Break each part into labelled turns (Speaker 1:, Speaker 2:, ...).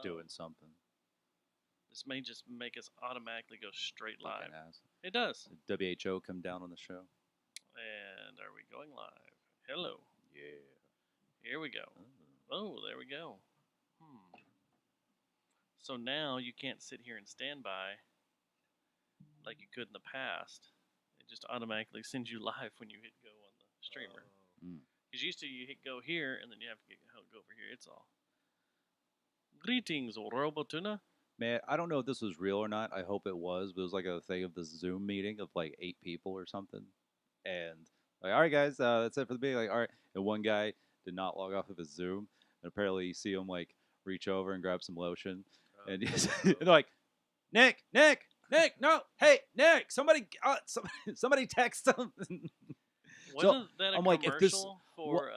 Speaker 1: doing something.
Speaker 2: This may just make us automatically go straight live.
Speaker 1: Fucking ass.
Speaker 2: It does.
Speaker 1: Did WHO come down on the show?
Speaker 2: And are we going live? Hello.
Speaker 1: Yeah.
Speaker 2: Here we go. Oh, there we go. So now you can't sit here and stand by like you could in the past. It just automatically sends you live when you hit go on the streamer. Because used to you hit go here and then you have to go over here. It's all. Greetings, Robotuna.
Speaker 1: Man, I don't know if this was real or not. I hope it was. But it was like a thing of the Zoom meeting of like 8 people or something. And like, all right, guys, that's it for the meeting. Like, all right. And one guy did not log off of his Zoom. And apparently you see him like reach over and grab some lotion. And they're like, Nick, no, hey, Nick, somebody text him.
Speaker 2: Wasn't that a
Speaker 1: I'm
Speaker 2: commercial
Speaker 1: like,
Speaker 2: for?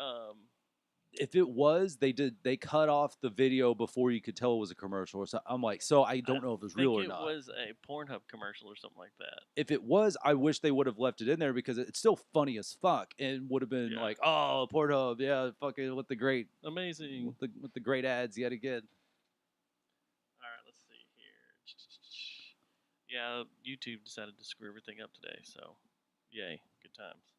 Speaker 1: If it was, they cut off the video before you could tell it was a commercial or something. I'm like, so I don't know if it was real or not.
Speaker 2: It was a Pornhub commercial or something like that.
Speaker 1: If it was, I wish they would have left it in there because it's still funny as fuck and would have been like, oh, Pornhub, yeah, fucking with the great,
Speaker 2: amazing,
Speaker 1: with the great ads yet again.
Speaker 2: All right, let's see here. Yeah, YouTube decided to screw everything up today, so yay, good times.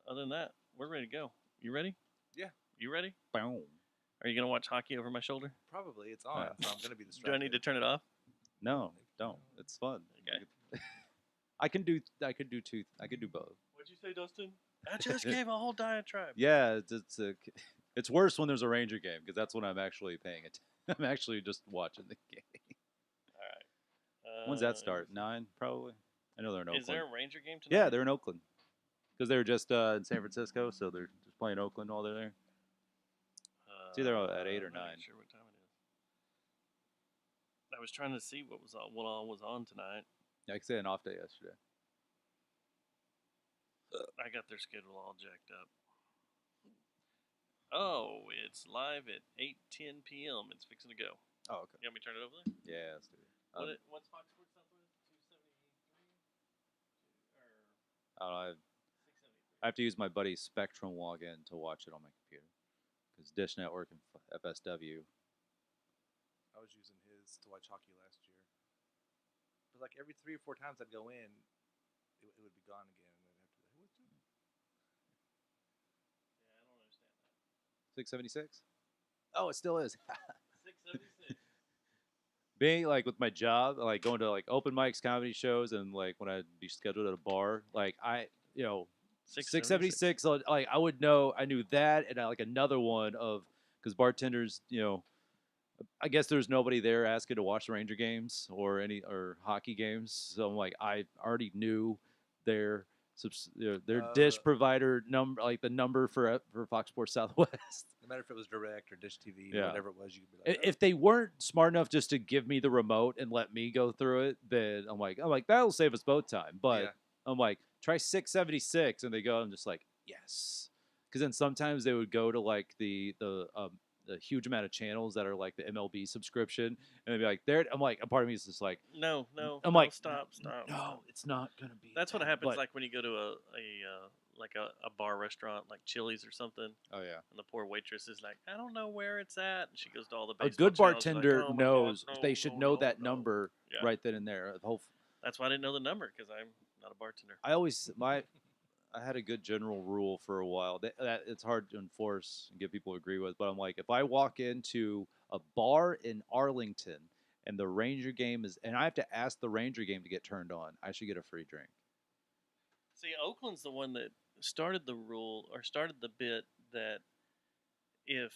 Speaker 2: Other than that, we're ready to go. You ready?
Speaker 3: Yeah.
Speaker 2: You ready?
Speaker 1: Boom.
Speaker 2: Are you gonna watch hockey over my shoulder?
Speaker 3: Probably. It's on, so I'm gonna be distracted.
Speaker 2: Do I need to turn it off?
Speaker 1: No, don't. It's fun.
Speaker 2: Okay.
Speaker 1: I can do both.
Speaker 2: What'd you say, Dustin? I just gave a whole diatribe.
Speaker 1: Yeah, it's worse when there's a Ranger game because that's when I'm actually paying it. I'm actually just watching the game.
Speaker 2: All right.
Speaker 1: When's that start? 9, probably. I know they're in Oakland.
Speaker 2: Is there a Ranger game tonight?
Speaker 1: Yeah, they're in Oakland because they were just in San Francisco, so they're just playing Oakland while they're there. It's either at 8 or 9.
Speaker 2: I'm not sure what time it is. I was trying to see what all was on tonight.
Speaker 1: Yeah, I could say an off day yesterday.
Speaker 2: I got their schedule all jacked up. Oh, it's live at 8:10 p.m. It's fixing to go.
Speaker 1: Oh, okay.
Speaker 2: You want me to turn it over there?
Speaker 1: Yeah, let's do it.
Speaker 2: What's Fox Sports Southwest? 273?
Speaker 1: I don't know. I have to use my buddy's Spectrum login to watch it on my computer because Dish Network and FSW.
Speaker 3: I was using his to watch hockey last year. But like every 3 or 4 times I'd go in, it would be gone again. And I'd have to be like, what's doing?
Speaker 2: Yeah, I don't understand that.
Speaker 1: 676? Oh, it still is.
Speaker 2: 676.
Speaker 1: Being like with my job, like going to like open mics, comedy shows, and like when I'd be scheduled at a bar, like 676. Like I would know, I knew that, and like another one of because bartenders, I guess there's nobody there asking to watch the Ranger games or hockey games, so I'm like I already knew their dish provider number, like the number for Fox Sports Southwest.
Speaker 3: No matter if it was Direct or Dish TV
Speaker 1: Yeah.
Speaker 3: or whatever it was, you could be like,
Speaker 1: if they weren't smart enough just to give me the remote and let me go through it, then I'm like that'll save us both time. But
Speaker 3: yeah.
Speaker 1: I'm like, try 676, and they go. I'm just like, yes, because then sometimes they would go to like the huge amount of channels that are like the MLB subscription, and they'd be like, there. I'm like, a part of me is just like,
Speaker 2: no.
Speaker 1: I'm like,
Speaker 2: stop.
Speaker 1: No, it's not gonna be.
Speaker 2: That's
Speaker 1: that.
Speaker 2: what happens.
Speaker 1: But,
Speaker 2: like when you go to a bar restaurant like Chili's or something.
Speaker 1: Oh yeah.
Speaker 2: And the poor waitress is like, I don't know where it's at, and she goes to all the
Speaker 1: A
Speaker 2: baseball
Speaker 1: good
Speaker 2: channels,
Speaker 1: bartender
Speaker 2: like, oh
Speaker 1: knows
Speaker 2: God,
Speaker 1: they should know that number right then and there.
Speaker 2: That's why I didn't know the number because I'm not a bartender.
Speaker 1: I had a good general rule for a while that it's hard to enforce and get people to agree with, but I'm like, if I walk into a bar in Arlington and the Ranger game and I have to ask the Ranger game to get turned on, I should get a free drink.
Speaker 2: See, Oakland's the one that started the rule or started the bit that if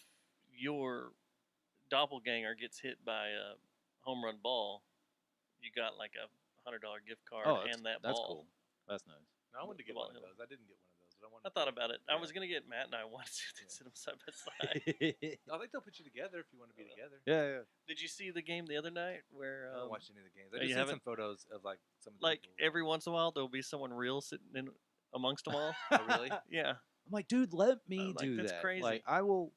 Speaker 2: your doppelganger gets hit by a home run ball, you got like a $100 gift card and that ball.
Speaker 1: That's cool. That's nice.
Speaker 3: No, I wanted to get one of those. I didn't get one of those. But
Speaker 2: I thought about it. Yeah. I was going to get Matt and I wanted to sit them side by side.
Speaker 3: I think they'll put you together if you want to be together.
Speaker 1: Yeah.
Speaker 2: Did you see the game the other night where...
Speaker 3: I haven't watched any of the games. I just seen some photos of like some of the people.
Speaker 2: Every once in a while, there'll be someone real sitting in amongst them all.
Speaker 3: Oh, really?
Speaker 2: Yeah.
Speaker 1: I'm like, dude, let me do
Speaker 2: that's
Speaker 1: that.
Speaker 2: Crazy.
Speaker 1: Like, I will...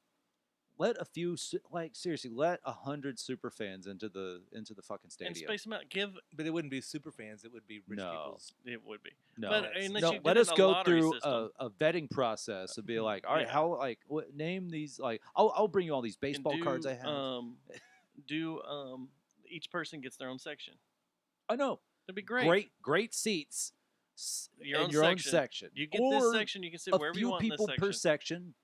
Speaker 1: let a few like seriously let 100 super fans into the fucking
Speaker 2: And
Speaker 1: stadium.
Speaker 2: space them out. Give
Speaker 3: But it wouldn't be super fans. It would be rich
Speaker 1: No.
Speaker 3: people's.
Speaker 2: it would be.
Speaker 1: No,
Speaker 2: But unless
Speaker 1: no.
Speaker 2: you did
Speaker 1: Let
Speaker 2: it
Speaker 1: us
Speaker 2: in a
Speaker 1: go
Speaker 2: lottery
Speaker 1: through
Speaker 2: system.
Speaker 1: a vetting process and be like, all right,
Speaker 2: Yeah.
Speaker 1: how like name these like I'll bring you all these
Speaker 2: And
Speaker 1: baseball cards I have.
Speaker 2: Each person gets their own section.
Speaker 1: I know.
Speaker 2: That'd be great.
Speaker 1: Great seats.
Speaker 2: Your
Speaker 1: in
Speaker 2: own
Speaker 1: your
Speaker 2: section.
Speaker 1: own section.
Speaker 2: You get
Speaker 1: or
Speaker 2: this section, you can sit
Speaker 1: a
Speaker 2: wherever
Speaker 1: few
Speaker 2: you want in this
Speaker 1: people
Speaker 2: section.
Speaker 1: per section,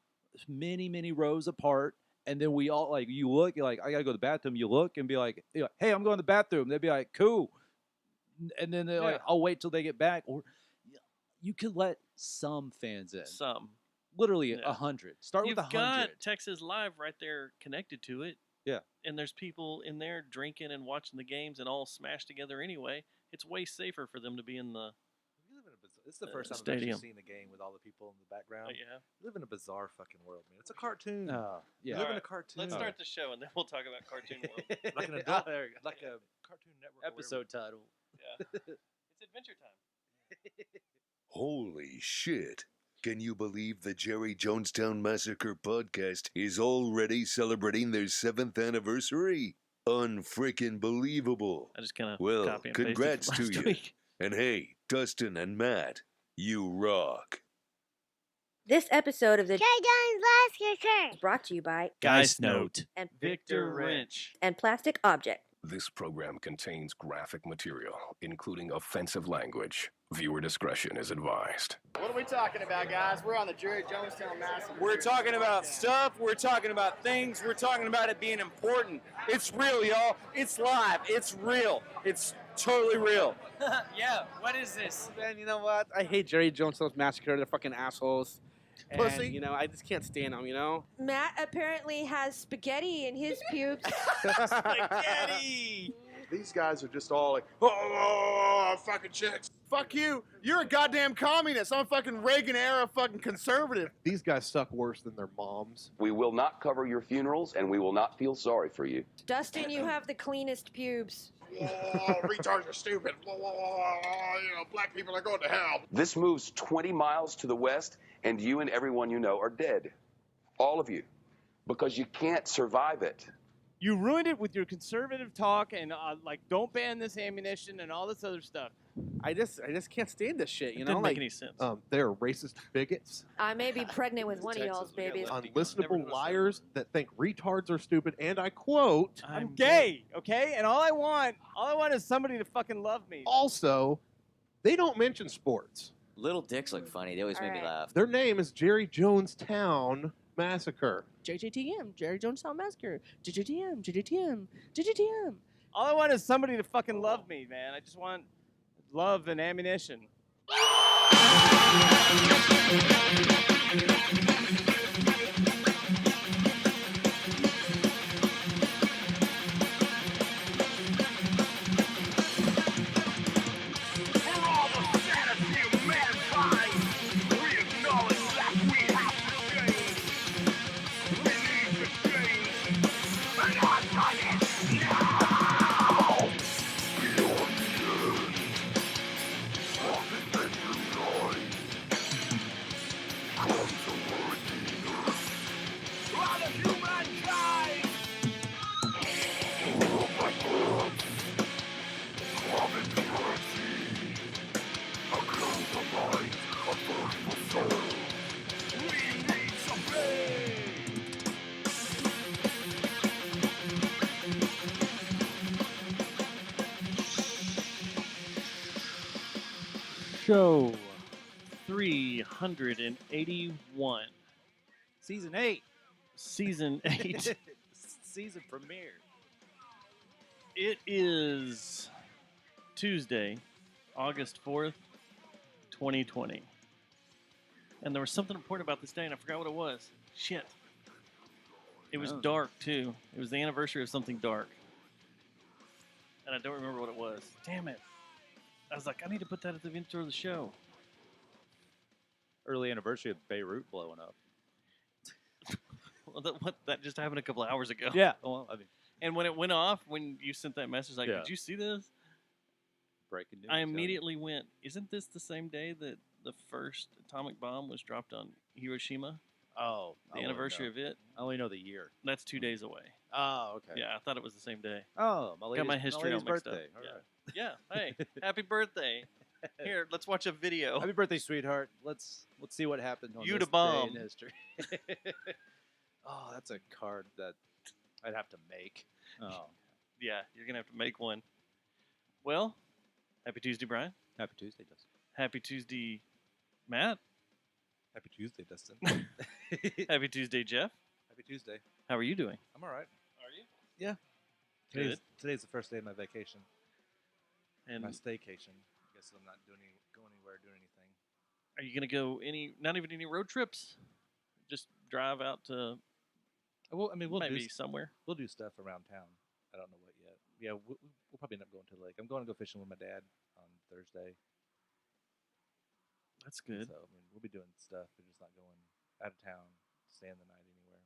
Speaker 1: many rows apart, and then we all like you look, you're like, I gotta go to the bathroom. You look and be like, hey, I'm going to the bathroom. They'd be like, cool, and then they're like, I'll wait till they get back. Or you could let some fans in.
Speaker 2: Some.
Speaker 1: Literally
Speaker 2: Yeah.
Speaker 1: 100. Start
Speaker 2: You've
Speaker 1: with 100.
Speaker 2: got Texas Live right there connected to it.
Speaker 1: Yeah.
Speaker 2: And there's people in there drinking and watching the games and all smashed together anyway. It's way safer for them to be in the
Speaker 3: We live in a bizarre, it's the first time I've
Speaker 2: stadium.
Speaker 3: actually seen a game with all the people in the background.
Speaker 2: yeah.
Speaker 3: We live in a bizarre fucking world, man. It's a cartoon.
Speaker 1: Yeah.
Speaker 3: We live in a
Speaker 2: Alright,
Speaker 3: cartoon.
Speaker 2: Let's start the show and then we'll talk about Cartoon World.
Speaker 3: Like an adult,
Speaker 1: There you go.
Speaker 3: like a Cartoon Network or
Speaker 1: Episode title.
Speaker 2: Yeah. It's Adventure Time.
Speaker 4: Holy shit. Can you believe the Jerry Jonestown Massacre podcast is already celebrating their 7th anniversary? Unfreaking believable.
Speaker 2: I just kind of
Speaker 4: Well,
Speaker 2: copy and pasted
Speaker 4: congrats
Speaker 2: from
Speaker 4: to
Speaker 2: last
Speaker 4: you.
Speaker 2: week.
Speaker 4: And hey, Dustin and Matt, you rock.
Speaker 5: This episode of the
Speaker 6: J. Jones Massacre
Speaker 5: is brought to you by
Speaker 1: Geist Note.
Speaker 5: and
Speaker 2: Victor Wrench.
Speaker 5: and Plastic Object.
Speaker 7: This program contains graphic material, including offensive language. Viewer discretion is advised.
Speaker 8: What are we talking about, guys? We're on the Jerry Jonestown Massacre.
Speaker 9: We're talking about stuff. We're talking about things. We're talking about it being important. It's real, y'all. It's live. It's real. It's totally real.
Speaker 10: Yeah, what is this?
Speaker 8: Man, you know what? I hate Jerry Jonestown's Massacre. They're fucking assholes. And,
Speaker 9: Pussy.
Speaker 8: you know, I just can't stand them, you know?
Speaker 5: Matt apparently has spaghetti in his pubes.
Speaker 9: Spaghetti.
Speaker 11: These guys are just all like, oh, fucking chicks.
Speaker 8: Fuck you. You're a goddamn communist. I'm a fucking Reagan-era fucking conservative.
Speaker 11: These guys suck worse than their moms.
Speaker 12: We will not cover your funerals, and we will not feel sorry for you.
Speaker 5: Dustin, you have the cleanest pubes.
Speaker 11: Oh, retards are stupid. You know, black people are going to hell.
Speaker 12: This moves 20 miles to the west, and you and everyone you know are dead. All of you. Because you can't survive it.
Speaker 10: You ruined it with your conservative talk and like don't ban this ammunition and all this other stuff.
Speaker 8: I just can't stand this shit, you
Speaker 2: It
Speaker 8: know?
Speaker 2: didn't
Speaker 8: Like,
Speaker 2: make any sense.
Speaker 11: They're racist bigots,
Speaker 5: I may be pregnant with one of y'all's babies.
Speaker 11: unlistenable liars that think retards are stupid, and I quote,
Speaker 10: I'm gay, okay? And all I want is somebody to fucking love me.
Speaker 11: also, they don't mention sports.
Speaker 13: Little dicks look funny. They always make me laugh.
Speaker 11: Their name is Jerry Jonestown Massacre.
Speaker 10: JJTM, Jerry Jonestown Massacre. JJTM, JJTM, JJTM. All I want is somebody to fucking love me, man. I just want love and ammunition. Show 381.
Speaker 1: Season 8.
Speaker 2: Season 8.
Speaker 1: Season premiere.
Speaker 2: It is Tuesday, August 4th, 2020. And there was something important about this day, and I forgot what it was. Shit. It was
Speaker 1: Oh.
Speaker 2: dark, too. It was the anniversary of something dark. And I don't remember what it was. Damn it. I was like, I need to put that at the intro of the show.
Speaker 1: Early anniversary of Beirut blowing up.
Speaker 2: Well, that just happened a couple of hours ago.
Speaker 1: Yeah. Well, I mean,
Speaker 2: And when it went off, when you sent that message, like,
Speaker 1: Yeah.
Speaker 2: did you see this?
Speaker 1: breaking news.
Speaker 2: I immediately went, isn't this the same day that the first atomic bomb was dropped on Hiroshima?
Speaker 1: Oh,
Speaker 2: The anniversary of it.
Speaker 1: I only know the year.
Speaker 2: That's 2 days away.
Speaker 1: Oh, okay.
Speaker 2: Yeah, I thought it was the same day.
Speaker 1: Oh,
Speaker 2: Got my history all mixed
Speaker 1: birthday.
Speaker 2: up.
Speaker 1: All
Speaker 2: yeah.
Speaker 1: right.
Speaker 2: Yeah. Hey, happy birthday. Here, let's watch a video.
Speaker 1: Happy birthday, sweetheart. Let's see what happened on
Speaker 2: You
Speaker 1: this
Speaker 2: to bomb.
Speaker 1: day in history. Oh, that's a card that I'd have to make. Oh.
Speaker 2: Yeah, you're going to have to make one. Well, happy Tuesday, Brian.
Speaker 1: Happy Tuesday, Dustin.
Speaker 2: Happy Tuesday, Matt.
Speaker 3: Happy Tuesday, Dustin.
Speaker 2: Happy Tuesday, Jeff.
Speaker 3: Happy Tuesday.
Speaker 2: How are you doing?
Speaker 3: I'm all right.
Speaker 2: Are you?
Speaker 3: Yeah.
Speaker 2: Good.
Speaker 3: Today's the first day of my vacation.
Speaker 2: And
Speaker 3: my staycation. I guess I'm not going anywhere, doing anything.
Speaker 2: Are you going to go not even any road trips? Just drive out to
Speaker 3: Well, I mean, we'll
Speaker 2: maybe
Speaker 3: do
Speaker 2: somewhere.
Speaker 3: We'll do stuff around town. I don't know what yet. Yeah, we'll probably end up going to the lake. I'm going to go fishing with my dad on Thursday.
Speaker 2: That's good.
Speaker 3: So, I mean, we'll be doing stuff. We're just not going out of town, staying the night anywhere.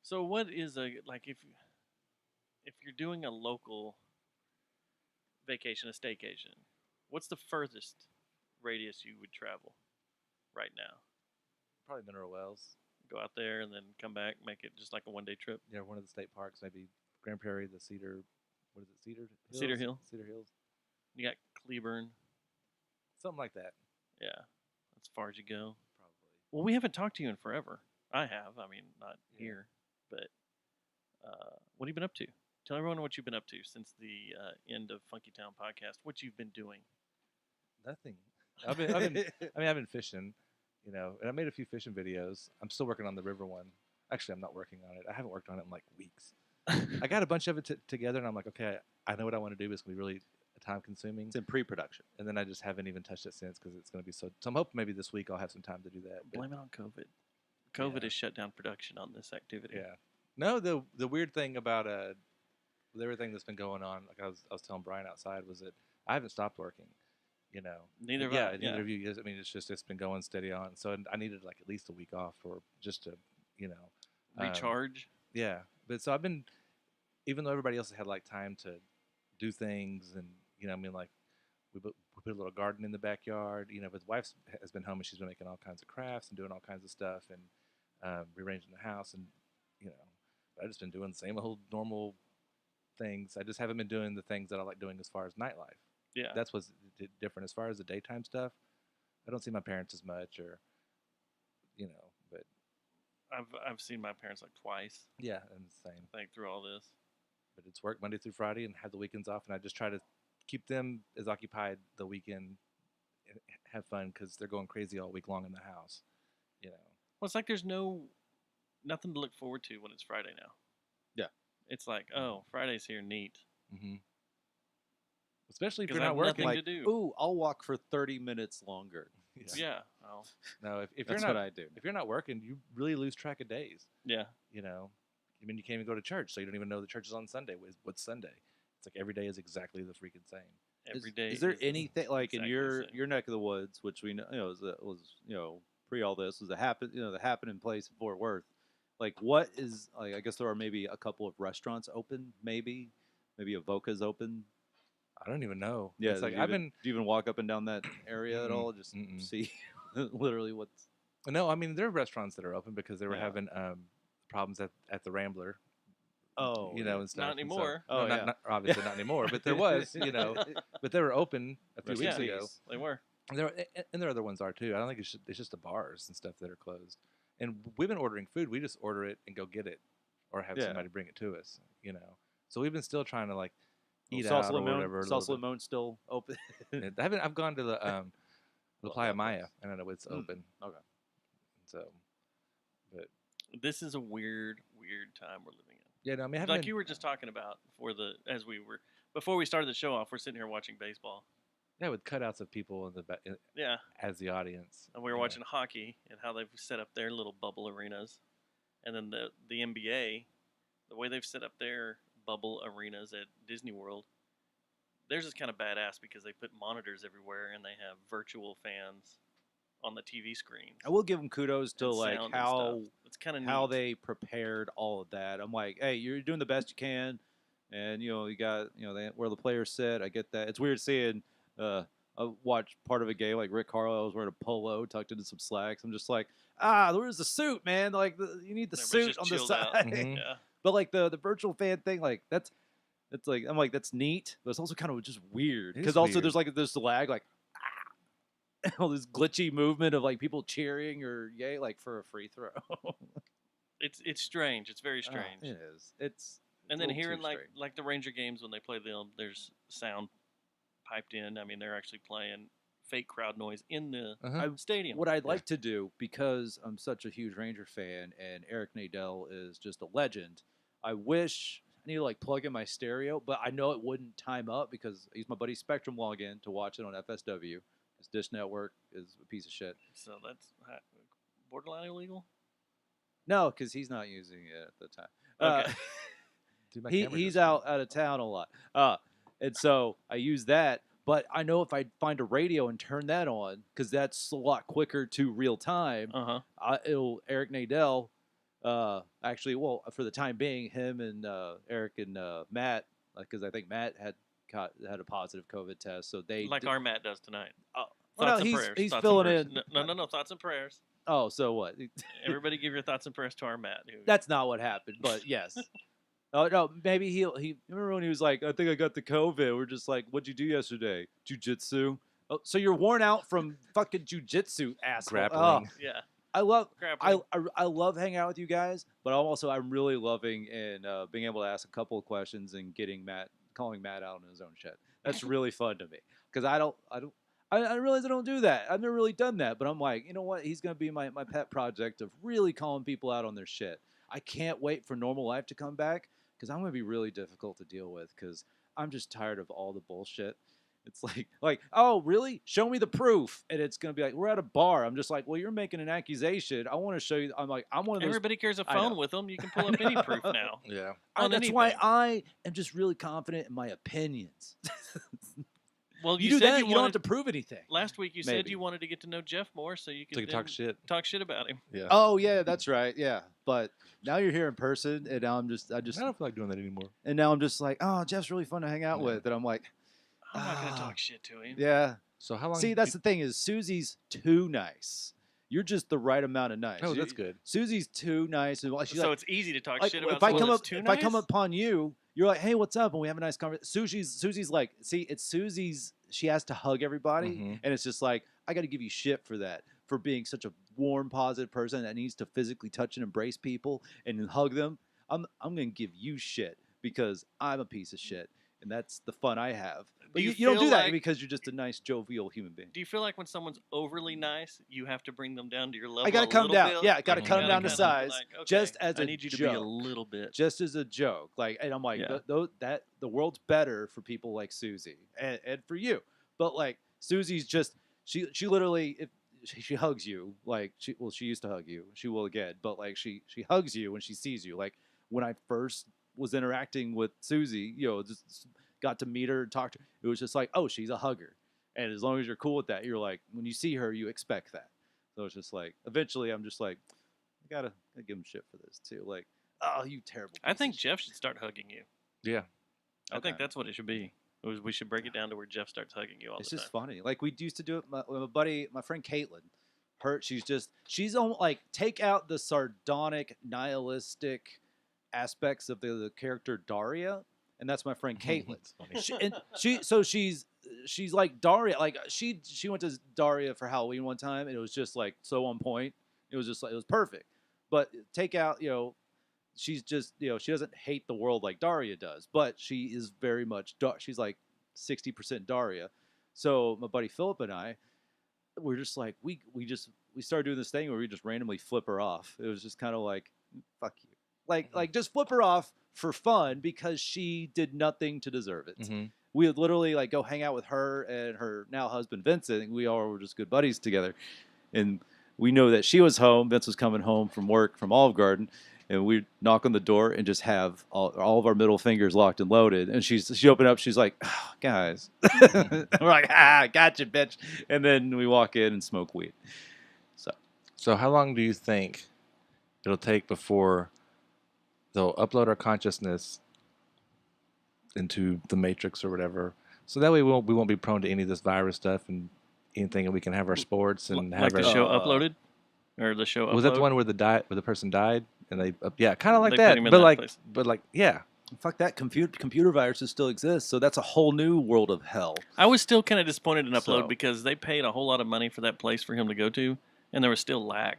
Speaker 2: So what is if you're doing a local vacation, a staycation, what's the furthest radius you would travel right now?
Speaker 3: Probably Mineral Wells.
Speaker 2: Go out there and then come back, make it just like a one-day trip.
Speaker 3: Yeah, one of the state parks, maybe Grand Prairie, the Cedar. What is it? Cedar Hills?
Speaker 2: Cedar Hill.
Speaker 3: Cedar Hills.
Speaker 2: You got Cleburne.
Speaker 3: Something like that.
Speaker 2: Yeah, as far as you go.
Speaker 3: Probably.
Speaker 2: Well, we haven't talked to you in forever. I have. I mean, not here, but what have you been up to? Tell everyone what you've been up to since the end of Funky Town podcast. What you've been doing?
Speaker 3: Nothing. I've been fishing, and I made a few fishing videos. I'm still working on the river one. Actually, I'm not working on it. I haven't worked on it in like weeks. I got a bunch of it together, and I'm like, okay, I know what I want to do, but it's going to be really time consuming.
Speaker 1: It's in pre-production.
Speaker 3: And then I just haven't even touched it since because it's going to be so I'm hoping maybe this week I'll have some time to do that. But
Speaker 2: Blame it on COVID. COVID has shut down production on this activity.
Speaker 3: yeah. No, the weird thing about with everything that's been going on, like I was telling Brian outside, was that I haven't stopped working.
Speaker 2: Neither
Speaker 3: yeah,
Speaker 2: have I.
Speaker 3: neither of you. I mean, it's been going steady on. So I needed like at least a week off for just to
Speaker 2: recharge.
Speaker 3: Yeah, but so I've been, even though everybody else has had like time to do things, and I mean, like we put a little garden in the backyard. But his wife has been home and she's been making all kinds of crafts and doing all kinds of stuff and rearranging the house, and I've just been doing the same old normal things. I just haven't been doing the things that I like doing as far as nightlife.
Speaker 2: Yeah,
Speaker 3: that's what's different. As far as the daytime stuff, I don't see my parents as much, or but
Speaker 2: I've seen my parents like twice.
Speaker 3: Yeah, and the same.
Speaker 2: I think through all this.
Speaker 3: But it's work Monday through Friday and have the weekends off, and I just try to keep them as occupied the weekend and have fun because they're going crazy all week long in the house.
Speaker 2: Well, it's like there's nothing to look forward to when it's Friday now.
Speaker 1: Yeah.
Speaker 2: It's like, oh, Friday's here, neat.
Speaker 3: Mm-hmm. Especially if
Speaker 2: 'Cause
Speaker 3: you're
Speaker 2: I
Speaker 3: not
Speaker 2: have
Speaker 3: working.
Speaker 2: nothing to do.
Speaker 1: Ooh, I'll walk for 30 minutes longer.
Speaker 2: Yeah. Well,
Speaker 3: no, if
Speaker 1: that's
Speaker 3: you're not,
Speaker 1: what I do.
Speaker 3: If you're not working, you really lose track of days.
Speaker 2: Yeah.
Speaker 3: I mean, you can't even go to church, so you don't even know the church is on Sunday. What's Sunday? It's like every day is exactly the freaking same.
Speaker 2: Every day.
Speaker 1: Is there anything like
Speaker 2: exactly
Speaker 1: in your neck of the woods, which we know was pre all this, was the happening place in Fort Worth? Like, what is like? I guess there are maybe a couple of restaurants open, maybe Avoca's open.
Speaker 3: I don't even know.
Speaker 1: Yeah,
Speaker 3: it's like
Speaker 1: do you even walk up and down that area at all? Just see literally what's.
Speaker 3: No, I mean there are restaurants that are open because they were having problems at the Rambler.
Speaker 1: Oh,
Speaker 3: and stuff.
Speaker 2: Not anymore.
Speaker 3: So, not obviously not anymore, but there was, but they were open a few weeks ago.
Speaker 2: They were.
Speaker 3: And there are other ones are too. I don't think it's just the bars and stuff that are closed. And we've been ordering food. We just order it and go get it, or have somebody bring it to us. So we've been still trying to like eat out or whatever.
Speaker 1: Salsa Limon still open.
Speaker 3: I've gone to the La Playa Maya, and I know it's open.
Speaker 1: Okay.
Speaker 3: So, but
Speaker 2: this is a weird time we're living in.
Speaker 3: Yeah, no, I mean,
Speaker 2: like you were just talking about before we started the show off, we're sitting here watching baseball.
Speaker 3: Yeah, with cutouts of people as the audience.
Speaker 2: And we were watching hockey and how they've set up their little bubble arenas, and then the NBA, the way they've set up their bubble arenas at Disney World, theirs is kind of badass because they put monitors everywhere and they have virtual fans on the TV screen.
Speaker 1: I will give them kudos to like how
Speaker 2: it's kind of
Speaker 1: how they prepared all of that. I'm like, hey, you're doing the best you can, and you got where the players sit. I get that. It's weird seeing a watched part of a game like Rick Carlisle was wearing a polo tucked into some slacks. I'm just like, where's the suit, man? Like you need the
Speaker 2: Everybody's
Speaker 1: suit
Speaker 2: just
Speaker 1: on the
Speaker 2: chilled
Speaker 1: side.
Speaker 2: out. Yeah.
Speaker 1: But like the virtual fan thing, like that's like I'm like that's neat, but it's also kind of just weird
Speaker 3: It is
Speaker 1: because also
Speaker 3: weird.
Speaker 1: there's like this lag, like all this glitchy movement of like people cheering or yay like for a free throw.
Speaker 2: It's strange. It's very strange.
Speaker 1: It is. It's
Speaker 2: and
Speaker 1: a
Speaker 2: then
Speaker 1: little
Speaker 2: hearing
Speaker 1: too
Speaker 2: like
Speaker 1: strange.
Speaker 2: like the Ranger games when they play them, there's sound piped in. I mean, they're actually playing fake crowd noise in the stadium.
Speaker 1: What I'd like to do, because I'm such a huge Ranger fan and Eric Nadel is just a legend, I wish I need to like plug in my stereo, but I know it wouldn't time up because I use my buddy's Spectrum login to watch it on FSW. His Dish Network is a piece of shit.
Speaker 2: So that's borderline illegal.
Speaker 1: No, because he's not using it at the time.
Speaker 2: Okay.
Speaker 3: Dude, my camera
Speaker 1: He's
Speaker 3: does
Speaker 1: out of town a lot. And so I use that. But I know if I find a radio and turn that on, because that's a lot quicker to real time, it'll Eric Nadel, actually, well, for the time being, him and Eric and Matt, because I think Matt had a positive COVID test, so they
Speaker 2: like our Matt does tonight.
Speaker 1: well,
Speaker 2: Thoughts
Speaker 1: no,
Speaker 2: and prayers.
Speaker 1: he's
Speaker 2: Thoughts
Speaker 1: filling
Speaker 2: and
Speaker 1: in.
Speaker 2: prayers. No. Thoughts and prayers.
Speaker 1: Oh, so what?
Speaker 2: Everybody, give your thoughts and prayers to our Matt.
Speaker 1: That's not what happened, but yes. Oh no, maybe he remember when he was like, I think I got the COVID. We're just like, what'd you do yesterday? Jiu-jitsu. Oh, so you're worn out from fucking jiu-jitsu, asshole.
Speaker 3: Grappling.
Speaker 2: Yeah.
Speaker 1: I love
Speaker 2: Grappling.
Speaker 1: I love hanging out with you guys, but I'm really loving and being able to ask a couple of questions and calling Matt out in his own shit. That's really fun to me because I realize I don't do that. I've never really done that, but I'm like, you know what? He's gonna be my pet project of really calling people out on their shit. I can't wait for normal life to come back because I'm gonna be really difficult to deal with because I'm just tired of all the bullshit. It's like, oh, really? Show me the proof. And it's going to be like, we're at a bar. I'm just like, well, you're making an accusation. I want to show you. I'm like, I'm one of those.
Speaker 2: Everybody carries a phone with them. You can pull up any proof now.
Speaker 3: Yeah.
Speaker 1: That's why I am just really confident in my opinions.
Speaker 2: Well,
Speaker 1: you
Speaker 2: you
Speaker 1: do
Speaker 2: said
Speaker 1: that,
Speaker 2: you
Speaker 1: don't have
Speaker 2: wanted
Speaker 1: to prove anything.
Speaker 2: Last week you said
Speaker 1: Maybe.
Speaker 2: you wanted to get to know Jeff more so you could
Speaker 3: So you can talk shit.
Speaker 2: Talk shit about him.
Speaker 3: Yeah.
Speaker 1: Oh, yeah, that's right. Yeah. But now you're here in person, and now I don't
Speaker 3: feel like doing that anymore.
Speaker 1: And now I'm just like, oh, Jeff's really fun to hang out with. And I'm like,
Speaker 2: I'm not going to talk shit to him.
Speaker 1: yeah.
Speaker 3: So how long?
Speaker 1: See, that's the thing is Susie's too nice. You're just the right amount of nice.
Speaker 3: Oh, that's good.
Speaker 1: Susie's too nice. And she's
Speaker 2: So
Speaker 1: like,
Speaker 2: it's easy to talk
Speaker 1: like,
Speaker 2: shit about
Speaker 1: if I
Speaker 2: someone
Speaker 1: come
Speaker 2: that's
Speaker 1: up,
Speaker 2: too
Speaker 1: if
Speaker 2: nice?
Speaker 1: I come upon you, you're like, hey, what's up? And we have a nice conversation. Susie's like, see, it's Susie's. She has to hug everybody, and it's just like, I got to give you shit for that, for being such a warm, positive person that needs to physically touch and embrace people and hug them. I'm gonna give you shit because I'm a piece of shit, and that's the fun I have. But you don't
Speaker 2: feel
Speaker 1: do that
Speaker 2: like-
Speaker 1: because you're just a nice, jovial human being.
Speaker 2: Do you feel like when someone's overly nice, you have to bring them down to your level?
Speaker 1: I gotta
Speaker 2: a
Speaker 1: come
Speaker 2: little
Speaker 1: down.
Speaker 2: bit?
Speaker 1: Yeah, I gotta
Speaker 2: You
Speaker 1: cut them down to
Speaker 2: kinda
Speaker 1: size,
Speaker 2: like, okay,
Speaker 1: just as a
Speaker 2: I need you to
Speaker 1: joke.
Speaker 2: be a little bit.
Speaker 1: Just as a joke. Like, and I'm like,
Speaker 2: Yeah.
Speaker 1: that the world's better for people like Susie and for you. But like, Susie's just she literally if she hugs you like she used to hug you. She will again, but like she hugs you when she sees you. Like when I first was interacting with Susie, just got to meet her and talk to her. It was just like, oh, she's a hugger. And as long as you're cool with that, you're like, when you see her, you expect that. So it's just like, eventually I'm just like, I gotta give him shit for this too. Like, oh, you terrible.
Speaker 2: I think Jeff should start hugging you.
Speaker 3: Yeah.
Speaker 2: I think that's what it should be. We should break it down to where Jeff starts hugging you all
Speaker 1: It's
Speaker 2: the
Speaker 1: just
Speaker 2: time.
Speaker 1: funny. Like we used to do it. My friend Caitlin, she's almost like take out the sardonic, nihilistic aspects of the character Daria, and that's my friend Caitlin. She's like Daria. Like she went to Daria for Halloween one time, and it was just like so on point. It was just like it was perfect. But take out, she's just, she doesn't hate the world like Daria does, but she is very much, she's like 60% Daria. So my buddy Philip and I, we're just like, we started doing this thing where we just randomly flip her off. It was just kind of like, fuck you. Like just flip her off for fun because she did nothing to deserve it. We would literally like go hang out with her and her now husband Vincent. And we all were just good buddies together. And we know that she was home. Vince was coming home from work from Olive Garden. And we'd knock on the door and just have all of our middle fingers locked and loaded. And she opened up. She's like, oh, guys. We're like, gotcha, bitch. And then we walk in and smoke weed.
Speaker 3: So how long do you think it'll take before they'll upload our consciousness into the Matrix or whatever, So that way we won't be prone to any of this virus stuff and anything, and we can have our sports and have
Speaker 2: like the
Speaker 3: our,
Speaker 2: show uploaded, or the show.
Speaker 3: Was that the one where the person died and they kind of like
Speaker 2: They
Speaker 3: that,
Speaker 2: put him in
Speaker 3: but
Speaker 2: that
Speaker 3: like
Speaker 2: place.
Speaker 3: but like yeah.
Speaker 1: Fuck that. Computer viruses still exist, so that's a whole new world of hell.
Speaker 2: I was still kind of disappointed in Upload
Speaker 1: So-
Speaker 2: because they paid a whole lot of money for that place for him to go to, and there was still lag,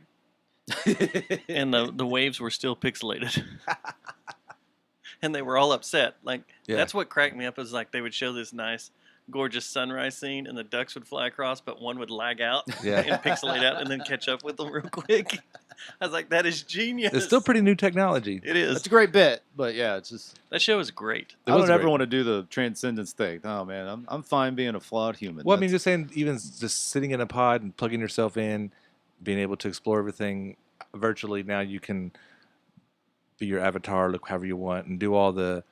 Speaker 2: and the waves were still pixelated, and they were all upset. Like that's what cracked me up. Is like they would show this nice, gorgeous sunrise scene, and the ducks would fly across, but one would lag out and pixelate out, and then catch up with them real quick. I was like, that is genius.
Speaker 3: It's still pretty new technology.
Speaker 2: It is.
Speaker 1: It's a great bit, but yeah, it's just
Speaker 2: That show is great.
Speaker 1: I don't ever want to do the transcendence thing. Oh man, I'm fine being a flawed human.
Speaker 3: Well, I mean, just saying, even just sitting in a pod and plugging yourself in, being able to explore everything virtually. Now you can be your avatar, look however you want, and do all the.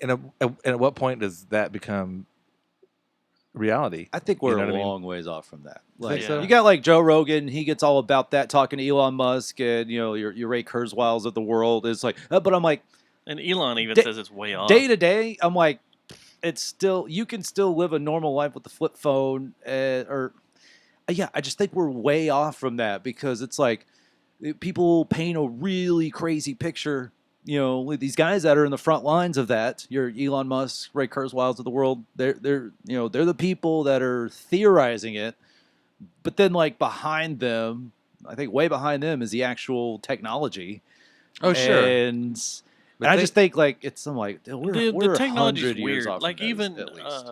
Speaker 3: And at what point does that become reality?
Speaker 1: I think we're
Speaker 3: You know
Speaker 1: a
Speaker 3: what I mean?
Speaker 1: long ways off from that.
Speaker 3: Think
Speaker 1: Like,
Speaker 3: so?
Speaker 1: you got like Joe Rogan, he gets all about that, talking to Elon Musk and your Ray Kurzweils of the world. It's like, but I'm like,
Speaker 2: And Elon even
Speaker 1: Day-
Speaker 2: says it's way off.
Speaker 1: day to day, I'm like, it's still you can still live a normal life with the flip phone, I just think we're way off from that because it's like people paint a really crazy picture. With these guys that are in the front lines of that, your Elon Musk, Ray Kurzweils of the world, they're the people that are theorizing it. But then, like behind them, I think way behind them is the actual technology.
Speaker 3: Oh, sure.
Speaker 1: And
Speaker 3: But
Speaker 1: I
Speaker 3: they-
Speaker 1: just think like I'm like we're
Speaker 2: the technology
Speaker 1: 100
Speaker 2: is
Speaker 1: years
Speaker 2: weird.
Speaker 1: off.
Speaker 2: Like
Speaker 1: from that,
Speaker 2: even
Speaker 1: at least.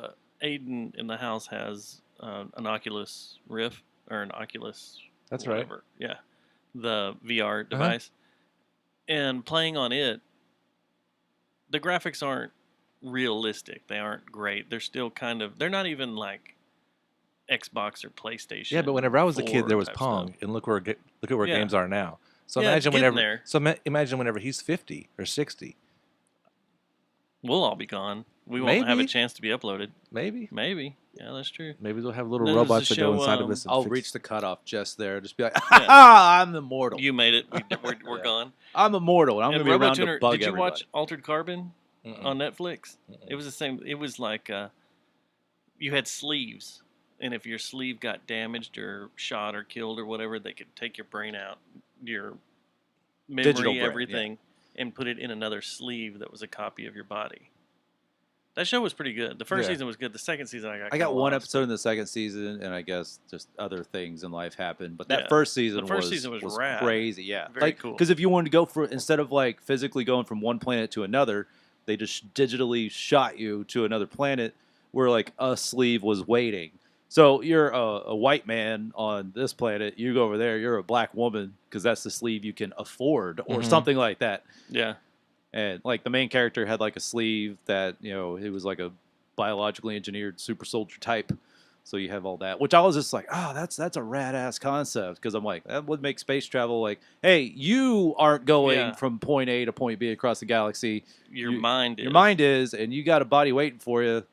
Speaker 2: Aiden in the house has an Oculus Rift or an Oculus.
Speaker 3: That's right.
Speaker 2: whatever. Yeah, the VR device, and playing on it, the graphics aren't realistic. They aren't great. They're still kind of. They're not even like Xbox or PlayStation.
Speaker 3: Yeah, but whenever I was a
Speaker 2: 4
Speaker 3: kid, there was
Speaker 2: type
Speaker 3: Pong,
Speaker 2: stuff.
Speaker 3: and look at where
Speaker 2: Yeah.
Speaker 3: games are now. So
Speaker 2: Yeah, it's
Speaker 3: imagine
Speaker 2: getting
Speaker 3: whenever.
Speaker 2: there.
Speaker 3: So imagine whenever he's 50 or 60.
Speaker 2: We'll all be gone. We won't have a
Speaker 3: Maybe.
Speaker 2: chance to be uploaded.
Speaker 3: Maybe.
Speaker 2: Maybe. Yeah, that's true.
Speaker 3: Maybe they'll have little
Speaker 2: There's a
Speaker 3: robots that go
Speaker 2: show,
Speaker 3: inside of us. And
Speaker 1: I'll
Speaker 3: fix-
Speaker 1: reach the cutoff just there. Just be like,
Speaker 2: Yeah.
Speaker 1: I'm immortal.
Speaker 2: You made it. We're gone.
Speaker 1: I'm immortal. And I'm
Speaker 2: And
Speaker 1: going to be around to
Speaker 2: RoboTuner,
Speaker 1: bug
Speaker 2: did you
Speaker 1: everybody.
Speaker 2: watch Altered Carbon
Speaker 3: Mm-mm.
Speaker 2: on Netflix? It was the same. It was like you had sleeves, and if your sleeve got damaged or shot or killed or whatever, they could take your brain out, your
Speaker 1: Digital
Speaker 2: memory,
Speaker 1: brain,
Speaker 2: everything, and put it in another sleeve that was a copy of your body. That show was pretty good. The first
Speaker 1: Yeah.
Speaker 2: season was good. The second season, I got
Speaker 1: I got
Speaker 2: kinda
Speaker 1: one
Speaker 2: lost.
Speaker 1: episode in the second season, and I guess just other things in life happened. But that
Speaker 2: Yeah.
Speaker 1: first season,
Speaker 2: The first season was rad.
Speaker 1: crazy. Yeah,
Speaker 2: Very
Speaker 1: like
Speaker 2: cool.
Speaker 1: because if you wanted to go for instead of like physically going from one planet to another, they just digitally shot you to another planet where like a sleeve was waiting. So you're a white man on this planet. You go over there, you're a black woman because that's the sleeve you can afford, or
Speaker 3: Mhm.
Speaker 1: something like that.
Speaker 2: Yeah.
Speaker 1: And like the main character had like a sleeve that it was like a biologically engineered super soldier type. So you have all that, which I was just like, oh, that's a rad ass concept because I'm like that would make space travel like, hey, you aren't going
Speaker 2: Yeah.
Speaker 1: from point A to point B across the galaxy.
Speaker 2: Your mind is.
Speaker 1: Your mind is, and you got a body waiting for you.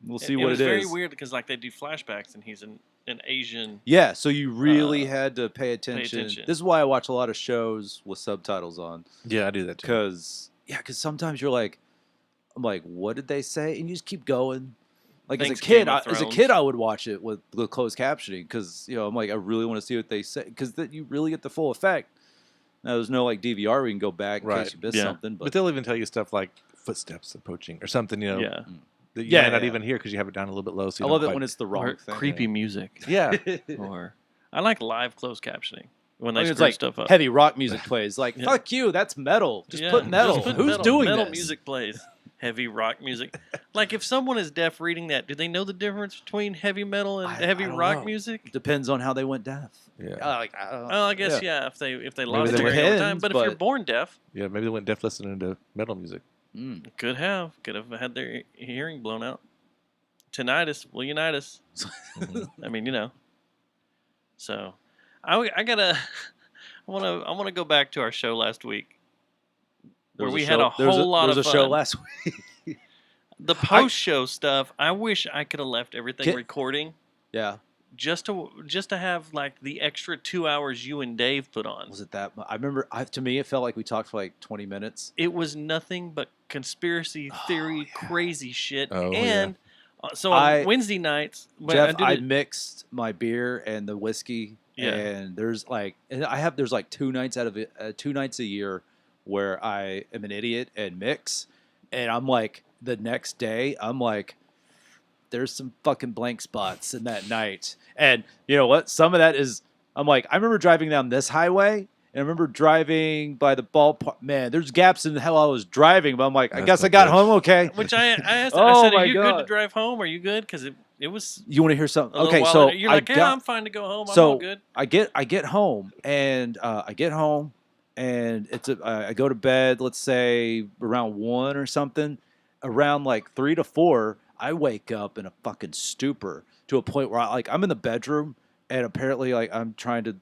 Speaker 1: We'll see what
Speaker 2: was
Speaker 1: it
Speaker 2: very
Speaker 1: is.
Speaker 2: weird because like they do flashbacks and he's an Asian.
Speaker 1: Yeah, so you really had to pay attention.
Speaker 2: attention.
Speaker 1: This is why I watch a lot of shows with subtitles on.
Speaker 3: Yeah, I do that too.
Speaker 1: Because sometimes you're like, I'm like, what did they say? And you just keep going. Like
Speaker 2: Thanks,
Speaker 1: as a kid,
Speaker 2: Game of
Speaker 1: as a
Speaker 2: Thrones.
Speaker 1: kid, I would watch it with closed captioning because I'm like, I really want to see what they say because you really get the full effect. Now there's no like DVR where you can go back in case you missed something.
Speaker 3: But they'll even tell you stuff like footsteps approaching or something.
Speaker 2: Yeah.
Speaker 3: That you
Speaker 1: Yeah,
Speaker 3: might not
Speaker 1: yeah.
Speaker 3: even hear because you have it down a little bit low. So
Speaker 1: I
Speaker 3: you
Speaker 1: love
Speaker 3: don't
Speaker 1: it when
Speaker 3: quite-
Speaker 1: it's the wrong
Speaker 2: Or
Speaker 1: thing.
Speaker 2: creepy music.
Speaker 3: Yeah.
Speaker 2: Or I like live closed captioning when they
Speaker 1: It's
Speaker 2: screw
Speaker 1: like
Speaker 2: stuff up.
Speaker 1: heavy rock music plays. Like
Speaker 2: Yeah.
Speaker 1: fuck you, that's metal. Just
Speaker 2: Yeah,
Speaker 1: put metal.
Speaker 2: just put
Speaker 1: Who's
Speaker 2: metal.
Speaker 1: doing
Speaker 2: metal
Speaker 1: this?
Speaker 2: music plays? Heavy rock music. Like if someone is deaf reading that, do they know the difference between heavy metal and heavy
Speaker 3: I don't
Speaker 2: rock
Speaker 3: know.
Speaker 2: music?
Speaker 1: Depends on how they went deaf.
Speaker 3: Yeah.
Speaker 2: Oh, I guess yeah. If they lost
Speaker 3: they
Speaker 2: hearing
Speaker 3: went-
Speaker 2: over time, but if you're born deaf,
Speaker 3: Yeah, maybe they went deaf listening to metal music.
Speaker 2: could have had their hearing blown out. Tinnitus will unite us. I mean, So, I gotta. I wanna go back to our show last week, where we had a whole lot of
Speaker 1: There was a
Speaker 2: fun.
Speaker 1: show last week.
Speaker 2: The post show stuff. I wish I could have left everything
Speaker 1: Can-
Speaker 2: recording.
Speaker 1: Yeah.
Speaker 2: Just to have like the extra 2 hours you and Dave put on.
Speaker 1: Was it that? I remember. To me, it felt like we talked for like 20 minutes.
Speaker 2: It was nothing but conspiracy theory, crazy shit,
Speaker 3: Oh,
Speaker 2: and So on Wednesday nights,
Speaker 1: Jeff, I mixed my beer and the whiskey,
Speaker 2: Yeah.
Speaker 1: and there's like two nights out of it, 2 nights a year where I am an idiot and mix, and I'm like the next day I'm like, there's some fucking blank spots in that night, and you know what? Some of that is I'm like I remember driving down this highway. And I remember driving by the ballpark. Man, there's gaps in how I was driving, but I'm like, I guess I got home okay.
Speaker 2: Which I asked,
Speaker 1: Oh
Speaker 2: I said,
Speaker 1: my
Speaker 2: are you
Speaker 1: God.
Speaker 2: good to drive home? Are you good? Because it was.
Speaker 1: You want to hear something?
Speaker 2: a little
Speaker 1: Okay,
Speaker 2: while
Speaker 1: so
Speaker 2: later. You're like, yeah, I'm fine to go home. I'm all good.
Speaker 1: I get home and it's I go to bed. Let's say around 1 or something. Around like 3 to 4, I wake up in a fucking stupor to a point where I'm in the bedroom and apparently like I'm trying to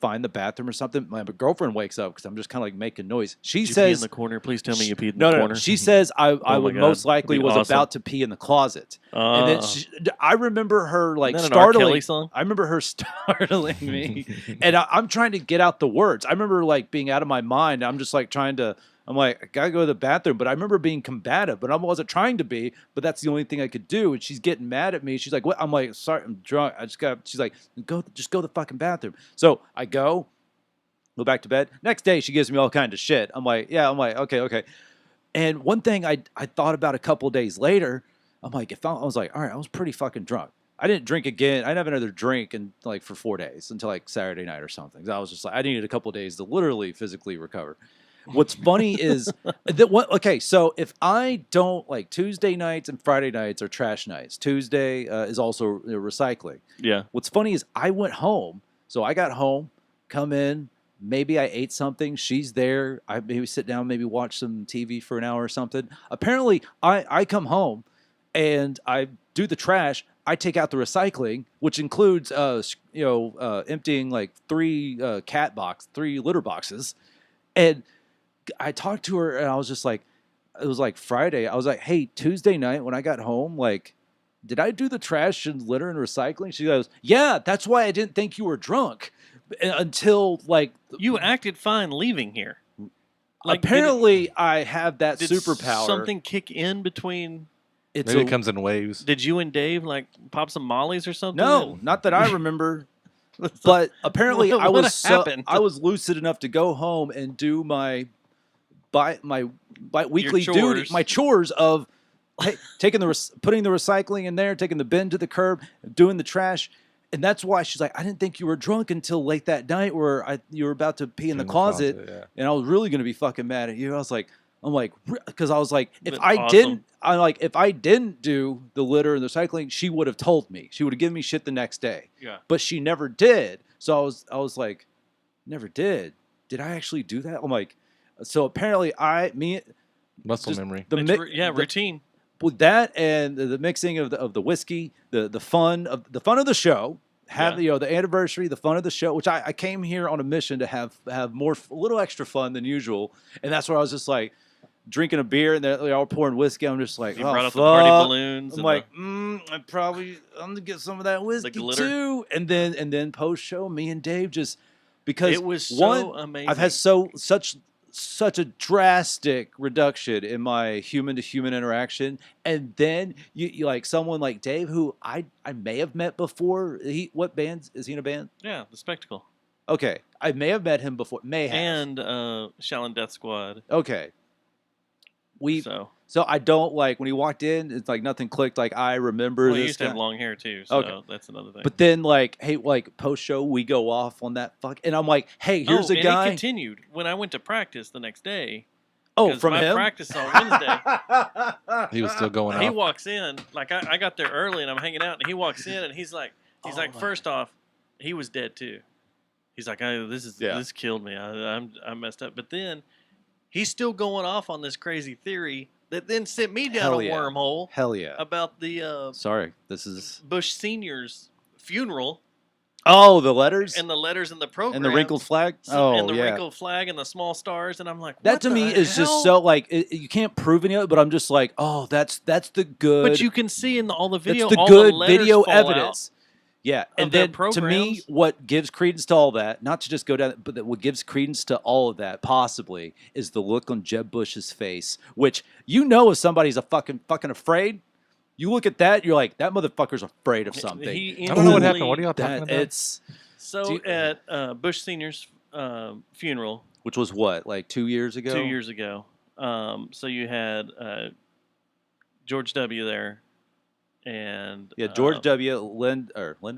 Speaker 1: find the bathroom or something. My girlfriend wakes up because I'm just kind of like making noise. She
Speaker 2: Did you
Speaker 1: says
Speaker 2: pee in the corner. Please tell me you peed in the corner.
Speaker 1: No. She says I would
Speaker 2: God.
Speaker 1: most likely
Speaker 2: That'd be
Speaker 1: was
Speaker 2: awesome.
Speaker 1: about to pee in the closet. And then I remember her like
Speaker 2: Isn't that an R.
Speaker 1: startling.
Speaker 2: Kelly song?
Speaker 1: I remember her startling me, and I'm trying to get out the words. I remember like being out of my mind. I'm just like trying to. I'm like, I gotta go to the bathroom, but I remember being combative, but I wasn't trying to be, but that's the only thing I could do. And she's getting mad at me. She's like, what? I'm like, sorry, I'm drunk. She's like, just go to the fucking bathroom. So I go back to bed. Next day, she gives me all kind of shit. I'm like, okay. And one thing I thought about a couple days later, I'm like, I was like, all right, I was pretty fucking drunk. I didn't drink again. I didn't have another drink for 4 days until like Saturday night or something. I was just like, I needed a couple days to literally physically recover. What's funny is so if I don't like Tuesday nights and Friday nights are trash nights. Tuesday is also recycling.
Speaker 2: Yeah.
Speaker 1: What's funny is I went home. So I got home, come in, maybe I ate something. She's there. I maybe sit down, maybe watch some TV for an hour or something. Apparently, I come home and I do the trash. I take out the recycling, which includes emptying like 3 litter boxes, and I talked to her and I was just like, it was like Friday. I was like, hey, Tuesday night when I got home, like, did I do the trash and litter and recycling? She goes, yeah, that's why I didn't think you were drunk until like.
Speaker 2: You acted fine leaving here. Like,
Speaker 1: apparently I have that superpower.
Speaker 2: Something kick in between.
Speaker 3: Maybe it comes in waves.
Speaker 2: Did you and Dave like pop some mollies or something?
Speaker 1: No, not that I remember. But apparently I was lucid enough to go home and do my weekly duty, my chores of putting the recycling in there, taking the bin to the curb, doing the trash. And that's why she's like, I didn't think you were drunk until late that night where you were about to pee in the closet.
Speaker 3: Yeah.
Speaker 1: And I was really going to be fucking mad at you. I'm like, because I was like, if
Speaker 2: awesome.
Speaker 1: if I didn't do the litter and the recycling, she would have told me. She would have given me shit the next day.
Speaker 2: Yeah.
Speaker 1: But she never did. So I was like, never did. Did I actually do that? I'm like, so apparently
Speaker 3: muscle memory.
Speaker 2: Routine.
Speaker 1: With that and the mixing of the whiskey, the fun of the show, the anniversary, the fun of the show, which I came here on a mission to have a little extra fun than usual, and that's where I was just like drinking a beer and they're all pouring whiskey. I'm just like,
Speaker 2: you brought out the party balloons.
Speaker 1: I'm like, I'm gonna get some of that whiskey too, and then post show, me and Dave just because
Speaker 2: it was so amazing.
Speaker 1: I've had such a drastic reduction in my human to human interaction, and then you like someone like Dave, who I may have met before. What band is he in a band?
Speaker 2: Yeah, The Spectacle.
Speaker 1: Okay, I may have met him before. May have.
Speaker 2: And Shaolin Death Squad.
Speaker 1: Okay. So I don't like when he walked in. It's like nothing clicked. Like I remember.
Speaker 2: Well,
Speaker 1: this
Speaker 2: he used to have
Speaker 1: guy.
Speaker 2: long hair too, so that's another thing.
Speaker 1: But then like, hey, like post show, we go off on that and I'm like, hey, here's a guy.
Speaker 2: It continued when I went to practice the next day.
Speaker 1: Oh, from
Speaker 2: my
Speaker 1: him?
Speaker 2: practice on Wednesday.
Speaker 3: He was still going
Speaker 2: He
Speaker 3: off.
Speaker 2: walks in like I got there early and I'm hanging out and he walks in and he's like first off, he was dead too. He's like, this killed me. I messed up. But then he's still going off on this crazy theory that then sent me down a wormhole.
Speaker 1: Hell yeah.
Speaker 2: About the
Speaker 1: sorry, this is
Speaker 2: Bush Senior's funeral.
Speaker 1: Oh, the letters
Speaker 2: and the program
Speaker 1: and the wrinkled flag.
Speaker 2: Wrinkled flag and the small stars. And I'm like,
Speaker 1: that to me is just so like you can't prove any of it, but I'm just like, oh, that's the good.
Speaker 2: But you can see in all the video,
Speaker 1: that's the
Speaker 2: all
Speaker 1: good
Speaker 2: the
Speaker 1: video evidence. Yeah, and then
Speaker 2: programs.
Speaker 1: To me, what gives credence to all that, not to just go down, but what gives credence to all of that, possibly, is the look on Jeb Bush's face. Which if somebody's a fucking afraid, You look at that, you're like, that motherfucker's afraid of something.
Speaker 2: He
Speaker 3: I don't know what happened.
Speaker 2: instantly-
Speaker 3: What are y'all talking about?
Speaker 1: It's
Speaker 2: So at Bush Senior's funeral,
Speaker 1: which was what, like 2 years ago?
Speaker 2: 2 years ago. So you had George W. there, and
Speaker 1: George W. Linda,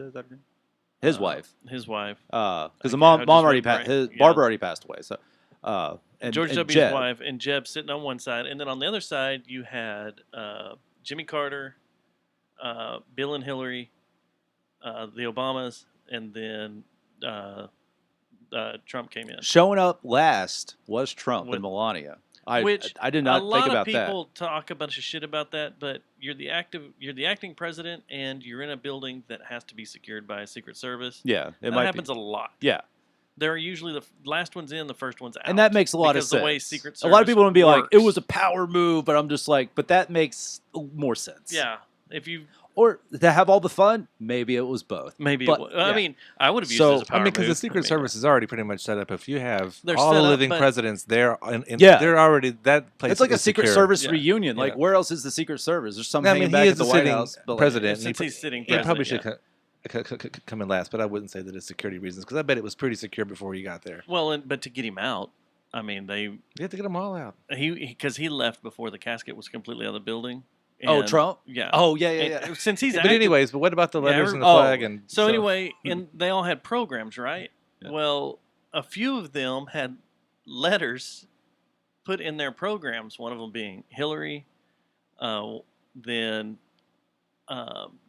Speaker 1: is that her name? His wife.
Speaker 2: His wife.
Speaker 1: Because the
Speaker 2: I
Speaker 1: mom
Speaker 2: just
Speaker 1: already
Speaker 2: remember
Speaker 1: passed.
Speaker 2: it.
Speaker 1: Barbara already passed away. So, and
Speaker 2: George
Speaker 1: and
Speaker 2: W.'s
Speaker 1: Jeb.
Speaker 2: wife and Jeb sitting on one side, and then on the other side you had Jimmy Carter, Bill and Hillary, the Obamas, and then Trump came in.
Speaker 1: Showing up last was Trump
Speaker 2: With-
Speaker 1: and Melania.
Speaker 2: Which
Speaker 1: I did not
Speaker 2: a
Speaker 1: think
Speaker 2: lot
Speaker 1: about
Speaker 2: of
Speaker 1: that.
Speaker 2: people talk a bunch of shit about that, but you're the acting president, and you're in a building that has to be secured by a Secret Service.
Speaker 1: Yeah, it
Speaker 2: that
Speaker 1: might
Speaker 2: happens
Speaker 1: be.
Speaker 2: a lot.
Speaker 1: Yeah.
Speaker 2: They're usually the last one's in, the first one's out.
Speaker 1: And that makes a lot of
Speaker 2: because
Speaker 1: sense.
Speaker 2: the way Secret
Speaker 1: a lot of
Speaker 2: Service
Speaker 1: people would be like, it
Speaker 2: works.
Speaker 1: was a power move, but I'm just like, but that makes more sense.
Speaker 2: Yeah, if you
Speaker 1: Or to have all the fun, maybe it was both.
Speaker 2: maybe
Speaker 1: But,
Speaker 2: it was,
Speaker 1: yeah.
Speaker 2: I mean, I would have used it as a power
Speaker 3: because the
Speaker 2: move.
Speaker 3: Secret Service is already pretty much set up. If you have
Speaker 2: They're
Speaker 3: all the
Speaker 2: set up,
Speaker 3: living
Speaker 2: but-
Speaker 3: presidents there,
Speaker 1: Yeah.
Speaker 3: they're already that place.
Speaker 1: It's like a
Speaker 3: is
Speaker 1: Secret
Speaker 3: secure.
Speaker 1: Service
Speaker 2: Yeah.
Speaker 1: reunion. Like,
Speaker 3: Yeah.
Speaker 1: where else is the Secret Service? There's some
Speaker 3: I
Speaker 1: hanging
Speaker 3: mean,
Speaker 1: back
Speaker 3: he
Speaker 1: at
Speaker 3: is
Speaker 1: the
Speaker 3: the
Speaker 1: White
Speaker 3: sitting
Speaker 1: House. But like,
Speaker 3: president.
Speaker 2: Since he's sitting
Speaker 3: He probably
Speaker 2: president,
Speaker 3: should come in last, but I wouldn't say that it's security reasons because I bet it was pretty secure before he got there.
Speaker 2: well, but to get him out, I mean,
Speaker 3: You have to get them all out.
Speaker 2: because he left before the casket was completely out of the building.
Speaker 1: Oh,
Speaker 2: And-
Speaker 1: Trump?
Speaker 2: Yeah.
Speaker 1: Oh, yeah.
Speaker 2: And since he's
Speaker 3: But
Speaker 2: active,
Speaker 3: anyways, but what about the letters and the
Speaker 1: oh,
Speaker 3: flag and
Speaker 2: So anyway, and they all had programs, right?
Speaker 1: Yeah.
Speaker 2: Well, a few of them had letters put in their programs. One of them being Hillary. Then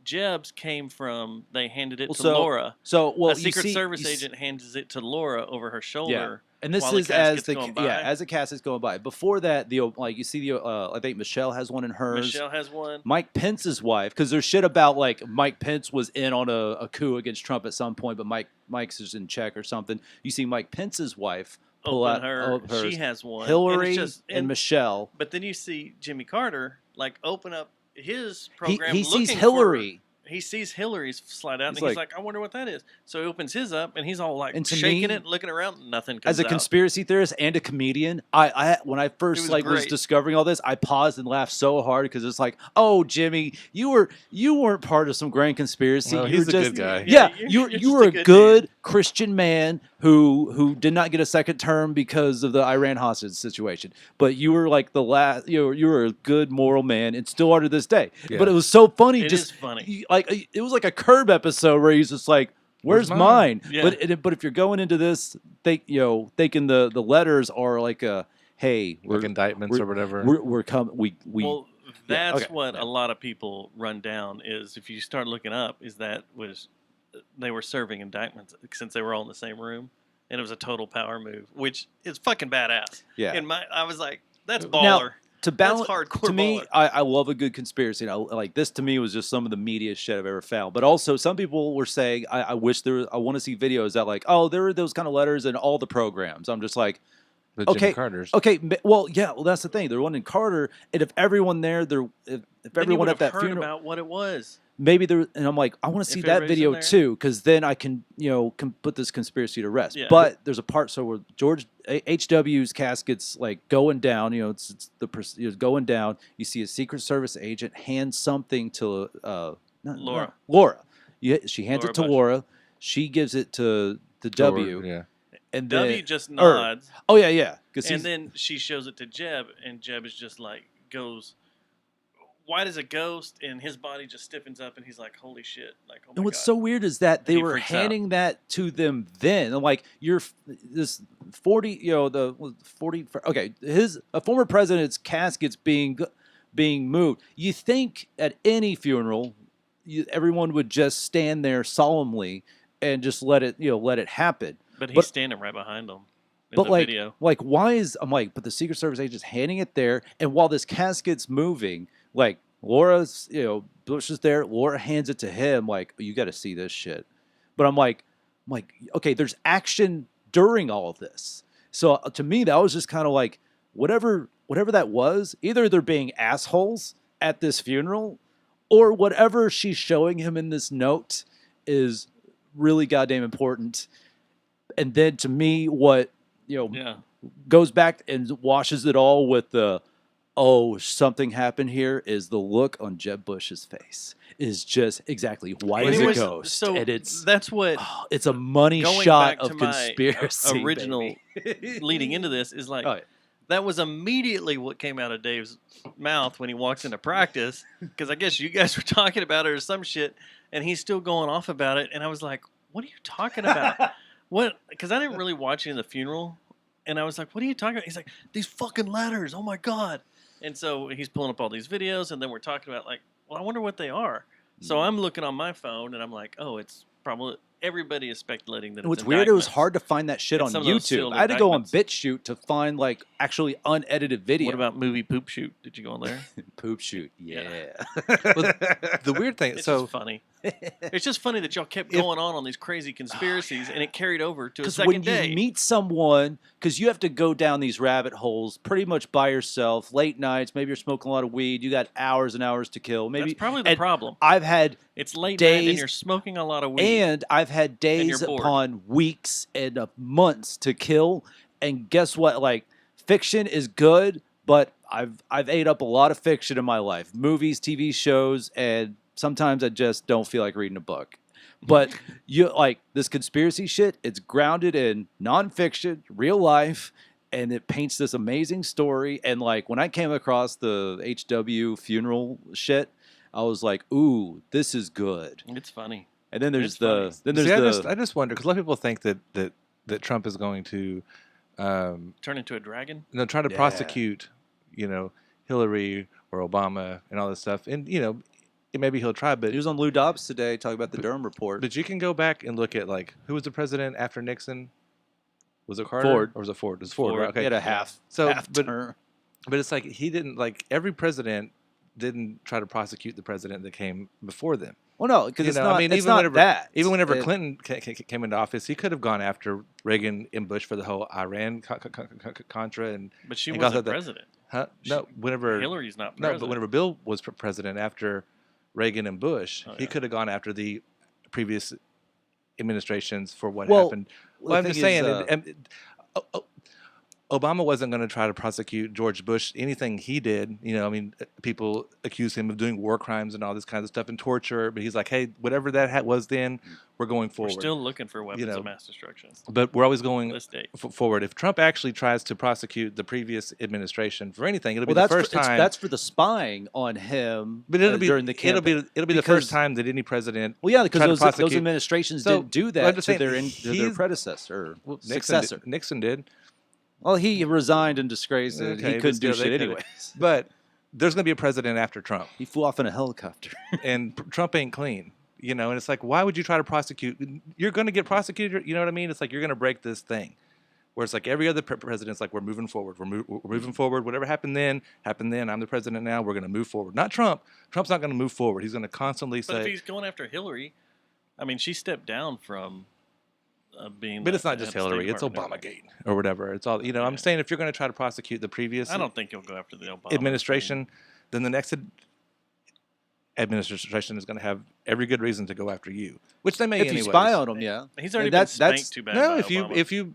Speaker 2: Jeb's came from. They handed it to Laura.
Speaker 1: So, well,
Speaker 2: a
Speaker 1: you
Speaker 2: Secret
Speaker 1: see-
Speaker 2: Service
Speaker 1: you s-
Speaker 2: agent hands it to Laura over her shoulder.
Speaker 1: And this
Speaker 2: while
Speaker 1: is
Speaker 2: the
Speaker 1: as
Speaker 2: casket's
Speaker 1: the
Speaker 2: going by.
Speaker 1: as the casket's going by. Before that, like you see the I think Michelle has one in hers.
Speaker 2: Michelle has one.
Speaker 1: Mike Pence's wife, because there's shit about like Mike Pence was in on a coup against Trump at some point, but Mike's is in check or something. You see Mike Pence's wife pull
Speaker 2: Open
Speaker 1: out
Speaker 2: her.
Speaker 1: hers.
Speaker 2: She has one.
Speaker 1: Hillary
Speaker 2: and, it's just,
Speaker 1: and Michelle.
Speaker 2: But then you see Jimmy Carter like open up his
Speaker 1: He,
Speaker 2: program.
Speaker 1: he sees
Speaker 2: looking
Speaker 1: Hillary.
Speaker 2: He sees Hillary's slide out, and
Speaker 1: He's
Speaker 2: he's
Speaker 1: like-
Speaker 2: like, "I wonder what that is." So he opens his up, and he's all like
Speaker 1: And to
Speaker 2: shaking
Speaker 1: me,
Speaker 2: it, looking around. Nothing comes
Speaker 1: As a
Speaker 2: out.
Speaker 1: conspiracy theorist and a comedian, I when I first
Speaker 2: was
Speaker 1: was
Speaker 2: great.
Speaker 1: discovering all this, I paused and laughed so hard because it's like, oh, Jimmy, you weren't part of some grand conspiracy.
Speaker 3: No,
Speaker 1: you
Speaker 3: he's
Speaker 1: were
Speaker 3: a
Speaker 1: just,
Speaker 3: good guy.
Speaker 1: Yeah,
Speaker 2: Yeah,
Speaker 1: you
Speaker 2: you're
Speaker 1: were
Speaker 2: just
Speaker 1: a
Speaker 2: a
Speaker 1: good
Speaker 2: good
Speaker 1: Christian man who did not get a second term because of the Iran hostage situation. But you were like the last. You were a good moral man, and still are to this day.
Speaker 3: Yeah.
Speaker 1: But it was so funny.
Speaker 2: It
Speaker 1: just
Speaker 2: is funny.
Speaker 1: like it was like a Curb episode where he's just like, "Where's
Speaker 3: Where's
Speaker 1: mine?"
Speaker 3: mine?
Speaker 2: Yeah.
Speaker 1: But if you're going into this, thinking the letters are like a, hey,
Speaker 3: like indictments or whatever.
Speaker 1: we're coming. We
Speaker 2: Well,
Speaker 1: yeah,
Speaker 2: that's
Speaker 1: okay.
Speaker 2: what a lot of people run down is if you start looking up, is that they were serving indictments since they were all in the same room, and it was a total power move, which is fucking badass.
Speaker 1: Yeah.
Speaker 2: And I was like, that's
Speaker 1: Now,
Speaker 2: baller.
Speaker 1: to balance,
Speaker 2: That's hardcore
Speaker 1: to me,
Speaker 2: baller.
Speaker 1: I love a good conspiracy. And like this to me was just some of the meatiest shit I've ever found. But also, some people were saying, I wish I want to see videos that like, oh, there are those kind of letters in all the programs. I'm just like,
Speaker 3: The Jimmy Carters.
Speaker 1: Okay, well, yeah, well, that's the thing. There one in Carter, and if everyone there, if
Speaker 2: Then you
Speaker 1: everyone
Speaker 2: would
Speaker 1: at that
Speaker 2: have heard
Speaker 1: funeral,
Speaker 2: about what it was.
Speaker 1: maybe there, and I'm like, I want to see
Speaker 2: If
Speaker 1: that
Speaker 2: everybody's in
Speaker 1: video
Speaker 2: there.
Speaker 1: too, because then I can, can put this conspiracy to rest.
Speaker 2: Yeah.
Speaker 1: But there's a part so where George HW's casket's like going down, it's going down. You see a Secret Service agent hand something to
Speaker 2: Laura.
Speaker 1: Laura, she hands
Speaker 2: Laura
Speaker 1: it to
Speaker 2: Bush.
Speaker 1: Laura. She gives it to W.
Speaker 3: Yeah.
Speaker 1: And then,
Speaker 2: W just nods.
Speaker 1: Oh yeah.
Speaker 2: And then she shows it to Jeb, and Jeb is just like, goes white as a ghost, and his body just stiffens up, and he's like, holy shit. Like, oh my
Speaker 1: And what's
Speaker 2: God.
Speaker 1: so weird is that they
Speaker 2: He
Speaker 1: were
Speaker 2: freaks out.
Speaker 1: handing that to them then. I'm like, you're this 40, the 40. Okay, a former president's casket's being moved. You think at any funeral, everyone would just stand there solemnly and just let it happen.
Speaker 2: But he's standing right behind him in
Speaker 1: But
Speaker 2: the
Speaker 1: like,
Speaker 2: video.
Speaker 1: why is but the Secret Service agent's handing it there, and while this casket's moving, like Laura's, Bush is there. Laura hands it to him, like, you got to see this shit. But I'm like, okay, there's action during all of this. So to me, that was just kind of like, whatever that was. Either they're being assholes at this funeral, or whatever she's showing him in this note is really goddamn important. And then to me, what
Speaker 2: Yeah.
Speaker 1: goes back and washes it all with the oh, something happened here, is the look on Jeb Bush's face is just exactly white as a
Speaker 2: Anyways,
Speaker 1: ghost.
Speaker 2: so
Speaker 1: and it's
Speaker 2: that's what
Speaker 1: it's a money
Speaker 2: going
Speaker 1: shot
Speaker 2: back to
Speaker 1: of
Speaker 2: my
Speaker 1: conspiracy.
Speaker 2: original
Speaker 1: baby.
Speaker 2: leading into this is like
Speaker 1: Oh, yeah.
Speaker 2: that was immediately what came out of Dave's mouth when he walks into practice, because I guess you guys were talking about it or some shit, and he's still going off about it, and I was like, what are you talking about? What? Because I didn't really watch it in the funeral, and I was like, what are you talking about? He's like, these fucking letters, oh my God. And so he's pulling up all these videos, and then we're talking about like, well, I wonder what they are. So I'm looking on my phone, and I'm like, oh, it's probably, everybody is speculating that it's
Speaker 1: What's weird, it was
Speaker 2: indictments.
Speaker 1: hard to find that shit
Speaker 2: It's
Speaker 1: on
Speaker 2: some of those
Speaker 1: YouTube.
Speaker 2: sealed
Speaker 1: I had to go on
Speaker 2: indictments.
Speaker 1: BitChute to find like actually unedited video.
Speaker 2: What about movie Poop Shoot? Did you go on there?
Speaker 1: Poop Shoot? Yeah.
Speaker 3: Well, the weird thing,
Speaker 2: It's
Speaker 3: so
Speaker 2: just funny. It's just funny that y'all kept going on these crazy conspiracies, and it carried over to a
Speaker 1: Because
Speaker 2: second
Speaker 1: when
Speaker 2: day.
Speaker 1: you meet someone, because you have to go down these rabbit holes pretty much by yourself, late nights, maybe you're smoking a lot of weed, you got hours and hours to kill. Maybe
Speaker 2: That's probably the
Speaker 1: and
Speaker 2: problem.
Speaker 1: I've had
Speaker 2: It's late
Speaker 1: days,
Speaker 2: night, and you're smoking a lot of weed.
Speaker 1: and I've had days
Speaker 2: you're bored.
Speaker 1: upon weeks and months to kill. And guess what? Like, fiction is good, but I've ate up a lot of fiction in my life, movies, TV shows, and sometimes I just don't feel like reading a book. But you like this conspiracy shit, it's grounded in nonfiction, real life, and it paints this amazing story. And like when I came across the HW funeral shit, I was like, ooh, this is good.
Speaker 2: It's funny.
Speaker 1: And then there's
Speaker 2: It's funny.
Speaker 3: I just wonder, because a lot of people think that Trump is going to
Speaker 2: Turn into a dragon?
Speaker 3: try to prosecute, Hillary or Obama and all this stuff. And, maybe he'll try, but
Speaker 1: he was on Lou Dobbs today talking about the Durham report.
Speaker 3: But you can go back and look at, like, who was the president after Nixon? Was it Carter?
Speaker 1: Ford.
Speaker 3: Or was it Ford? It was Ford, right? Okay.
Speaker 1: He had a half
Speaker 3: term. But it's like he didn't, like, every president didn't try to prosecute the president that came before them.
Speaker 1: Well, no, because it's not, it's
Speaker 3: even
Speaker 1: not
Speaker 3: whenever,
Speaker 1: that.
Speaker 3: Even whenever Clinton came into office, he could have gone after Reagan and Bush for the whole Iran Contra.
Speaker 2: But she
Speaker 3: and
Speaker 2: wasn't president.
Speaker 3: Huh? No, whenever
Speaker 2: Hillary's not
Speaker 3: No,
Speaker 2: president.
Speaker 3: but whenever Bill was president after Reagan and Bush, he could have gone after the previous administrations for what happened. Well, I'm just saying, Obama wasn't going to try to prosecute George Bush, anything he did. People accuse him of doing war crimes and all this kind of stuff and torture. But he's like, hey, whatever that was then, we're going forward.
Speaker 2: We're still looking for weapons of mass destruction.
Speaker 3: But we're always going
Speaker 2: this date.
Speaker 3: Forward. If Trump actually tries to prosecute the previous administration for anything, it'll be the first time.
Speaker 1: That's for the spying on him.
Speaker 3: But it'll be
Speaker 1: during the campaign.
Speaker 3: It'll be the first time that any president.
Speaker 1: Well, yeah, because those
Speaker 3: prosecute.
Speaker 1: administrations didn't do that to their predecessor or successor.
Speaker 3: Nixon did.
Speaker 1: Well, he resigned in disgrace, and
Speaker 3: Okay,
Speaker 1: he couldn't do
Speaker 3: still,
Speaker 1: shit
Speaker 3: they could've.
Speaker 1: anyways.
Speaker 3: But there's going to be a president after Trump.
Speaker 1: He flew off in a helicopter.
Speaker 3: And Trump ain't clean, and it's like, why would you try to prosecute? You're going to get prosecuted, you know what I mean? It's like you're going to break this thing. Where it's like every other president's like, we're moving forward. We're moving forward. Whatever happened then, happened then. I'm the president now. We're going to move forward. Not Trump. Trump's not going to move forward. He's going to constantly say.
Speaker 2: But if he's going after Hillary, I mean, she stepped down from being.
Speaker 3: But it's not just Hillary. It's Obamagate or whatever. It's all, I'm saying if you're going to try to prosecute the previous.
Speaker 2: I don't think he'll go after the Obama
Speaker 3: administration, then the next administration is going to have every good reason to go after you, which they may
Speaker 1: if
Speaker 3: anyways.
Speaker 1: you spy on him, yeah.
Speaker 2: He's already been spanked too bad.
Speaker 3: No,
Speaker 2: by
Speaker 3: if
Speaker 2: Obama.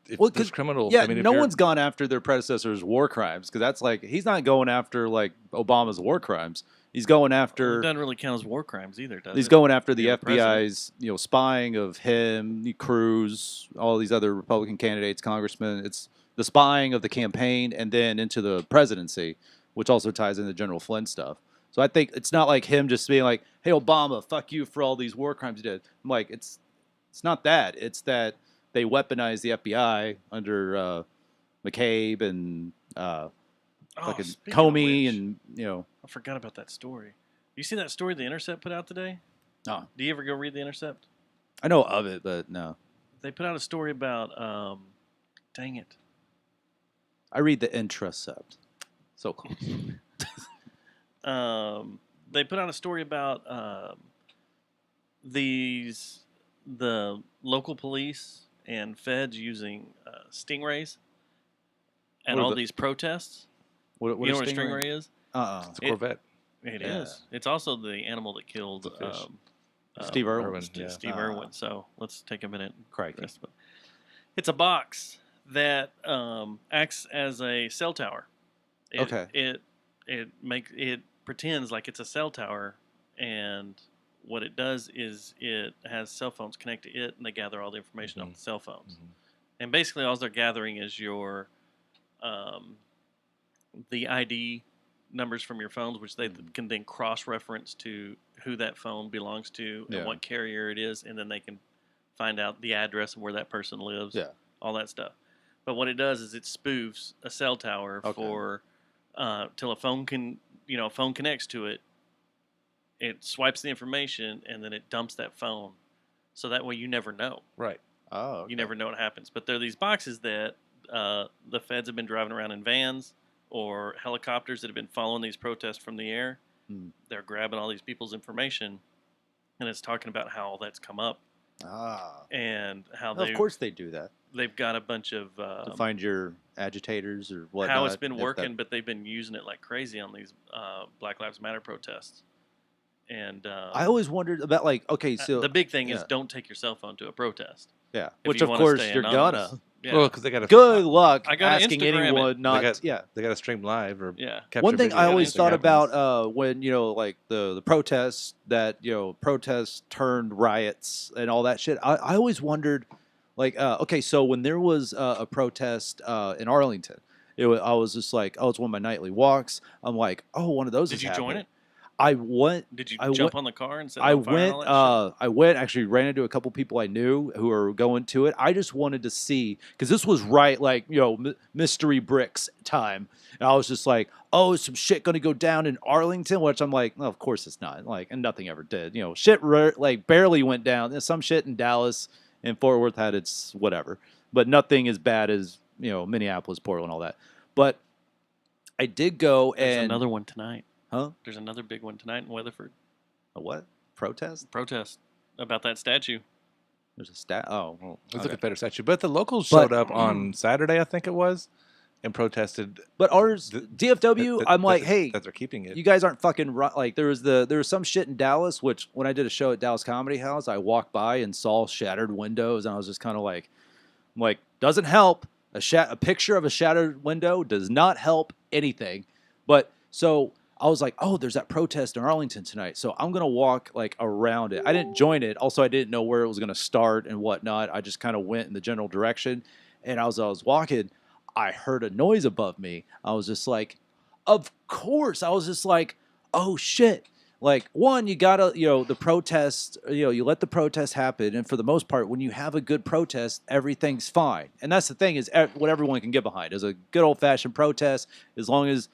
Speaker 3: if there's criminal,
Speaker 1: yeah,
Speaker 3: I mean,
Speaker 1: no one's gone after their predecessors' war crimes because that's like he's not going after like Obama's war crimes. He's going after.
Speaker 2: It doesn't really count as war crimes either, does it?
Speaker 1: He's going after the
Speaker 2: You're
Speaker 1: FBI's, spying of him, Cruz, all these other Republican candidates, congressmen. It's the spying of the campaign and then into the presidency, which also ties into General Flynn stuff. So I think it's not like him just being like, "Hey, Obama, fuck you for all these war crimes you did." I'm like, it's not that. It's that they weaponized the FBI under McCabe and fucking Comey, and
Speaker 2: I forgot about that story. You see that story the Intercept put out today?
Speaker 1: No.
Speaker 2: Do you ever go read the Intercept?
Speaker 1: I know of it, but no.
Speaker 2: They put out a story about. Dang it.
Speaker 1: I read the Intercept. So close.
Speaker 2: They put out a story about the local police and feds using stingrays and all these protests.
Speaker 1: What
Speaker 2: you know what a
Speaker 1: stingray
Speaker 2: stingray is?
Speaker 3: It's a Corvette.
Speaker 2: It is. It's also the animal that killed
Speaker 1: Steve Irwin.
Speaker 2: Steve Irwin. So let's take a minute.
Speaker 1: Crikey.
Speaker 2: It's a box that acts as a cell tower. It pretends like it's a cell tower, and what it does is it has cell phones connect to it, and they gather all the information off the cell phones. And basically, all they're gathering is your the ID numbers from your phones, which they can then cross-reference to who that phone belongs to and what carrier it is, and then they can find out the address of where that person lives, all that stuff. But what it does is it spoofs a cell tower for till a phone phone connects to it. It swipes the information and then it dumps that phone, so that way you never know.
Speaker 3: Right.
Speaker 1: Oh. Okay.
Speaker 2: You never know what happens. But there are these boxes that the feds have been driving around in vans or helicopters that have been following these protests from the air. They're grabbing all these people's information, and it's talking about how all that's come up. And how
Speaker 1: of course they do that.
Speaker 2: They've got a bunch of
Speaker 1: to find your agitators or whatnot.
Speaker 2: How it's been working, but they've been using it like crazy on these Black Lives Matter protests. And
Speaker 1: I always wondered about so
Speaker 2: the big thing is don't take your cell phone to a protest.
Speaker 1: Yeah,
Speaker 2: if
Speaker 1: which
Speaker 2: you
Speaker 1: of
Speaker 2: wanna
Speaker 1: course
Speaker 2: stay
Speaker 1: you're
Speaker 2: anonymous.
Speaker 1: gonna.
Speaker 2: Yeah.
Speaker 3: Well, because they got
Speaker 1: good luck
Speaker 2: I gotta
Speaker 1: asking
Speaker 2: Instagram
Speaker 1: anyone
Speaker 2: it.
Speaker 1: not.
Speaker 3: They got to stream live or capture
Speaker 1: One thing
Speaker 3: video
Speaker 1: I
Speaker 3: on
Speaker 1: always thought
Speaker 3: Instagram.
Speaker 1: about when like the protests that protests turned riots and all that shit. I always wondered, so when there was a protest in Arlington, I was just like, oh, it's one of my nightly walks. I'm like, oh, one of those.
Speaker 2: Did
Speaker 1: is
Speaker 2: you
Speaker 1: happening.
Speaker 2: join it?
Speaker 1: I went.
Speaker 2: Did you jump on the car and set it
Speaker 1: I
Speaker 2: on fire
Speaker 1: went.
Speaker 2: and all that shit?
Speaker 1: I went. Actually, ran into a couple people I knew who were going to it. I just wanted to see because this was right, mystery bricks time. And I was just like, oh, is some shit going to go down in Arlington? Which I'm like, no, of course it's not. And nothing ever did. Shit barely went down. There's some shit in Dallas and Fort Worth had its whatever, but nothing as bad as Minneapolis, Portland, all that. But I did go
Speaker 2: There's
Speaker 1: and
Speaker 2: another one tonight.
Speaker 1: Huh?
Speaker 2: There's another big one tonight in Weatherford.
Speaker 1: A what? Protest?
Speaker 2: Protest about that statue.
Speaker 1: There's a Oh, well,
Speaker 3: It's a Confederate statue. But the locals showed
Speaker 1: But-
Speaker 3: up on Saturday, I think it was, and protested.
Speaker 1: But ours, DFW, I'm like, hey,
Speaker 3: that they're keeping it.
Speaker 1: you guys aren't fucking there was some shit in Dallas, which when I did a show at Dallas Comedy House, I walked by and saw shattered windows, and I was just kind of like, doesn't help. A picture of a shattered window does not help anything. But so I was like, oh, there's that protest in Arlington tonight, so I'm gonna walk around it. I didn't join it. Also, I didn't know where it was gonna start and whatnot. I just kind of went in the general direction, and as I was walking, I heard a noise above me. I was just like, of course. I was just like, oh shit. One, you gotta, the protest, you let the protest happen. And for the most part, when you have a good protest, everything's fine. And that's the thing is what everyone can get behind is a good old fashioned protest. As long as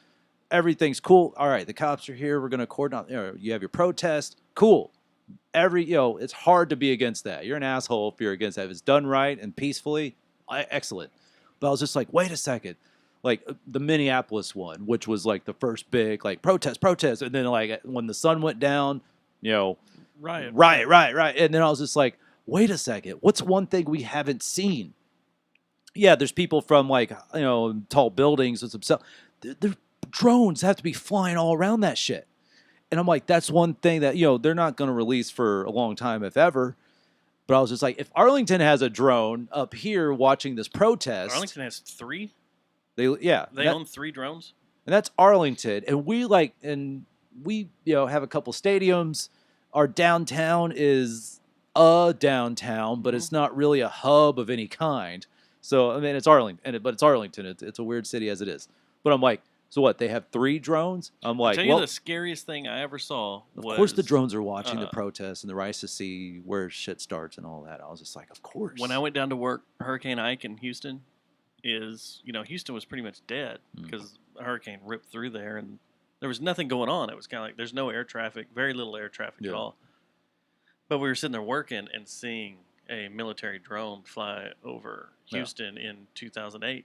Speaker 1: everything's cool. All right, the cops are here. We're going to coordinate. You have your protest. Cool. It's hard to be against that. You're an asshole if you're against that. If it's done right and peacefully, excellent. But I was just like, wait a second. The Minneapolis one, which was the first big protest. And then when the sun went down,
Speaker 2: Riot.
Speaker 1: And then I was just like, wait a second. What's one thing we haven't seen? Yeah, there's people from tall buildings with some stuff. Their drones have to be flying all around that shit. And I'm like, that's one thing that, they're not going to release for a long time, if ever. But I was just like, if Arlington has a drone up here watching this protest.
Speaker 2: Arlington has 3?
Speaker 1: They
Speaker 2: own 3 drones?
Speaker 1: And that's Arlington. And we have a couple stadiums. Our downtown is a downtown, but it's not really a hub of any kind. So, I mean, it's Arlington, but it's Arlington. It's a weird city as it is. But I'm like, so what? They have 3 drones? I'm like,
Speaker 2: I'll tell you the scariest thing I ever saw was...
Speaker 1: Of course the drones are watching the protests and the rice to see where shit starts and all that. I was just like, of course.
Speaker 2: When I went down to work, Hurricane Ike in Houston Houston was pretty much dead because a hurricane ripped through there and there was nothing going on. It was kind of like there's no air traffic, very little air traffic at all. But we were sitting there working and seeing a military drone fly over Houston in 2008.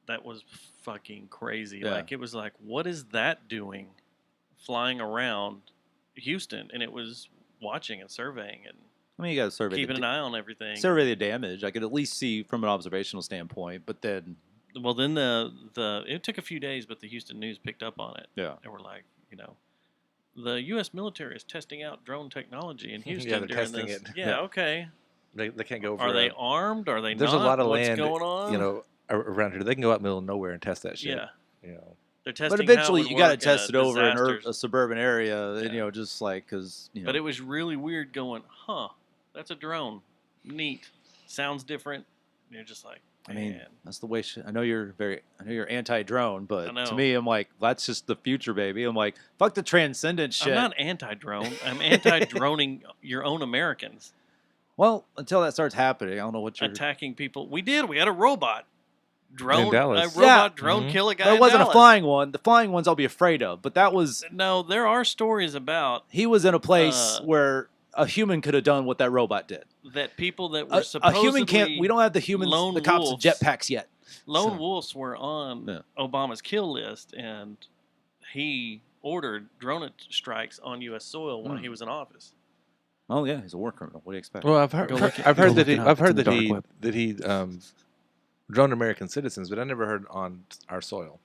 Speaker 2: That was fucking crazy.
Speaker 1: Yeah.
Speaker 2: It was like, what is that doing flying around Houston? And it was watching and surveying and
Speaker 1: I mean, you got to survey
Speaker 2: keeping an eye on everything.
Speaker 1: Survey the damage. I could at least see from an observational standpoint, but then...
Speaker 2: Well, then it took a few days, but the Houston News picked up on it.
Speaker 1: Yeah.
Speaker 2: And we're like, the U.S. military is testing out drone technology in Houston
Speaker 3: Yeah, they're
Speaker 2: during
Speaker 3: testing
Speaker 2: this.
Speaker 3: it.
Speaker 2: Yeah, okay.
Speaker 3: They can't go over.
Speaker 2: Are they armed? Are they
Speaker 3: There's
Speaker 2: not?
Speaker 3: a lot of
Speaker 2: What's
Speaker 3: land,
Speaker 2: going on?
Speaker 3: around here. They can go out in the middle of nowhere and test that shit.
Speaker 2: Yeah. They're testing.
Speaker 1: But eventually,
Speaker 2: how it
Speaker 1: you
Speaker 2: would
Speaker 1: got to
Speaker 2: work,
Speaker 1: test it over in
Speaker 2: disasters.
Speaker 1: a suburban area, and just like because
Speaker 2: But it was really weird going, huh? That's a drone. Neat. Sounds different. And you're just like,
Speaker 1: I mean,
Speaker 2: man.
Speaker 1: that's the way. I know you're anti-drone, but
Speaker 2: I know.
Speaker 1: to me, I'm like, that's just the future, baby. I'm like, fuck the transcendent shit.
Speaker 2: I'm not anti-drone. I'm anti-droning your own Americans.
Speaker 1: Well, until that starts happening, I don't know what you're
Speaker 2: attacking people. We did. We had a robot drone.
Speaker 3: In Dallas.
Speaker 2: A robot drone kill a guy.
Speaker 1: There
Speaker 2: in
Speaker 1: wasn't
Speaker 2: Dallas.
Speaker 1: a flying one. The flying ones I'll be afraid of, but that was.
Speaker 2: No, there are stories about.
Speaker 1: He was in a place where a human could have done what that robot did.
Speaker 2: That people that were
Speaker 1: A
Speaker 2: supposedly
Speaker 1: human can't. We don't have the humans, the cops, and jetpacks yet.
Speaker 2: Lone wolves were on Obama's kill list, and he ordered drone strikes on U.S. soil while he was in office.
Speaker 1: Oh yeah, he's a war criminal. What do you expect?
Speaker 3: Well, I've heard that he droned American citizens, but I never heard on our soil.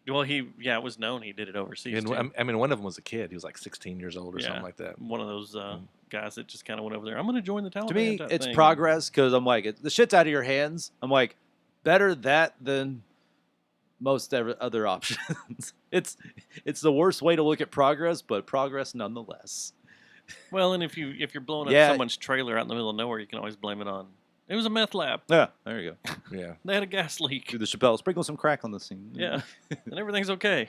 Speaker 2: Well, it was known he did it overseas.
Speaker 3: And,
Speaker 2: too.
Speaker 3: I mean, one of them was a kid. He was like 16 years old or something like that.
Speaker 2: One of those guys that just kind of went over there. I'm going to join the Taliban.
Speaker 1: To me,
Speaker 2: type
Speaker 1: it's
Speaker 2: thing.
Speaker 1: progress because I'm like, the shit's out of your hands. I'm like, better that than most other options. It's the worst way to look at progress, but progress nonetheless.
Speaker 2: Well, and if you're blowing up someone's trailer out in the middle of nowhere, you can always blame it on. It was a meth lab.
Speaker 1: Yeah, there you go.
Speaker 3: Yeah,
Speaker 2: they had a gas leak.
Speaker 1: Do the Chappelle sprinkle some crack on the scene?
Speaker 2: Yeah, and everything's okay.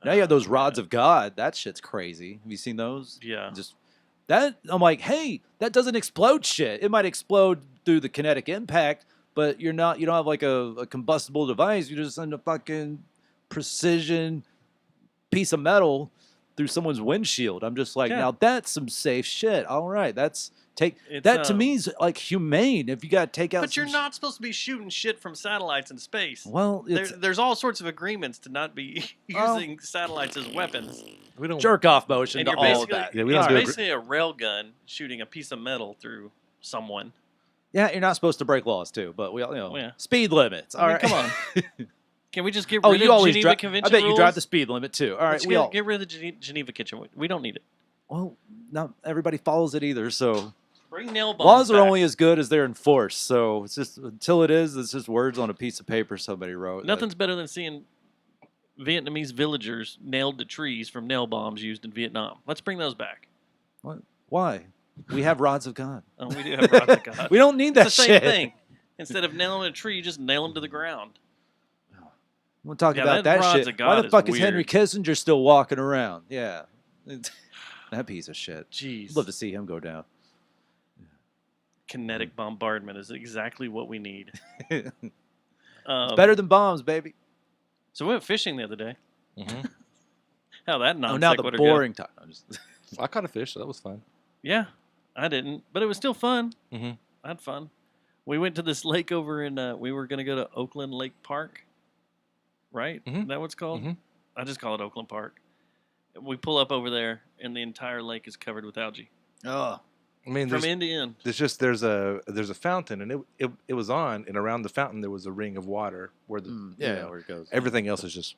Speaker 1: Now you have those rods of God. That shit's crazy. Have you seen those?
Speaker 2: Yeah.
Speaker 1: Just that. I'm like, hey, that doesn't explode shit. It might explode through the kinetic impact, but you don't have like a combustible device. You just send a fucking precision piece of metal through someone's windshield. I'm just like, now that's some safe shit. All right, that to me is like humane. If you got to take out,
Speaker 2: but you're not supposed to be shooting shit from satellites in space.
Speaker 1: Well,
Speaker 2: there's all sorts of agreements to not be using satellites as weapons.
Speaker 3: We don't
Speaker 1: jerk off motion
Speaker 2: and
Speaker 1: to
Speaker 2: you're
Speaker 1: all of that.
Speaker 3: Yeah,
Speaker 2: it's basically a rail gun shooting a piece of metal through someone.
Speaker 1: Yeah, you're not supposed to break laws too, but we speed limits. All right,
Speaker 2: come on. Can we just get rid of the Geneva Convention
Speaker 1: I bet you
Speaker 2: rules?
Speaker 1: drive the speed limit too. All right,
Speaker 2: Let's get rid of the Geneva Convention. We don't need it.
Speaker 1: Well, not everybody follows it either, so.
Speaker 2: Bring nail bombs
Speaker 1: Laws are
Speaker 2: back.
Speaker 1: only as good as they're enforced, so it's just it's just words on a piece of paper somebody wrote.
Speaker 2: Nothing's better than seeing Vietnamese villagers nailed to trees from nail bombs used in Vietnam. Let's bring those back.
Speaker 1: What? Why? We have rods of God.
Speaker 2: Oh, we do have rods of God.
Speaker 1: We don't need that
Speaker 2: it's the
Speaker 1: shit.
Speaker 2: same thing. Instead of nailing a tree, you just nail them to the ground.
Speaker 1: We'll talk about that
Speaker 2: rods
Speaker 1: shit.
Speaker 2: of God
Speaker 1: Why the fuck is
Speaker 2: weird.
Speaker 1: Henry Kissinger still walking around? Yeah. That piece of shit.
Speaker 2: Jeez.
Speaker 1: I'd love to see him go down.
Speaker 2: Kinetic bombardment is exactly what we need.
Speaker 1: It's better than bombs, baby.
Speaker 2: So we went fishing the other day.
Speaker 3: Mm-hmm.
Speaker 2: How that non
Speaker 1: now the boring time.
Speaker 3: I caught a fish, so that was fun.
Speaker 2: Yeah, I didn't, but it was still fun.
Speaker 3: Mm-hmm.
Speaker 2: I had fun. We went to this lake over in. We were going to go to Oakland Lake Park. Right?
Speaker 3: Mm-hmm.
Speaker 2: Is that what it's called?
Speaker 3: Mm-hmm.
Speaker 2: I just call it Oakland Park. We pull up over there, and the entire lake is covered with algae.
Speaker 1: Oh.
Speaker 3: I mean,
Speaker 2: from end to end.
Speaker 3: There's a fountain, and it was on, and around the fountain there was a ring of water where
Speaker 1: where it goes.
Speaker 3: Everything else is just,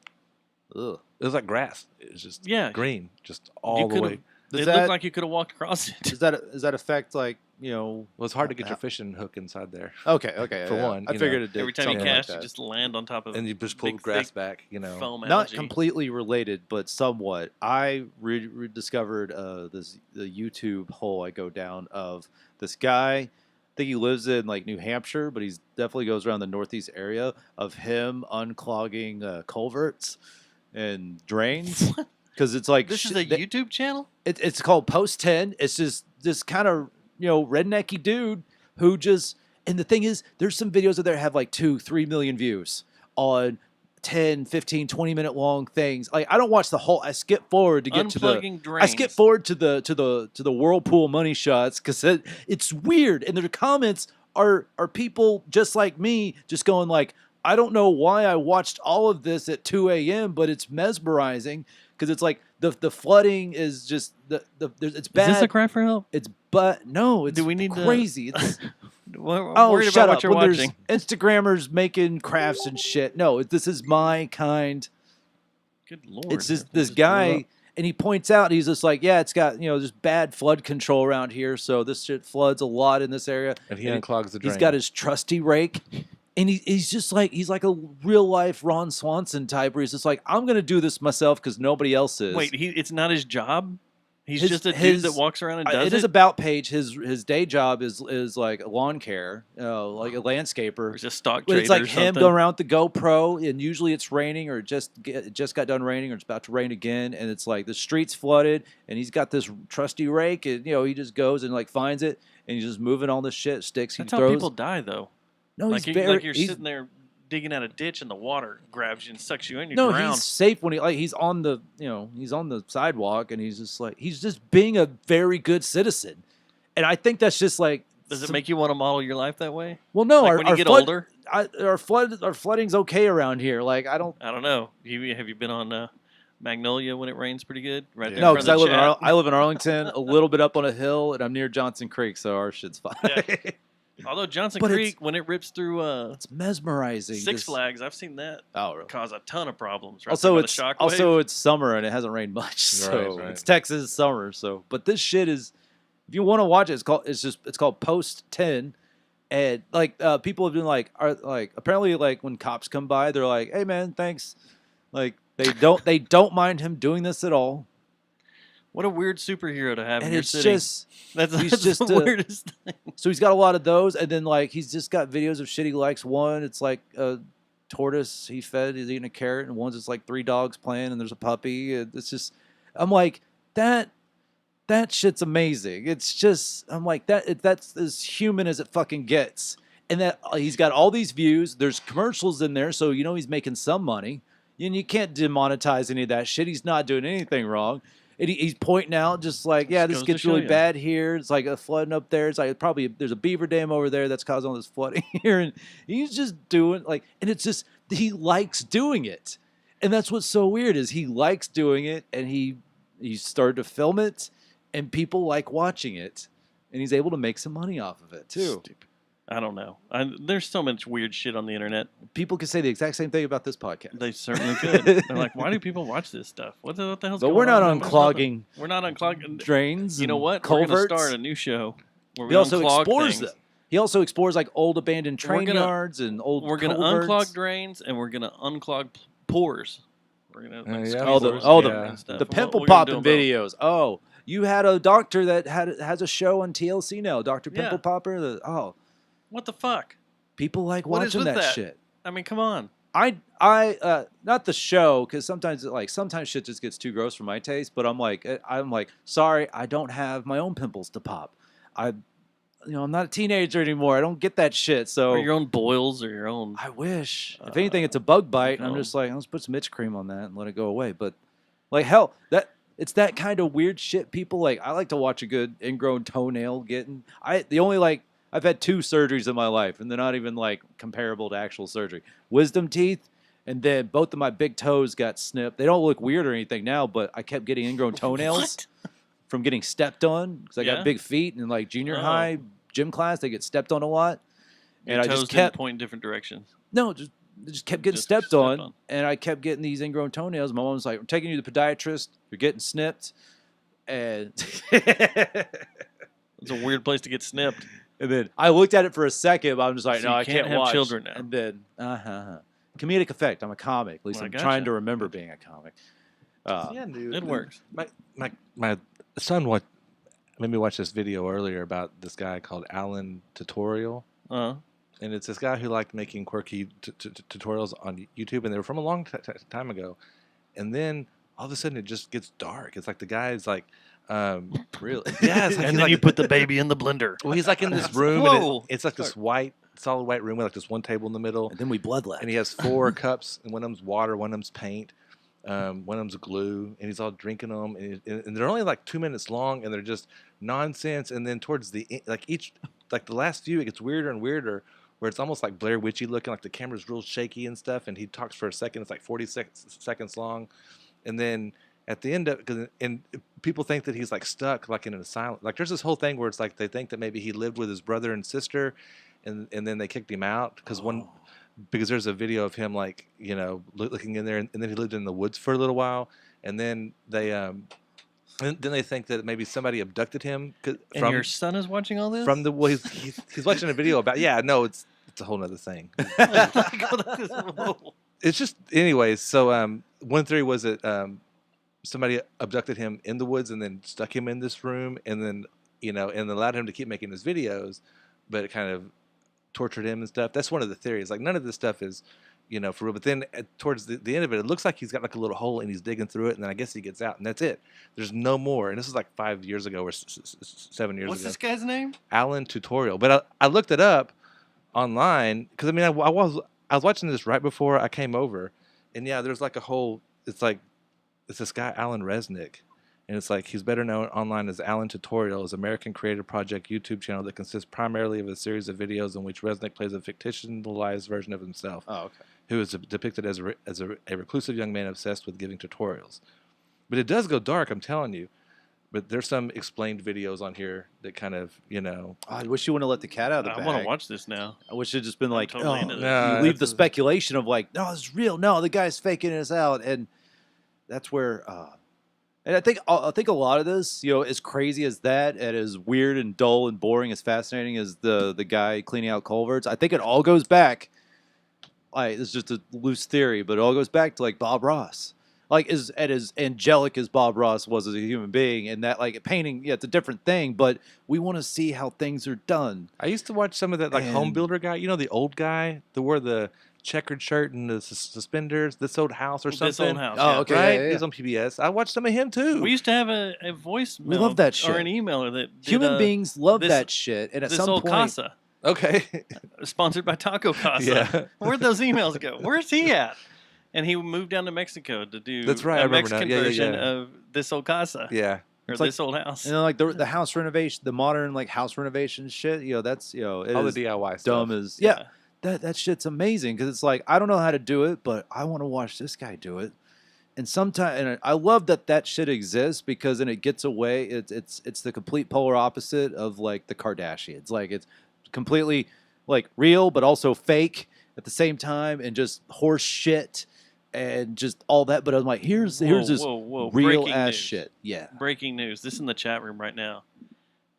Speaker 3: ugh. It was like grass. It's just green, just all the way.
Speaker 2: It looked like you could have walked across it.
Speaker 1: Does that affect like Well,
Speaker 3: it's hard to get your fishing hook inside there.
Speaker 1: Okay.
Speaker 3: For one,
Speaker 1: I figured it did.
Speaker 2: Every time you cast,
Speaker 1: like
Speaker 2: you just land on top of
Speaker 3: and you just pull the grass back.
Speaker 2: Foam
Speaker 1: Not
Speaker 2: algae.
Speaker 1: completely related, but somewhat. I rediscovered the YouTube hole I go down of this guy. I think he lives in like New Hampshire, but he's definitely goes around the Northeast area of him unclogging culverts and drains. Because it's like
Speaker 2: this is a YouTube channel.
Speaker 1: It's called Post 10. It's just this kind of rednecky dude who just, and the thing is, there's some videos of there have like 2-3 million views on 10, 15, 20 minute long things. Like I don't watch the whole. I skip forward to get to the.
Speaker 2: Drains.
Speaker 1: I skip forward to the whirlpool money shots because it's weird, and the comments are people just like me, just going like, I don't know why I watched all of this at 2 a.m., but it's mesmerizing. Because it's like the flooding is just it's bad.
Speaker 2: Is this a cry for help?
Speaker 1: It's no. It's
Speaker 2: Do we need
Speaker 1: crazy. It's
Speaker 2: worried
Speaker 1: shut
Speaker 2: about what
Speaker 1: up.
Speaker 2: you're
Speaker 1: When
Speaker 2: watching.
Speaker 1: there's Instagrammers making crafts and shit. No, this is my kind.
Speaker 2: Good lord!
Speaker 1: It's just this guy, and he points out he's just like, yeah, it's got just bad flood control around here, so this shit floods a lot in this area.
Speaker 3: And he unclogs the drain.
Speaker 1: He's got his trusty rake. And he's just like, he's like a real life Ron Swanson type where he's just like, I'm going to do this myself because nobody else is.
Speaker 2: Wait, it's not his job? He's just a dude that walks around and does it?
Speaker 1: It is about page. His day job is like lawn care, like a landscaper.
Speaker 2: Or is it stock
Speaker 1: But
Speaker 2: trader
Speaker 1: it's like
Speaker 2: or
Speaker 1: him
Speaker 2: something?
Speaker 1: going around with the GoPro, and usually it's raining or it just got done raining or it's about to rain again, and it's like the street's flooded, and he's got this trusty rake, and he just goes and like finds it, and he's just moving all this shit, sticks.
Speaker 2: That's
Speaker 1: he
Speaker 2: how
Speaker 1: throws.
Speaker 2: people die, though.
Speaker 1: No,
Speaker 2: like
Speaker 1: he's
Speaker 2: like you're sitting there digging out a ditch, and the water grabs you and sucks you in. You drown.
Speaker 1: He's safe when he's on the he's on the sidewalk, and he's just being a very good citizen, and I think that's just like.
Speaker 2: Does it make you want to model your life that way?
Speaker 1: Well, no.
Speaker 2: Like when you get older,
Speaker 1: our flooding's okay around here. Like I don't
Speaker 2: know. Have you been on Magnolia when it rains pretty good? Right there.
Speaker 1: No, because I live in Arlington, a little bit up on a hill, and I'm near Johnson Creek, so our shit's fine.
Speaker 2: Yeah. Although Johnson Creek, when it rips through,
Speaker 1: it's mesmerizing.
Speaker 2: Six Flags, I've seen that cause a ton of problems. Right
Speaker 1: also,
Speaker 2: it's
Speaker 1: summer and it hasn't rained much, so it's Texas summer. So, but this shit is, if you want to watch it, it's called Post 10, and like people have been like, apparently like when cops come by, they're like, hey man, thanks, like they don't mind him doing this at all.
Speaker 2: What a weird superhero to have
Speaker 1: and
Speaker 2: in your
Speaker 1: it's
Speaker 2: city. That's
Speaker 1: just
Speaker 2: the weirdest thing.
Speaker 1: So he's got a lot of those, and then like he's just got videos of shit he likes. One, it's like a tortoise he fed, he's eating a carrot, and one's it's like 3 dogs playing, and there's a puppy. It's just, I'm like that shit's amazing. It's just, I'm like that's as human as it fucking gets, and that he's got all these views. There's commercials in there, so he's making some money, and you can't demonetize any of that shit. He's not doing anything wrong. And he's pointing out just like, yeah, this gets really bad here. It's like a flooding up there. It's like probably there's a beaver dam over there that's causing all this flooding here. And he's just doing like, and it's just, he likes doing it. And that's what's so weird is he likes doing it, and he started to film it, and people like watching it, and he's able to make some money off of it too.
Speaker 2: Stupid. I don't know. There's so much weird shit on the internet.
Speaker 1: People could say the exact same thing about this podcast.
Speaker 2: They certainly could. They're like, why do people watch this stuff? What the hell's going on?
Speaker 1: But we're not unclogging.
Speaker 2: We're not unclogging
Speaker 1: drains.
Speaker 2: You know what?
Speaker 1: Culverts.
Speaker 2: We're going to start a new show where we
Speaker 1: he also
Speaker 2: unclog
Speaker 1: explores
Speaker 2: things.
Speaker 1: them. He also explores like old abandoned train yards and old.
Speaker 2: We're going to unclog drains, and we're going to unclog pores. We're going to
Speaker 1: the pimple popping videos. Oh, you had a doctor that has a show on TLC now, Dr. Pimple Popper.
Speaker 2: What the fuck?
Speaker 1: People like watching that shit.
Speaker 2: I mean, come on.
Speaker 1: I not the show, because sometimes shit just gets too gross for my taste. But I'm like, sorry, I don't have my own pimples to pop. I'm not a teenager anymore. I don't get that shit. So
Speaker 2: or your own boils or your own.
Speaker 1: I wish. If anything, it's a bug bite. And I'm just like, let's put some itch cream on that and let it go away. But like hell, it's that kind of weird shit. People like. I like to watch a good ingrown toenail getting. I've had 2 surgeries in my life, and they're not even like comparable to actual surgery. Wisdom teeth, and then both of my big toes got snipped. They don't look weird or anything now, but I kept getting ingrown toenails from getting stepped on because I got big feet, and like junior high gym class, they get stepped on a lot.
Speaker 2: And I just kept pointing different directions.
Speaker 1: No, just kept getting stepped on, and I kept getting these ingrown toenails. My mom was like, "I'm taking you to the podiatrist. You're getting snipped," and
Speaker 2: it's a weird place to get snipped.
Speaker 1: And then I looked at it for a second, but I'm just like,
Speaker 2: so
Speaker 1: no, I can't
Speaker 2: have
Speaker 1: watch.
Speaker 2: Children now.
Speaker 1: And then, comedic effect. I'm a comic. At least I'm trying to remember being a comic.
Speaker 3: Dude,
Speaker 2: it works.
Speaker 3: My son made me watch this video earlier about this guy called Alan Tutorial.
Speaker 2: And
Speaker 3: it's this guy who liked making quirky tutorials on YouTube, and they were from a long time ago. And then all of a sudden, it just gets dark. It's like the guy's like.
Speaker 1: Really?
Speaker 3: Yeah.
Speaker 2: And then you put the baby in the blender.
Speaker 3: Well, he's like in this room, and it's like this solid white room with like this one table in the middle.
Speaker 1: And then we bloodlet.
Speaker 3: And he has 4 cups, and one of them's water, one of them's paint, one of them's glue, and he's all drinking them. And they're only like 2 minutes long, and they're just nonsense. And then towards the end, the last few, it gets weirder and weirder, where it's almost like Blair Witchy looking, like the camera's real shaky and stuff. And he talks for a second. It's like 40 seconds long, and then. At the end of and people think that he's like stuck like in an asylum. Like there's this whole thing where it's like they think that maybe he lived with his brother and sister, and then they kicked him out because there's a video of him like looking in there, and then he lived in the woods for a little while, and then they think that maybe somebody abducted him.
Speaker 2: And your son is watching all this?
Speaker 3: He's watching a video about it's a whole nother thing.
Speaker 2: Whoa.
Speaker 3: It's just, anyways. So one theory was that somebody abducted him in the woods and then stuck him in this room, and then and allowed him to keep making his videos, but it kind of tortured him and stuff. That's one of the theories. Like, none of this stuff is for real. But then towards the end of it, it looks like he's got like a little hole and he's digging through it, and then I guess he gets out, and that's it. There's no more. And this is like 5 years ago or 7 years
Speaker 2: What's
Speaker 3: ago.
Speaker 2: this guy's name?
Speaker 3: Alan Tutorial. But I looked it up online because I was watching this right before I came over, and yeah, there's like a whole. It's this guy Alan Resnick, and it's like he's better known online as Alan Tutorial, his American Creative Project YouTube channel that consists primarily of a series of videos in which Resnick plays a fictionalized version of himself.
Speaker 1: Oh, okay.
Speaker 3: Who is depicted as a reclusive young man obsessed with giving tutorials. But it does go dark, I'm telling you. But there's some explained videos on here that kind of,
Speaker 1: I wish you wouldn't have let the cat out of the bag.
Speaker 2: I want to watch this now.
Speaker 1: I wish it had just been like,
Speaker 2: totally into this.
Speaker 1: you leave the speculation of like, no, it's real. No, the guy's faking us out, and that's where. And I think a lot of this, as crazy as that, and as weird and dull and boring, as fascinating as the guy cleaning out culverts, I think it all goes back. It's just a loose theory, but it all goes back to like Bob Ross. Like as angelic as Bob Ross was as a human being, and that like painting, it's a different thing, but we want to see how things are done.
Speaker 3: I used to watch some of that like home builder guy, the old guy that wore the checkered shirt and the suspenders, This Old House or something.
Speaker 2: This Old House.
Speaker 3: Oh,
Speaker 2: yeah.
Speaker 3: okay. Right? Yeah. He's on PBS. I watched some of him too.
Speaker 2: We used to have a voicemail.
Speaker 1: We love that shit.
Speaker 2: Or an emailer that did,
Speaker 1: Human beings love that shit, and at
Speaker 2: This
Speaker 1: some
Speaker 2: Old
Speaker 1: point,
Speaker 2: Casa.
Speaker 3: Okay.
Speaker 2: Sponsored by Taco Casa.
Speaker 3: Yeah.
Speaker 2: Where'd those emails go? Where's he at? And he moved down to Mexico to do
Speaker 3: That's right, I
Speaker 2: a
Speaker 3: remember
Speaker 2: Mexican
Speaker 3: now. Yeah,
Speaker 2: version
Speaker 3: yeah.
Speaker 2: of This Old Casa.
Speaker 3: Yeah.
Speaker 2: Or
Speaker 1: It's like-
Speaker 2: This Old House.
Speaker 1: and then like the house renovation, the modern like house renovation shit. That's it
Speaker 3: All
Speaker 1: is
Speaker 3: the DIY stuff.
Speaker 1: dumb as that shit's amazing because it's like I don't know how to do it, but I want to watch this guy do it. And sometimes, and I love that shit exists because then it gets away. It's the complete polar opposite of like the Kardashians. Like it's completely like real, but also fake at the same time, and just horse shit and just all that. But I'm like, here's this real
Speaker 2: Breaking
Speaker 1: ass
Speaker 2: news.
Speaker 1: shit. Yeah.
Speaker 2: Breaking news. This is in the chat room right now.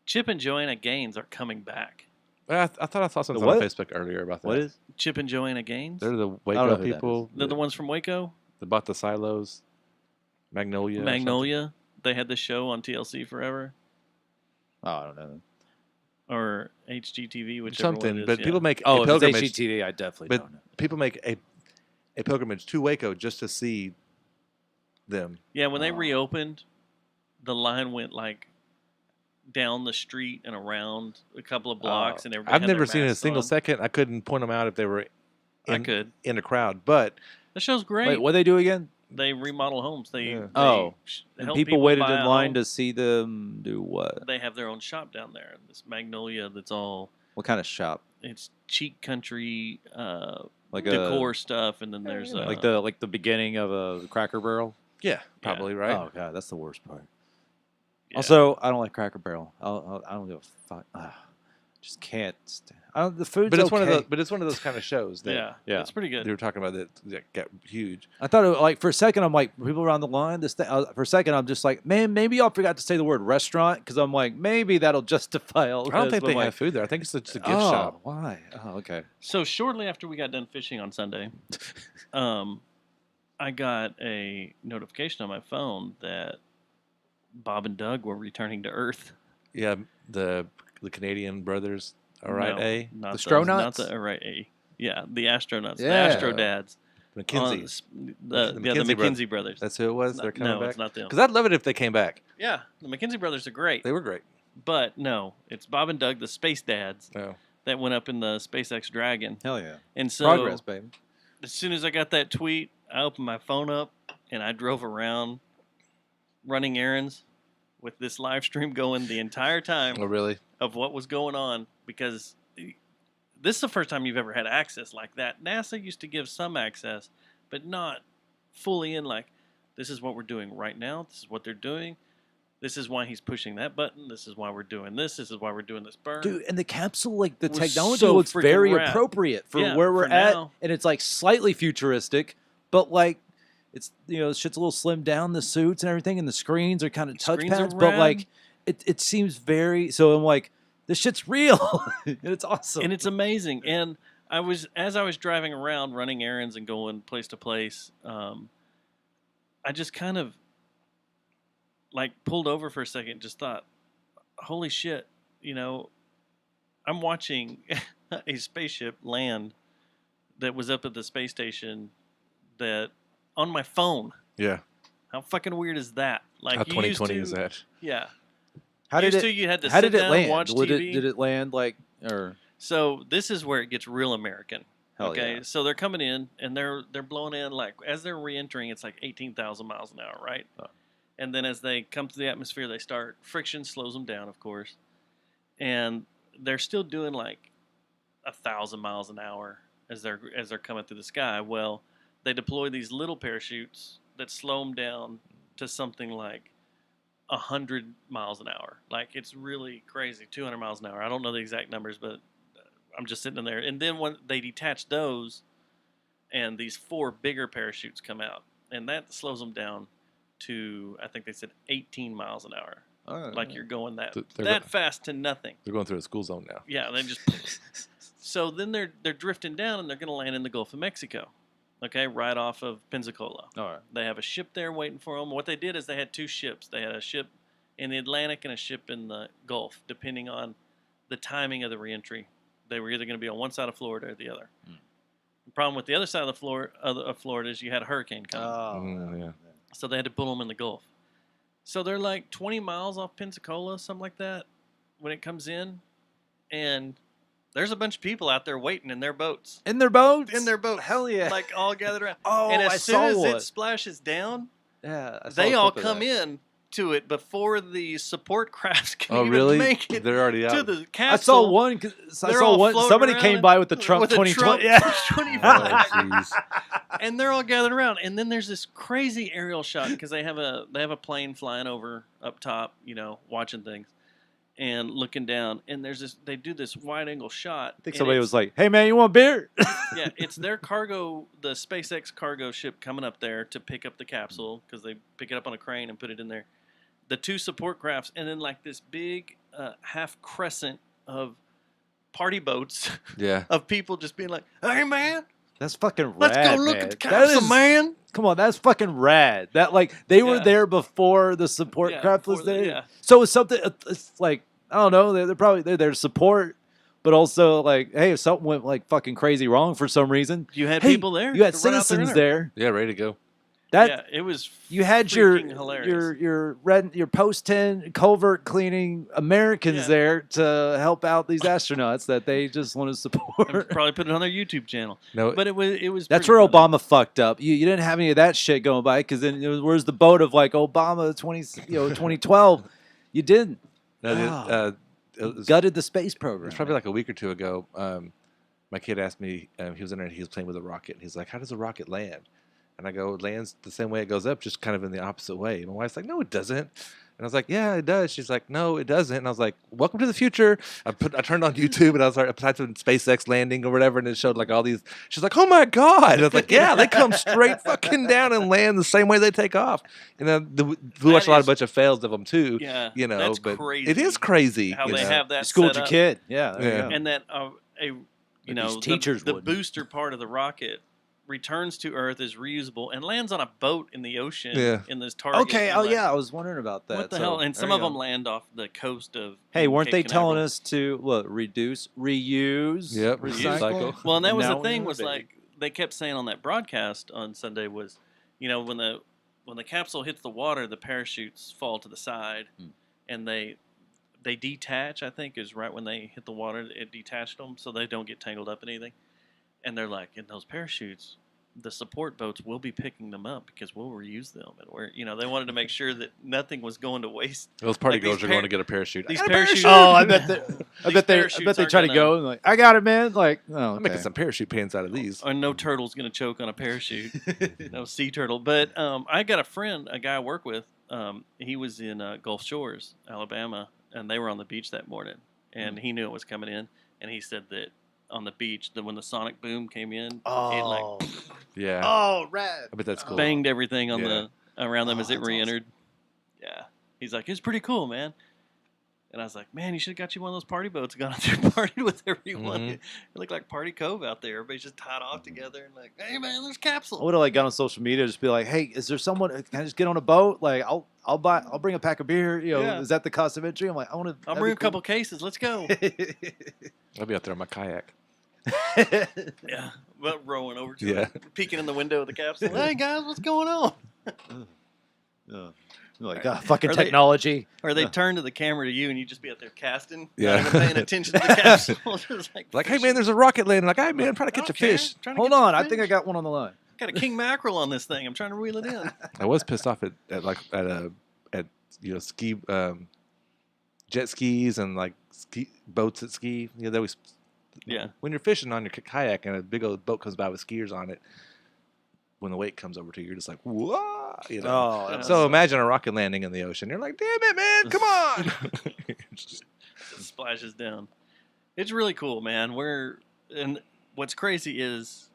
Speaker 2: Chip and Joanna Gaines are coming back.
Speaker 3: I thought I saw something
Speaker 1: what?
Speaker 3: on Facebook earlier about that.
Speaker 1: What is?
Speaker 2: Chip and Joanna Gaines?
Speaker 3: They're the
Speaker 1: know
Speaker 3: Waco
Speaker 1: who that
Speaker 3: people.
Speaker 2: They're the ones from Waco?
Speaker 3: That bought the silos. Magnolia. or
Speaker 2: Magnolia. They had the show on TLC forever.
Speaker 1: Oh, I don't know.
Speaker 2: Or HGTV, whichever
Speaker 3: something.
Speaker 2: one it is.
Speaker 3: But
Speaker 2: yeah.
Speaker 3: people make
Speaker 1: Oh,
Speaker 3: a
Speaker 1: if it's
Speaker 3: pilgrimage.
Speaker 1: HGTV, I definitely
Speaker 3: But
Speaker 1: don't know.
Speaker 3: people make a pilgrimage to Waco just to see them.
Speaker 2: Yeah, when they reopened, the line went like down the street and around a couple of blocks, and everybody
Speaker 3: I've
Speaker 2: had their
Speaker 3: never seen a
Speaker 2: masks
Speaker 3: single
Speaker 2: on.
Speaker 3: second. I couldn't point them out if they were in a crowd. But
Speaker 2: The show's great.
Speaker 1: Wait, what they do again?
Speaker 2: They remodel homes. They,
Speaker 3: Yeah.
Speaker 2: they
Speaker 1: Oh, and
Speaker 2: help
Speaker 1: people waited
Speaker 2: buy
Speaker 1: in
Speaker 2: a
Speaker 1: line
Speaker 2: home.
Speaker 1: to see them do what?
Speaker 2: They have their own shop down there. This Magnolia that's all
Speaker 1: What kind of shop?
Speaker 2: it's cheap country
Speaker 1: Like
Speaker 2: decor stuff, and then there's
Speaker 1: like the beginning of a Cracker Barrel.
Speaker 3: yeah, probably right.
Speaker 1: Oh god, that's the worst part.
Speaker 2: yeah.
Speaker 1: Also, I don't like Cracker Barrel. I don't give a fuck. Just can't. The food's
Speaker 3: But it's one of
Speaker 1: okay.
Speaker 3: those. But it's one of those kind of shows that
Speaker 1: Yeah.
Speaker 2: it's pretty good.
Speaker 3: they were talking about that got huge.
Speaker 1: I thought like for a second I'm like people around the line. This thing, for a second I'm just like, man, maybe y'all forgot to say the word restaurant because I'm like maybe that'll justify all.
Speaker 3: I don't
Speaker 1: this,
Speaker 3: think
Speaker 1: but
Speaker 3: they
Speaker 1: I'm like,
Speaker 3: have food there. I think it's just a gift
Speaker 1: oh,
Speaker 3: shop.
Speaker 1: why? Oh, okay.
Speaker 2: So shortly after we got done fishing on Sunday, I got a notification on my phone that Bob and Doug were returning to Earth.
Speaker 3: Yeah, the Canadian brothers. All right,
Speaker 2: No,
Speaker 3: A.
Speaker 2: not
Speaker 1: The
Speaker 2: those,
Speaker 1: Stronauts?
Speaker 2: Not the Alright A. Yeah, the astronauts,
Speaker 1: Yeah.
Speaker 2: the Astro Dads.
Speaker 3: McKinsey.
Speaker 2: The McKinsey brothers.
Speaker 3: That's who it was. They're coming
Speaker 2: no,
Speaker 3: back.
Speaker 2: it's not them.
Speaker 3: Because I'd love it if they came back.
Speaker 2: Yeah, the McKinsey brothers are great.
Speaker 3: They were great.
Speaker 2: But no, it's Bob and Doug, the space dads,
Speaker 3: Oh.
Speaker 2: that went up in the SpaceX Dragon.
Speaker 1: Hell yeah.
Speaker 2: And so
Speaker 1: Progress, baby.
Speaker 2: as soon as I got that tweet, I opened my phone up and I drove around running errands with this live stream going the entire time
Speaker 3: Oh, really?
Speaker 2: of what was going on, because this is the first time you've ever had access like that. NASA used to give some access, but not fully in, like, this is what we're doing right now. This is what they're doing. This is why he's pushing that button. This is why we're doing this. This is why we're doing this burn.
Speaker 1: Dude, and the capsule, like the
Speaker 2: Was
Speaker 1: technology
Speaker 2: so
Speaker 1: looks
Speaker 2: freaking
Speaker 1: very
Speaker 2: rad.
Speaker 1: appropriate for
Speaker 2: Yeah,
Speaker 1: where we're
Speaker 2: for
Speaker 1: at,
Speaker 2: now.
Speaker 1: and it's like slightly futuristic, but like it's shit's a little slimmed down, the suits and everything, and the screens are kind of
Speaker 2: Screens are
Speaker 1: touchpads, but
Speaker 2: rad.
Speaker 1: like it seems very. So I'm like, this shit's real, and it's awesome.
Speaker 2: And it's amazing. And as I was driving around, running errands and going place to place. I just kind of like pulled over for a second, and just thought, "Holy shit!" I'm watching a spaceship land that was up at the space station that on my phone.
Speaker 3: Yeah.
Speaker 2: How fucking weird is that? Like
Speaker 3: How
Speaker 2: you used
Speaker 3: 2020
Speaker 2: to,
Speaker 3: is that?
Speaker 2: Yeah.
Speaker 1: How did
Speaker 2: Used
Speaker 1: it?
Speaker 2: to, you had to
Speaker 1: how
Speaker 2: sit
Speaker 1: did it
Speaker 2: down
Speaker 1: land?
Speaker 2: and watch
Speaker 1: Did
Speaker 2: TV.
Speaker 1: it land like or?
Speaker 2: So this is where it gets real American.
Speaker 1: Hell
Speaker 2: Okay,
Speaker 1: yeah.
Speaker 2: so they're coming in and they're blowing in like as they're re-entering, it's like 18,000 miles an hour, right?
Speaker 1: Oh.
Speaker 2: And then as they come to the atmosphere, they start friction slows them down, of course, and they're still doing like 1,000 miles an hour as they're coming through the sky. Well, they deploy these little parachutes that slow them down to something like 100 miles an hour. Like it's really crazy, 200 miles an hour. I don't know the exact numbers, but I'm just sitting in there. And then when they detach those, and these 4 bigger parachutes come out, and that slows them down to, I think they said 18 miles an hour.
Speaker 1: Oh,
Speaker 2: like you're going that
Speaker 3: They're
Speaker 2: fast to nothing.
Speaker 3: They're going through a school zone now.
Speaker 2: Yeah, they just. So then they're drifting down, and they're going to land in the Gulf of Mexico. Okay, right off of Pensacola.
Speaker 1: All right.
Speaker 2: They have a ship there waiting for them. What they did is they had 2 ships. They had a ship in the Atlantic and a ship in the Gulf, depending on the timing of the reentry. They were either going to be on one side of Florida or the other. The problem with the other side of the Florida is you had a hurricane coming.
Speaker 3: Yeah.
Speaker 2: So they had to pull them in the Gulf. So they're like 20 miles off Pensacola, something like that, when it comes in. And there's a bunch of people out there waiting in their boats.
Speaker 1: In their boats?
Speaker 2: In their boats.
Speaker 1: Hell yeah.
Speaker 2: Like all gathered around.
Speaker 1: Oh,
Speaker 2: and as
Speaker 1: I
Speaker 2: soon
Speaker 1: saw
Speaker 2: as
Speaker 1: one.
Speaker 2: it splashes down,
Speaker 1: Yeah, I saw
Speaker 2: they
Speaker 1: a
Speaker 2: all
Speaker 1: clip of
Speaker 2: come
Speaker 1: that.
Speaker 2: in to it before the support crafts can
Speaker 3: Oh,
Speaker 2: even
Speaker 3: really?
Speaker 2: make it
Speaker 3: They're already
Speaker 2: to
Speaker 3: out.
Speaker 2: the
Speaker 1: I
Speaker 2: capsule.
Speaker 1: saw one. I
Speaker 2: They're
Speaker 1: saw
Speaker 2: all
Speaker 1: one.
Speaker 2: floating
Speaker 1: Somebody
Speaker 2: around
Speaker 1: came by with the Trump
Speaker 2: with a
Speaker 1: 2020.
Speaker 2: Trump
Speaker 1: Yeah.
Speaker 2: 2025.
Speaker 3: Oh, jeez.
Speaker 2: And they're all gathered around, and then there's this crazy aerial shot because they have a plane flying over up top, watching things and looking down, and they do this wide angle shot.
Speaker 1: I think somebody was like, "Hey man, you want beer?"
Speaker 2: Yeah, it's their cargo, the SpaceX cargo ship coming up there to pick up the capsule because they pick it up on a crane and put it in there. The 2 support crafts, and then like this big half crescent of party boats
Speaker 3: Yeah.
Speaker 2: of people just being like, "Hey man,
Speaker 1: That's fucking rad.
Speaker 2: let's go look
Speaker 1: man.
Speaker 2: at the
Speaker 1: That
Speaker 2: capsule,
Speaker 1: is-
Speaker 2: man."
Speaker 1: Come on, that's fucking rad. That like they were
Speaker 2: Yeah.
Speaker 1: there before the support
Speaker 2: Yeah,
Speaker 1: craft was
Speaker 2: before
Speaker 1: there.
Speaker 2: yeah.
Speaker 1: So it's something. It's like I don't know. They're probably there to support, but also like, hey, if something went like fucking crazy wrong for some reason,
Speaker 2: You had
Speaker 1: hey,
Speaker 2: people there.
Speaker 1: You had
Speaker 2: to run out there
Speaker 1: citizens
Speaker 2: and
Speaker 1: there.
Speaker 3: Yeah, ready to go.
Speaker 1: That
Speaker 2: yeah, it was.
Speaker 1: you had your
Speaker 2: freaking hilarious.
Speaker 1: your post 10 culvert cleaning Americans
Speaker 2: Yeah.
Speaker 1: there to help out these astronauts that they just want to
Speaker 2: And
Speaker 1: support.
Speaker 2: probably put it on their YouTube channel.
Speaker 3: No,
Speaker 2: But it was.
Speaker 1: That's
Speaker 2: pretty
Speaker 1: where
Speaker 2: funny.
Speaker 1: Obama fucked up. You didn't have any of that shit going by because then where's the boat of like Obama 2012? You didn't.
Speaker 3: no,
Speaker 1: Ah.
Speaker 3: it was,
Speaker 1: Gutted the space
Speaker 3: it
Speaker 1: program.
Speaker 3: was probably like a week or 2 ago. My kid asked me, he was in there and he was playing with a rocket. He's like, "How does a rocket land?" And I go, "It lands the same way it goes up, just kind of in the opposite way." And my wife's like, "No, it doesn't." And I was like, "Yeah, it does." She's like, "No, it doesn't." And I was like, "Welcome to the future." I turned on YouTube and I was like, I typed in SpaceX landing or whatever, and it showed like all these. She's like, "Oh my god!" And I was like, "Yeah, they come straight fucking down and land the same way they take off." And then we watched a bunch of fails of them too.
Speaker 2: Yeah,
Speaker 3: That's
Speaker 2: but
Speaker 3: crazy. It is crazy
Speaker 2: how
Speaker 3: you
Speaker 2: they
Speaker 3: know?
Speaker 2: have that.
Speaker 1: You schooled
Speaker 2: set
Speaker 1: your
Speaker 2: up.
Speaker 1: kid. Yeah. there you
Speaker 3: Yeah.
Speaker 1: go.
Speaker 2: And that
Speaker 1: teachers
Speaker 2: the
Speaker 1: wouldn't.
Speaker 2: booster part of the rocket returns to Earth is reusable and lands on a boat in the ocean.
Speaker 3: Yeah.
Speaker 2: In this target.
Speaker 1: Okay.
Speaker 2: and
Speaker 1: Oh
Speaker 2: like,
Speaker 1: yeah, I was wondering about that.
Speaker 2: What the
Speaker 1: So,
Speaker 2: hell? And
Speaker 1: there
Speaker 2: some
Speaker 1: you
Speaker 2: of
Speaker 1: go.
Speaker 2: them land off the coast of.
Speaker 1: Hey, weren't
Speaker 2: Cape
Speaker 1: they telling
Speaker 2: Canaveral.
Speaker 1: us to reduce, reuse,
Speaker 3: Yep,
Speaker 1: recycle?
Speaker 2: Well, and that was
Speaker 1: Now
Speaker 2: the
Speaker 1: we
Speaker 2: thing
Speaker 1: know,
Speaker 2: was
Speaker 1: baby.
Speaker 2: like they kept saying on that broadcast on Sunday was, when the capsule hits the water, the parachutes fall to the side, and they detach. I think is right when they hit the water, it detached them so they don't get tangled up in anything. And they're like, in those parachutes, the support boats will be picking them up because we'll reuse them, and they wanted to make sure that nothing was going to waste.
Speaker 3: Those party
Speaker 2: Like, these
Speaker 3: girls are going to get a parachute.
Speaker 2: These
Speaker 3: I got a
Speaker 2: parachutes.
Speaker 1: Oh, I bet they, I
Speaker 2: These
Speaker 1: bet they
Speaker 2: parachutes
Speaker 1: try
Speaker 2: aren't
Speaker 1: to
Speaker 2: gonna-
Speaker 1: go and like, I got it, man. Like, oh,
Speaker 3: I'm making
Speaker 1: okay.
Speaker 3: some parachute pants out of these.
Speaker 2: Or no turtle's gonna choke on a parachute. No sea turtle. But I got a guy I work with. He was in Gulf Shores, Alabama, and they were on the beach that morning, and he knew it was coming in, and he said that on the beach, that when the sonic boom came in, it like
Speaker 3: Yeah.
Speaker 1: Oh, rad.
Speaker 3: I bet that's cool.
Speaker 2: banged everything on
Speaker 3: Yeah.
Speaker 2: around them as it
Speaker 1: that's
Speaker 2: re-entered. Yeah, he's like, it's pretty cool, man. And I was like, man, you should have got you one of those party boats and gone out there and partied with everyone.
Speaker 3: Mhm.
Speaker 2: It looked like Party Cove out there. Everybody's just tied off together and like, hey man, there's Capsule.
Speaker 1: I would have like gone on social media, just be like, "Hey, is there someone? Can I just get on a boat? Like, I'll bring a pack of beer. You know,
Speaker 2: Yeah.
Speaker 1: is that the cost of entry?" I'm like, I want to.
Speaker 2: I'll bring a couple cases. Let's go.
Speaker 3: I'll be out there on my kayak.
Speaker 2: Yeah, but rowing over to
Speaker 3: Yeah.
Speaker 2: it, peeking in the window of the capsule. Hey guys, what's going on?
Speaker 1: Like, fucking
Speaker 2: Or they-
Speaker 1: technology.
Speaker 2: Or they turn to the camera to you and you just be out there casting,
Speaker 3: Yeah.
Speaker 2: not even paying attention to the capsule. Just
Speaker 3: Like, hey man, there's a rocket landing. Like, hey man, I'm trying to catch a fish.
Speaker 1: Hold on, I think I got one on the line.
Speaker 2: Got a king mackerel on this thing. I'm trying to reel it in.
Speaker 3: I was pissed off at ski jet skis and like ski boats at ski. You know, they always
Speaker 2: Yeah.
Speaker 3: When you're fishing on your kayak and a big old boat comes by with skiers on it, when the wake comes over to you, you're just like, whoa, you know.
Speaker 1: Oh,
Speaker 3: So imagine a rocket landing in the ocean. You're like, damn it, man, come on.
Speaker 2: It splashes down. It's really cool, man. And what's crazy is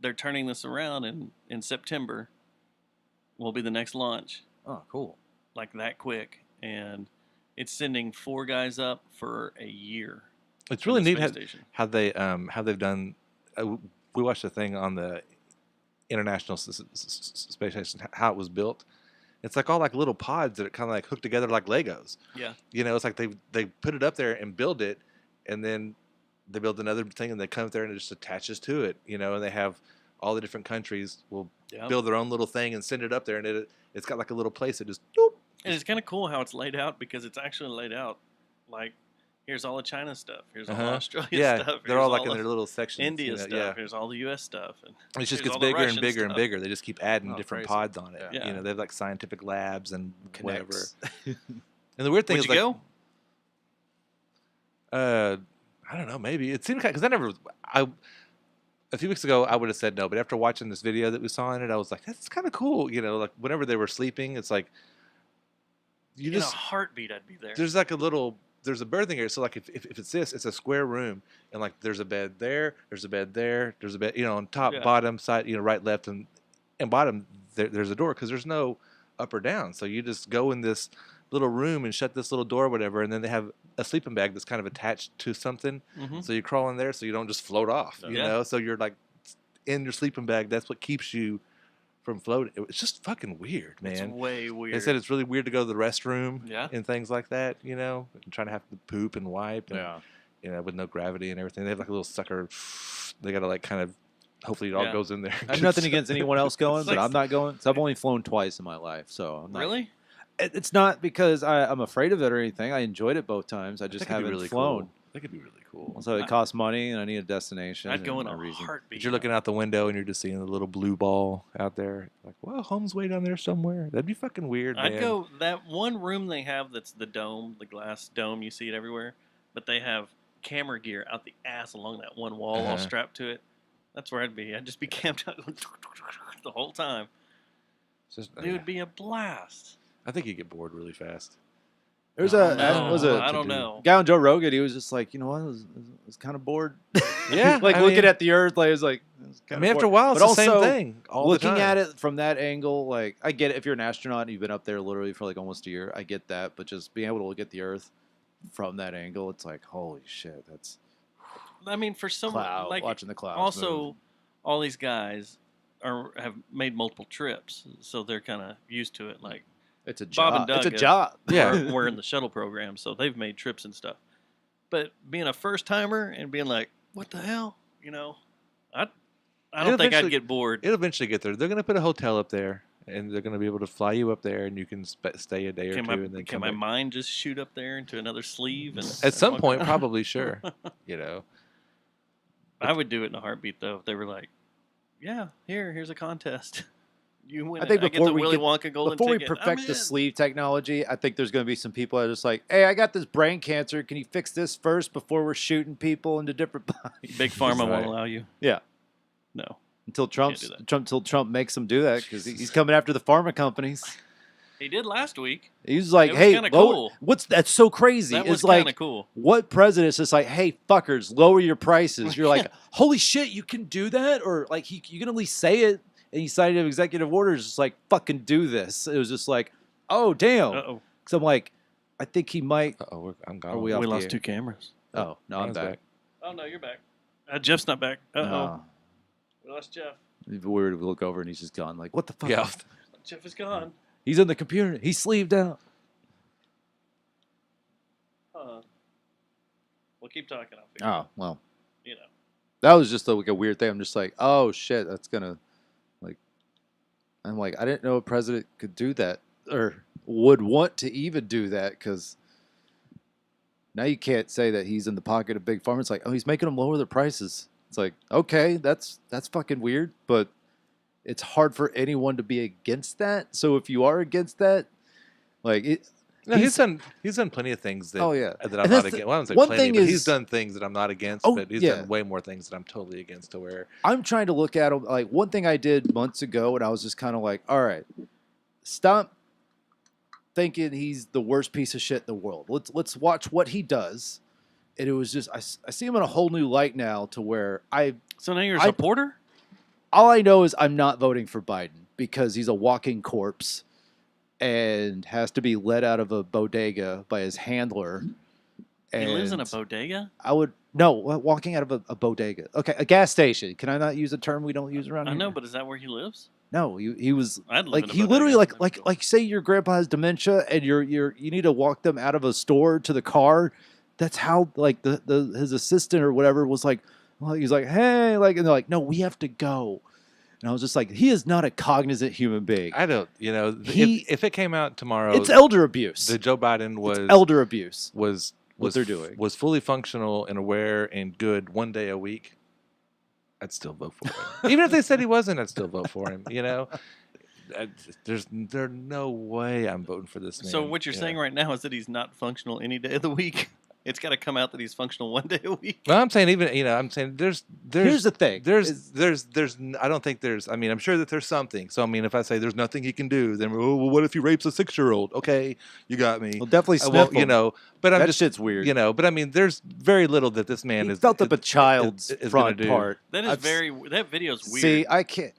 Speaker 2: they're turning this around in September. Will be the next launch.
Speaker 1: Oh, cool.
Speaker 2: Like that quick. And it's sending 4 guys up for a year.
Speaker 3: It's
Speaker 2: in
Speaker 3: really
Speaker 2: the
Speaker 3: neat
Speaker 2: space station.
Speaker 3: how they've done. We watched a thing on the International Space Station, how it was built. It's like all like little pods that are kind of like hooked together like Legos.
Speaker 2: Yeah.
Speaker 3: You know, it's like they put it up there and build it, and then they build another thing and they come up there and it just attaches to it. You know, and they have all the different countries will build their own little thing and send it up there, and it's got like a little place that just. Doop.
Speaker 2: And it's kind of cool how it's laid out because it's actually laid out like here's all the China stuff, here's all the Australia stuff.
Speaker 3: They're all
Speaker 2: here's
Speaker 3: like in their little sections.
Speaker 2: India
Speaker 3: you know,
Speaker 2: stuff.
Speaker 3: yeah.
Speaker 2: Here's all the U.S. stuff. And
Speaker 3: It just
Speaker 2: here's
Speaker 3: gets
Speaker 2: all the
Speaker 3: bigger and
Speaker 2: Russian
Speaker 3: bigger and
Speaker 2: stuff.
Speaker 3: bigger. They just keep adding different
Speaker 1: crazy.
Speaker 3: pods on it.
Speaker 2: Yeah.
Speaker 3: You know, they have like scientific labs and
Speaker 1: Connects.
Speaker 3: whatever. And the weird thing
Speaker 2: Would
Speaker 3: is
Speaker 2: you
Speaker 3: like,
Speaker 2: go?
Speaker 3: I don't know, maybe it seemed because a few weeks ago I would have said no, but after watching this video that we saw in it, I was like, that's kind of cool. You know, like whenever they were sleeping, it's like you
Speaker 2: In
Speaker 3: just
Speaker 2: a heartbeat, I'd be there.
Speaker 3: there's like there's a berthing area. So like if it's this, it's a square room, and like there's a bed there, there's a bed there, there's a bed, you know, on top,
Speaker 2: Yeah.
Speaker 3: bottom, side, you know, right, left, and bottom. There's a door because there's no up or down. So you just go in this little room and shut this little door, or whatever, and then they have a sleeping bag that's kind of attached to something.
Speaker 2: Mhm.
Speaker 3: So you crawl in there, so you don't just float off. You
Speaker 2: Yeah.
Speaker 3: know, so you're like in your sleeping bag. That's what keeps you from floating. It's just fucking weird, man.
Speaker 2: It's way weird.
Speaker 3: They said it's really weird to go to the restroom
Speaker 2: Yeah.
Speaker 3: and things like that, you know, and trying to have to poop and wipe. And,
Speaker 1: Yeah.
Speaker 3: You know, with no gravity and everything. They have like a little sucker. They got to like kind of, hopefully it all
Speaker 2: Yeah.
Speaker 3: goes in there.
Speaker 1: I have nothing against anyone else going,
Speaker 2: It's
Speaker 1: but
Speaker 2: like-
Speaker 1: I'm not going. So I've only flown twice in my life, so I'm not.
Speaker 2: Really?
Speaker 1: It's not because I'm afraid of it or anything. I enjoyed it both times. I just
Speaker 3: That could be
Speaker 1: haven't
Speaker 3: really
Speaker 1: flown.
Speaker 3: cool. That could be really cool.
Speaker 1: So it costs money, and I need a destination.
Speaker 2: I'd go in
Speaker 1: and
Speaker 2: a
Speaker 1: reason.
Speaker 2: heartbeat.
Speaker 3: But you're looking out the window and you're just seeing a little blue ball out there. Like, well, home's way down there somewhere. That'd be fucking weird, man.
Speaker 2: I'd go that one room they have that's the dome, the glass dome. You see it everywhere, but they have camera gear out the ass along that one wall, all
Speaker 3: Uh-huh.
Speaker 2: strapped to it. That's where I'd be. I'd just be camped out the whole time.
Speaker 3: It's just,
Speaker 2: It would be a blast.
Speaker 3: I think you get bored really fast.
Speaker 1: There's
Speaker 2: I
Speaker 1: a
Speaker 2: don't
Speaker 1: was
Speaker 2: know.
Speaker 1: a
Speaker 2: I don't know.
Speaker 1: guy on Joe Rogan. He was just like, you know what? I was kind of bored.
Speaker 3: Yeah,
Speaker 1: like
Speaker 3: I
Speaker 1: looking
Speaker 3: mean-
Speaker 1: at the Earth, like it was like.
Speaker 3: I mean, after a while, it's
Speaker 1: but
Speaker 3: the same
Speaker 1: also,
Speaker 3: thing all the
Speaker 1: looking
Speaker 3: time.
Speaker 1: at it from that angle, like I get it. If you're an astronaut and you've been up there literally for like almost a year, I get that. But just being able to look at the Earth from that angle, it's like, holy shit, that's
Speaker 2: I mean, for someone
Speaker 1: cloud,
Speaker 2: like
Speaker 1: watching the clouds.
Speaker 2: also,
Speaker 1: move.
Speaker 2: all these guys have made multiple trips, so they're kind of used to it. Like
Speaker 1: It's a
Speaker 2: Bob
Speaker 1: job.
Speaker 2: and Doug
Speaker 1: It's a job.
Speaker 3: Yeah.
Speaker 2: we're in the shuttle program, so they've made trips and stuff. But being a first timer and being like, what the hell, you know, I don't think I'd
Speaker 3: eventually-
Speaker 2: get bored.
Speaker 3: It'll eventually get there. They're going to put a hotel up there, and they're going to be able to fly you up there, and you can stay a day or
Speaker 2: Can
Speaker 3: two,
Speaker 2: my,
Speaker 3: and then
Speaker 2: can
Speaker 3: come
Speaker 2: my
Speaker 3: back.
Speaker 2: mind just shoot up there into another sleeve? And
Speaker 3: At some
Speaker 2: walk
Speaker 3: point,
Speaker 2: around?
Speaker 3: probably, sure. You know.
Speaker 2: I would do it in a heartbeat, though. If they were like, yeah, here's a contest. You win.
Speaker 1: I think
Speaker 2: get
Speaker 1: before
Speaker 2: the
Speaker 1: we
Speaker 2: Willy
Speaker 1: get-
Speaker 2: Wonka golden
Speaker 1: Before we
Speaker 2: ticket. I'm
Speaker 1: perfect the
Speaker 2: in.
Speaker 1: sleeve technology, I think there's going to be some people that are just like, hey, I got this brain cancer. Can you fix this first before we're shooting people into different bodies?
Speaker 2: Big Pharma
Speaker 3: Right.
Speaker 2: won't allow you.
Speaker 1: Yeah.
Speaker 2: No.
Speaker 1: Until
Speaker 2: do that.
Speaker 1: Trump makes them do that because he's coming after the pharma companies.
Speaker 2: He did last week.
Speaker 1: He was like,
Speaker 2: It was
Speaker 1: hey,
Speaker 2: kinda
Speaker 1: lower,
Speaker 2: cool.
Speaker 1: that's so crazy.
Speaker 2: That
Speaker 1: It's
Speaker 2: was
Speaker 1: like,
Speaker 2: kinda cool.
Speaker 1: what president's just like, hey, fuckers, lower your prices? You're like, holy shit, you can do that? Or like, you can at least say it. And he signed an executive order, just like, fucking do this. It was just like, oh, damn.
Speaker 2: Uh-oh.
Speaker 1: So I'm like, I think he might.
Speaker 3: Oh, I'm gone.
Speaker 1: Are we off
Speaker 2: We
Speaker 1: the
Speaker 2: lost
Speaker 1: air?
Speaker 2: 2 cameras.
Speaker 1: Oh, no, I'm
Speaker 3: Ryan's
Speaker 1: back.
Speaker 2: Oh no, you're back. Jeff's not back. Uh oh.
Speaker 1: No.
Speaker 2: We lost Jeff.
Speaker 1: It'd be weird if we look over and he's just gone. Like, what the fuck?
Speaker 3: Yeah.
Speaker 2: Jeff is gone.
Speaker 1: He's in the computer. He's sleeved out.
Speaker 2: We'll keep talking. I'll figure it
Speaker 1: Oh,
Speaker 2: out.
Speaker 1: well.
Speaker 2: You know.
Speaker 1: That was just like a weird thing. I'm just like, oh shit, that's gonna, like, I'm like, I didn't know a president could do that or would want to even do that, because now you can't say that he's in the pocket of big pharma. It's like, oh, he's making them lower their prices. It's like, okay, that's fucking weird, but it's hard for anyone to be against that. So if you are against that, like it.
Speaker 3: No, he's done plenty of things that,
Speaker 1: Oh, yeah.
Speaker 3: that I'm not against. Well, I don't say
Speaker 1: one
Speaker 3: plenty,
Speaker 1: thing
Speaker 3: but
Speaker 1: is-
Speaker 3: he's done things that I'm not against,
Speaker 1: Oh,
Speaker 3: but he's
Speaker 1: yeah.
Speaker 3: done way more things that I'm totally against to where
Speaker 1: I'm trying to look at him. Like, one thing I did months ago, and I was just kind of like, all right, stop thinking he's the worst piece of shit in the world. Let's watch what he does. And it was just, I see him in a whole new light now, to where
Speaker 2: So now you're a supporter?
Speaker 1: all I know is I'm not voting for Biden because he's a walking corpse and has to be let out of a bodega by his handler.
Speaker 2: He lives in a
Speaker 1: And
Speaker 2: bodega?
Speaker 1: I would no walking out of a bodega. Okay, a gas station. Can I not use a term we don't use around
Speaker 2: I
Speaker 1: here?
Speaker 2: know, but is that where he lives?
Speaker 1: No, he was
Speaker 2: I'd live
Speaker 1: like
Speaker 2: in a
Speaker 1: he
Speaker 2: bodega.
Speaker 1: literally like say your grandpa has dementia and you need to walk them out of a store to the car. That's how like the his assistant or whatever was like. Well, he's like, hey, like, and they're like, no, we have to go. And I was just like, he is not a cognizant human being.
Speaker 3: I don't, if it came out tomorrow,
Speaker 1: It's elder abuse.
Speaker 3: That Joe Biden was
Speaker 1: It's elder abuse.
Speaker 3: Was
Speaker 1: what they're doing
Speaker 3: was fully functional and aware and good one day a week, I'd still vote for him. Even if they said he wasn't, I'd still vote for him. There's no way I'm voting for this man.
Speaker 2: So what you're saying right now is that he's not functional any day of the week? It's got to come out that he's functional one day a week.
Speaker 3: Well, I'm saying I'm saying there's
Speaker 1: here's the thing.
Speaker 3: There's I don't think there's. I mean, I'm sure that there's something. So I mean, if I say there's nothing he can do, then well, what if he rapes a 6-year-old? Okay, you got me.
Speaker 1: Well, definitely sniff him.
Speaker 3: But I'm
Speaker 1: that
Speaker 3: just
Speaker 1: shit's weird.
Speaker 3: But I mean, there's very little that this man is
Speaker 1: felt up a child's
Speaker 3: is
Speaker 1: front
Speaker 3: gonna do.
Speaker 1: part.
Speaker 2: That is that video's weird.
Speaker 1: See, I can't.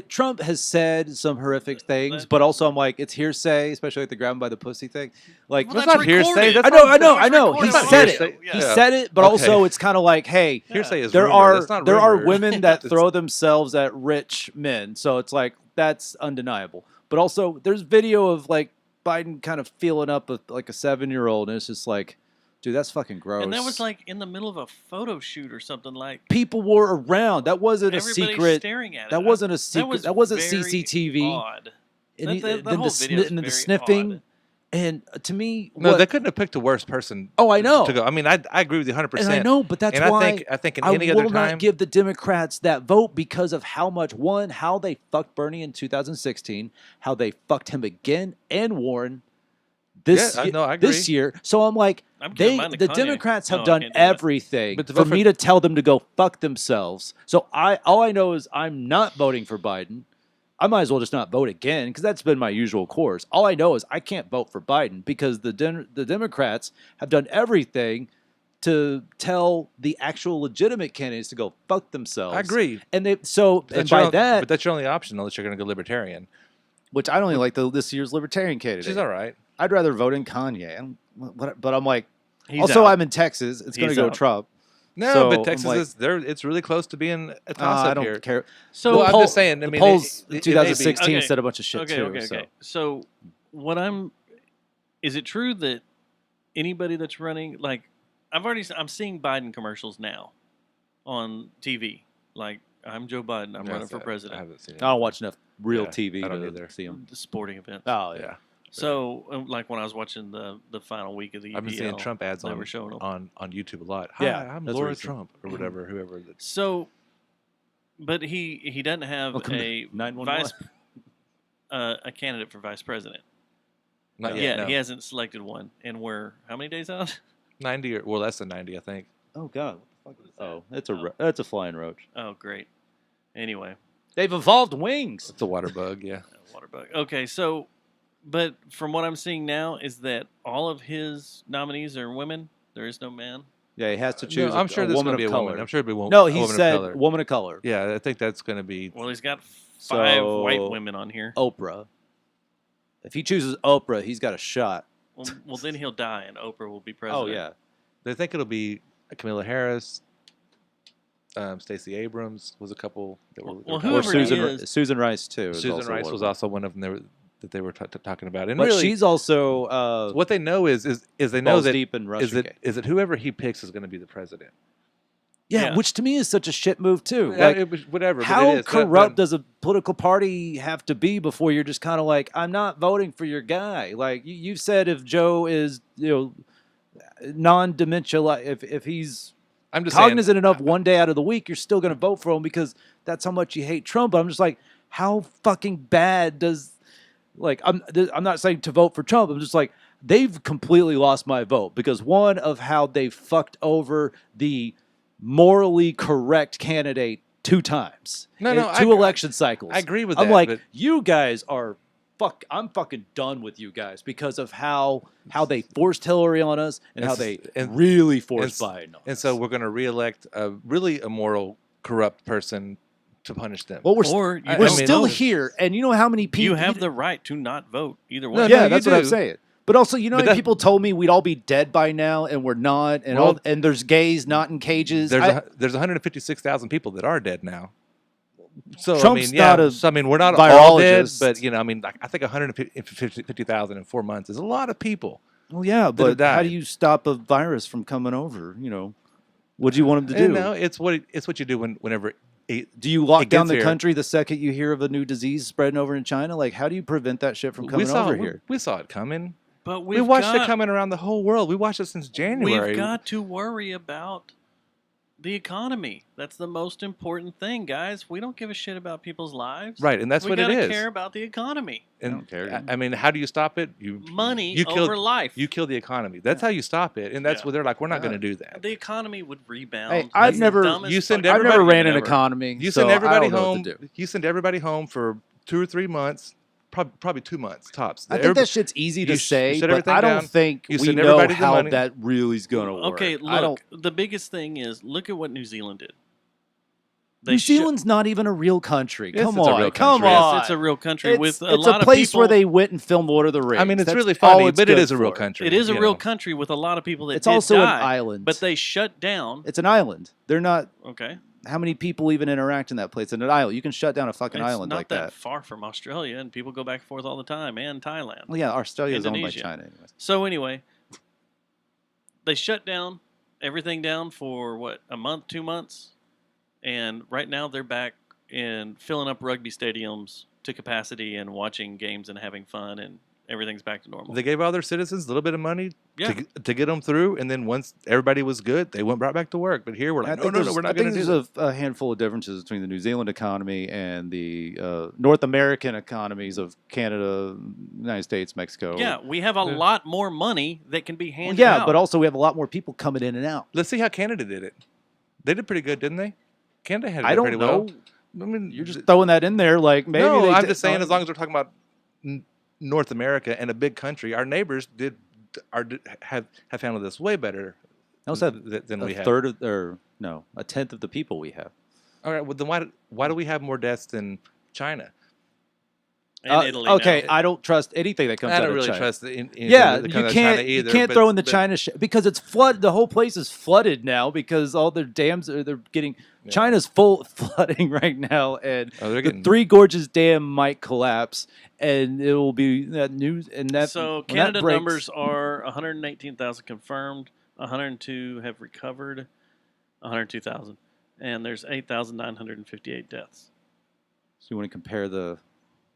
Speaker 1: Trump has said some horrific things, but also I'm like, it's hearsay, especially like the grab by the pussy thing. Like,
Speaker 3: Well, that's not hearsay. That's
Speaker 1: I know. He
Speaker 3: That's not
Speaker 1: said
Speaker 3: hearsay.
Speaker 1: it.
Speaker 3: Yeah.
Speaker 1: He said it, but
Speaker 3: Okay.
Speaker 1: also it's kind of like, hey,
Speaker 3: Hearsay is
Speaker 1: there
Speaker 3: rumor.
Speaker 1: are
Speaker 3: That's not
Speaker 1: there are
Speaker 3: rumor.
Speaker 1: women that throw themselves at rich men, so it's like that's undeniable. But also, there's video of like Biden kind of feeling up like a 7-year-old, and it's just like, dude, that's fucking gross.
Speaker 2: And that was like in the middle of a photo shoot or something. Like
Speaker 1: people were around. That wasn't a
Speaker 2: everybody's
Speaker 1: secret.
Speaker 2: staring at it.
Speaker 1: That wasn't a secret. That wasn't
Speaker 2: very
Speaker 1: CCTV.
Speaker 2: Odd.
Speaker 1: And,
Speaker 2: That
Speaker 1: then
Speaker 2: whole video is
Speaker 1: and the
Speaker 2: very
Speaker 1: sniffing,
Speaker 2: odd.
Speaker 1: and to me,
Speaker 3: No, they couldn't have picked a worse person.
Speaker 1: Oh, I know.
Speaker 3: To go. I mean, I agree with you 100%.
Speaker 1: And I know, but that's
Speaker 3: and
Speaker 1: why
Speaker 3: I think in any
Speaker 1: will
Speaker 3: other time,
Speaker 1: not give the Democrats that vote because of how they fucked Bernie in 2016, how they fucked him again and Warren this
Speaker 3: I agree.
Speaker 1: this year. So I'm like,
Speaker 2: I'm giving mine to
Speaker 1: the
Speaker 2: Kanye.
Speaker 1: Democrats have
Speaker 2: No, I
Speaker 1: done
Speaker 2: can't do that.
Speaker 1: everything
Speaker 3: But to
Speaker 1: for
Speaker 3: vote
Speaker 1: me to tell them to go fuck themselves. So all I know is I'm not voting for Biden. I might as well just not vote again because that's been my usual course. All I know is I can't vote for Biden because the Democrats have done everything to tell the actual legitimate candidates to go fuck themselves.
Speaker 3: I agree.
Speaker 1: And
Speaker 3: But that's your only option unless you're going to go libertarian.
Speaker 1: which I don't even like this year's libertarian candidate.
Speaker 3: She's all right.
Speaker 1: I'd rather vote in Kanye. But I'm like,
Speaker 2: He's
Speaker 1: also
Speaker 2: out.
Speaker 1: I'm in Texas. It's going to
Speaker 2: He's
Speaker 1: go
Speaker 2: out.
Speaker 1: Trump.
Speaker 3: No,
Speaker 1: So,
Speaker 3: but
Speaker 1: I'm
Speaker 3: Texas
Speaker 1: like,
Speaker 3: is there. It's really close to being a toss up
Speaker 1: I don't
Speaker 3: here.
Speaker 1: care.
Speaker 2: So
Speaker 3: I'm just saying. I
Speaker 1: the
Speaker 3: mean,
Speaker 1: polls
Speaker 3: it may be-
Speaker 1: 2016 said a bunch of shit
Speaker 2: okay,
Speaker 1: too.
Speaker 2: Okay. So what is it true that anybody that's running, like, I'm seeing Biden commercials now on TV. Like, I'm Joe Biden. I'm running for president.
Speaker 3: I haven't seen it.
Speaker 1: I don't watch enough real
Speaker 3: Yeah,
Speaker 1: TV
Speaker 3: I don't
Speaker 1: to
Speaker 3: either.
Speaker 1: see them.
Speaker 2: The sporting events.
Speaker 1: Oh yeah.
Speaker 2: So, like when I was watching the final week of the EPL,
Speaker 3: I've been seeing Trump ads
Speaker 2: they
Speaker 3: on
Speaker 2: were showing them.
Speaker 3: on YouTube a lot. Hi,
Speaker 1: Yeah,
Speaker 3: I'm
Speaker 1: that's
Speaker 3: Laura
Speaker 1: recent.
Speaker 3: Trump or whatever, whoever.
Speaker 2: So, but he doesn't have
Speaker 1: Welcome to
Speaker 2: a
Speaker 1: 911.
Speaker 2: a candidate for vice president.
Speaker 3: Not
Speaker 2: Yeah,
Speaker 3: yet. No.
Speaker 2: he hasn't selected one, and we're how many days out?
Speaker 3: 90 or less than 90, I think.
Speaker 1: Oh god. What the fuck is that? That's a flying roach.
Speaker 2: Oh, great. Anyway,
Speaker 1: They've evolved wings.
Speaker 3: It's a water bug. Yeah.
Speaker 2: water bug. Okay, so, but from what I'm seeing now is that all of his nominees are women. There is no man.
Speaker 1: Yeah, he has to choose.
Speaker 3: I'm sure
Speaker 1: a
Speaker 3: there's
Speaker 1: woman
Speaker 3: going to be
Speaker 1: of
Speaker 3: a
Speaker 1: color.
Speaker 3: woman. I'm sure it'll be a woman.
Speaker 1: No,
Speaker 3: a
Speaker 1: he
Speaker 3: woman
Speaker 1: said
Speaker 3: of color.
Speaker 1: woman of color.
Speaker 3: Yeah, I think that's going to be.
Speaker 2: Well, he's got 5
Speaker 1: So,
Speaker 2: white women on here.
Speaker 1: Oprah. If he chooses Oprah, he's got a shot.
Speaker 2: Well, then he'll die, and Oprah will be
Speaker 1: Oh
Speaker 2: president.
Speaker 1: yeah.
Speaker 3: They think it'll be Kamala Harris, Stacey Abrams was a couple that were.
Speaker 2: Well,
Speaker 3: or
Speaker 2: whoever
Speaker 1: Susan Rice too. is
Speaker 3: Susan
Speaker 1: also
Speaker 3: Rice
Speaker 1: one
Speaker 3: was
Speaker 1: of them.
Speaker 3: also one of them that they were talking about. And
Speaker 1: But
Speaker 3: really,
Speaker 1: she's also
Speaker 3: what they know is they know
Speaker 1: balls
Speaker 3: that
Speaker 1: deep in Russian case.
Speaker 3: is that whoever he picks is going to be the president.
Speaker 1: Yeah, which to me is such a shit move too.
Speaker 3: Yeah,
Speaker 1: Like,
Speaker 3: it was whatever.
Speaker 1: how
Speaker 3: but it is.
Speaker 1: corrupt does a political party have to be before you're just kind of like, I'm not voting for your guy? Like you've said, if Joe is non-dementia, if he's
Speaker 3: I'm just
Speaker 1: cognizant
Speaker 3: saying,
Speaker 1: enough one day out of the week, you're still going to vote for him because that's how much you hate Trump. But I'm just like, how fucking bad does I'm not saying to vote for Trump. I'm just like, they've completely lost my vote because one of how they fucked over the morally correct candidate 2 times.
Speaker 3: No,
Speaker 1: in 2 election cycles.
Speaker 3: I agree with
Speaker 1: I'm
Speaker 3: that,
Speaker 1: like,
Speaker 3: but-
Speaker 1: you guys are I'm fucking done with you guys because of how they forced Hillary on us and how they really forced Biden on
Speaker 3: and so we're going to reelect a really immoral, corrupt person to punish them.
Speaker 1: Well, we're still here, and you know how many people
Speaker 2: You have the right to not vote either way.
Speaker 1: Yeah, that's what I'm saying. But also, you know, how many people told me we'd all be dead by now, and we're not, and and there's gays not in cages.
Speaker 3: There's 156,000 people that are dead now. So
Speaker 1: Trump's
Speaker 3: I mean, yeah,
Speaker 1: not a
Speaker 3: so, I mean, we're not all dead,
Speaker 1: virologist.
Speaker 3: but I mean, I think 150,000 in 4 months is a lot of people.
Speaker 1: Well, yeah,
Speaker 3: that have
Speaker 1: but how
Speaker 3: died.
Speaker 1: do you stop a virus from coming over? You know, what do you want him to do?
Speaker 3: No, it's what you do whenever.
Speaker 1: Do you lock
Speaker 3: it
Speaker 1: down
Speaker 3: gets
Speaker 1: the
Speaker 3: here.
Speaker 1: country the second you hear of a new disease spreading over in China? Like, how do you prevent that shit from coming over here?
Speaker 3: We saw it coming.
Speaker 2: But
Speaker 3: we watched it coming around the whole world. We watched it since January.
Speaker 2: We've got to worry about the economy. That's the most important thing, guys. We don't give a shit about people's lives.
Speaker 3: Right, and that's what it
Speaker 2: We
Speaker 3: is.
Speaker 2: gotta care about the economy.
Speaker 3: And I mean, how do you stop it?
Speaker 2: Money
Speaker 3: you kill,
Speaker 2: over life.
Speaker 3: You kill the economy. That's how you stop it, and that's what they're like. We're not going to do that.
Speaker 2: The economy would rebound.
Speaker 1: Hey, I've
Speaker 2: It's the
Speaker 1: never-
Speaker 2: dumbest
Speaker 3: You send
Speaker 2: fucking-
Speaker 1: I've never ran an
Speaker 3: everybody-
Speaker 1: economy,
Speaker 3: You
Speaker 1: so
Speaker 3: send everybody
Speaker 1: I don't know
Speaker 3: home.
Speaker 1: what to do.
Speaker 3: You send everybody home for 2 or 3 months. Probably 2 months tops.
Speaker 1: I think that shit's easy to say,
Speaker 3: shut
Speaker 1: but
Speaker 3: everything
Speaker 1: I don't
Speaker 3: down,
Speaker 1: think
Speaker 3: you
Speaker 1: we
Speaker 3: send
Speaker 1: know
Speaker 3: everybody the
Speaker 1: how
Speaker 3: money.
Speaker 1: that really's going to work.
Speaker 2: Okay,
Speaker 1: I don't.
Speaker 2: look. The biggest thing is look at what New Zealand did.
Speaker 1: New Zealand's not even a real country.
Speaker 3: Yes,
Speaker 1: Come
Speaker 3: it's a
Speaker 1: on,
Speaker 3: real
Speaker 1: come
Speaker 3: country.
Speaker 1: on.
Speaker 2: Yes, it's a real country with a
Speaker 1: it's
Speaker 2: lot
Speaker 1: a place
Speaker 2: of people.
Speaker 1: where they went and filmed Lord of the Rings.
Speaker 3: I mean, it's
Speaker 1: That's
Speaker 3: really
Speaker 1: all
Speaker 3: funny,
Speaker 1: it's
Speaker 3: but it
Speaker 1: good
Speaker 3: is a real
Speaker 1: for.
Speaker 3: country.
Speaker 2: It is a
Speaker 3: you
Speaker 2: real
Speaker 3: know.
Speaker 2: country with a lot of people that
Speaker 1: It's
Speaker 2: did
Speaker 1: also
Speaker 2: die,
Speaker 1: an island,
Speaker 2: but they shut down.
Speaker 1: It's an island. They're not.
Speaker 2: Okay.
Speaker 1: How many people even interact in that place? It's an island. You can shut down a fucking
Speaker 2: It's
Speaker 1: island
Speaker 2: not
Speaker 1: like
Speaker 2: that far from Australia, and people go back and forth all the time, and Thailand.
Speaker 1: Well, yeah, Australia is owned by
Speaker 2: Indonesia.
Speaker 1: China. Anyways.
Speaker 2: So anyway, they shut down everything down for what, a month, 2 months, and right now they're back in filling up rugby stadiums to capacity and watching games and having fun, and everything's back to normal.
Speaker 3: They gave all their citizens a little bit of money
Speaker 2: Yeah.
Speaker 3: to get them through, and then once everybody was good, they went right back to work. But here we're like, no, we're not going to do
Speaker 1: there's
Speaker 3: that.
Speaker 1: a handful of differences between the New Zealand economy and the North American economies of Canada, United States, Mexico.
Speaker 2: Yeah, we have a lot more money that can be
Speaker 1: Well,
Speaker 2: handed
Speaker 1: yeah,
Speaker 2: out.
Speaker 1: but also we have a lot more people coming in and out.
Speaker 3: Let's see how Canada did it. They did pretty good, didn't they? Canada had it
Speaker 1: I don't
Speaker 3: pretty
Speaker 1: know.
Speaker 3: well. I mean,
Speaker 1: You're just throwing that in there, like maybe.
Speaker 3: no,
Speaker 1: they
Speaker 3: I'm
Speaker 1: did-
Speaker 3: just saying, as long as we're talking about North America and a big country, our neighbors have handled this way better
Speaker 1: I also have
Speaker 3: than we have.
Speaker 1: a tenth of the people we have.
Speaker 3: All right, well then why do we have more deaths than China?
Speaker 2: And Italy
Speaker 1: okay,
Speaker 2: now.
Speaker 1: I don't trust anything that comes
Speaker 3: I
Speaker 1: out
Speaker 3: don't
Speaker 1: of
Speaker 3: really
Speaker 1: China.
Speaker 3: trust
Speaker 1: Yeah,
Speaker 3: that
Speaker 1: you
Speaker 3: comes out of
Speaker 1: can't
Speaker 3: China
Speaker 1: you
Speaker 3: either,
Speaker 1: can't
Speaker 3: but-
Speaker 1: throw in the
Speaker 3: but-
Speaker 1: China shit because it's flood. The whole place is flooded now because all their dams they're getting.
Speaker 3: Yeah.
Speaker 1: China's full flooding right now, and
Speaker 3: Oh, they're
Speaker 1: the
Speaker 3: getting-
Speaker 1: Three Gorges Dam might collapse, and it will be that news. And that
Speaker 2: So
Speaker 1: when that
Speaker 2: Canada
Speaker 1: breaks-
Speaker 2: numbers are 118,000 confirmed, 102 have recovered, 102,000, and there's 8,958 deaths.
Speaker 1: So you want to compare the?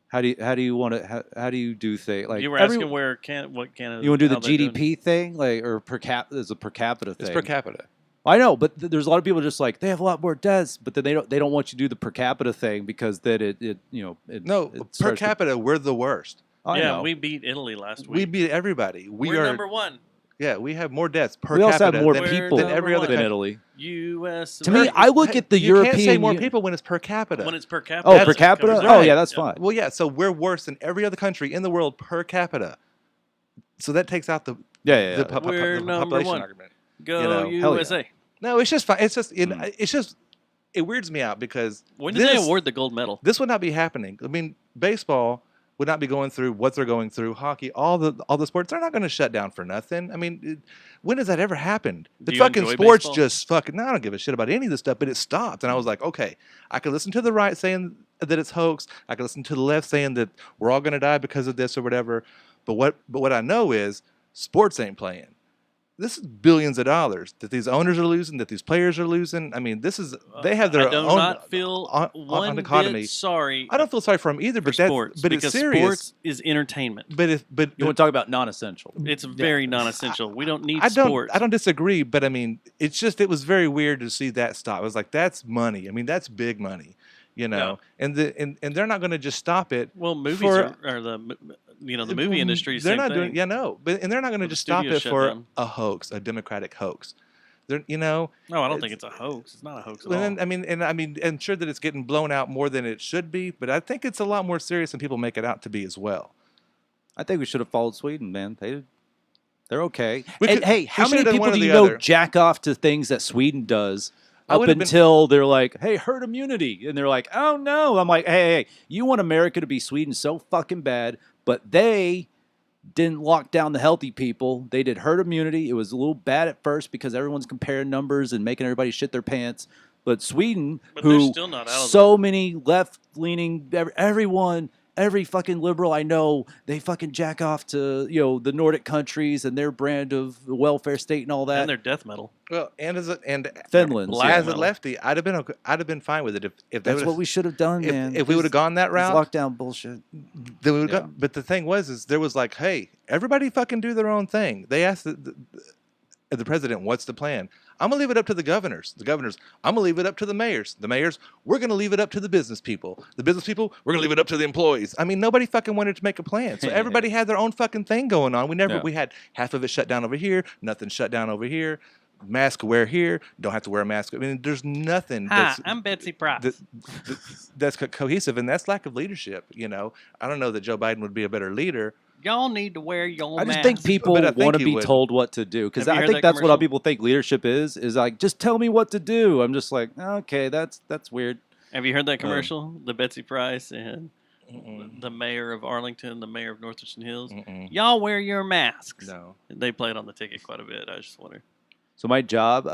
Speaker 1: How do you want to? How do you do things like?
Speaker 2: You were asking what Canada?
Speaker 1: You want to do
Speaker 2: how
Speaker 1: the
Speaker 2: they're doing.
Speaker 1: GDP thing, like or per cap? There's a per capita thing.
Speaker 3: It's per capita.
Speaker 1: I know, but there's a lot of people just like they have a lot more deaths, but then they don't want you to do the per capita thing because then it
Speaker 3: No,
Speaker 1: it
Speaker 3: per
Speaker 1: starts to-
Speaker 3: capita, we're the worst.
Speaker 1: I
Speaker 2: Yeah,
Speaker 1: know.
Speaker 2: we beat Italy last
Speaker 3: We
Speaker 2: week.
Speaker 3: beat everybody.
Speaker 2: We're number one.
Speaker 3: Yeah, we have more deaths per
Speaker 1: We also
Speaker 3: capita
Speaker 1: have more
Speaker 3: than,
Speaker 1: people
Speaker 3: than every other
Speaker 1: than
Speaker 3: country.
Speaker 1: Italy.
Speaker 2: U.S.
Speaker 1: To me, I look at the
Speaker 3: you
Speaker 1: European.
Speaker 3: can't say more
Speaker 1: U-
Speaker 3: people when it's per capita.
Speaker 2: when it's per capita.
Speaker 1: Oh,
Speaker 2: that's
Speaker 1: per
Speaker 2: what
Speaker 1: capita.
Speaker 2: covers
Speaker 1: Oh,
Speaker 2: it.
Speaker 1: yeah, that's fine.
Speaker 3: Well, yeah, so we're worse than every other country in the world per capita. So that takes out the
Speaker 1: Yeah.
Speaker 3: the
Speaker 2: We're
Speaker 3: the
Speaker 2: number
Speaker 3: population
Speaker 2: one.
Speaker 3: argument.
Speaker 2: Go
Speaker 3: You know,
Speaker 1: hell
Speaker 2: USA.
Speaker 3: No, it's just fine. It's just it weirds me out because
Speaker 2: When did they
Speaker 3: this-
Speaker 2: award the gold medal?
Speaker 3: This would not be happening. I mean, baseball would not be going through what they're going through. Hockey, all the sports, they're not going to shut down for nothing. I mean, when has that ever happened? The
Speaker 2: Do you
Speaker 3: fucking
Speaker 2: enjoy
Speaker 3: sports
Speaker 2: baseball?
Speaker 3: just fucking. No, I don't give a shit about any of this stuff. But it stopped, and I was like, okay, I could listen to the right saying that it's hoax. I could listen to the left saying that we're all going to die because of this or whatever. But what I know is sports ain't playing. This is billions of dollars that these owners are losing, that these players are losing. I mean, they have their
Speaker 2: I do
Speaker 3: own
Speaker 2: not feel one
Speaker 3: economy.
Speaker 2: bit sorry.
Speaker 3: I don't feel sorry for them either, but
Speaker 2: sports,
Speaker 3: but it's
Speaker 2: because
Speaker 3: serious.
Speaker 2: sports is entertainment.
Speaker 3: But
Speaker 1: You want to talk about non-essential?
Speaker 2: It's very non-essential. We don't need
Speaker 3: I don't
Speaker 2: sports.
Speaker 3: I don't disagree, but I mean, it was very weird to see that stop. I was like, that's money. I mean, that's big money, you know. And they're not going to just stop it.
Speaker 2: Well, movies
Speaker 3: for,
Speaker 2: are the movie industry.
Speaker 3: They're
Speaker 2: Same
Speaker 3: not
Speaker 2: thing.
Speaker 3: doing and they're not going to
Speaker 2: The
Speaker 3: just stop
Speaker 2: studio
Speaker 3: it
Speaker 2: shut
Speaker 3: for
Speaker 2: down.
Speaker 3: a hoax, a democratic hoax. They're
Speaker 2: No, I don't think it's a hoax. It's not a hoax at all.
Speaker 3: And I mean, I'm sure that it's getting blown out more than it should be, but I think it's a lot more serious than people make it out to be as well.
Speaker 1: I think we should have followed Sweden, man. They're okay.
Speaker 3: We
Speaker 1: And
Speaker 3: could-
Speaker 1: hey,
Speaker 3: we
Speaker 1: how
Speaker 3: should
Speaker 1: many
Speaker 3: have done
Speaker 1: people
Speaker 3: one or
Speaker 1: do
Speaker 3: the
Speaker 1: you know
Speaker 3: other.
Speaker 1: jack off to things that Sweden does
Speaker 3: I
Speaker 1: up
Speaker 3: would have been-
Speaker 1: until they're like, hey, herd immunity. And they're like, oh, no. I'm like, hey, you want America to be Sweden so fucking bad, but they didn't lock down the healthy people. They did herd immunity. It was a little bad at first because everyone's comparing numbers and making everybody shit their pants. But Sweden,
Speaker 2: But they're
Speaker 1: who
Speaker 2: still not out of
Speaker 1: so many left-leaning, every fucking liberal I know, they fucking jack off to the Nordic countries and their brand of welfare state and all that.
Speaker 2: and their death metal.
Speaker 3: Well, and
Speaker 1: Finland's,
Speaker 3: as
Speaker 1: yeah.
Speaker 3: a lefty, I'd have been fine with it if they
Speaker 1: That's
Speaker 3: would've-
Speaker 1: what we should have done, man.
Speaker 3: If we would have gone that
Speaker 1: This
Speaker 3: route,
Speaker 1: lockdown bullshit.
Speaker 3: then we would have. But the thing was, there was like, hey, everybody fucking do their own thing. They asked the president, what's the plan? I'm gonna leave it up to the governors. The governors, I'm gonna leave it up to the mayors. The mayors, we're gonna leave it up to the business people. The business people, we're gonna leave it up to the employees. I mean, nobody fucking wanted to make a plan, so everybody had their own fucking thing going on. We had half of it shut down over here, nothing shut down over here. Mask wear here, don't have to wear a mask. I mean, there's nothing
Speaker 2: I'm Betsy Price.
Speaker 3: that's cohesive, and that's lack of leadership. I don't know that Joe Biden would be a better leader.
Speaker 2: Y'all need to wear your
Speaker 1: I
Speaker 2: mask.
Speaker 1: just think people
Speaker 3: But I think
Speaker 1: want to
Speaker 3: he
Speaker 1: be
Speaker 3: would.
Speaker 1: told what to do because
Speaker 2: Have you
Speaker 1: I
Speaker 2: heard
Speaker 1: think
Speaker 2: that
Speaker 1: that's what all
Speaker 2: commercial?
Speaker 1: people think leadership is like just tell me what to do. I'm just like, okay, that's weird.
Speaker 2: Have you heard that commercial? The Betsy Price and the mayor of Arlington, the mayor of North Richland Hills. Y'all wear your masks.
Speaker 3: No.
Speaker 2: They play it on the ticket quite a bit. I was just wondering.
Speaker 1: So my job,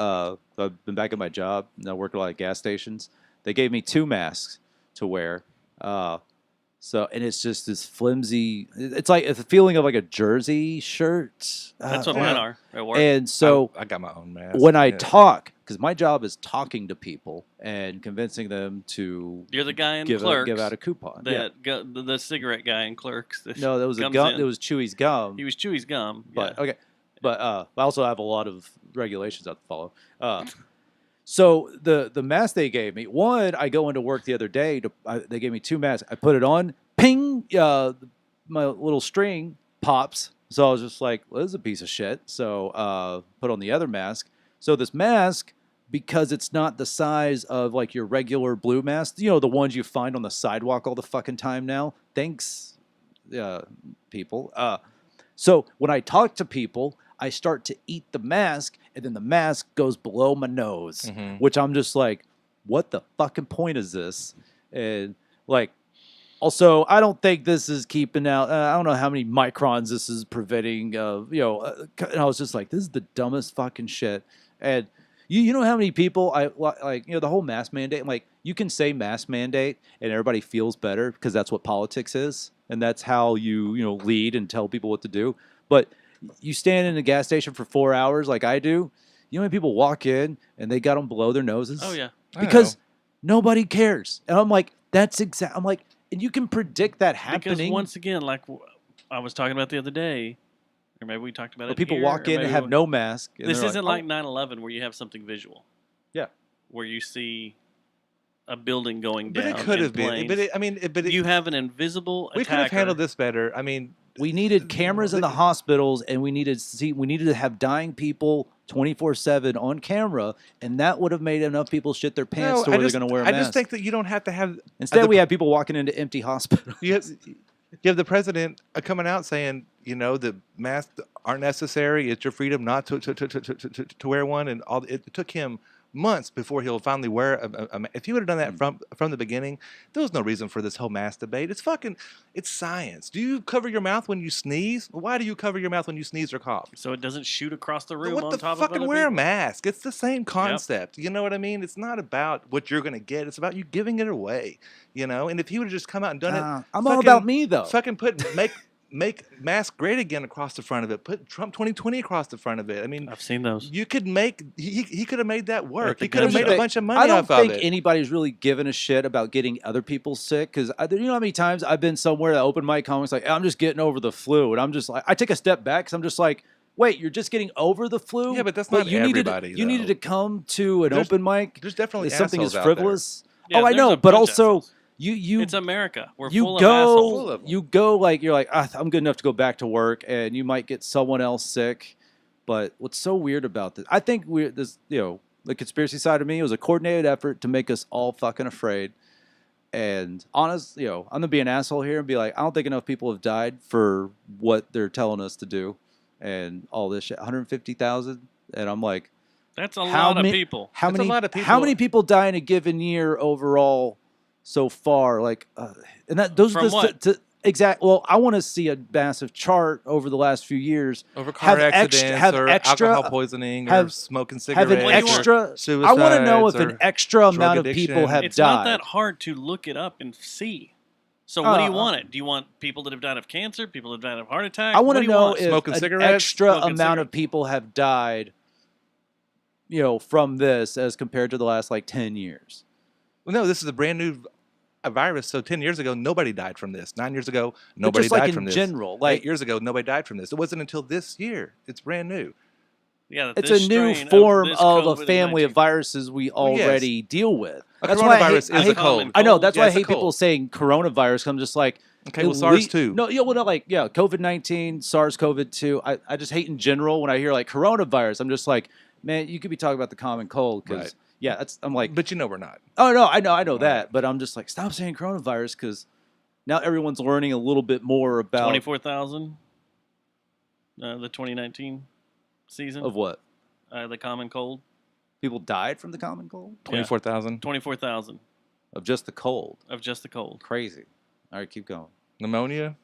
Speaker 1: I've been back at my job. And I work at a lot of gas stations. They gave me 2 masks to wear. And it's just this flimsy. It's like it's a feeling of like a jersey shirt.
Speaker 2: That's what mine are at work.
Speaker 1: And so
Speaker 3: I got my own mask.
Speaker 1: when I
Speaker 3: Yeah.
Speaker 1: talk, because my job is talking to people and convincing them to
Speaker 2: You're the guy in
Speaker 1: give
Speaker 2: Clerks.
Speaker 1: out a coupon. Yeah.
Speaker 2: The cigarette guy in Clerks. that
Speaker 1: No, that was a
Speaker 2: comes
Speaker 1: gum.
Speaker 2: in.
Speaker 1: It was Chewy's gum.
Speaker 2: He was Chewy's gum.
Speaker 1: But
Speaker 2: yeah.
Speaker 1: okay, but I also have a lot of regulations I have to follow. So the mask they gave me, one, I go into work the other day. They gave me 2 masks. I put it on, ping, my little string pops. So I was just like, well, this is a piece of shit. So put on the other mask. So this mask, because it's not the size of like your regular blue mask, the ones you find on the sidewalk all the fucking time now. Thanks, people. So when I talk to people, I start to eat the mask, and then the mask goes below my nose, which I'm just like, what the fucking point is this? And like, also, I don't think this is keeping out. I don't know how many microns this is preventing. And I was just like, this is the dumbest fucking shit. And you know how many people the whole mask mandate. Like, you can say mask mandate, and everybody feels better because that's what politics is, and that's how you lead and tell people what to do. But you stand in a gas station for 4 hours like I do. You know how many people walk in and they got them below their noses?
Speaker 2: Oh yeah.
Speaker 1: Because nobody cares. And I'm like, I'm like, and you can predict that
Speaker 2: Because
Speaker 1: happening.
Speaker 2: once again, like I was talking about the other day, or maybe we talked about
Speaker 1: Or
Speaker 2: it.
Speaker 1: people
Speaker 2: here,
Speaker 1: walk
Speaker 2: or
Speaker 1: in and
Speaker 2: maybe
Speaker 1: have
Speaker 2: we-
Speaker 1: no mask. And
Speaker 2: This
Speaker 1: they're
Speaker 2: isn't
Speaker 1: like,
Speaker 2: like 9/11 where you have something visual.
Speaker 1: Yeah.
Speaker 2: Where you see a building going
Speaker 3: But
Speaker 2: down.
Speaker 3: it could
Speaker 2: in
Speaker 3: have been.
Speaker 2: planes. You have an invisible
Speaker 3: We could have
Speaker 2: attacker.
Speaker 3: handled this better. I mean,
Speaker 1: we needed cameras in the hospitals, and we needed to have dying people 24/7 on camera, and that would have made enough people shit their pants to where they're going to wear a mask.
Speaker 3: I just think that you don't have to have.
Speaker 1: Instead, we have people walking into empty hospitals.
Speaker 3: You have the president coming out saying, the masks aren't necessary. It's your freedom not to wear one, and all. It took him months before he'll finally wear if he would have done that from the beginning, there was no reason for this whole mask debate. It's science. Do you cover your mouth when you sneeze? Why do you cover your mouth when you sneeze or cough?
Speaker 2: So it doesn't shoot across the room
Speaker 3: What
Speaker 2: on
Speaker 3: the
Speaker 2: top of
Speaker 3: fucking
Speaker 2: other
Speaker 3: wear a
Speaker 2: people?
Speaker 3: mask? It's the same concept. You know what I mean? It's not about what you're gonna get. It's about you giving it away. And if he would have just come out and done it,
Speaker 1: I'm all about me though.
Speaker 3: Fucking make mask great again across the front of it. Put Trump 2020 across the front of it. I mean,
Speaker 2: I've seen those.
Speaker 3: You could make he could have made that work.
Speaker 2: the
Speaker 3: He could have
Speaker 2: gun
Speaker 3: made
Speaker 2: show.
Speaker 3: a bunch of money
Speaker 1: I don't
Speaker 3: off of
Speaker 1: think
Speaker 3: it.
Speaker 1: anybody's really giving a shit about getting other people sick because you know how many times I've been somewhere that open mic comics like I'm just getting over the flu and I'm just like I take a step back because I'm just like wait you're just getting over the flu?
Speaker 3: Yeah, but that's not everybody.
Speaker 1: You needed to come to an open mic.
Speaker 3: There's definitely
Speaker 1: something as
Speaker 3: assholes out there.
Speaker 1: frivolous.
Speaker 2: Yeah,
Speaker 1: oh, I
Speaker 2: there's
Speaker 1: know,
Speaker 2: a
Speaker 1: but
Speaker 2: bunch of
Speaker 1: also.
Speaker 2: assholes.
Speaker 1: You
Speaker 2: It's America. We're
Speaker 1: you
Speaker 2: full of assholes.
Speaker 1: you go like you're like I'm good enough to go back to work, and you might get someone else sick. But what's so weird about this? I think the conspiracy side of me, it was a coordinated effort to make us all fucking afraid. And honest, I'm gonna be an asshole here and be like, I don't think enough people have died for what they're telling us to do, and all this shit. 150,000, and I'm like,
Speaker 2: that's a lot of people.
Speaker 1: How
Speaker 3: That's
Speaker 1: many?
Speaker 3: a lot of people.
Speaker 1: How many people die in a given year overall? So far, and that those
Speaker 2: From
Speaker 1: are
Speaker 2: what?
Speaker 1: exact. Well, I want to see a massive chart over the last few years
Speaker 3: Over car accidents or
Speaker 1: extra,
Speaker 3: alcohol poisoning or
Speaker 1: have-
Speaker 3: smoking
Speaker 1: have
Speaker 3: cigarettes.
Speaker 1: an extra.
Speaker 3: Or
Speaker 1: I want to know if
Speaker 3: suicides
Speaker 1: an
Speaker 3: or
Speaker 1: extra
Speaker 3: drug
Speaker 1: amount of
Speaker 3: addiction.
Speaker 1: people have
Speaker 2: It's
Speaker 1: died.
Speaker 2: not that hard to look it up and see. So what do you want it? Do you want people that have died of cancer? People that have died of heart attack?
Speaker 1: I want
Speaker 2: What
Speaker 1: to
Speaker 2: do you
Speaker 1: know
Speaker 2: want?
Speaker 1: if
Speaker 3: Smoking
Speaker 1: an
Speaker 3: cigarettes?
Speaker 1: extra
Speaker 2: Smoking
Speaker 1: amount of
Speaker 2: cigarettes.
Speaker 1: people have died, from this as compared to the last 10 years.
Speaker 3: Well, no, this is a brand new virus. So 10 years ago, nobody died from this. 9 years ago,
Speaker 1: But
Speaker 3: nobody
Speaker 1: just
Speaker 3: died
Speaker 1: in
Speaker 3: from this.
Speaker 1: general,
Speaker 3: 8 years ago, nobody died from this. It wasn't until this year. It's brand new.
Speaker 2: Yeah,
Speaker 1: It's
Speaker 2: this
Speaker 1: a new
Speaker 2: strain
Speaker 1: form
Speaker 2: this
Speaker 1: of a
Speaker 2: COVID-19.
Speaker 1: family of viruses we already deal with.
Speaker 3: A
Speaker 1: That's why I
Speaker 3: coronavirus
Speaker 1: hate,
Speaker 3: is a cold.
Speaker 1: I know. That's
Speaker 3: Yeah,
Speaker 1: why I
Speaker 3: it's a
Speaker 1: hate people
Speaker 3: cold.
Speaker 1: saying coronavirus. I'm just like,
Speaker 3: Okay, well,
Speaker 1: at
Speaker 3: SARS
Speaker 1: lea-
Speaker 3: too.
Speaker 1: No, COVID-19, SARS-CoV-2. I just hate in general when I hear coronavirus. I'm just like, man, you could be talking about the common cold because
Speaker 3: Right.
Speaker 1: I'm like,
Speaker 3: But we're not.
Speaker 1: oh no, I know that, but I'm just like, stop saying coronavirus because now everyone's learning a little bit more about
Speaker 2: 24,000. The 2019 season
Speaker 1: of what
Speaker 2: the common cold.
Speaker 1: people died from the common cold
Speaker 3: 24,000.
Speaker 2: 24,000
Speaker 1: of just the cold.
Speaker 2: of just the cold.
Speaker 1: Crazy. All right, keep going.
Speaker 3: Pneumonia.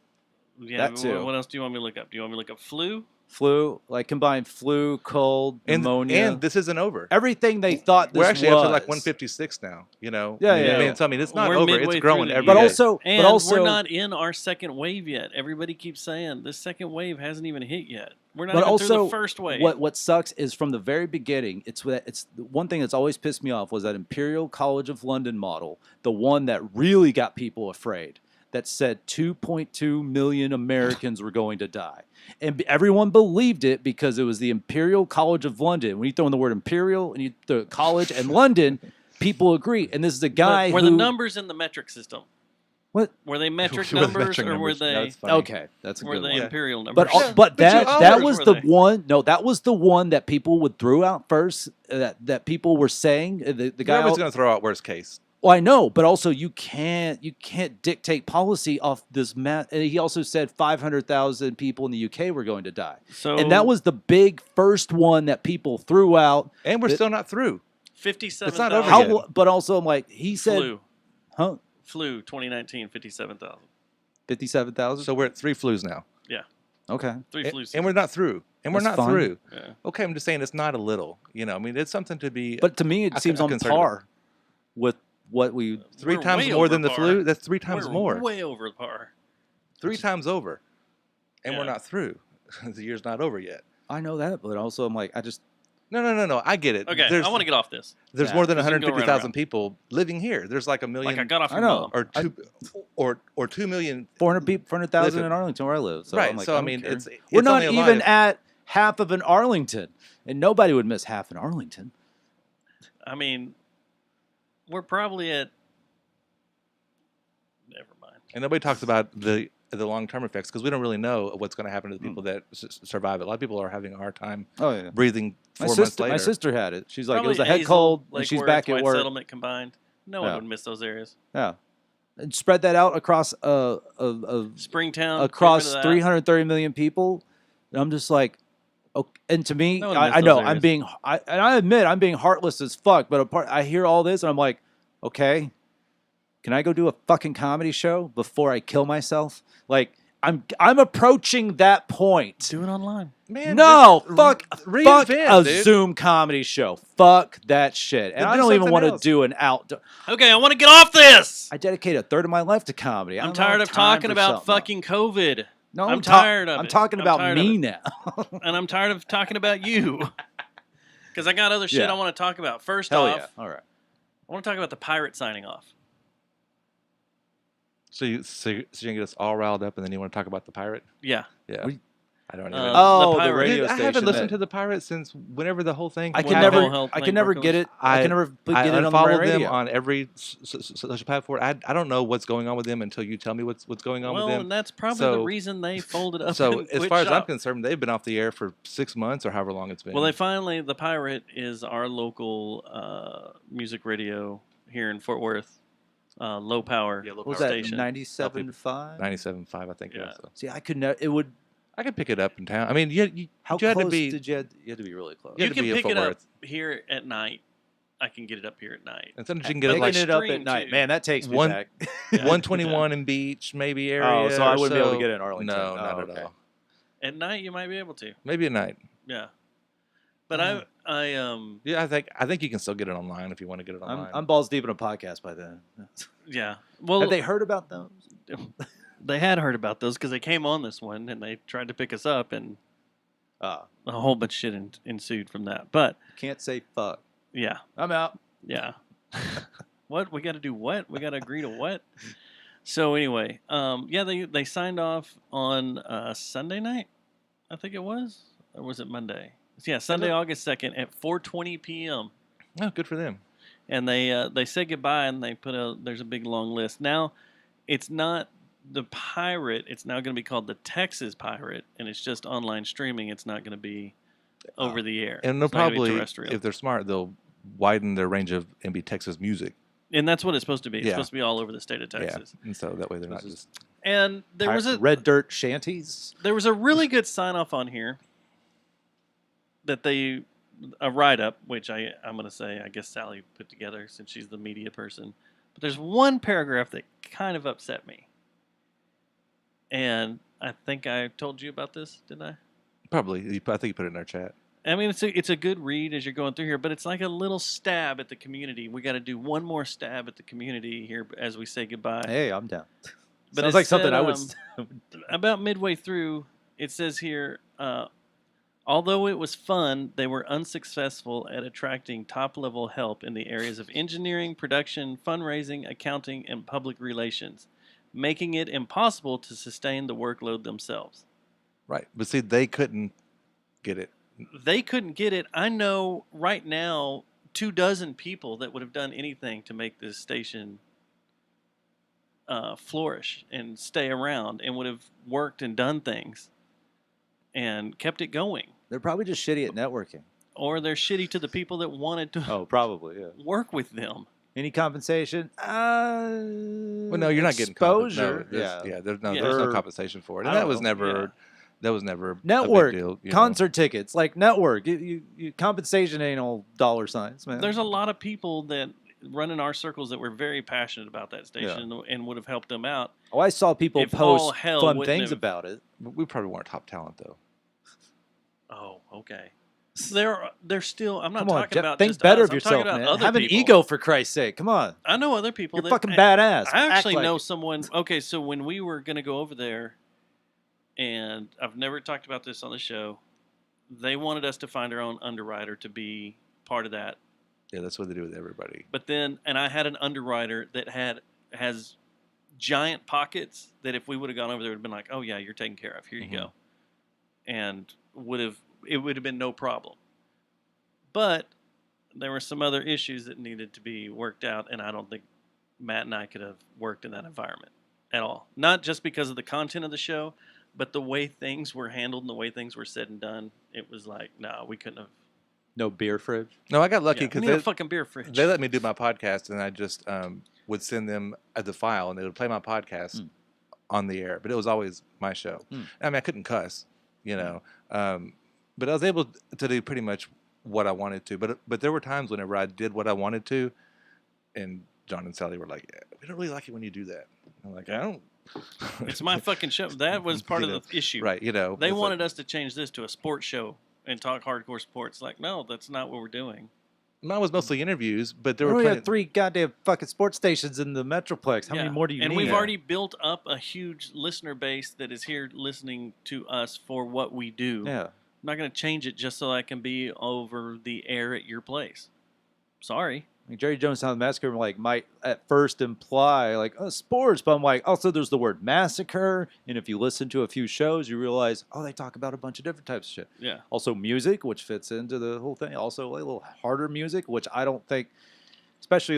Speaker 2: Yeah.
Speaker 1: That too.
Speaker 2: What else do you want me to look up? Do you want me to look up flu?
Speaker 1: Flu, combined flu, cold, pneumonia.
Speaker 3: And this isn't over.
Speaker 1: Everything they thought this
Speaker 3: We're actually
Speaker 1: was.
Speaker 3: up to 156 now.
Speaker 1: Yeah,
Speaker 3: I
Speaker 1: yeah.
Speaker 3: mean, so, it's not
Speaker 2: We're
Speaker 3: over.
Speaker 2: midway
Speaker 3: It's
Speaker 2: through
Speaker 3: growing
Speaker 2: the
Speaker 3: every
Speaker 2: year.
Speaker 3: day.
Speaker 2: And
Speaker 1: but also,
Speaker 2: we're not in our second wave yet. Everybody keeps saying this second wave hasn't even hit yet. We're not
Speaker 1: but
Speaker 2: even
Speaker 1: also,
Speaker 2: through the first wave.
Speaker 1: What sucks is from the very beginning, it's the one thing that's always pissed me off was that Imperial College of London model, the one that really got people afraid, that said 2.2 million Americans were going to die. And everyone believed it because it was the Imperial College of London. When you throw in the word Imperial and you throw college and London, people agree. And this is a guy
Speaker 2: were
Speaker 1: who...
Speaker 2: the numbers in the metric system?
Speaker 1: What?
Speaker 2: Were they metric
Speaker 3: Were the
Speaker 2: numbers
Speaker 3: metric
Speaker 2: or were
Speaker 3: numbers?
Speaker 2: they...
Speaker 3: That's funny.
Speaker 1: Okay, that's a
Speaker 2: Were
Speaker 1: good
Speaker 2: they
Speaker 1: one.
Speaker 2: imperial numbers?
Speaker 1: But that was
Speaker 2: were
Speaker 1: the
Speaker 2: they?
Speaker 1: one. No, that was the one that people would throw out first. That people were saying the guy.
Speaker 3: Everyone's going to throw out worst case.
Speaker 1: Well, I know, but also you can't dictate policy off this math. And he also said 500,000 people in the UK were going to die,
Speaker 2: So
Speaker 1: and that was the big first one that people threw out.
Speaker 3: And we're still not through.
Speaker 2: 57,000.
Speaker 3: It's not over yet.
Speaker 1: But also, I'm like, he said,
Speaker 2: Flu.
Speaker 1: huh?
Speaker 2: Flu 2019, 57,000.
Speaker 1: 57,000.
Speaker 3: So we're at 3 flus now.
Speaker 2: Yeah.
Speaker 1: Okay.
Speaker 2: 3 flu
Speaker 3: And we're not through. And we're
Speaker 1: That's
Speaker 3: not
Speaker 1: fine.
Speaker 3: through.
Speaker 2: Yeah.
Speaker 3: Okay, I'm just saying it's not a little. I mean, it's something to be.
Speaker 1: But to me, it seems on
Speaker 3: concerned
Speaker 1: par with what we.
Speaker 3: 3
Speaker 2: We're
Speaker 3: times
Speaker 2: way
Speaker 3: more
Speaker 2: over
Speaker 3: than the
Speaker 2: par.
Speaker 3: flu. That's 3 times
Speaker 2: We're
Speaker 3: more.
Speaker 2: way over par.
Speaker 3: 3 times over. And we're
Speaker 2: Yeah.
Speaker 3: not through. The year's not over yet.
Speaker 1: I know that, but also I'm like, I just.
Speaker 3: No. I get it.
Speaker 2: Okay, I want to get off this.
Speaker 3: There's
Speaker 1: Yeah,
Speaker 3: more than
Speaker 2: 'cause you can go around and
Speaker 3: 150,000
Speaker 2: around.
Speaker 3: people living here. There's like a million.
Speaker 2: Like I got off
Speaker 1: I
Speaker 2: your
Speaker 1: know.
Speaker 2: mom.
Speaker 3: or 2 million.
Speaker 1: 400,000
Speaker 3: Live
Speaker 1: in Arlington where I live. So
Speaker 3: right.
Speaker 1: I'm like,
Speaker 3: so
Speaker 1: I
Speaker 3: I
Speaker 1: don't
Speaker 3: mean,
Speaker 1: care.
Speaker 3: it's
Speaker 1: We're
Speaker 3: it's
Speaker 1: not
Speaker 3: only
Speaker 1: even
Speaker 3: alive.
Speaker 1: at half of an Arlington, and nobody would miss half an Arlington.
Speaker 2: I mean, we're probably at... Never mind.
Speaker 3: And nobody talks about the long-term effects because we don't really know what's going to happen to the people that survive it. A lot of people are having a hard time breathing 4 months later.
Speaker 1: My sister had it. She's like,
Speaker 2: Probably
Speaker 1: it was a head
Speaker 2: Hazel,
Speaker 1: cold,
Speaker 2: Lake
Speaker 1: and she's
Speaker 2: Worth,
Speaker 1: back at
Speaker 2: White
Speaker 1: work.
Speaker 2: Settlement combined. No one
Speaker 1: Yeah.
Speaker 2: would miss those areas.
Speaker 1: Yeah, and spread that out across
Speaker 2: Springtown.
Speaker 1: across
Speaker 2: get rid of that.
Speaker 1: 330 million people. And I'm just like, Okay, and to me,
Speaker 2: No one missed
Speaker 1: I know
Speaker 2: those
Speaker 1: I'm
Speaker 2: areas.
Speaker 1: and I admit I'm being heartless as fuck. But I hear all this and I'm like, okay, can I go do a fucking comedy show before I kill myself? Like I'm approaching that point.
Speaker 2: Do it online.
Speaker 3: Man,
Speaker 1: No,
Speaker 3: just
Speaker 1: fuck
Speaker 3: reinvent,
Speaker 1: a
Speaker 3: dude.
Speaker 1: Zoom comedy show. Fuck that shit. And
Speaker 3: Then
Speaker 1: I
Speaker 3: do
Speaker 1: don't even
Speaker 3: something
Speaker 1: want to
Speaker 3: else.
Speaker 1: do an outdoor.
Speaker 2: Okay, I want to get off this.
Speaker 1: I dedicate a third of my life to comedy. I
Speaker 2: I'm
Speaker 1: don't have
Speaker 2: tired of
Speaker 1: time
Speaker 2: talking
Speaker 1: for
Speaker 2: about
Speaker 1: something else.
Speaker 2: fucking COVID.
Speaker 1: No,
Speaker 2: I'm tired of
Speaker 1: I'm
Speaker 2: it.
Speaker 1: talking
Speaker 2: I'm
Speaker 1: about
Speaker 2: tired of
Speaker 1: me
Speaker 2: it.
Speaker 1: now.
Speaker 2: And I'm tired of talking about you. Because I got other shit
Speaker 1: Yeah.
Speaker 2: I want to talk about. First
Speaker 1: Hell
Speaker 2: off,
Speaker 1: yeah. All right.
Speaker 2: I want to talk about the pirate signing off.
Speaker 3: So you can get us all riled up, and then you want to talk about the pirate?
Speaker 2: Yeah.
Speaker 3: Yeah. I don't even.
Speaker 1: Oh, the
Speaker 2: pirate.
Speaker 1: radio
Speaker 3: Dude, I
Speaker 1: station.
Speaker 3: haven't listened
Speaker 1: that-
Speaker 3: to the pirate since whenever the whole thing.
Speaker 1: I
Speaker 2: When
Speaker 1: can
Speaker 2: the
Speaker 1: never.
Speaker 2: whole health
Speaker 1: I
Speaker 2: thing
Speaker 1: can never
Speaker 2: broke
Speaker 1: get
Speaker 2: loose.
Speaker 1: it. I can never
Speaker 3: I
Speaker 1: get it on the
Speaker 3: unfollowed
Speaker 1: radio.
Speaker 3: them on every social platform. I don't know what's going on with them until you tell me what's going on
Speaker 2: Well,
Speaker 3: with them.
Speaker 2: and that's probably the reason they folded up.
Speaker 3: So
Speaker 2: and
Speaker 3: as
Speaker 2: quit
Speaker 3: far as I'm
Speaker 2: shop.
Speaker 3: concerned, they've been off the air for 6 months or however long it's been.
Speaker 2: Well, the pirate is our local music radio here in Fort Worth, low power
Speaker 1: What was that?
Speaker 2: station.
Speaker 1: 97.5.
Speaker 3: 97.5, I think.
Speaker 2: Yeah.
Speaker 3: So.
Speaker 1: See, I could never. It would.
Speaker 3: I could pick it up in town. I mean, you
Speaker 1: How
Speaker 3: you had
Speaker 1: close
Speaker 3: to be.
Speaker 1: did you? You had to be really close.
Speaker 3: You
Speaker 2: You
Speaker 3: had to
Speaker 2: can
Speaker 3: be in
Speaker 2: pick
Speaker 3: Fort
Speaker 2: it up
Speaker 3: Worth.
Speaker 2: here at night. I can get it up here at night.
Speaker 3: And sometimes you can get
Speaker 2: But
Speaker 3: it like
Speaker 1: Picking it up
Speaker 2: stream,
Speaker 1: at night,
Speaker 2: too.
Speaker 1: man. That takes me
Speaker 3: One-
Speaker 1: back.
Speaker 3: 121 in Beach, maybe area.
Speaker 1: Oh, so I
Speaker 3: or
Speaker 1: wouldn't be able to
Speaker 3: so.
Speaker 1: get it in Arlington.
Speaker 3: No,
Speaker 1: Oh,
Speaker 3: not
Speaker 1: okay.
Speaker 3: at all.
Speaker 2: At night, you might be able to.
Speaker 3: Maybe at night.
Speaker 2: Yeah. But I
Speaker 3: Yeah, I think you can still get it online if you want to get it online.
Speaker 1: I'm balls deep in a podcast by then.
Speaker 2: yeah. Well,
Speaker 1: Have they heard about those?
Speaker 2: they had heard about those because they came on this one and they tried to pick us up, and a whole bunch of shit ensued from that. But
Speaker 1: Can't say fuck.
Speaker 2: yeah,
Speaker 1: I'm out.
Speaker 2: yeah. What we got to do? What we got to agree to? What? So anyway, yeah, they signed off on Sunday night, I think it was, or was it Monday? Yeah, Sunday, August 2nd at 4:20 p.m.
Speaker 3: Oh, good for them.
Speaker 2: And they said goodbye, and they there's a big long list. Now, it's not the pirate. It's now going to be called the Texas Pirate, and it's just online streaming. It's not going to be over the air.
Speaker 3: And they'll
Speaker 2: It's not gonna be
Speaker 3: probably,
Speaker 2: terrestrial.
Speaker 3: if they're smart, they'll widen their range of and be Texas music.
Speaker 2: And that's what it's supposed to be. It's
Speaker 3: Yeah.
Speaker 2: supposed to be all over the state of Texas.
Speaker 3: Yeah, and so that way they're not just.
Speaker 2: And there was a
Speaker 1: red dirt shanties.
Speaker 2: There was a really good sign off on here that a write up, which I'm going to say I guess Sally put together since she's the media person. But there's one paragraph that kind of upset me, and I think I told you about this, didn't I?
Speaker 3: Probably, I think you put it in our chat.
Speaker 2: I mean, it's a good read as you're going through here, but it's like a little stab at the community. We got to do one more stab at the community here as we say goodbye.
Speaker 1: Hey, I'm down.
Speaker 2: But
Speaker 1: Sounds
Speaker 2: it
Speaker 1: like something
Speaker 2: said,
Speaker 1: I would.
Speaker 2: about midway through, it says here, although it was fun, they were unsuccessful at attracting top-level help in the areas of engineering, production, fundraising, accounting, and public relations, making it impossible to sustain the workload themselves.
Speaker 3: Right, but see, they couldn't get it.
Speaker 2: They couldn't get it. I know right now 24 people that would have done anything to make this station flourish and stay around, and would have worked and done things and kept it going.
Speaker 1: They're probably just shitty at networking.
Speaker 2: Or they're shitty to the people that wanted to
Speaker 1: Oh, probably, yeah.
Speaker 2: work with them.
Speaker 1: Any compensation?
Speaker 3: Well, no, you're not getting
Speaker 1: exposure.
Speaker 3: There's no compensation for it, and that was never a
Speaker 1: Network,
Speaker 3: big deal, you know.
Speaker 1: concert tickets, like network. You compensation ain't all dollar signs, man.
Speaker 2: There's a lot of people that run in our circles that were very passionate about that station and would have helped them out.
Speaker 1: Oh, I saw people
Speaker 2: if all
Speaker 1: post
Speaker 2: hell
Speaker 1: fun
Speaker 2: wouldn't
Speaker 1: things
Speaker 2: have-
Speaker 1: about it.
Speaker 3: We probably weren't top talent though.
Speaker 2: Oh, okay. They're still. I'm not
Speaker 1: Come on,
Speaker 2: talking
Speaker 1: Jeff,
Speaker 2: about
Speaker 1: think
Speaker 2: just
Speaker 1: better
Speaker 2: us.
Speaker 1: of
Speaker 2: I'm talking
Speaker 1: yourself,
Speaker 2: about
Speaker 1: man.
Speaker 2: other
Speaker 1: Have an
Speaker 2: people.
Speaker 1: ego, for Christ's sake. Come on.
Speaker 2: I know other people.
Speaker 1: You're
Speaker 2: that,
Speaker 1: fucking badass.
Speaker 2: I
Speaker 1: Act
Speaker 2: actually
Speaker 1: like
Speaker 2: know
Speaker 1: it.
Speaker 2: someone. Okay, so when we were gonna go over there, and I've never talked about this on the show, they wanted us to find our own underwriter to be part of that.
Speaker 3: Yeah, that's what they do with everybody.
Speaker 2: But then, and I had an underwriter that has giant pockets that if we would have gone over there, would have been like, oh yeah, you're taken care of. Here you go, and it would have been no problem. But there were some other issues that needed to be worked out, and I don't think Matt and I could have worked in that environment at all. Not just because of the content of the show, but the way things were handled and the way things were said and done. It was like, no, we couldn't have.
Speaker 1: No beer fridge.
Speaker 3: No, I got lucky
Speaker 2: Yeah, we
Speaker 3: because
Speaker 2: need a fucking beer fridge.
Speaker 3: They let me do my podcast, and I just would send them the file, and they would play my podcast on the air. But it was always my show. I mean, I couldn't cuss, you know. but I was able to do pretty much what I wanted to. But there were times whenever I did what I wanted to, and John and Sally were like, "We don't really like it when you do that." I'm like, "I don't."
Speaker 2: It's my fucking show. That was part of the issue,
Speaker 3: right?
Speaker 2: They wanted us to change this to a sports show and talk hardcore sports. Like, no, that's not what we're doing.
Speaker 3: Mine was mostly interviews, but there
Speaker 1: We
Speaker 3: were
Speaker 1: only
Speaker 3: plenty.
Speaker 1: got 3 goddamn fucking sports stations in the Metroplex. How many more do you need?
Speaker 2: And we've already built up a huge listener base that is here listening to us for what we do.
Speaker 1: Yeah.
Speaker 2: I'm not going to change it just so I can be over the air at your place. Sorry.
Speaker 1: Like Jerry Jonestown Massacre might at first imply sports, but I'm like, also there's the word massacre, and if you listen to a few shows, you realize, they talk about a bunch of different types of shit.
Speaker 2: Yeah.
Speaker 1: Also music, which fits into the whole thing. Also a little harder music, which I don't think, especially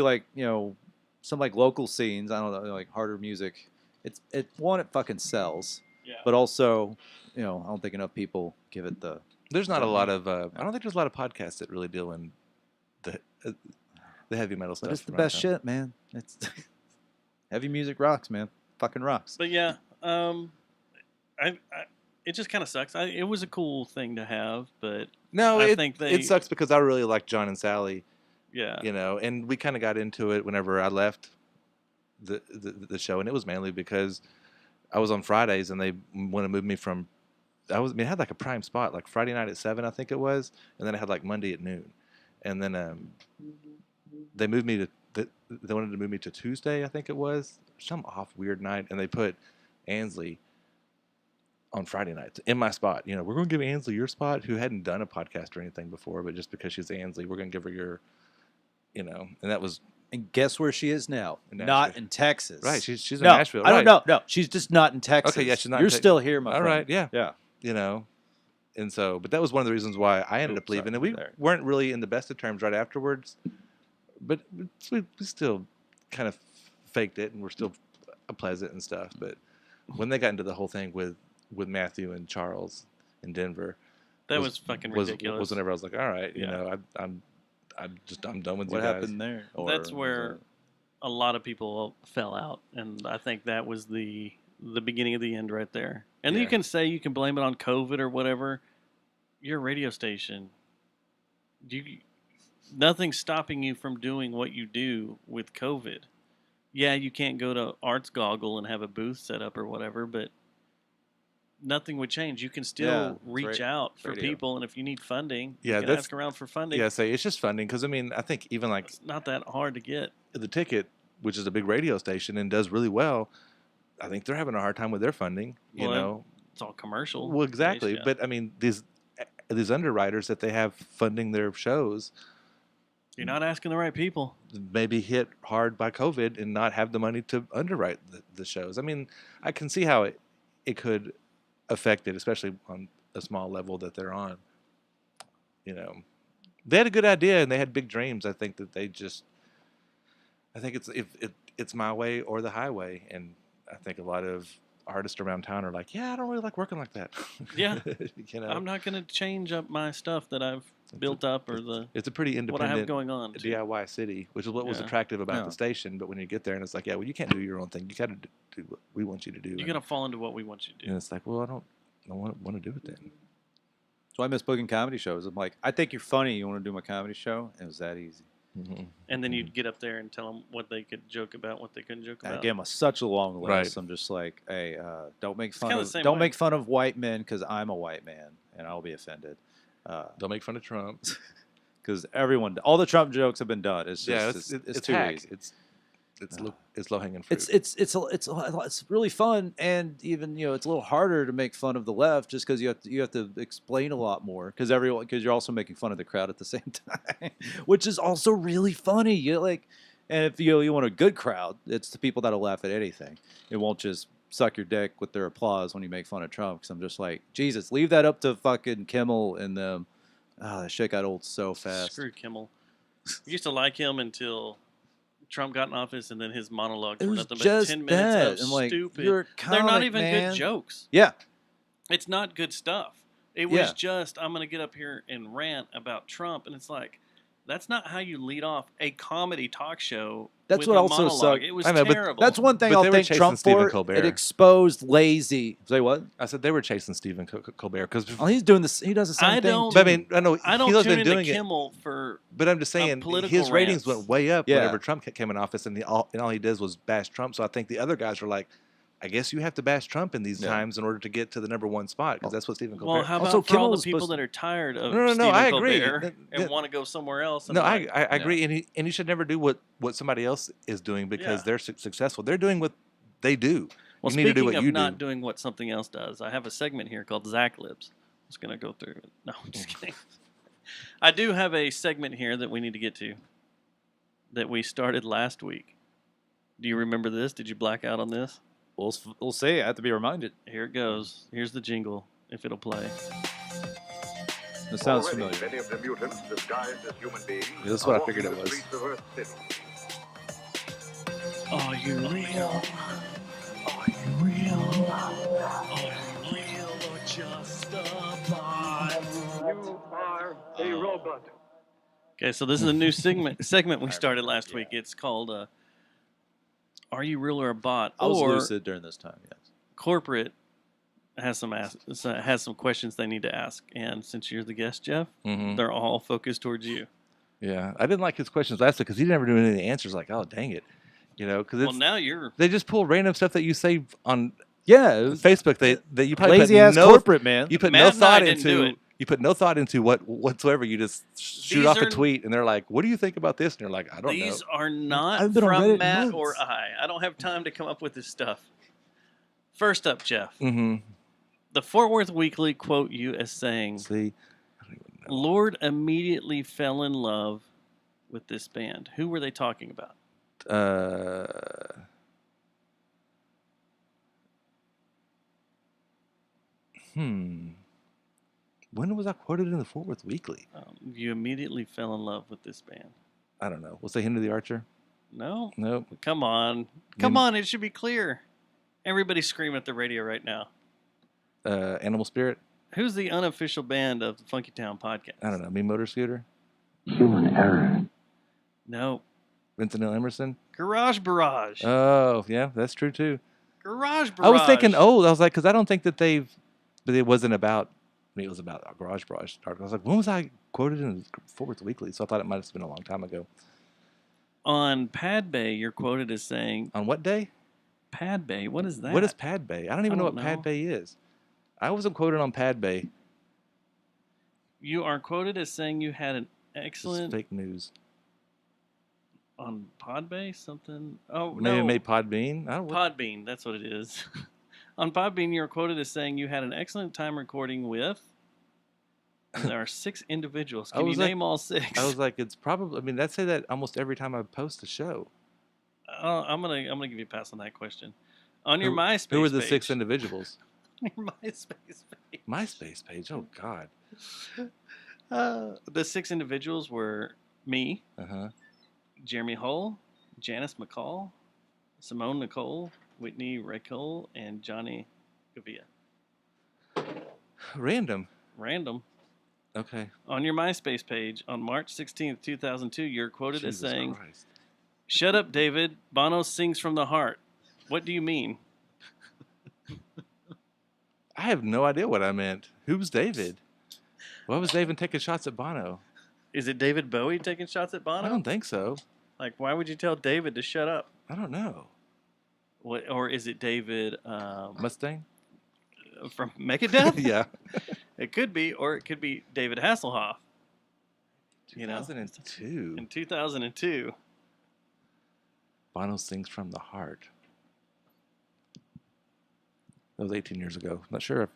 Speaker 1: some local scenes, I don't know, harder music. It fucking sells.
Speaker 2: Yeah.
Speaker 1: But also, I don't think enough people give it the.
Speaker 3: There's not a lot of. I don't think there's a lot of podcasts that really deal in the heavy metal stuff.
Speaker 1: But it's the best shit, man. It's heavy music rocks, man. Fucking rocks.
Speaker 2: But yeah, it just kind of sucks. It was a cool thing to have, but
Speaker 3: no,
Speaker 2: I think
Speaker 3: it sucks because I really like John and Sally.
Speaker 2: Yeah,
Speaker 3: and we kind of got into it whenever I left the show, and it was mainly because I was on Fridays and they want to move me from. I had like a prime spot, like Friday night at 7, I think it was, and then I had like Monday at noon, and then they moved me to. They wanted to move me to Tuesday, I think it was, some off weird night, and they put Ansley on Friday nights in my spot. We're going to give Ansley your spot, who hadn't done a podcast or anything before, but just because she's Ansley, we're going to give her your, and that was.
Speaker 1: And guess where she is now? Not in Texas.
Speaker 3: Right, she's in Nashville.
Speaker 1: I
Speaker 3: right.
Speaker 1: don't know. No, she's just not in Texas.
Speaker 3: Okay, yeah, she's not.
Speaker 1: You're still here, my friend.
Speaker 3: All right, yeah,
Speaker 1: yeah.
Speaker 3: And so, but that was one of the reasons why I ended up leaving, and we weren't really in the best of terms right afterwards. But we still kind of faked it, and we're still pleasant and stuff. But when they got into the whole thing with Matthew and Charles in Denver,
Speaker 2: that was fucking ridiculous.
Speaker 3: Was whenever I was like, all right, I'm done with you guys.
Speaker 1: What happened there?
Speaker 2: That's where a lot of people fell out, and I think that was the beginning of the end right there. And you can say you can blame it on COVID or whatever. You're a radio station. Nothing's stopping you from doing what you do with COVID. Yeah, you can't go to Arts Goggle and have a booth set up or whatever, but nothing would change. You can still reach out for people, and if you need funding, you can ask around for funding.
Speaker 3: Yeah, it's just funding, because I think even
Speaker 2: it's not that hard to get.
Speaker 3: The Ticket, which is a big radio station and does really well, I think they're having a hard time with their funding.
Speaker 2: It's all commercial.
Speaker 3: Well, exactly, but I mean these underwriters that they have funding their shows.
Speaker 2: You're not asking the right people.
Speaker 3: Maybe hit hard by COVID and not have the money to underwrite the shows. I mean, I can see how it could affect it, especially on a small level that they're on. They had a good idea and they had big dreams. I think that I think it's my way or the highway, and I think a lot of artists around town are like, I don't really like working like that.
Speaker 2: Yeah, I'm not going to change up my stuff that I've built up or
Speaker 3: it's a pretty independent
Speaker 2: what I have going on
Speaker 3: DIY city, which is what was attractive about the station. But when you get there and it's like, well, you can't do your own thing. You got to do what we want you to do.
Speaker 2: You got to fall into what we want you to do.
Speaker 3: And it's like, well, I don't want to do it then.
Speaker 1: So I miss booking comedy shows. I'm like, I think you're funny. You want to do my comedy show? It was that easy.
Speaker 3: Mm-hmm.
Speaker 2: And then you'd get up there and tell them what they could joke about, what they couldn't joke about.
Speaker 1: I gave them such a long list.
Speaker 3: Right.
Speaker 1: I'm just like, hey, don't make fun of white men because I'm a white man and I'll be offended.
Speaker 3: Don't make fun of Trump
Speaker 1: because all the Trump jokes have been done. It's just it's too easy.
Speaker 3: It's low hanging fruit.
Speaker 1: It's really fun, and even it's a little harder to make fun of the left just because you have to explain a lot more because you're also making fun of the crowd at the same time, which is also really funny. And if you want a good crowd, it's the people that'll laugh at anything. It won't just suck your dick with their applause when you make fun of Trump. Because I'm just like, Jesus, leave that up to fucking Kimmel and them. Oh, that shit got old so fast.
Speaker 2: Screw Kimmel. I used to like him until Trump got in office, and then his monologues were nothing but 10 minutes of stupid. They're not even good jokes.
Speaker 1: Yeah.
Speaker 2: It's not good stuff. It was just, I'm going to get up here and rant about Trump, and it's like, that's not how you lead off a comedy talk show
Speaker 1: That's
Speaker 2: with
Speaker 1: what
Speaker 2: a
Speaker 1: also
Speaker 2: monologue.
Speaker 1: sucked.
Speaker 2: It was
Speaker 3: I know, but
Speaker 2: terrible.
Speaker 1: That's one thing
Speaker 3: But
Speaker 1: I'll
Speaker 3: they were
Speaker 1: thank
Speaker 3: chasing
Speaker 1: Trump
Speaker 3: Stephen
Speaker 1: for.
Speaker 3: Colbert.
Speaker 1: It exposed lazy. Say what?
Speaker 3: I said they were chasing Stephen Colbert because.
Speaker 1: Oh, he's doing this. He does the same
Speaker 2: I
Speaker 1: thing.
Speaker 2: don't.
Speaker 3: But I mean, I know
Speaker 2: I don't
Speaker 3: he's
Speaker 2: tune
Speaker 3: been
Speaker 2: into
Speaker 3: doing it.
Speaker 2: Kimmel for.
Speaker 3: But I'm just saying
Speaker 2: political
Speaker 3: his ratings
Speaker 2: rants.
Speaker 3: went way up
Speaker 1: Yeah.
Speaker 3: whenever Trump came in office, and all he did was bash Trump. So I think the other guys were like, I guess you have to bash Trump in these times in order to get to the #1 spot because that's what Stephen Colbert.
Speaker 2: Well, how about
Speaker 1: Also,
Speaker 2: for all
Speaker 1: Kimmel
Speaker 2: the
Speaker 1: was
Speaker 2: people
Speaker 1: supposed
Speaker 2: that are tired of
Speaker 3: No,
Speaker 2: Stephen
Speaker 3: I agree.
Speaker 2: Colbert and want to go somewhere else? And
Speaker 3: No,
Speaker 2: like,
Speaker 3: I agree, and you should never do what somebody else is doing because they're successful. They're doing what they do.
Speaker 2: Well,
Speaker 3: you need to do
Speaker 2: speaking
Speaker 3: what
Speaker 2: of
Speaker 3: you
Speaker 2: not
Speaker 3: do.
Speaker 2: doing what something else does, I have a segment here called Zach Lips. I'm just going to go through it. No, I'm just kidding. I do have a segment here that we need to get to that we started last week. Do you remember this? Did you black out on this?
Speaker 1: We'll see. I have to be reminded.
Speaker 2: Here it goes. Here's the jingle, if it'll play.
Speaker 1: This sounds
Speaker 11: Already,
Speaker 1: familiar.
Speaker 11: many of the mutants disguised as human beings.
Speaker 3: Yeah, that's what I
Speaker 11: are
Speaker 3: figured
Speaker 11: walking
Speaker 3: it
Speaker 11: the
Speaker 3: was.
Speaker 11: streets of Earth City.
Speaker 2: Are you real? Are you real? Are you real or just a bot?
Speaker 11: You are a robot.
Speaker 2: Okay, so this is a new segment we started last week. It's called "Are You Real or a Bot?"
Speaker 1: I was
Speaker 2: or
Speaker 1: lucid during this time. Yes.
Speaker 2: corporate has some questions they need to ask, and since you're the guest, Jeff, they're all focused towards you.
Speaker 3: Yeah, I didn't like his questions last week because he never knew any of the answers. Like, oh dang it, because
Speaker 2: now you're.
Speaker 3: They just pull random stuff that you say on
Speaker 1: Yeah,
Speaker 3: Facebook that you probably
Speaker 1: lazy
Speaker 3: put
Speaker 1: ass
Speaker 3: no
Speaker 1: corporate man.
Speaker 3: You put
Speaker 2: Matt
Speaker 3: no
Speaker 2: and I
Speaker 3: thought
Speaker 2: didn't do
Speaker 3: into.
Speaker 2: it.
Speaker 3: You put no thought into whatsoever. You just shoot
Speaker 2: These
Speaker 3: off
Speaker 2: are-
Speaker 3: a tweet, and they're like, "What do you think about this?" And you're like, "I don't know."
Speaker 2: These are not
Speaker 1: I've been on
Speaker 2: from
Speaker 1: Reddit
Speaker 2: Matt
Speaker 1: months.
Speaker 2: or I. I don't have time to come up with this stuff. First up, Jeff.
Speaker 3: Mm-hmm.
Speaker 2: The Fort Worth Weekly quote you as saying,
Speaker 3: See, I don't even know.
Speaker 2: Lord immediately fell in love with this band. Who were they talking about?
Speaker 3: When was I quoted in the Fort Worth Weekly?
Speaker 2: You immediately fell in love with this band.
Speaker 3: I don't know. We'll say Henry the Archer.
Speaker 2: No?
Speaker 3: Nope.
Speaker 2: Come on. Come on, it should be clear. Everybody's screaming at the radio right now.
Speaker 3: Animal Spirit.
Speaker 2: Who's the unofficial band of the Funky Town podcast?
Speaker 3: I don't know. Me Motor Scooter.
Speaker 6: Human error.
Speaker 2: No.
Speaker 3: Vincent L. Emerson.
Speaker 2: Garage Barrage.
Speaker 3: Oh, yeah, that's true too.
Speaker 2: Garage Barrage.
Speaker 3: I was thinking old. I was like, because I don't think that but it wasn't about. I mean, it was about Garage Barrage. I was like, when was I quoted in the Fort Worth Weekly? So I thought it might have been a long time ago.
Speaker 2: On Pad Bay, you're quoted as saying.
Speaker 3: On what day?
Speaker 2: Pad Bay. What is that?
Speaker 3: What is Pad Bay? I don't even know what
Speaker 2: know.
Speaker 3: Pad Bay is. I wasn't quoted on Pad Bay.
Speaker 2: You are quoted as saying you had an
Speaker 3: It's
Speaker 2: excellent.
Speaker 3: fake news.
Speaker 2: On Podbay, something. Oh
Speaker 3: Maybe
Speaker 2: no,
Speaker 3: it made Podbean. I don't.
Speaker 2: Podbean. That's what it is. On Podbean, you're quoted as saying you had an excellent time recording with. And there are 6 individuals.
Speaker 3: I
Speaker 2: Can you
Speaker 3: was like-
Speaker 2: name all 6?
Speaker 3: I was like, it's probably. I mean, I say that almost every time I post a show.
Speaker 2: I'm gonna give you a pass on that question. On your MySpace.
Speaker 3: Who were the
Speaker 2: page,
Speaker 3: 6 individuals?
Speaker 2: On your MySpace page.
Speaker 3: MySpace page. Oh God.
Speaker 2: The 6 individuals were me,
Speaker 3: Uh-huh.
Speaker 2: Jeremy Hull, Janice McCall, Simone Nicole, Whitney Raycole, and Johnny Gavia.
Speaker 3: Random.
Speaker 2: Random.
Speaker 3: Okay.
Speaker 2: On your MySpace page on March 16th, 2002, you're quoted
Speaker 3: Jesus
Speaker 2: as saying,
Speaker 3: Christ.
Speaker 2: "Shut up, David. Bono sings from the heart." What do you mean?
Speaker 3: I have no idea what I meant. Who's David? Why was David taking shots at Bono?
Speaker 2: Is it David Bowie taking shots at Bono?
Speaker 3: I don't think so.
Speaker 2: Like, why would you tell David to shut up?
Speaker 3: I don't know.
Speaker 2: What, or is it David
Speaker 3: Mustang?
Speaker 2: from Megadeth?
Speaker 3: Yeah.
Speaker 2: It could be, or it could be David Hasselhoff.
Speaker 3: 2002.
Speaker 2: In 2002.
Speaker 3: Bono sings from the heart. That was 18 years ago. Not sure if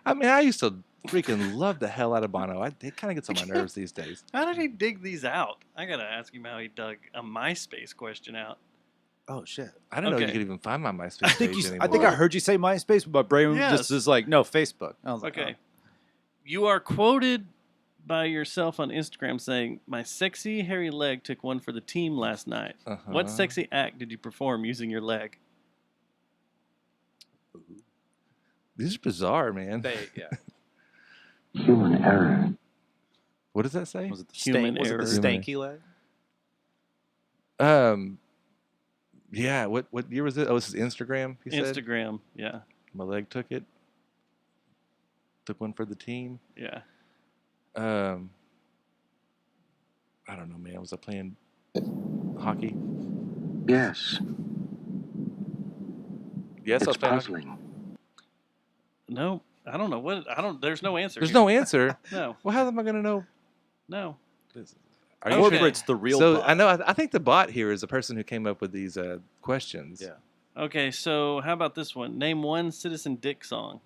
Speaker 3: I mean, I used to freaking love the hell out of Bono. It kind of gets on my nerves these days.
Speaker 2: How did he dig these out? I gotta ask him how he dug a MySpace question out.
Speaker 1: Oh shit!
Speaker 3: I don't know if
Speaker 2: Okay.
Speaker 3: you could even find my MySpace
Speaker 1: I think
Speaker 3: page
Speaker 1: you.
Speaker 3: anymore.
Speaker 1: I think I heard you say MySpace, but my brain
Speaker 2: Yes.
Speaker 1: just is like, no, Facebook. I was like,
Speaker 2: Okay. You are quoted by yourself on Instagram saying, "My sexy hairy leg took one for the team last night." What
Speaker 3: Uh-huh.
Speaker 2: sexy act did you perform using your leg?
Speaker 3: These are bizarre, man.
Speaker 1: yeah.
Speaker 6: Human error.
Speaker 3: What does that say?
Speaker 1: Was it the
Speaker 2: Human
Speaker 1: stank? Was it the
Speaker 2: error.
Speaker 1: stanky leg?
Speaker 3: Yeah. What year was it? Oh, this is Instagram. He said.
Speaker 2: Instagram. Yeah.
Speaker 3: My leg took it. Took one for the team.
Speaker 2: Yeah.
Speaker 3: I don't know, man. Was I playing hockey?
Speaker 6: Yes.
Speaker 3: Yes, I was
Speaker 6: It's
Speaker 3: playing hockey.
Speaker 6: puzzling.
Speaker 2: No, I don't know what. I don't. There's no answer.
Speaker 3: There's
Speaker 2: here.
Speaker 3: no answer.
Speaker 2: No.
Speaker 3: Well, how am I going to know?
Speaker 2: No.
Speaker 3: Are you sure?
Speaker 1: Corporate's the real
Speaker 3: So
Speaker 1: bot.
Speaker 3: I know. I think the bot here is the person who came up with these questions.
Speaker 1: Yeah.
Speaker 2: Okay, so how about this one? Name one Citizen Dick song.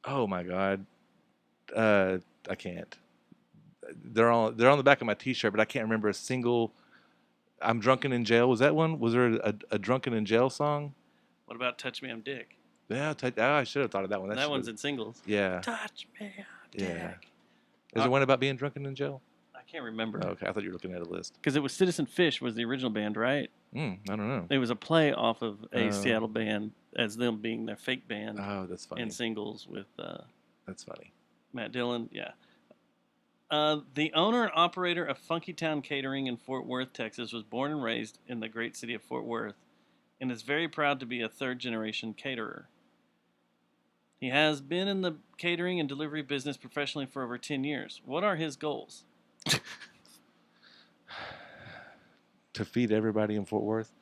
Speaker 3: Oh my God. I can't. They're on the back of my T-shirt, but I can't remember a single. I'm drunken in jail. Was that one? Was there a drunken in jail song?
Speaker 2: What about Touch Me, I'm Dick?
Speaker 3: Yeah, I should have thought of that one.
Speaker 2: That one's in singles.
Speaker 3: Yeah.
Speaker 2: Touch me, I'm Dick.
Speaker 3: Yeah. Is there one about being drunken in jail?
Speaker 2: I can't remember.
Speaker 3: Okay, I thought you were looking at a list.
Speaker 2: Because it was Citizen Fish was the original band, right?
Speaker 3: I don't know.
Speaker 2: It was a play off of a Seattle band as them being their fake band.
Speaker 3: Oh, that's funny.
Speaker 2: And singles with
Speaker 3: that's funny.
Speaker 2: Matt Dillon, yeah. The owner and operator of Funky Town Catering in Fort Worth, Texas, was born and raised in the great city of Fort Worth and is very proud to be a third-generation caterer. He has been in the catering and delivery business professionally for over 10 years. What are his goals?
Speaker 3: To feed everybody in Fort Worth.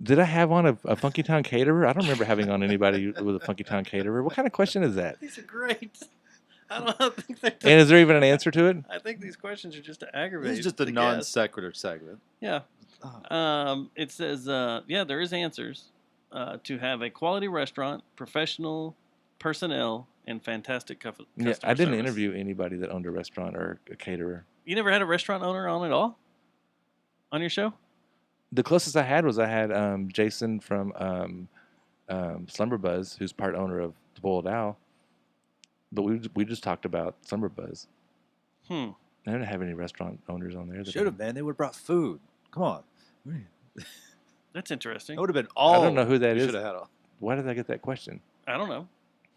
Speaker 3: Did I have on a Funky Town caterer? I don't remember having on anybody with a Funky Town caterer. What kind of question is that?
Speaker 2: These are great. I don't think they're...
Speaker 3: And is there even an answer to it?
Speaker 2: I think these questions are just to aggravate.
Speaker 1: This is just a
Speaker 2: the
Speaker 1: non
Speaker 2: guest.
Speaker 1: sequitur segment.
Speaker 2: Yeah. It says, yeah, there is answers. To have a quality restaurant, professional personnel, and fantastic customer
Speaker 3: Yeah, I didn't
Speaker 2: service.
Speaker 3: interview anybody that owned a restaurant or a caterer.
Speaker 2: You never had a restaurant owner on at all? On your show?
Speaker 3: The closest I had was Jason from Slumber Buzz, who's part owner of the Boiled Owl. But we just talked about Slumber Buzz. I didn't have any restaurant owners on there.
Speaker 1: Should have, man. They would have brought food. Come on.
Speaker 2: That's interesting.
Speaker 1: That would have been all.
Speaker 3: I don't know who that is.
Speaker 1: Should have had all.
Speaker 3: Why did I get that question?
Speaker 2: I don't know.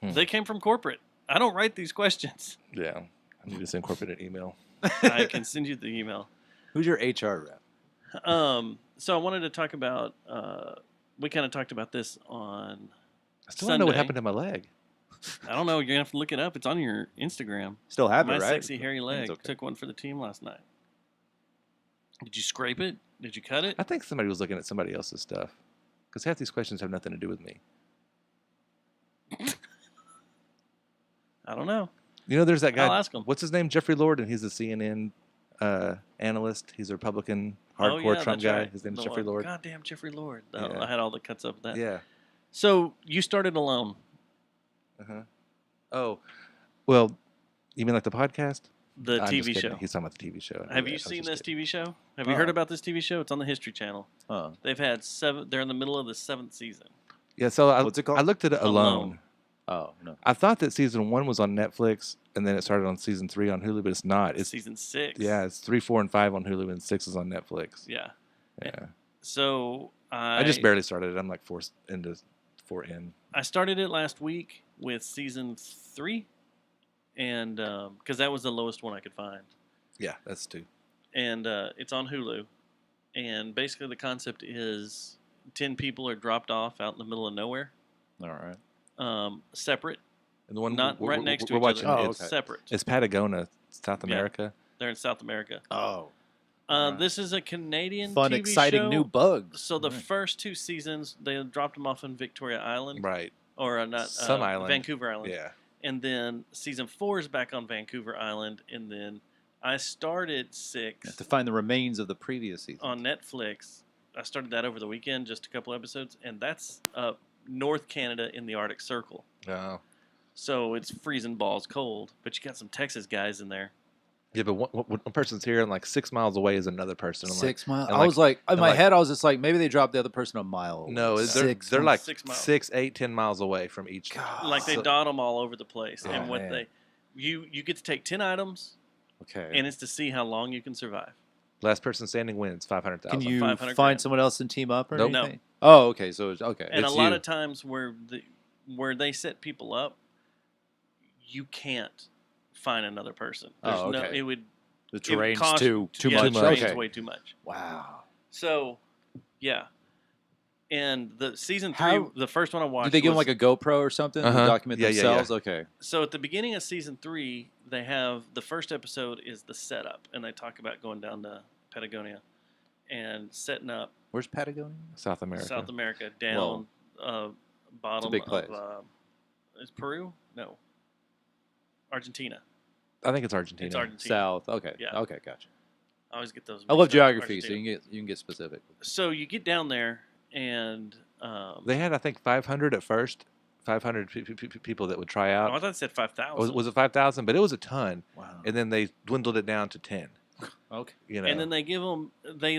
Speaker 2: They came from corporate. I don't write these questions.
Speaker 3: Yeah. I need to send corporate an email.
Speaker 2: I can send you the email.
Speaker 1: Who's your HR rep?
Speaker 2: So I wanted to talk about, we kind of talked about this on
Speaker 3: I still don't know what happened to my leg.
Speaker 2: I don't know. You're going to have to look it up. It's on your Instagram.
Speaker 1: Still have it,
Speaker 2: My
Speaker 1: right?
Speaker 2: sexy hairy leg.
Speaker 1: Okay.
Speaker 2: Took one for the team last night. Did you scrape it? Did you cut it?
Speaker 3: I think somebody was looking at somebody else's stuff. Because half these questions have nothing to do with me.
Speaker 2: I don't know.
Speaker 3: You know, there's that guy.
Speaker 2: I'll ask him.
Speaker 3: What's his name? Jeffrey Lord, and he's a CNN analyst. He's a Republican hardcore Trump
Speaker 2: that's
Speaker 3: guy.
Speaker 2: right.
Speaker 3: His name's
Speaker 2: The
Speaker 3: Jeffrey
Speaker 2: one.
Speaker 3: Lord.
Speaker 2: Goddamn Jeffrey Lord.
Speaker 3: Yeah.
Speaker 2: I had all the cuts up of that.
Speaker 3: Yeah.
Speaker 2: So you started alone.
Speaker 3: Oh, well, you mean like the podcast?
Speaker 2: The
Speaker 3: I'm just
Speaker 2: TV
Speaker 3: kidding.
Speaker 2: show.
Speaker 3: He's talking about the TV show.
Speaker 2: Have
Speaker 3: Yeah,
Speaker 2: you
Speaker 3: I was
Speaker 2: seen
Speaker 3: just
Speaker 2: this
Speaker 3: kidding.
Speaker 2: TV show? Have you heard about this TV show? It's on the History Channel. They've had 7. They're in the middle of the 7th season.
Speaker 3: Yeah, so
Speaker 1: What's it called?
Speaker 3: I looked at it alone.
Speaker 1: Oh, no.
Speaker 3: I thought that season 1 was on Netflix, and then it started on season 3 on Hulu, but it's not. It's
Speaker 2: season 6.
Speaker 3: Yeah, it's 3, 4, and 5 on Hulu, and 6 is on Netflix.
Speaker 2: Yeah.
Speaker 3: Yeah.
Speaker 2: So
Speaker 3: I just barely started it. I'm like 4 in.
Speaker 2: I started it last week with season 3, and because that was the lowest one I could find.
Speaker 3: Yeah, that's 2.
Speaker 2: And it's on Hulu. And basically the concept is 10 people are dropped off out in the middle of nowhere.
Speaker 1: All right.
Speaker 2: Separate.
Speaker 3: And the one
Speaker 2: not
Speaker 3: we're,
Speaker 2: right next to
Speaker 3: we're
Speaker 2: each
Speaker 3: watching,
Speaker 2: other.
Speaker 3: it's
Speaker 2: Separate.
Speaker 3: It's Patagonia, South
Speaker 2: Yeah.
Speaker 3: America.
Speaker 2: They're in South America.
Speaker 1: Oh.
Speaker 2: This is a Canadian
Speaker 1: Fun,
Speaker 2: TV
Speaker 1: exciting
Speaker 2: show.
Speaker 1: new bugs.
Speaker 2: So the first 2 seasons, they dropped them off in Victoria Island.
Speaker 3: Right.
Speaker 2: Or not
Speaker 3: Some island.
Speaker 2: Vancouver Island.
Speaker 3: Yeah.
Speaker 2: And then season 4 is back on Vancouver Island. And then I started 6
Speaker 1: To find the remains of the previous season.
Speaker 2: on Netflix. I started that over the weekend, just a couple episodes. And that's North Canada in the Arctic Circle.
Speaker 3: Oh.
Speaker 2: So it's freezing balls cold. But you got some Texas guys in there.
Speaker 3: Yeah, but one person's here, and like 6 miles away is another person. I'm
Speaker 1: 6 miles.
Speaker 3: and
Speaker 1: I was like, in
Speaker 3: and
Speaker 1: my
Speaker 3: like-
Speaker 1: head, I was just like, maybe they dropped the other person a mile away.
Speaker 3: No, they're like
Speaker 2: 6 miles.
Speaker 3: 6, 8, 10 miles away from each.
Speaker 2: Like they
Speaker 3: So-
Speaker 2: dot them all over the place.
Speaker 3: Oh,
Speaker 2: and what
Speaker 1: man.
Speaker 2: you get to take 10 items,
Speaker 1: Okay.
Speaker 2: and it's to see how long you can survive.
Speaker 3: Last person standing wins 500,000.
Speaker 1: Can you
Speaker 2: 500
Speaker 1: find
Speaker 2: grand.
Speaker 1: someone else and team up or
Speaker 3: Nope.
Speaker 1: anything? Oh, okay. So it's okay.
Speaker 2: And
Speaker 3: It's
Speaker 2: a lot
Speaker 3: you.
Speaker 2: of times where they set people up, you can't find another person. There's
Speaker 1: Oh,
Speaker 2: no,
Speaker 1: okay.
Speaker 2: it would
Speaker 1: The
Speaker 2: it would
Speaker 1: terrain's
Speaker 2: cost-
Speaker 1: too
Speaker 2: yeah,
Speaker 1: much.
Speaker 2: The terrain's
Speaker 1: Okay.
Speaker 2: way too much.
Speaker 1: Wow.
Speaker 2: So, yeah. And the season 3,
Speaker 1: How-
Speaker 2: the first one I watched.
Speaker 1: Did they give them
Speaker 2: was-
Speaker 1: like a GoPro or something to document themselves? Okay.
Speaker 2: So at the beginning of season 3, they have the first episode is the setup, and they talk about going down to Patagonia and setting up.
Speaker 1: Where's Patagonia?
Speaker 3: South America.
Speaker 2: South America, down bottom
Speaker 1: big place.
Speaker 2: of is Peru? No. Argentina.
Speaker 3: I think it's Argentina.
Speaker 2: It's Argentina.
Speaker 1: South. Okay.
Speaker 2: Yeah.
Speaker 1: Okay, gotcha.
Speaker 2: I always get those.
Speaker 1: I love
Speaker 2: mixed up.
Speaker 1: geography, so
Speaker 2: Argentina.
Speaker 1: you can get specific.
Speaker 2: So you get down there, and
Speaker 3: They had, I think, 500 at first. 500 people that would try out.
Speaker 2: I thought it said 5,000.
Speaker 3: Was it 5,000? But it was a ton.
Speaker 1: Wow.
Speaker 3: And then they dwindled it down to 10.
Speaker 1: Okay.
Speaker 3: You know,
Speaker 2: And then they give them, they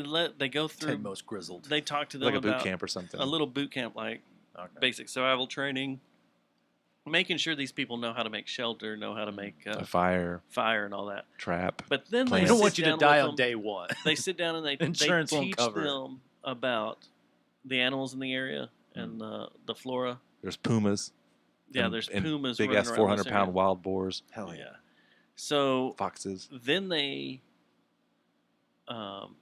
Speaker 2: go through.
Speaker 1: 10 most grizzled.
Speaker 2: They talk to them
Speaker 3: like a boot
Speaker 2: about
Speaker 3: camp or something.
Speaker 2: a little boot camp, like basic survival training, making sure these people know how to make shelter, know how to make
Speaker 3: a fire,
Speaker 2: and all that.
Speaker 3: Trap.
Speaker 2: But then
Speaker 3: plants.
Speaker 2: they
Speaker 1: They don't
Speaker 2: sit
Speaker 1: want you to
Speaker 2: down
Speaker 1: die
Speaker 2: with
Speaker 1: on
Speaker 2: them.
Speaker 1: day one.
Speaker 2: They sit down and they
Speaker 1: Insurance won't
Speaker 2: teach
Speaker 1: cover it.
Speaker 2: them about the animals in the area and the flora.
Speaker 3: There's pumas.
Speaker 2: Yeah,
Speaker 3: and-
Speaker 2: there's
Speaker 3: and
Speaker 2: pumas
Speaker 3: big
Speaker 2: running
Speaker 3: ass
Speaker 2: around this
Speaker 3: 400-pound
Speaker 2: area.
Speaker 3: wild boars.
Speaker 1: Hell yeah.
Speaker 2: So
Speaker 3: Foxes.
Speaker 2: then they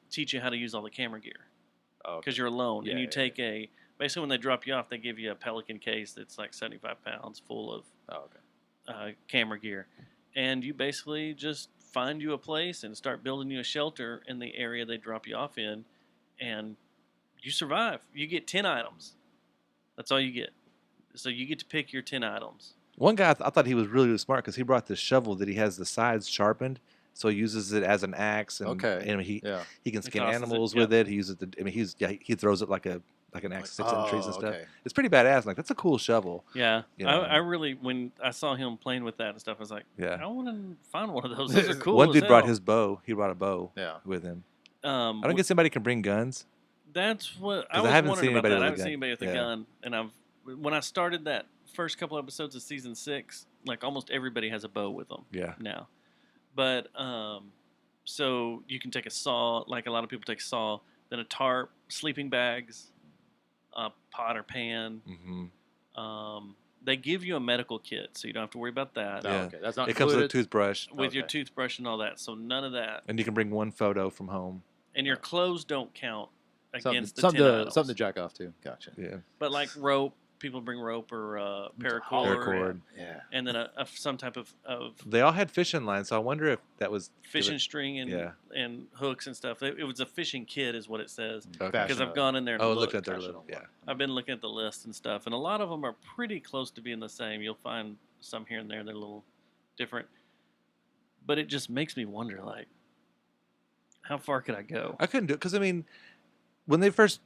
Speaker 2: teach you how to use all the camera gear because you're alone, and you take a basically when they drop you off, they give you a Pelican case that's like 75 pounds full of camera gear, and you basically just find you a place and start building you a shelter in the area they drop you off in, and you survive. You get 10 items. That's all you get. So you get to pick your 10 items.
Speaker 3: One guy, I thought he was really, really smart because he brought this shovel that he has the sides sharpened, so he uses it as an axe. And,
Speaker 1: Okay.
Speaker 3: and he
Speaker 1: Yeah.
Speaker 3: he can
Speaker 2: He
Speaker 3: skin
Speaker 2: tosses it,
Speaker 3: animals
Speaker 2: yeah.
Speaker 3: with it. He uses the. I mean, he throws it like an axe, sticks it in trees and stuff.
Speaker 1: okay.
Speaker 3: It's pretty badass. I'm like, that's a cool shovel.
Speaker 2: Yeah,
Speaker 3: You know.
Speaker 2: I really when I saw him playing with that and stuff, I was like,
Speaker 3: Yeah.
Speaker 2: I want to find one of those. Those are cool.
Speaker 3: One
Speaker 2: as
Speaker 3: dude brought
Speaker 2: hell.
Speaker 3: his bow. He brought a bow
Speaker 1: Yeah.
Speaker 3: with him.
Speaker 2: I
Speaker 3: I don't guess anybody can bring guns.
Speaker 2: That's what I
Speaker 3: 'Cause I
Speaker 2: was
Speaker 3: haven't
Speaker 2: wondering
Speaker 3: seen
Speaker 2: about
Speaker 3: anybody
Speaker 2: that. I
Speaker 3: with a
Speaker 2: haven't seen
Speaker 3: gun.
Speaker 2: anybody with a
Speaker 3: Yeah.
Speaker 2: gun, and when I started that first couple episodes of season 6, like almost everybody has a bow with them.
Speaker 3: Yeah.
Speaker 2: Now, but so you can take a saw, like a lot of people take a saw, then a tarp, sleeping bags, a pot or pan.
Speaker 3: Mm-hmm.
Speaker 2: They give you a medical kit, so you don't have to worry about that.
Speaker 3: Yeah.
Speaker 1: Okay, that's not
Speaker 3: It comes with a
Speaker 1: included?
Speaker 3: toothbrush,
Speaker 2: With your toothbrush and all that, so none of that.
Speaker 3: and you can bring one photo from home.
Speaker 2: And your clothes don't count
Speaker 1: Something,
Speaker 2: against the
Speaker 1: something
Speaker 2: 10
Speaker 1: to
Speaker 2: items.
Speaker 1: something to jack off to. Gotcha.
Speaker 3: Yeah.
Speaker 2: But like rope, people bring rope or paracord,
Speaker 3: Paracord.
Speaker 1: Yeah.
Speaker 2: and then some type of
Speaker 3: They all had fishing lines, so I wonder if that was
Speaker 2: fishing string and
Speaker 3: Yeah.
Speaker 2: and hooks and stuff. It was a fishing kit, is what it says.
Speaker 3: Okay.
Speaker 2: Because I've gone in there. And
Speaker 3: Oh,
Speaker 2: looked
Speaker 3: looked at their little. Yeah.
Speaker 2: I've been looking at the list and stuff, and a lot of them are pretty close to being the same. You'll find some here and there they're a little different, but it just makes me wonder, like, how far could I go?
Speaker 3: I couldn't do it because I mean, when they first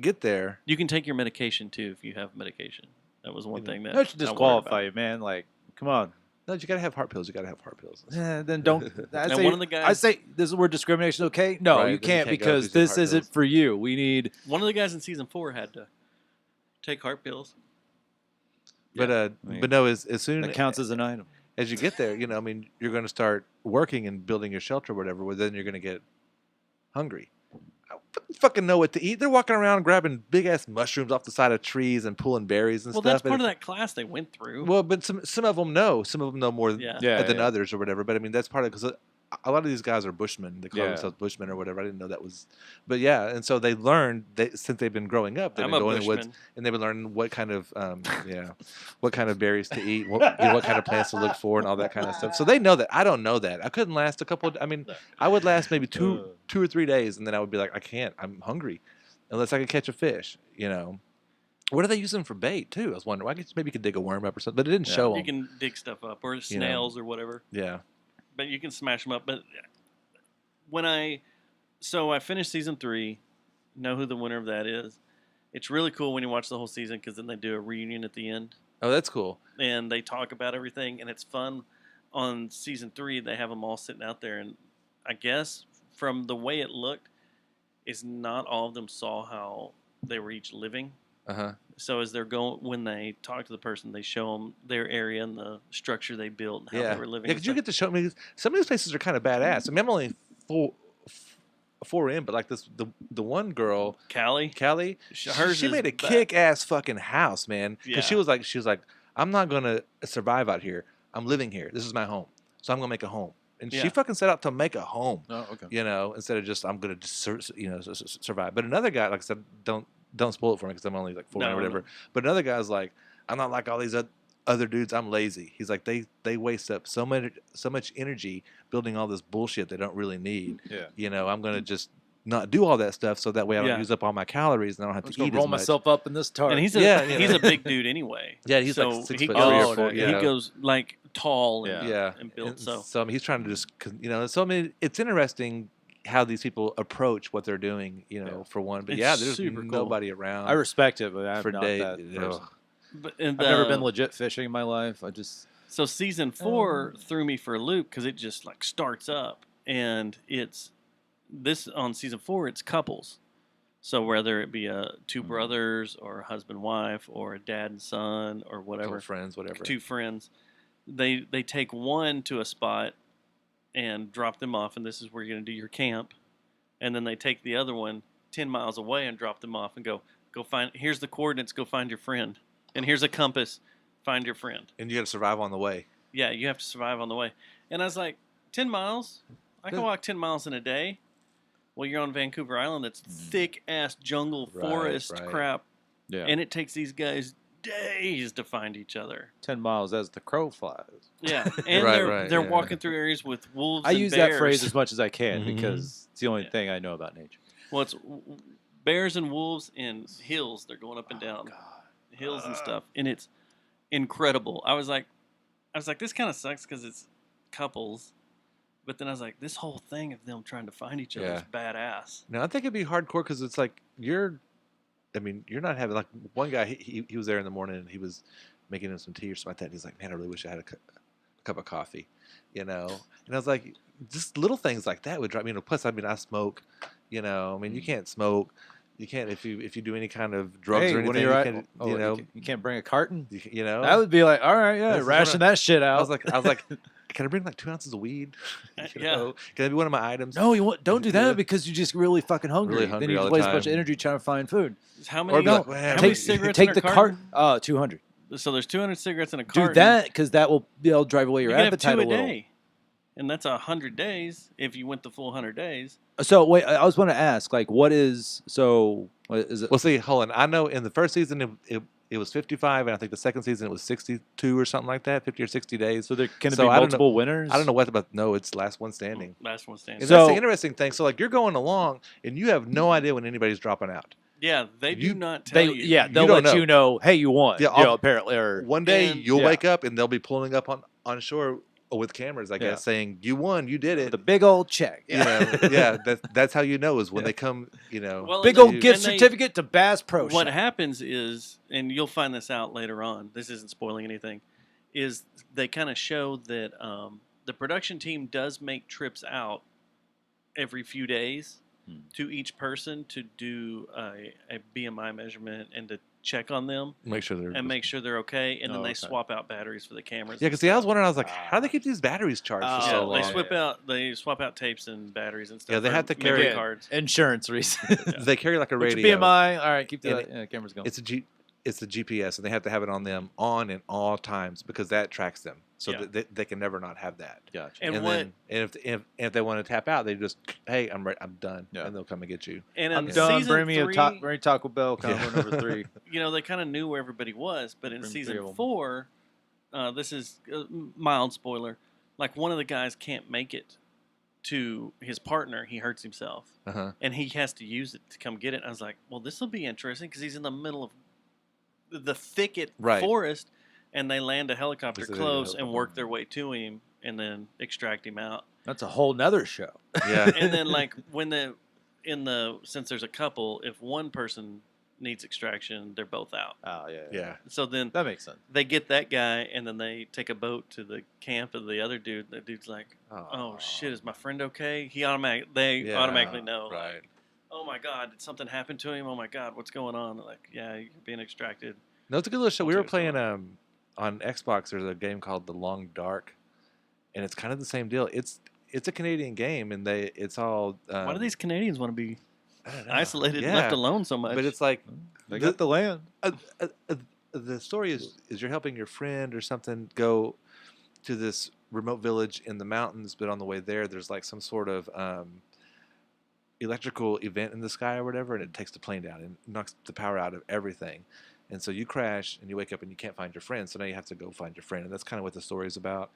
Speaker 3: get there,
Speaker 2: You can take your medication too if you have medication. That was one thing that
Speaker 1: That should
Speaker 2: I worried
Speaker 1: disqualify
Speaker 2: about.
Speaker 1: you, man. Like, come on.
Speaker 3: no, you gotta have heart pills. You gotta have heart pills.
Speaker 1: Then don't. I
Speaker 2: Now,
Speaker 1: say,
Speaker 2: one of the guys-
Speaker 1: I say this is where discrimination. Okay, no,
Speaker 3: Right,
Speaker 1: you
Speaker 3: then you
Speaker 1: can't
Speaker 3: can't go
Speaker 1: because
Speaker 3: because you have
Speaker 1: this
Speaker 3: heart
Speaker 1: isn't
Speaker 3: pills.
Speaker 1: for you. We need.
Speaker 2: One of the guys in season 4 had to take heart pills.
Speaker 3: But
Speaker 1: I mean,
Speaker 3: but no, as soon
Speaker 1: That counts as an item.
Speaker 3: as you get there, you know, I mean, you're going to start working and building your shelter or whatever. Well, then you're going to get hungry. I wouldn't fucking know what to eat. They're walking around grabbing big ass mushrooms off the side of trees and pulling berries and
Speaker 2: Well,
Speaker 3: stuff.
Speaker 2: that's part
Speaker 3: and
Speaker 2: of that class they went through.
Speaker 3: Well, but some of them know. Some of them know more
Speaker 2: Yeah.
Speaker 3: than
Speaker 1: Yeah.
Speaker 3: others or whatever. But I mean, that's part of because a lot of these guys are bushmen. They call
Speaker 1: Yeah.
Speaker 3: themselves bushmen or whatever. I didn't know that was. But yeah, and so they learned that since they've been growing up, they've
Speaker 2: I'm
Speaker 3: been
Speaker 2: a
Speaker 3: going in the woods
Speaker 2: bushman.
Speaker 3: and they've been learning what kind of what kind of berries to eat, what kind of plants to look for, and all that kind of stuff. So they know that. I don't know that. I couldn't last a couple. I mean, I would last maybe two or 3 days, and then I would be like, I can't. I'm hungry, unless I could catch a fish. You know. What are they using for bait too? I was wondering. I guess maybe you could dig a worm up or something, but it didn't show
Speaker 2: You
Speaker 3: them.
Speaker 2: can dig stuff up or snails or whatever.
Speaker 3: Yeah.
Speaker 2: But you can smash them up. But when I finished season 3, know who the winner of that is. It's really cool when you watch the whole season because then they do a reunion at the end
Speaker 3: Oh, that's cool.
Speaker 2: and they talk about everything and it's fun. On season 3, they have them all sitting out there, and I guess from the way it looked, is not all of them saw how they were each living.
Speaker 3: Uh-huh.
Speaker 2: So as they're going, when they talk to the person, they show them their area and the structure they built and how
Speaker 3: Yeah.
Speaker 2: they were living.
Speaker 3: Yeah,
Speaker 2: and
Speaker 3: because you
Speaker 2: stuff.
Speaker 3: get to show me some of these places are kind of badass. I mean, I'm only four in, but like the one girl,
Speaker 2: Callie, hers
Speaker 3: she
Speaker 2: is
Speaker 3: made a
Speaker 2: bad.
Speaker 3: kick-ass fucking house, man. Because
Speaker 2: Yeah.
Speaker 3: she was like, I'm not gonna survive out here. I'm living here. This is my home, so I'm gonna make a home. and
Speaker 2: Yeah.
Speaker 3: she fucking set out to make a home.
Speaker 1: Oh, okay.
Speaker 3: You know, instead of just I'm gonna just survive. But another guy, like I said, don't spoil it for me because I'm only like 4 or whatever.
Speaker 2: No.
Speaker 3: But another guy's like, I'm not like all these other dudes. I'm lazy. He's like they waste up so much energy building all this bullshit they don't really need.
Speaker 1: Yeah.
Speaker 3: You know, I'm gonna just not do all that stuff so that way I don't
Speaker 2: Yeah.
Speaker 3: use up all my calories and I don't have
Speaker 1: I'm just
Speaker 3: to
Speaker 1: gonna
Speaker 3: eat
Speaker 1: roll
Speaker 3: as much.
Speaker 1: myself up in this tart.
Speaker 2: And he's
Speaker 3: Yeah,
Speaker 2: a big dude anyway.
Speaker 3: Yeah, he's
Speaker 2: so
Speaker 3: like 6
Speaker 2: he
Speaker 3: foot
Speaker 2: goes,
Speaker 3: 3 or
Speaker 1: Oh,
Speaker 3: 4.
Speaker 1: okay.
Speaker 3: You
Speaker 2: he
Speaker 3: know?
Speaker 2: goes like tall and,
Speaker 3: Yeah,
Speaker 2: and built.
Speaker 3: And
Speaker 2: So
Speaker 3: I mean, he's trying to just, you know. So I mean, it's interesting how these people approach what they're doing. You know, for one. But
Speaker 2: It's
Speaker 3: yeah, there's
Speaker 2: super cool.
Speaker 3: nobody around.
Speaker 1: I respect it, but I'm
Speaker 3: for
Speaker 1: not
Speaker 3: days.
Speaker 1: that person.
Speaker 2: but
Speaker 1: I've never been legit fishing in my life. I just
Speaker 2: So season 4 threw me for a loop because it just like starts up, and it's this on season 4. It's couples, so whether it be two brothers or a husband wife or a dad and son or whatever,
Speaker 3: Couple friends, whatever.
Speaker 2: 2 friends, they take one to a spot and drop them off, and this is where you're gonna do your camp, and then they take the other one 10 miles away and drop them off and go find. Here's the coordinates. Go find your friend, and here's a compass. Find your friend.
Speaker 3: And you got to survive on the way.
Speaker 2: Yeah, you have to survive on the way. And I was like, 10 miles? I can walk 10 miles in a day. Well, you're on Vancouver Island. That's thick-ass jungle, forest crap.
Speaker 1: Yeah.
Speaker 2: And it takes these guys days to find each other.
Speaker 1: 10 miles as the crow flies.
Speaker 2: Yeah, and they're walking through areas with wolves
Speaker 1: I
Speaker 2: and
Speaker 1: use
Speaker 2: bears.
Speaker 1: that phrase as much as I can
Speaker 3: Mhm.
Speaker 1: because it's the only thing I know about nature.
Speaker 2: Well, it's bears and wolves in hills. They're going up and down hills and stuff. And it's incredible. I was like, this kind of sucks because it's couples. But then I was like, this whole thing of them trying to find each other is badass.
Speaker 3: Now I think it'd be hardcore because it's like you're not having like one guy. He was there in the morning and he was making him some tea or something like that. And he's like, man, I really wish I had a cup of coffee, you know. And I was like, just little things like that would drive me. Plus, I mean, I smoke, you know. I mean, you can't smoke. You can't if you do any kind of drugs
Speaker 1: Hey,
Speaker 3: or
Speaker 1: what are
Speaker 3: anything.
Speaker 1: you
Speaker 3: You, you know,
Speaker 1: you can't bring a carton.
Speaker 3: you know,
Speaker 1: That would be like, all right, yeah,
Speaker 3: This is
Speaker 1: ration
Speaker 3: what
Speaker 1: that shit out.
Speaker 3: I was like, can I bring like 2 ounces of weed? You know? Can that be one of my items?
Speaker 1: No, don't do that because you're just really fucking hungry.
Speaker 3: Really
Speaker 1: then
Speaker 3: hungry
Speaker 1: you
Speaker 3: all
Speaker 1: just
Speaker 3: the
Speaker 1: waste a bunch of
Speaker 3: time.
Speaker 1: energy trying to find food.
Speaker 2: How
Speaker 1: Or
Speaker 2: many,
Speaker 1: be like,
Speaker 2: how many cigarettes
Speaker 1: take
Speaker 2: in
Speaker 1: the
Speaker 2: a carton?
Speaker 1: 200.
Speaker 2: So there's 200 cigarettes in a carton.
Speaker 1: Do that because that will be able to drive away your
Speaker 2: you could
Speaker 1: appetite
Speaker 2: have 2
Speaker 1: a little.
Speaker 2: day. And that's 100 days if you went the full 100 days.
Speaker 1: So wait, I was going to ask, like, what is it?
Speaker 3: Well, see, hold on. I know in the first season it was 55, and I think the second season it was 62 or something like that, 50 or 60 days.
Speaker 1: So there can
Speaker 3: So
Speaker 1: be
Speaker 3: I don't
Speaker 1: multiple
Speaker 3: know-
Speaker 1: winners.
Speaker 3: I don't know what about. No, it's last one standing.
Speaker 2: Last one standing.
Speaker 3: And
Speaker 1: So-
Speaker 3: that's the interesting thing. So like you're going along, and you have no idea when anybody's dropping out.
Speaker 2: Yeah, they do not tell
Speaker 1: They
Speaker 2: you.
Speaker 1: yeah, they'll
Speaker 3: don't
Speaker 1: let
Speaker 3: know.
Speaker 1: you know. Hey, you won.
Speaker 3: Yeah,
Speaker 1: you know, apparently. Or
Speaker 3: One day
Speaker 2: And-
Speaker 3: you'll
Speaker 1: Yeah.
Speaker 3: wake up and they'll be pulling up on shore with cameras, I guess,
Speaker 1: Yeah.
Speaker 3: saying you won, you did it.
Speaker 1: the big old check.
Speaker 3: You know, yeah, that's how you know is when they come. You know,
Speaker 2: Well,
Speaker 1: Big
Speaker 2: and
Speaker 1: old
Speaker 2: they-
Speaker 1: gift
Speaker 2: and they-
Speaker 1: certificate to Bass Pro
Speaker 2: What
Speaker 1: Shop.
Speaker 2: happens is, and you'll find this out later on, this isn't spoiling anything, is they kind of show that the production team does make trips out every few days to each person to do a BMI measurement and to check on them
Speaker 3: make sure they're
Speaker 2: and make sure they're okay, and then
Speaker 1: Oh,
Speaker 2: they
Speaker 1: okay.
Speaker 2: swap out batteries for the cameras.
Speaker 3: Yeah,
Speaker 2: and
Speaker 3: because see, I was
Speaker 2: stuff.
Speaker 3: wondering, I was like, how do they keep these batteries charged for
Speaker 2: Yeah,
Speaker 3: so long?
Speaker 2: they swap out tapes and batteries and stuff.
Speaker 3: Yeah, they
Speaker 2: or
Speaker 3: have to
Speaker 2: memory
Speaker 3: carry-
Speaker 2: cards.
Speaker 1: Insurance reasons.
Speaker 3: They carry like a
Speaker 1: What's your
Speaker 3: radio.
Speaker 1: BMI? All right, keep the
Speaker 3: And
Speaker 1: cameras going.
Speaker 3: It's the GPS, and they have to have it on them on and all times because that tracks them. So
Speaker 2: Yeah.
Speaker 3: they can never not have that.
Speaker 1: Gotcha.
Speaker 2: And
Speaker 3: then if they want to tap out, they just, hey, I'm done,
Speaker 1: Yeah.
Speaker 3: and they'll come and get you.
Speaker 2: And
Speaker 1: I'm
Speaker 2: in
Speaker 1: done.
Speaker 2: season
Speaker 1: Bring me
Speaker 2: three,
Speaker 1: a Taco Bell combo number 3.
Speaker 2: you know, they kind of knew where everybody was, but in
Speaker 1: Bring 3 of
Speaker 2: season
Speaker 1: 'em.
Speaker 2: 4, this is a mild spoiler. Like one of the guys can't make it to his partner; he hurts himself,
Speaker 3: Uh-huh.
Speaker 2: and he has to use it to come get it. And I was like, well, this will be interesting because he's in the middle of the thicket
Speaker 3: Right.
Speaker 2: forest, and they land a helicopter
Speaker 3: This is a
Speaker 2: close and
Speaker 3: helicopter.
Speaker 2: work their way to him, and then extract him out.
Speaker 1: That's a whole nother show.
Speaker 3: Yeah.
Speaker 2: And then like since there's a couple, if one person needs extraction, they're both out.
Speaker 1: Oh yeah.
Speaker 3: Yeah.
Speaker 2: So then
Speaker 1: That makes sense.
Speaker 2: they get that guy, and then they take a boat to the camp of the other dude. The dude's like, "Oh shit, is my friend okay?" They
Speaker 3: Yeah,
Speaker 2: automatically know.
Speaker 3: Right.
Speaker 2: Like, oh my god, did something happen to him? Oh my god, what's going on? They're like, yeah, you're being extracted.
Speaker 3: No, it's a good little show. We
Speaker 2: I'll
Speaker 3: were
Speaker 2: take
Speaker 3: playing on Xbox. There's a game called The Long Dark, and it's kind of the same deal. It's a Canadian game, and it's all.
Speaker 2: Why do these Canadians want to be
Speaker 3: I don't know.
Speaker 2: isolated and
Speaker 3: Yeah.
Speaker 2: left alone so much?
Speaker 3: But it's like
Speaker 1: They got the land.
Speaker 3: the story is you're helping your friend or something go to this remote village in the mountains, but on the way there's like some sort of electrical event in the sky or whatever, and it takes the plane down and knocks the power out of everything. And so you crash and you wake up and you can't find your friend. So now you have to go find your friend. And that's kind of what the story is about,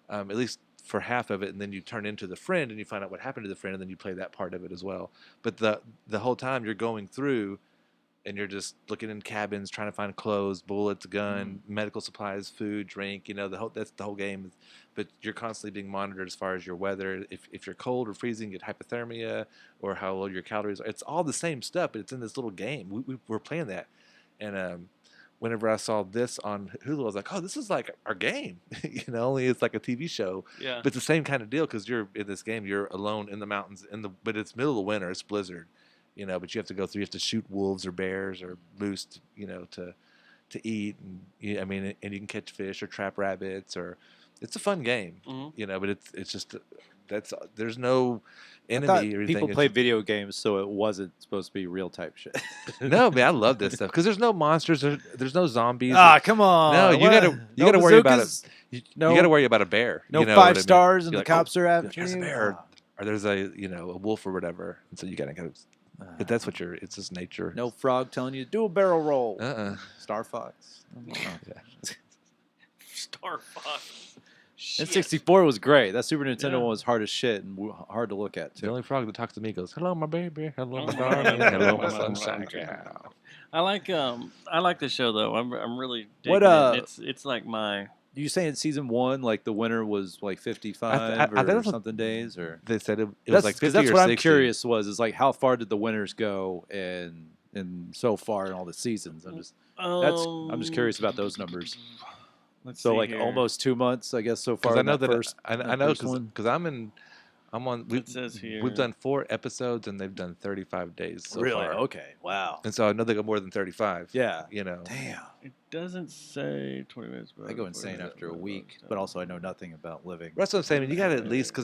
Speaker 3: at least for half of it. And then you turn into the friend and you find out what happened to the friend, and then you play that part of it as well. But the whole time you're going through and you're just looking in cabins, trying to find clothes, bullets, gun, medical supplies, food, drink, that's the whole game. But you're constantly being monitored as far as your weather. If you're cold or freezing, you get hypothermia, or how low your calories are. It's all the same stuff, but it's in this little game. We're playing that. And whenever I saw this on Hulu, I was like, oh, this is like our game. Only it's like a TV show.
Speaker 2: Yeah.
Speaker 3: But it's the same kind of deal because you're in this game. You're alone in the mountains, but it's middle of the winter. It's blizzard. But you have to go through. You have to shoot wolves or bears or moose, to eat. And and you can catch fish or trap rabbits. It's a fun game. But it's just there's no enemy or anything.
Speaker 1: People play video games, so it wasn't supposed to be real type shit.
Speaker 3: No, man, I love this stuff because there's no monsters, there's no zombies.
Speaker 1: Come on!
Speaker 3: No, you gotta worry about it. You gotta worry about a bear.
Speaker 1: No 5 stars, and the cops are after
Speaker 3: there's
Speaker 1: you.
Speaker 3: A bear, or there's a wolf or whatever, and so you gotta kind of. But that's what it's just nature.
Speaker 1: No frog telling you to do a barrel roll.
Speaker 3: Star Fox.
Speaker 2: Star Fox.
Speaker 1: And 64 was great. That Super Nintendo one was hard as shit and hard to look at too.
Speaker 3: The only frog that talks to me goes, "Hello, my baby. Hello, my darling. Hello, my sunshine."
Speaker 2: I like the show though. I'm really digging
Speaker 1: What
Speaker 2: it. It's like my.
Speaker 1: You saying season 1, like the winter was like 55 or something days, or
Speaker 3: they said it was like 50
Speaker 1: that's
Speaker 3: or
Speaker 1: what
Speaker 3: 60.
Speaker 1: I'm curious is like how far did the winters go and so far in all the seasons? I'm just curious about those numbers.
Speaker 2: Let's
Speaker 1: so
Speaker 2: see
Speaker 1: like
Speaker 2: here.
Speaker 1: almost 2 months, I guess, so far.
Speaker 3: I know that
Speaker 1: first,
Speaker 3: I know because I'm on.
Speaker 2: It says here.
Speaker 3: We've done 4 episodes and they've done 35 days so
Speaker 1: really?
Speaker 3: far.
Speaker 1: Okay, wow.
Speaker 3: And so I know they got more than 35.
Speaker 1: Yeah.
Speaker 3: Damn.
Speaker 2: It doesn't say 20 minutes.
Speaker 1: I go insane after a week, but also I know nothing about living.
Speaker 3: That's what I'm saying. You got to at least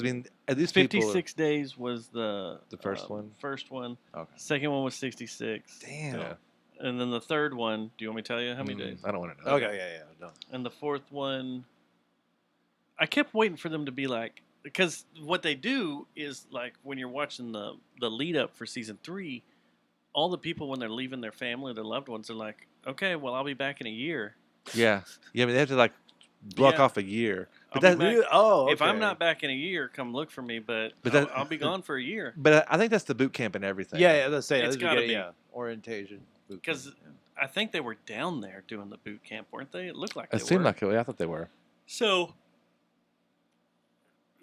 Speaker 3: at least
Speaker 2: 56 days was the
Speaker 3: first one.
Speaker 2: First one.
Speaker 1: Okay.
Speaker 2: Second one was 66.
Speaker 1: Damn.
Speaker 3: Yeah.
Speaker 2: And then the third one. Do you want me to tell you how many days?
Speaker 3: I don't want to know.
Speaker 1: Okay, yeah. No.
Speaker 2: And the fourth one, I kept waiting for them to be like, because what they do is like when you're watching the lead up for season 3, all the people when they're leaving their family, their loved ones, are like, okay, well I'll be back in a year.
Speaker 3: Yeah. I mean they have to like block off a year. But
Speaker 2: I'll be back.
Speaker 1: okay.
Speaker 2: If I'm not back in a year, come look for me. But I'll be gone for a year.
Speaker 3: But I think that's the boot camp and everything.
Speaker 1: Yeah, let's say
Speaker 2: It's gotta be.
Speaker 1: orientation.
Speaker 2: Because I think they were down there doing the boot camp, weren't they? It looked like
Speaker 3: It seemed like it. I thought they were.
Speaker 2: So,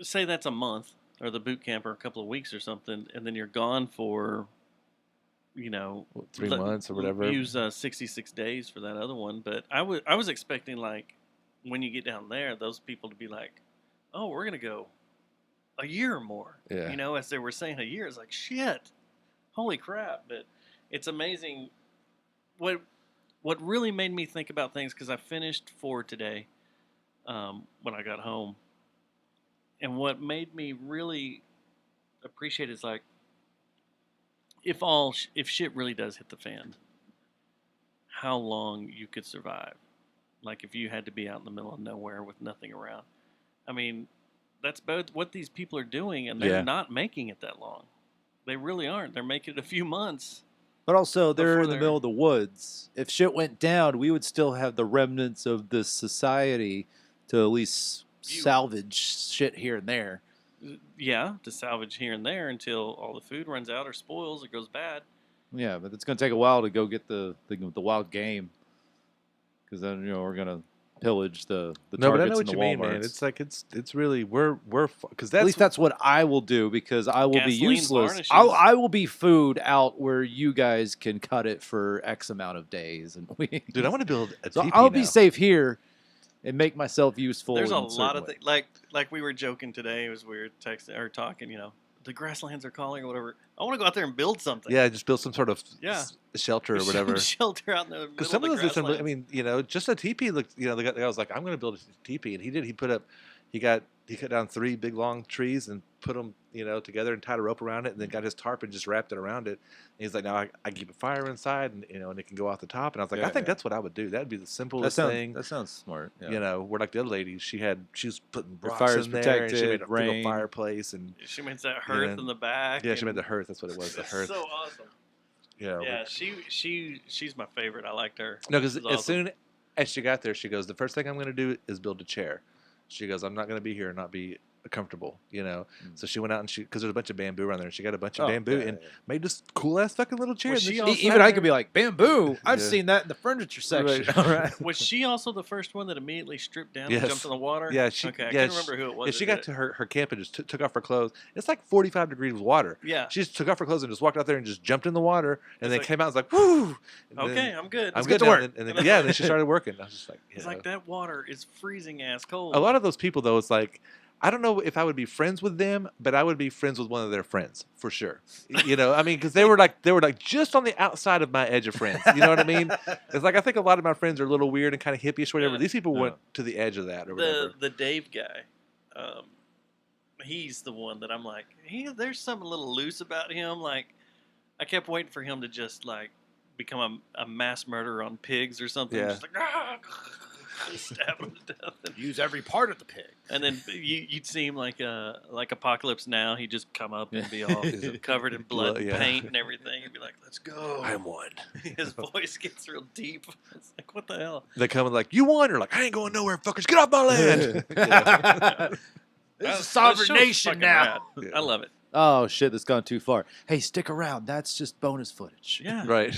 Speaker 2: say that's a month, or the boot camp, or a couple of weeks or something, and then you're gone for, 3
Speaker 3: months or whatever.
Speaker 2: Use 66 days for that other one. But I was expecting, like, when you get down there, those people to be like, oh, we're going to go a year or more.
Speaker 3: Yeah.
Speaker 2: As they were saying a year. It's like, shit, holy crap. But it's amazing. What really made me think about things, because I finished 4 today when I got home, and what made me really appreciate is like if shit really does hit the fan, how long you could survive. Like if you had to be out in the middle of nowhere with nothing around. I mean, that's both what these people are doing, and they're not making it that long. They really aren't. They're making it a few months.
Speaker 1: But also, they're in the middle of the woods. If shit went down, we would still have the remnants of this society to at least salvage shit here and there.
Speaker 2: Yeah, to salvage here and there until all the food runs out or spoils or goes bad.
Speaker 1: Yeah, but it's going to take a while to go get the wild game. Because then, we're going to pillage the
Speaker 3: but
Speaker 1: Targets
Speaker 3: I know what
Speaker 1: and the
Speaker 3: you
Speaker 1: Walmarts.
Speaker 3: mean, man. It's like it's really we're because
Speaker 1: at least that's what I will do, because I will be useless.
Speaker 2: Varnishes.
Speaker 1: I will be food out where you guys can cut it for X amount of days, and
Speaker 3: dude, I want to build a
Speaker 1: so
Speaker 3: teepee
Speaker 1: I'll be
Speaker 3: now.
Speaker 1: safe here and make myself useful.
Speaker 2: There's a
Speaker 1: in certain
Speaker 2: lot of
Speaker 1: ways.
Speaker 2: things. Like we were joking today as we were texting or talking. The grasslands are calling or whatever. I want to go out there and build something.
Speaker 3: Yeah, just build some sort of
Speaker 2: Yeah.
Speaker 3: shelter or whatever.
Speaker 2: Shelter out in the middle
Speaker 3: Because
Speaker 2: of
Speaker 3: some
Speaker 2: the
Speaker 3: of those,
Speaker 2: grasslands.
Speaker 3: I mean, just a teepee looked. The guy was like, "I'm going to build a teepee," and he did. He put up, he got he cut down 3 big long trees and put them, together and tied a rope around it, and then got his tarp and just wrapped it around it. And he's like, now I keep a fire inside, and and it can go off the top. And I was like, I think that's what I would do. That'd be the simplest thing.
Speaker 1: That sounds smart. Yeah.
Speaker 3: Where like the other lady, she was putting
Speaker 1: Her
Speaker 3: rocks
Speaker 1: fire's
Speaker 3: in there, and she
Speaker 1: protected,
Speaker 3: made a big old fireplace, and
Speaker 2: She made that hearth in the back.
Speaker 3: yeah, she made the hearth. That's what it was, the hearth.
Speaker 2: So awesome. Yeah, she's my favorite. I liked her.
Speaker 3: No, because
Speaker 2: She's
Speaker 3: as
Speaker 2: awesome.
Speaker 3: soon as she got there, she goes, the first thing I'm going to do is build a chair. She goes, I'm not going to be here and not be comfortable, So she went out and because there's a bunch of bamboo around there, and she got a bunch of bamboo and made this cool ass fucking little chair.
Speaker 1: Even I could be like, bamboo. I've seen that in the furniture section.
Speaker 3: Right. All right.
Speaker 2: Was she also the first one that immediately stripped down and
Speaker 3: Yes.
Speaker 2: jumped in the water?
Speaker 3: Yeah,
Speaker 2: I can't remember who it was.
Speaker 3: Yeah, she got to her camp and just took off her clothes. It's like 45 degrees water.
Speaker 2: Yeah.
Speaker 3: She just took off her clothes and just walked out there and just jumped in the water, and then
Speaker 2: like,
Speaker 3: came out and was like, woo! And
Speaker 2: Okay,
Speaker 3: then,
Speaker 2: I'm good.
Speaker 3: I'm
Speaker 2: Let's
Speaker 3: good
Speaker 2: get to
Speaker 3: now.
Speaker 2: work.
Speaker 3: And then she started working. I was just like,
Speaker 2: It's like that water is freezing ass cold.
Speaker 3: a lot of those people though, it's like, I don't know if I would be friends with them, but I would be friends with one of their friends for sure. I mean, because they were like just on the outside of my edge of friends. You know what I mean? It's like I think a lot of my friends are a little weird and kind of hippie-ish, whatever.
Speaker 2: Yeah.
Speaker 3: These people went to the edge of that or whatever.
Speaker 2: The Dave guy, he's the one that I'm like, there's something a little loose about him. Like, I kept waiting for him to just like become a mass murderer on pigs or something.
Speaker 3: Yeah.
Speaker 2: Just like stab him to death.
Speaker 1: Use every part of the pig.
Speaker 2: And then you'd see him like Apocalypse Now. He'd just come up and be all covered in blood and paint and everything. He'd be like, "Let's go."
Speaker 3: I'm one.
Speaker 2: His voice gets real deep. It's like, what the hell?
Speaker 3: They come and like, you won? You're like, I ain't going nowhere, fuckers. Get off my land.
Speaker 1: This is a sovereign nation now.
Speaker 2: Yeah. I love it.
Speaker 1: Oh shit, that's gone too far. Hey, stick around. That's just bonus footage.
Speaker 2: Yeah.
Speaker 3: Right.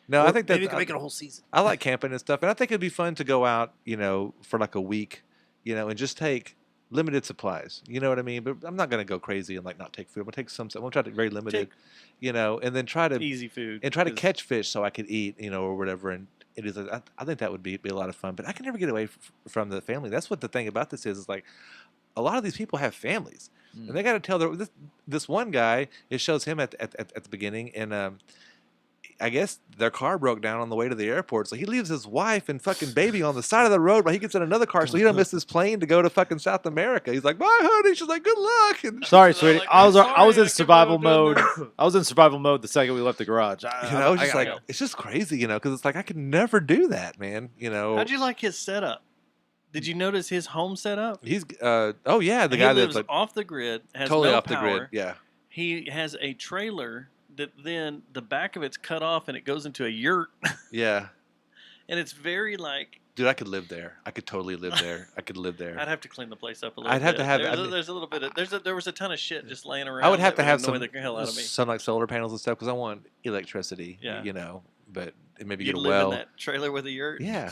Speaker 3: No,
Speaker 1: Or
Speaker 3: I think that
Speaker 1: maybe we can make it a whole season.
Speaker 3: I like camping and stuff, and I think it'd be fun to go out, for like a week, and just take limited supplies. You know what I mean? But I'm not gonna go crazy and like not take food. I'm gonna take some. I'm gonna try to very limited, and then try to
Speaker 2: easy food
Speaker 3: and try to catch fish so I could eat, or whatever. And it is. I think that would be a lot of fun. But I can never get away from the family. That's what the thing about this is like. A lot of these people have families, and they got to tell this one guy. It shows him at the beginning, and I guess their car broke down on the way to the airport, so he leaves his wife and fucking baby on the side of the road while he gets in another car, so he don't miss his plane to go to fucking South America. He's like, "Bye, honey." She's like, "Good luck." And
Speaker 1: Sorry, sweetie. I was in survival mode. I was in survival mode the second we left the garage.
Speaker 3: I was just like, it's just crazy, because it's like I could never do that, man.
Speaker 2: How'd you like his setup? Did you notice his home setup?
Speaker 3: He's the guy
Speaker 2: he
Speaker 3: that's
Speaker 2: lives
Speaker 3: like
Speaker 2: off the grid, has
Speaker 3: totally
Speaker 2: no
Speaker 3: off the
Speaker 2: power.
Speaker 3: grid. Yeah.
Speaker 2: He has a trailer that then the back of it's cut off and it goes into a yurt.
Speaker 3: Yeah.
Speaker 2: And it's very like.
Speaker 3: Dude, I could live there. I could totally live there. I could live there.
Speaker 2: I'd have to clean the place up a little bit.
Speaker 3: I'd have to have.
Speaker 2: There's a little bit of. There was a ton of shit just laying around.
Speaker 3: I would have to
Speaker 2: that
Speaker 3: have
Speaker 2: annoy the hell out of me.
Speaker 3: some like solar panels and stuff because I want electricity.
Speaker 2: Yeah.
Speaker 3: But maybe
Speaker 2: You'd
Speaker 3: get a
Speaker 2: live
Speaker 3: well.
Speaker 2: in that trailer with a yurt.
Speaker 3: Yeah.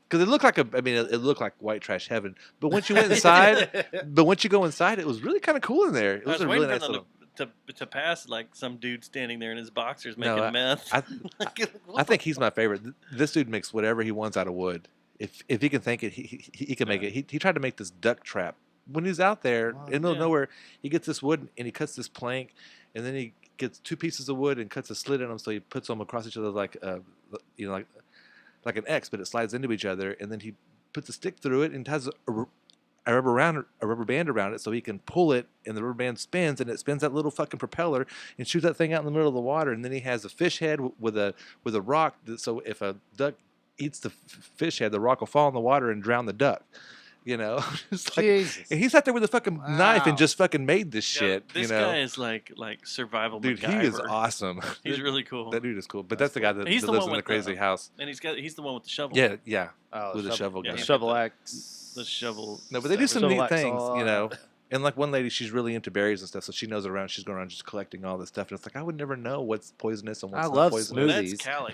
Speaker 3: Because it looked like it looked like white trash heaven. But once you went inside, once you go inside, it was really kind of cool in there. It
Speaker 2: I
Speaker 3: was
Speaker 2: was
Speaker 3: a really
Speaker 2: waiting
Speaker 3: nice
Speaker 2: for
Speaker 3: little.
Speaker 2: them to pass like some dude standing there in his boxers
Speaker 3: No,
Speaker 2: making meth.
Speaker 3: I think he's my favorite. This dude makes whatever he wants out of wood. If he can think it, he can make it. He tried to make this duck trap. When he's out there in the middle of nowhere, he gets this wood and he cuts this plank, and then he gets 2 pieces of wood and cuts a slit in them, so he puts them across each other like an X, but it slides into each other, and then he puts a stick through it and has a rubber band around it so he can pull it, and the rubber band spins, and it spins that little fucking propeller and shoots that thing out in the middle of the water. And then he has a fish head with a rock, so if a duck eats the fish head, the rock will fall in the water and drown the duck. It's like, and he sat there with a fucking knife and just fucking made this shit.
Speaker 2: This guy is like survival.
Speaker 3: Dude,
Speaker 2: MacGyver.
Speaker 3: he is awesome.
Speaker 2: He's really cool.
Speaker 3: That dude is cool. But that's the guy that
Speaker 2: He's the
Speaker 3: lives
Speaker 2: one
Speaker 3: in the
Speaker 2: with
Speaker 3: crazy house.
Speaker 2: And he's the one with the shovel.
Speaker 3: Yeah.
Speaker 1: Oh,
Speaker 3: with the shovel guy.
Speaker 1: The shovel axe.
Speaker 2: The shovel.
Speaker 3: No, but they do some
Speaker 1: Shovel
Speaker 3: neat
Speaker 1: axe
Speaker 3: things,
Speaker 1: all-
Speaker 3: And like one lady, she's really into berries and stuff, so she knows around. She's going around just collecting all this stuff, and it's like I would never know what's poisonous and what's not poisonous.
Speaker 2: That's Callie.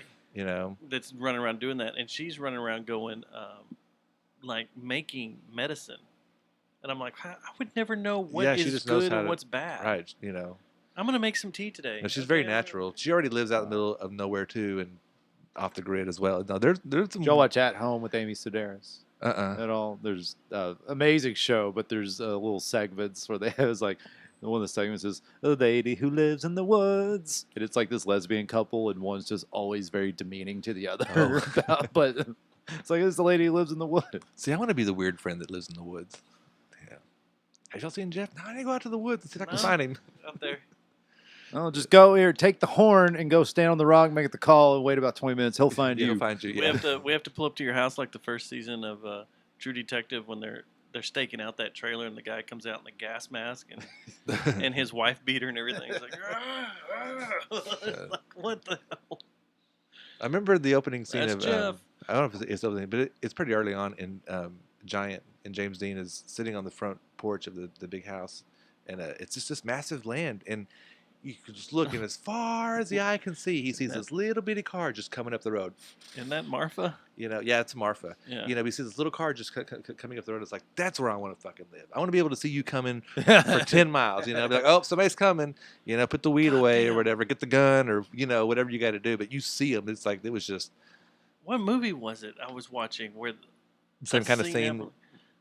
Speaker 2: That's running around doing that, and she's running around going, like making medicine. And I'm like, I would never know what is good and what's bad.
Speaker 3: Right,
Speaker 2: I'm gonna make some tea today.
Speaker 3: No, she's very natural. She already lives out in the middle of nowhere too, and off the grid as well. No, there's some.
Speaker 1: Did y'all watch At Home with Amy Sedaris?
Speaker 3: At
Speaker 1: all. There's amazing show, but there's little segments where they have like one of the segments is a lady who lives in the woods, and it's like this lesbian couple, and one's just always very demeaning to the other. But it's like this lady who lives in the woods.
Speaker 3: See, I want to be the weird friend that lives in the woods. Yeah. Has y'all seen Jeff? No, I didn't go out to the woods and see if I can find him.
Speaker 2: Up there.
Speaker 14: Oh, just go here, take the horn, and go stand on the rock, make the call, and wait about 20 minutes. He'll find you.
Speaker 3: He'll find you.
Speaker 2: We have to pull up to your house like the first season of True Detective when they're staking out that trailer and the guy comes out in the gas mask and and his wife beater and everything. It's like, it's like what the hell?
Speaker 3: I remember the opening scene
Speaker 2: That's
Speaker 3: of
Speaker 2: Jeff.
Speaker 3: I don't know if it's opening, but it's pretty early on in Giant, and James Dean is sitting on the front porch of the big house, and it's just this massive land, and you can just look, and as far as the eye can see, he sees this little bitty car just coming up the road.
Speaker 2: Isn't that Marfa?
Speaker 3: Yeah, it's Marfa.
Speaker 2: Yeah.
Speaker 3: He sees this little car just coming up the road. It's like, that's where I want to fucking live. I want to be able to see you coming for 10 miles. Be like, oh, somebody's coming. Put the weed away or whatever. Get the gun or, whatever you got to do. But you see them. It's like, it was just.
Speaker 2: What movie was it I was watching where
Speaker 3: Same kind of scene.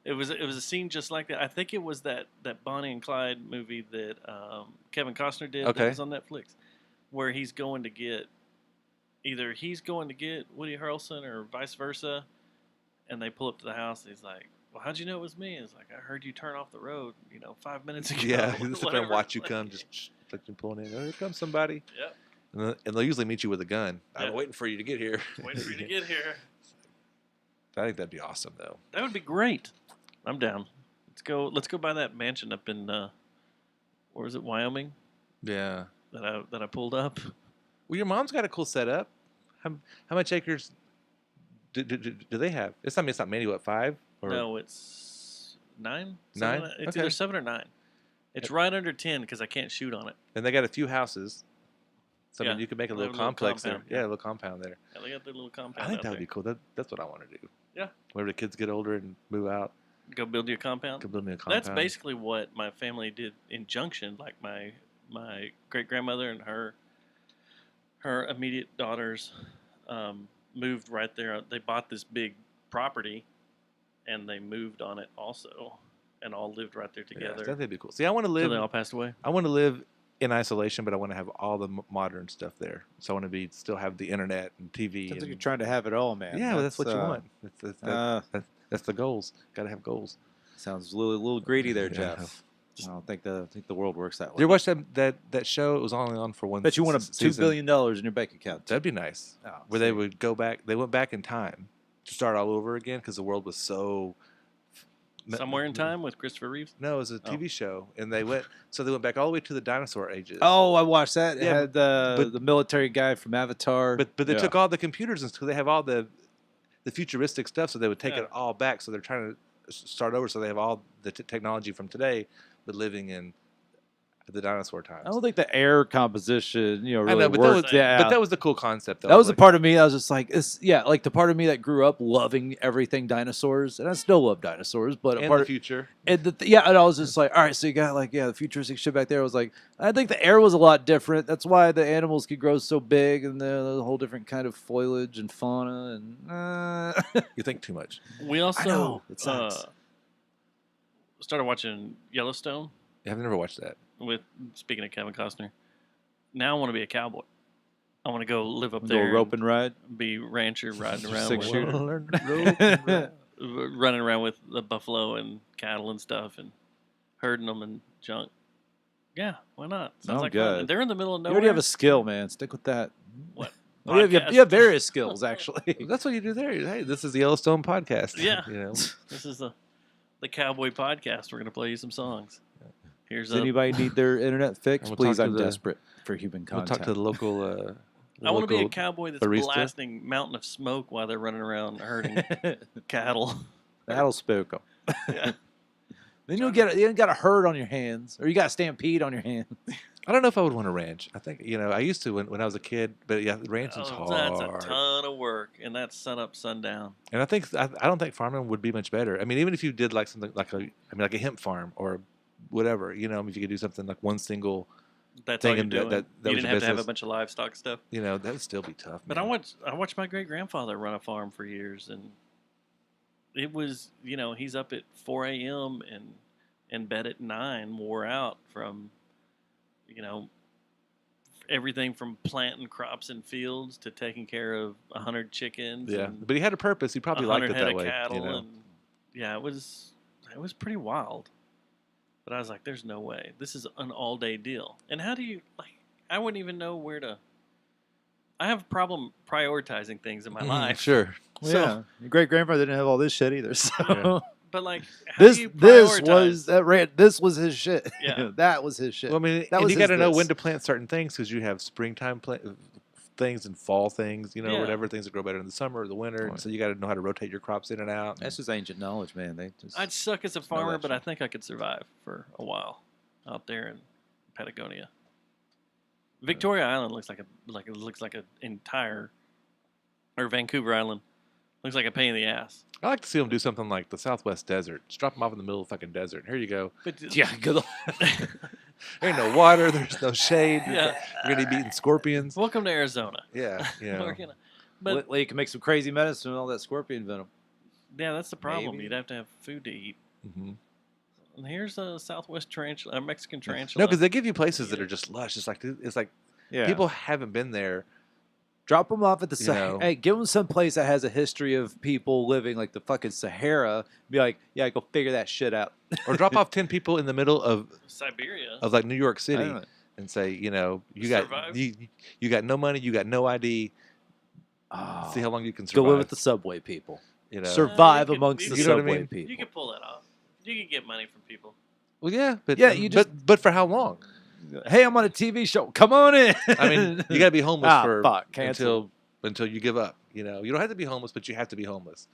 Speaker 2: It was a scene just like that. I think it was that Bonnie and Clyde movie that Kevin Costner did.
Speaker 3: Okay.
Speaker 2: That was on Netflix, where he's going to get Woody Harrelson or vice versa, and they pull up to the house. And he's like, "Well, how'd you know it was me?" It's like, "I heard you turn off the road, 5 minutes ago."
Speaker 3: Yeah, he'll sit there and watch you come, just like you pulling in. Oh, here comes somebody.
Speaker 2: Yep.
Speaker 3: And they'll usually meet you with a gun.
Speaker 2: Yeah.
Speaker 3: I'm waiting for you to get here.
Speaker 2: Waiting for you to get here.
Speaker 3: I think that'd be awesome, though.
Speaker 2: That would be great. I'm down. Let's go buy that mansion up in where is it, Wyoming?
Speaker 3: Yeah.
Speaker 2: That I pulled up.
Speaker 3: Well, your mom's got a cool setup. How much acres do they have? It's not many. What, 5? Or?
Speaker 2: No, it's 9.
Speaker 3: 9.
Speaker 2: It's
Speaker 3: Okay.
Speaker 2: either 7 or 9. It's right under 10 because I can't shoot on it.
Speaker 3: And they got a few houses. So I mean,
Speaker 2: Yeah,
Speaker 3: you could make a
Speaker 2: they
Speaker 3: little
Speaker 2: have a little
Speaker 3: complex
Speaker 2: compound,
Speaker 3: there. Yeah, a little compound there.
Speaker 2: Yeah, they got their little compound.
Speaker 3: I think
Speaker 2: out
Speaker 3: that would
Speaker 2: there.
Speaker 3: be cool. That's what I want to do.
Speaker 2: Yeah.
Speaker 3: Whenever the kids get older and move out.
Speaker 2: Go build you a compound.
Speaker 3: Go build me a compound.
Speaker 2: That's basically what my family did in Junction. Like my great grandmother and her immediate daughters moved right there. They bought this big property, and they moved on it also, and all lived right there
Speaker 3: Yeah,
Speaker 2: together.
Speaker 3: that'd be cool. See, I want to live.
Speaker 2: Till they all passed away.
Speaker 3: I want to live in isolation, but I want to have all the modern stuff there. So I want to still have the internet and TV.
Speaker 14: Sounds like
Speaker 3: and,
Speaker 14: you're trying to have it all, man.
Speaker 3: yeah, that's what you want. That's the goals. Got to have goals.
Speaker 1: Sounds a little greedy there,
Speaker 3: Yeah.
Speaker 1: Jeff. I don't think the world works that way.
Speaker 3: Did you watch that show? It was only on for one.
Speaker 14: Bet you won $2 billion in your bank account.
Speaker 3: That'd be nice.
Speaker 14: Oh,
Speaker 3: where they would go back. They went back in time to start all over again because the world was so.
Speaker 2: Somewhere in Time with Christopher Reeves?
Speaker 3: No, it was a TV show, and they went back all the way to the dinosaur ages.
Speaker 14: Oh, I watched that. It
Speaker 3: Yeah,
Speaker 14: had the military guy from Avatar.
Speaker 3: But they took all the computers and so they have all the futuristic stuff, so they would take it all back. So they're trying to start over, so they have all the technology from today, but living in the dinosaur times.
Speaker 14: I don't think the air composition, really
Speaker 3: I know, but
Speaker 14: worked.
Speaker 3: that was the cool concept, though.
Speaker 14: That was the part of me. I was just like, like the part of me that grew up loving everything dinosaurs, and I still love dinosaurs, but
Speaker 3: and
Speaker 14: a part
Speaker 3: the
Speaker 14: of,
Speaker 3: future.
Speaker 14: and and I was just like, all right, so you got the futuristic shit back there. I was like, I think the air was a lot different. That's why the animals could grow so big, and the whole different kind of foliage and fauna. And
Speaker 3: you think too much.
Speaker 2: We also
Speaker 14: I know, it sucks.
Speaker 2: Started watching Yellowstone.
Speaker 3: Yeah, I've never watched that.
Speaker 2: Speaking of Kevin Costner, now I want to be a cowboy. I want to go live up
Speaker 14: Do
Speaker 2: there.
Speaker 14: a rope and ride?
Speaker 2: Be rancher riding around.
Speaker 14: Six
Speaker 2: with,
Speaker 14: shooter.
Speaker 2: running around with the buffalo and cattle and stuff and herding them and junk. Yeah, why not? Sounds like fun.
Speaker 14: good.
Speaker 2: And they're in the middle of
Speaker 14: You
Speaker 2: nowhere.
Speaker 14: already have a skill, man. Stick with that.
Speaker 2: What?
Speaker 14: You have various skills, actually.
Speaker 3: That's what you do there. Hey, this is the Yellowstone podcast.
Speaker 2: Yeah.
Speaker 3: You know.
Speaker 2: This is the Cowboy Podcast. We're going to play you some songs. Here's
Speaker 14: Does anybody need their internet fixed?
Speaker 3: We'll
Speaker 14: Please,
Speaker 3: talk to
Speaker 14: I'm
Speaker 3: the-
Speaker 14: desperate for human
Speaker 3: We'll
Speaker 14: content.
Speaker 3: talk to the local.
Speaker 2: I want to be a
Speaker 3: local
Speaker 2: cowboy that's
Speaker 3: barista.
Speaker 2: blasting mountain of smoke while they're running around herding cattle.
Speaker 14: That'll spook them.
Speaker 2: Yeah.
Speaker 14: Then you got a herd on your hands, or you got a stampede on your hands.
Speaker 3: I don't know if I would want a ranch. I think I used to when I was a kid, but yeah, ranch is hard.
Speaker 2: That's a ton of work, and that's sun up, sundown.
Speaker 3: And I don't think farming would be much better. I mean, even if you did like something like a hemp farm or whatever, if you could do something like one single
Speaker 2: That's
Speaker 3: thing
Speaker 2: all you're
Speaker 3: and
Speaker 2: doing.
Speaker 3: that
Speaker 2: You
Speaker 3: was
Speaker 2: didn't
Speaker 3: your
Speaker 2: have to have a
Speaker 3: business,
Speaker 2: bunch of livestock stuff.
Speaker 3: that would still be tough.
Speaker 2: But
Speaker 3: man.
Speaker 2: I watched my great grandfather run a farm for years, and it was he's up at 4 a.m. and in bed at 9, wore out from everything from planting crops in fields to taking care of 100 chickens.
Speaker 3: Yeah,
Speaker 2: and
Speaker 3: but he had a purpose. He probably liked
Speaker 2: 100
Speaker 3: it
Speaker 2: head
Speaker 3: that
Speaker 2: of
Speaker 3: way.
Speaker 2: cattle, and yeah, it was pretty wild. But I was like, there's no way. This is an all-day deal. And how do you, like, I wouldn't even know where to. I have a problem prioritizing things in my life.
Speaker 14: Sure.
Speaker 2: So,
Speaker 14: Yeah. Your great grandfather didn't have all this shit either. So
Speaker 2: but like, how do you prioritize?
Speaker 14: This was his shit.
Speaker 2: Yeah.
Speaker 14: That was his shit.
Speaker 3: Well, I mean,
Speaker 14: that
Speaker 3: and
Speaker 14: was
Speaker 3: you got to
Speaker 14: his
Speaker 3: know
Speaker 14: this.
Speaker 3: when to plant certain things because you have springtime things and fall things, you know,
Speaker 2: Yeah.
Speaker 3: whatever things that grow better in the summer or the winter. And so you got to know how to rotate your crops in and out.
Speaker 14: That's just ancient knowledge, man. They just
Speaker 2: I'd suck as a
Speaker 14: know
Speaker 2: farmer,
Speaker 14: that
Speaker 2: but
Speaker 14: shit.
Speaker 2: I think I could survive for a while out there in Patagonia. Victoria Island looks like an entire, or Vancouver Island looks like a pain in the ass.
Speaker 3: I like to see them do something like the Southwest Desert. Just drop them off in the middle of the fucking desert. Here you go.
Speaker 2: But
Speaker 14: yeah, good.
Speaker 3: There ain't no water. There's no shade.
Speaker 2: Yeah.
Speaker 3: You're gonna be eating scorpions.
Speaker 2: Welcome to Arizona.
Speaker 3: Yeah, you know.
Speaker 2: We're gonna- but
Speaker 14: Well, you can make some crazy medicine with all that scorpion venom.
Speaker 2: yeah, that's the problem.
Speaker 14: Maybe.
Speaker 2: You'd have to have food to eat.
Speaker 3: Mm-hmm.
Speaker 2: And here's a Southwest tarantula, a Mexican
Speaker 3: No,
Speaker 2: tarantula.
Speaker 3: because they give you places that are just lush. It's like
Speaker 14: Yeah.
Speaker 3: people haven't been there.
Speaker 14: Drop them off at the
Speaker 3: You
Speaker 14: Sahara.
Speaker 3: know.
Speaker 14: Hey, give them some place that has a history of people living like the fucking Sahara. Be like, yeah, go figure that shit out.
Speaker 3: Or drop off 10 people in the middle of
Speaker 2: Siberia.
Speaker 3: like New York City
Speaker 14: know.
Speaker 3: and say, you know, you
Speaker 2: Survive.
Speaker 3: got you got no money, you got no ID.
Speaker 14: Oh,
Speaker 3: See how long you can
Speaker 14: go
Speaker 3: survive.
Speaker 14: live with the subway people.
Speaker 3: You know.
Speaker 14: Survive
Speaker 2: you could-
Speaker 14: amongst
Speaker 2: you
Speaker 14: the
Speaker 3: You know what I
Speaker 14: subway
Speaker 3: mean?
Speaker 14: people.
Speaker 2: You can pull that off. You can get money from people.
Speaker 3: Well, yeah, but
Speaker 14: Yeah, you just-
Speaker 3: but for how long?
Speaker 14: Hey, I'm on a TV show. Come on in.
Speaker 3: I mean, you got to be homeless for
Speaker 14: fuck, cancel.
Speaker 3: until you give up. You know, you don't have to be homeless, but you have to be homeless.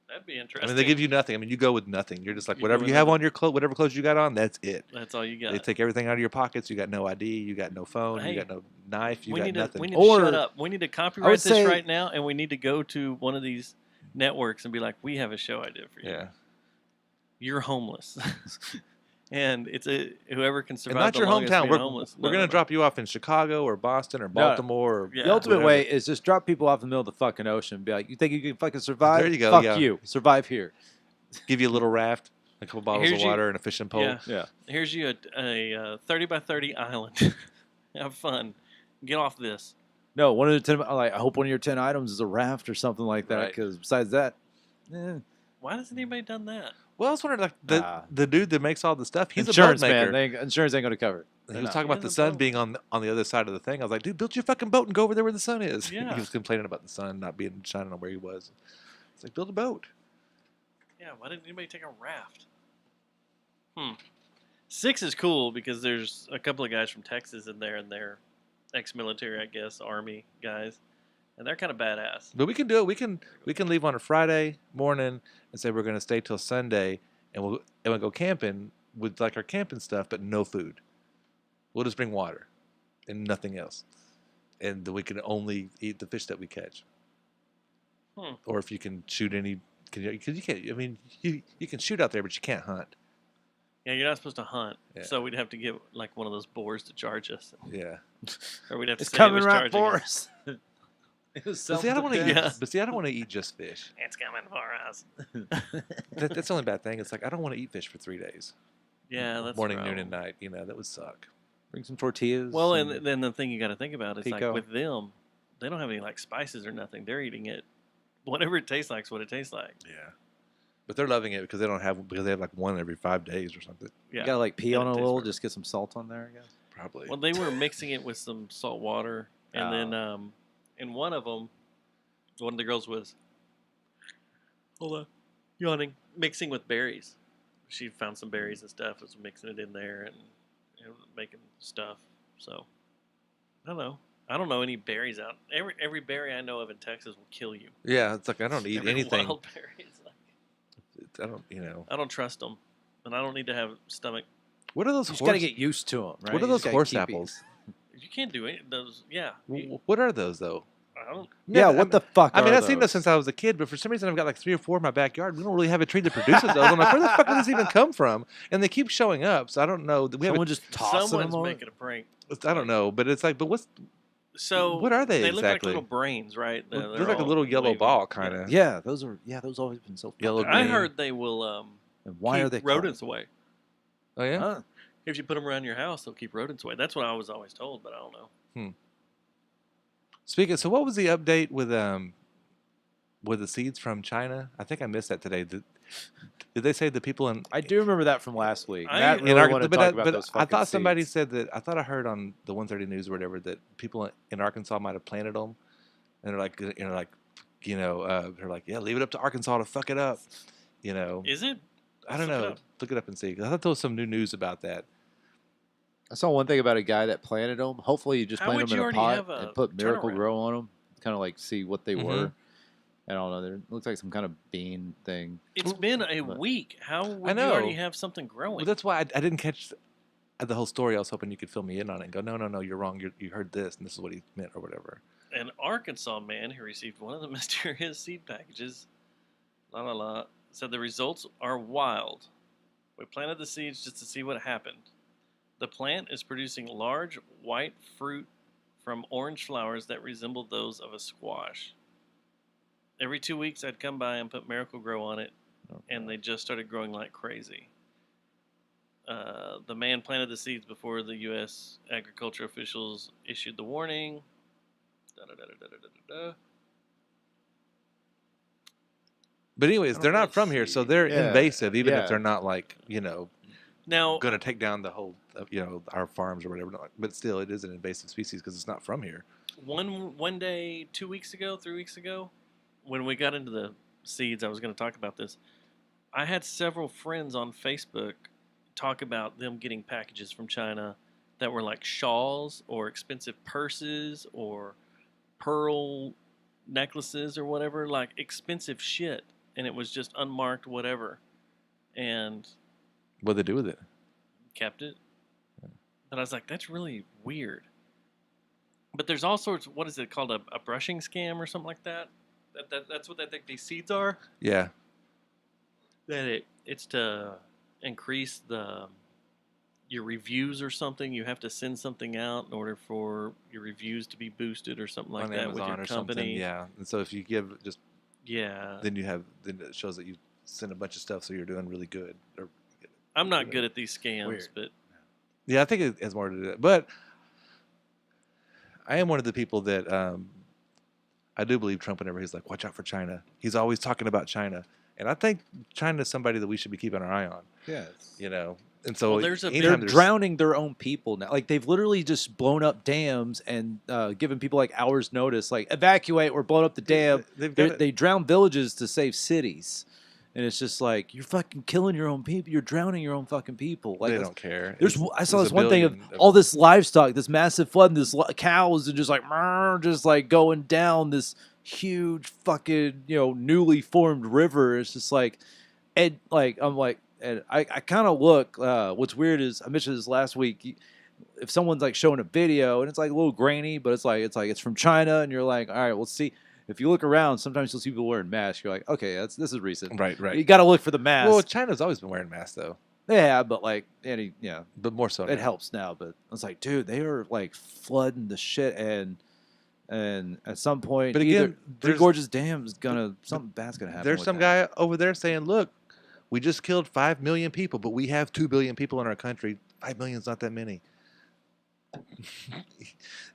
Speaker 2: That'd be
Speaker 3: I
Speaker 2: interesting.
Speaker 3: mean, they give you nothing. I mean, you go with nothing. You're just like
Speaker 2: You go
Speaker 3: whatever
Speaker 2: with
Speaker 3: you have
Speaker 2: nothing.
Speaker 3: on your clothes, whatever clothes you got on, that's it.
Speaker 2: That's all you got.
Speaker 3: They take everything out of your pockets. You got no ID. You got no phone.
Speaker 2: Hey,
Speaker 3: you got no knife. You
Speaker 2: we
Speaker 3: got
Speaker 2: need
Speaker 3: nothing.
Speaker 2: to we need
Speaker 14: Or-
Speaker 2: to shut up. We need to
Speaker 14: I
Speaker 2: copyright
Speaker 14: would
Speaker 2: this
Speaker 14: say-
Speaker 2: right now, and we need to go to one of these networks and be like, "We have a show idea for you.
Speaker 3: Yeah.
Speaker 2: You're homeless, and it's whoever can
Speaker 3: And
Speaker 2: survive
Speaker 3: not
Speaker 2: the
Speaker 3: your
Speaker 2: longest
Speaker 3: hometown.
Speaker 2: being
Speaker 3: We're,
Speaker 2: homeless.
Speaker 3: we're
Speaker 2: No,
Speaker 3: going
Speaker 2: no,
Speaker 3: to drop you off in Chicago or Boston or
Speaker 14: No.
Speaker 3: Baltimore. Or
Speaker 2: Yeah.
Speaker 14: The ultimate
Speaker 3: whatever.
Speaker 14: way is just drop people off in the middle of the fucking ocean. Be like, you think you can fucking survive?
Speaker 3: There you go,
Speaker 14: Fuck
Speaker 3: yeah.
Speaker 14: you. Survive here.
Speaker 3: Give you a little raft, a couple bottles
Speaker 2: Here's
Speaker 3: of
Speaker 2: you-
Speaker 3: water, and a fishing pole.
Speaker 2: Yeah.
Speaker 14: Yeah.
Speaker 2: Here's you a 30 by 30 island. Have fun. Get off this.
Speaker 14: No, one of the 10. Like, I hope one of your 10 items is a raft or something like that.
Speaker 3: Right.
Speaker 14: Because besides that,
Speaker 2: Why hasn't anybody done that?
Speaker 3: Well, I was wondering, like
Speaker 14: Nah.
Speaker 3: the dude that makes all the stuff. He's
Speaker 14: insurance,
Speaker 3: a boat maker.
Speaker 14: man. Insurance ain't going to cover it.
Speaker 3: He was talking about the sun being on the other side of the thing. I was like, dude, build your fucking boat and go over there where the sun is.
Speaker 2: Yeah.
Speaker 3: He was complaining about the sun not being shining on where he was. It's like, build a boat.
Speaker 2: Yeah, why didn't anybody take a raft? 6 is cool because there's a couple of guys from Texas in there, and they're ex-military, I guess, Army guys, and they're kind of badass.
Speaker 3: But we can do it. We can leave on a Friday morning and say we're going to stay till Sunday, and we'll go camping with like our camping stuff, but no food. We'll just bring water and nothing else, and then we can only eat the fish that we catch. Or if you can shoot any, because you can't. I mean, you can shoot out there, but you can't hunt.
Speaker 2: Yeah, you're not supposed to hunt,
Speaker 3: Yeah.
Speaker 2: so we'd have to get like one of those boars to charge us.
Speaker 3: Yeah.
Speaker 2: Or we'd have to
Speaker 14: It's
Speaker 2: say it
Speaker 14: coming
Speaker 2: was
Speaker 14: right
Speaker 2: charging
Speaker 14: for
Speaker 2: us.
Speaker 14: us.
Speaker 3: But see, I don't want to eat.
Speaker 2: Yeah.
Speaker 3: But see, I don't want to eat just fish.
Speaker 2: It's coming for us.
Speaker 3: That's the only bad thing. It's like I don't want to eat fish for 3 days.
Speaker 2: Yeah, that's
Speaker 3: morning,
Speaker 2: the
Speaker 3: noon, and
Speaker 2: problem.
Speaker 3: night. You know, that would suck.
Speaker 14: Bring some tortillas.
Speaker 2: Well,
Speaker 14: some-
Speaker 2: and then the thing you got to think about is like
Speaker 14: pico.
Speaker 2: with them, they don't have any like spices or nothing. They're eating it, whatever it tastes like is what it tastes like.
Speaker 3: Yeah. But they're loving it because they have like one every 5 days or something.
Speaker 2: Yeah,
Speaker 14: you got to like pee
Speaker 2: And
Speaker 14: on
Speaker 2: it
Speaker 14: it a
Speaker 2: tastes
Speaker 14: little,
Speaker 2: better.
Speaker 14: just get some salt on there, I guess.
Speaker 3: Probably.
Speaker 2: Well, they were mixing it with some salt water, and then in one of them, one of the girls was, hold on, yawning, mixing with berries. She found some berries and stuff, was mixing it in there and making stuff. So, I don't know. I don't know any berries out. Every berry I know of in Texas will kill you.
Speaker 3: Yeah, it's like I don't eat
Speaker 2: Every
Speaker 3: anything.
Speaker 2: wild berry is like,
Speaker 3: I don't, you know.
Speaker 2: I don't trust them, and I don't need to have stomach.
Speaker 3: What are those?
Speaker 14: You just got to get used to them, right?
Speaker 3: What are
Speaker 14: You
Speaker 3: those
Speaker 14: just gotta
Speaker 3: horse
Speaker 14: keep
Speaker 3: apples?
Speaker 2: You can't do it. Those, yeah.
Speaker 3: What are those though?
Speaker 2: I don't.
Speaker 14: Yeah, what the fuck
Speaker 3: I mean,
Speaker 14: are
Speaker 3: I've seen those
Speaker 14: those?
Speaker 3: since I was a kid, but for some reason I've got like 3 or 4 in my backyard. We don't really have a tree that produces those. I'm like, where the fuck did this even come from? And they keep showing up, so I don't know. We
Speaker 14: Someone
Speaker 3: have
Speaker 14: just tossing
Speaker 2: Someone's
Speaker 14: them on
Speaker 2: making a prank.
Speaker 3: I don't know, but it's like, but what's
Speaker 2: So
Speaker 3: what are they
Speaker 2: They look like
Speaker 3: exactly?
Speaker 2: little brains, right?
Speaker 3: They're
Speaker 2: They're
Speaker 3: like a
Speaker 2: all
Speaker 3: little yellow
Speaker 2: wavy.
Speaker 3: ball kind of.
Speaker 14: Yeah, those always been so
Speaker 3: Yellow
Speaker 14: fucking
Speaker 2: I
Speaker 3: green.
Speaker 2: heard they will
Speaker 14: And why
Speaker 2: keep
Speaker 14: are they
Speaker 2: rodents away.
Speaker 3: Oh yeah.
Speaker 14: Huh.
Speaker 2: If you put them around your house, they'll keep rodents away. That's what I was always told, but I don't know.
Speaker 3: Speaking. So what was the update with Were the seeds from China? I think I missed that today. Did they say the people in?
Speaker 14: I do remember that from last week.
Speaker 2: I-
Speaker 14: Matt
Speaker 2: in
Speaker 14: really wanted to talk about
Speaker 3: but
Speaker 14: those
Speaker 3: I
Speaker 14: fucking
Speaker 3: thought somebody
Speaker 14: seeds.
Speaker 3: said that. I thought I heard on the 130 News or whatever that people in Arkansas might have planted them, and they're like, they're like, yeah, leave it up to Arkansas to fuck it up.
Speaker 2: Is it?
Speaker 3: I don't know. Look it up and see. 'Cause I thought there was some new news about that.
Speaker 14: I saw one thing about a guy that planted them. Hopefully, you just
Speaker 2: How
Speaker 14: plant
Speaker 2: would
Speaker 14: them
Speaker 2: you
Speaker 14: in a
Speaker 2: already
Speaker 14: pot
Speaker 2: have a
Speaker 14: and put Miracle
Speaker 2: turnaround?
Speaker 14: Grow on them, kind of like see what they
Speaker 3: Mhm.
Speaker 14: were. I don't know. It looks like some kind of bean thing.
Speaker 2: It's been a
Speaker 14: But-
Speaker 2: week. How would you
Speaker 3: know.
Speaker 2: already have something growing?
Speaker 3: Well, that's why I didn't catch the whole story. I was hoping you could fill me in on it and go, no, you're wrong. You heard this, and this is what he meant, or whatever.
Speaker 2: An Arkansas man who received one of the mysterious seed packages, said the results are wild. We planted the seeds just to see what happened. The plant is producing large white fruit from orange flowers that resemble those of a squash. Every 2 weeks, I'd come by and put Miracle Grow on it, and they just started growing like crazy. The man planted the seeds before the U.S. agriculture officials issued the warning.
Speaker 3: But anyways, they're not from here, so they're
Speaker 14: Yeah,
Speaker 3: invasive, even
Speaker 14: yeah.
Speaker 3: if they're not like
Speaker 2: Now,
Speaker 3: going to take down the whole our farms or whatever. But still, it is an invasive species because it's not from here.
Speaker 2: one day, 2 weeks ago, 3 weeks ago, when we got into the seeds, I was going to talk about this. I had several friends on Facebook talk about them getting packages from China that were like shawls or expensive purses or pearl necklaces or whatever, like expensive shit, and it was just unmarked whatever, and
Speaker 3: What do they do with it?
Speaker 2: kept it. But I was like, that's really weird. But there's all sorts. What is it called? A brushing scam or something like that? That's what I think these seeds are.
Speaker 3: Yeah.
Speaker 2: That it's to increase your reviews or something. You have to send something out in order for your reviews to be boosted or something like
Speaker 3: on
Speaker 2: that
Speaker 3: Amazon
Speaker 2: with your
Speaker 3: or
Speaker 2: company.
Speaker 3: something. Yeah. And so if you give just then it shows that you send a bunch of stuff, so you're doing really good. Or,
Speaker 2: I'm not good at these scams,
Speaker 3: Weird.
Speaker 2: but
Speaker 3: yeah, I think it has more to do with it. But I am one of the people that I do believe Trump whenever he's like, watch out for China. He's always talking about China. And I think China is somebody that we should be keeping our eye on.
Speaker 14: Yes.
Speaker 3: And so
Speaker 14: they're
Speaker 3: anytime there's-
Speaker 14: drowning their own people now. Like they've literally just blown up dams and given people like hours notice, like evacuate. We're blowing up the dam. They drown villages to save cities, and it's just like you're fucking killing your own people. You're drowning your own fucking people. Like
Speaker 3: They
Speaker 14: that's-
Speaker 3: don't care.
Speaker 14: I saw
Speaker 3: There's
Speaker 14: this
Speaker 3: a
Speaker 14: one thing of
Speaker 3: billion of
Speaker 14: all this livestock, this massive flood, and this cows and just like just like going down this huge fucking newly formed river. It's just like, and like I'm like. And I kind of look. What's weird is I mentioned this last week. If someone's like showing a video and it's like a little grainy, but it's from China, and you're like, all right, we'll see. If you look around, sometimes you'll see people wearing masks. You're like, okay, this is recent.
Speaker 3: Right.
Speaker 14: You got to look for the mask.
Speaker 3: Well, China's always been wearing masks though.
Speaker 14: Yeah, but like
Speaker 3: but more so.
Speaker 14: It
Speaker 3: now.
Speaker 14: helps now. But it's like, dude, they are like flooding the shit, and at some point,
Speaker 3: But again,
Speaker 14: Three Gorges Dam is something bad's gonna happen.
Speaker 3: There's
Speaker 14: with
Speaker 3: some
Speaker 14: that.
Speaker 3: guy over there saying, look, we just killed 5 million people, but we have 2 billion people in our country. 5 million is not that many.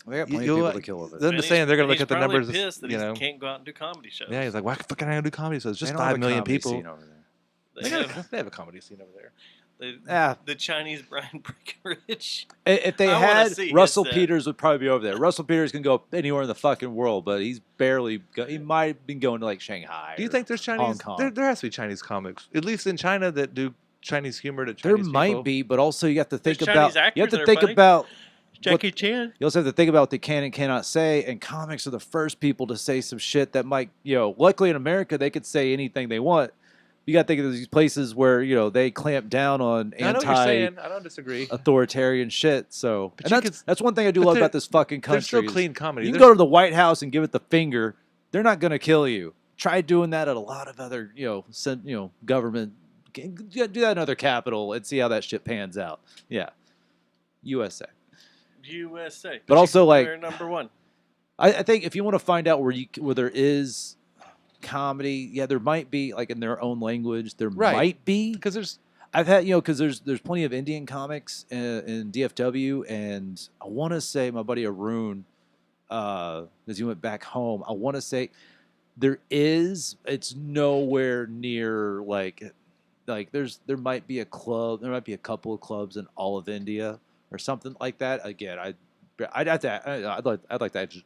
Speaker 14: We got plenty of people to kill over there.
Speaker 3: I'm just saying they're going to look at the numbers.
Speaker 2: He's pissed that he can't go out and do comedy shows.
Speaker 3: Yeah, he's like, why fucking I do comedy shows? It's just
Speaker 14: They don't have
Speaker 3: 5
Speaker 14: a
Speaker 3: million
Speaker 14: comedy
Speaker 3: people.
Speaker 14: scene over there.
Speaker 3: They have a comedy scene over there.
Speaker 2: The Chinese Brian Breckenridge.
Speaker 14: If they
Speaker 2: I wanna
Speaker 14: had
Speaker 2: see
Speaker 14: Russell
Speaker 2: his,
Speaker 14: Peters would probably be over there. Russell Peters can go anywhere in the fucking world, but he's barely. He might have been going to like Shanghai.
Speaker 3: Do you
Speaker 14: or
Speaker 3: think there's Chinese?
Speaker 14: Hong Kong.
Speaker 3: There has to be Chinese comics, at least in China, that do Chinese humor to
Speaker 14: There
Speaker 3: Chinese
Speaker 14: might
Speaker 3: people.
Speaker 14: be, but also you have to think
Speaker 2: There's
Speaker 14: about.
Speaker 2: Chinese
Speaker 14: You have to
Speaker 2: actors that are
Speaker 14: think
Speaker 2: funny.
Speaker 14: about.
Speaker 2: Jackie Chan.
Speaker 14: You also have to think about what they can and cannot say, and comics are the first people to say some shit that might, luckily in America they could say anything they want. You got to think of these places where they clamp down on
Speaker 3: I know what you're saying. I don't disagree.
Speaker 14: authoritarian shit. So
Speaker 3: But
Speaker 14: and
Speaker 3: you
Speaker 14: that's one thing I do
Speaker 3: but
Speaker 14: love
Speaker 3: they're-
Speaker 14: about this fucking country.
Speaker 3: There's still
Speaker 14: is
Speaker 3: clean comedy.
Speaker 14: You can
Speaker 3: There's-
Speaker 14: go to the White House and give it the finger. They're not going to kill you. Try doing that at a lot of other government. Do that in other capital and see how that shit pans out. Yeah, USA.
Speaker 2: USA.
Speaker 14: But also, like,
Speaker 2: they're number one.
Speaker 14: I think if you want to find out where there is comedy, there might be like in their own language. There
Speaker 3: Right.
Speaker 14: might be
Speaker 3: because
Speaker 14: I've had because there's plenty of Indian comics in DFW, and I want to say my buddy Arun, as he went back home, I want to say there is. It's nowhere near like there might be a club. There might be a couple of clubs in all of India or something like that. Again, I'd have to. I'd like to just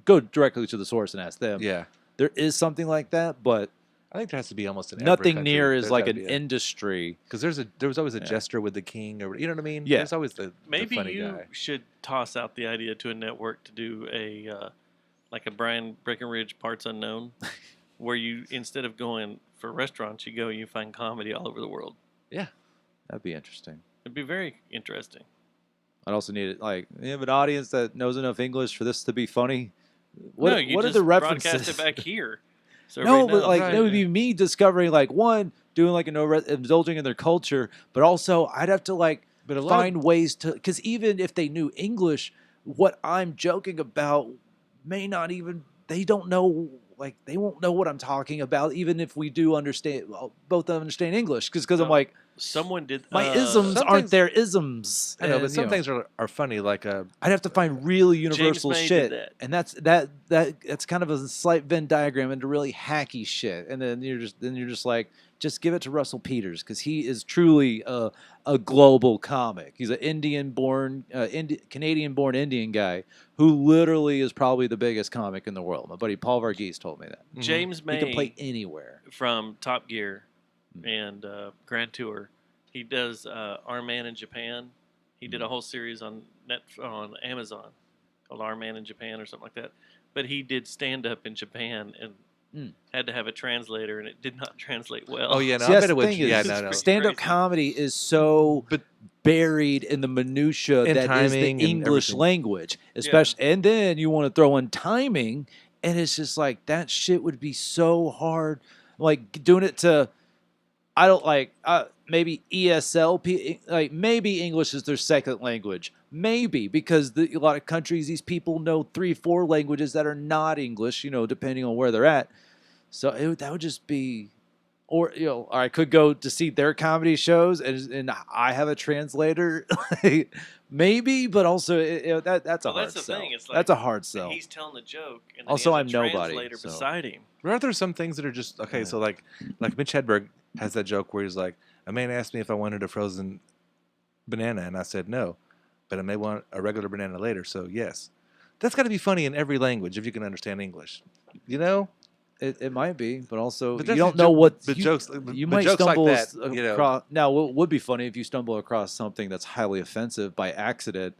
Speaker 14: go directly to the source and ask them.
Speaker 3: Yeah.
Speaker 14: There is something like that, but
Speaker 3: I think there has to be almost in every
Speaker 14: nothing
Speaker 3: country.
Speaker 14: near is
Speaker 3: There's
Speaker 14: like
Speaker 3: gotta
Speaker 14: an
Speaker 3: be
Speaker 14: industry.
Speaker 3: Because there was always a jester with the king, or you know what I mean.
Speaker 14: Yeah.
Speaker 3: There's always the
Speaker 2: Maybe
Speaker 3: funny
Speaker 2: you
Speaker 3: guy.
Speaker 2: should toss out the idea to a network to do a like a Brian Breckenridge Parts Unknown, where you instead of going for restaurants, you find comedy all over the world.
Speaker 3: Yeah,
Speaker 14: that'd be interesting.
Speaker 2: It'd be very interesting.
Speaker 14: I'd also need it like you have an audience that knows enough English for this to be funny.
Speaker 2: No,
Speaker 14: What
Speaker 2: you
Speaker 14: are
Speaker 2: just
Speaker 14: the references?
Speaker 2: broadcast it back here. So
Speaker 14: No,
Speaker 2: everybody
Speaker 14: but like
Speaker 2: knows.
Speaker 14: that would be me discovering like one doing like indulging in their culture, but also I'd have to like find ways to because even if they knew English, what I'm joking about may not even they don't know like they won't know what I'm talking about even if we do understand both understand English because I'm like
Speaker 2: someone did
Speaker 14: my isms aren't their isms.
Speaker 3: I know, but
Speaker 14: and,
Speaker 3: some
Speaker 14: you
Speaker 3: things are funny. Like
Speaker 14: I'd have to find really universal
Speaker 2: May did
Speaker 14: shit,
Speaker 2: that.
Speaker 14: and that's kind of a slight Venn diagram into really hacky shit. And then you're just like, just give it to Russell Peters because he is truly a global comic. He's an Canadian-born Indian guy who literally is probably the biggest comic in the world. My buddy Paul Varghese told me that.
Speaker 2: James May
Speaker 14: he can play anywhere
Speaker 2: from Top Gear and Grand Tour. He does Our Man in Japan. He did a whole series on Amazon called Our Man in Japan or something like that. But he did stand up in Japan and had to have a translator, and it did not translate well.
Speaker 3: Oh yeah, no,
Speaker 14: See,
Speaker 3: I
Speaker 14: that's
Speaker 3: bet it
Speaker 14: the
Speaker 3: would.
Speaker 14: thing
Speaker 3: Yeah,
Speaker 14: is,
Speaker 3: no.
Speaker 14: stand-up comedy is so buried in the minutia
Speaker 3: And
Speaker 14: that is the
Speaker 3: timing and
Speaker 14: English
Speaker 3: everything.
Speaker 14: language, especially. And then you want to throw in timing, and it's just like that shit would be so hard. Like doing it to, I don't like maybe ESL, like maybe English is their second language, maybe because a lot of countries these people know 3-4 languages that are not English, depending on where they're at. So that would just be, or I could go to see their comedy shows and I have a translator, maybe, but also that's a hard
Speaker 2: that's the
Speaker 14: sell.
Speaker 2: thing. It's like
Speaker 14: That's a hard sell.
Speaker 2: He's telling the joke, and then
Speaker 14: Also,
Speaker 2: he
Speaker 14: I'm
Speaker 2: has a
Speaker 14: nobody,
Speaker 2: translator
Speaker 14: so.
Speaker 2: beside him.
Speaker 3: Aren't there some things that are just okay? So like Mitch Hedberg has that joke where he's like, a man asked me if I wanted a frozen banana, and I said no, but I may want a regular banana later, so yes. That's got to be funny in every language if you can understand English,
Speaker 14: It might be, but also
Speaker 3: But
Speaker 14: you
Speaker 3: that's
Speaker 14: don't
Speaker 3: the
Speaker 14: know
Speaker 3: joke-
Speaker 14: what
Speaker 3: but
Speaker 14: you,
Speaker 3: jokes-
Speaker 14: you
Speaker 3: but
Speaker 14: might
Speaker 3: jokes like
Speaker 14: stumble
Speaker 3: that,
Speaker 14: across. Now, it would be funny if you stumble across something that's highly offensive by accident,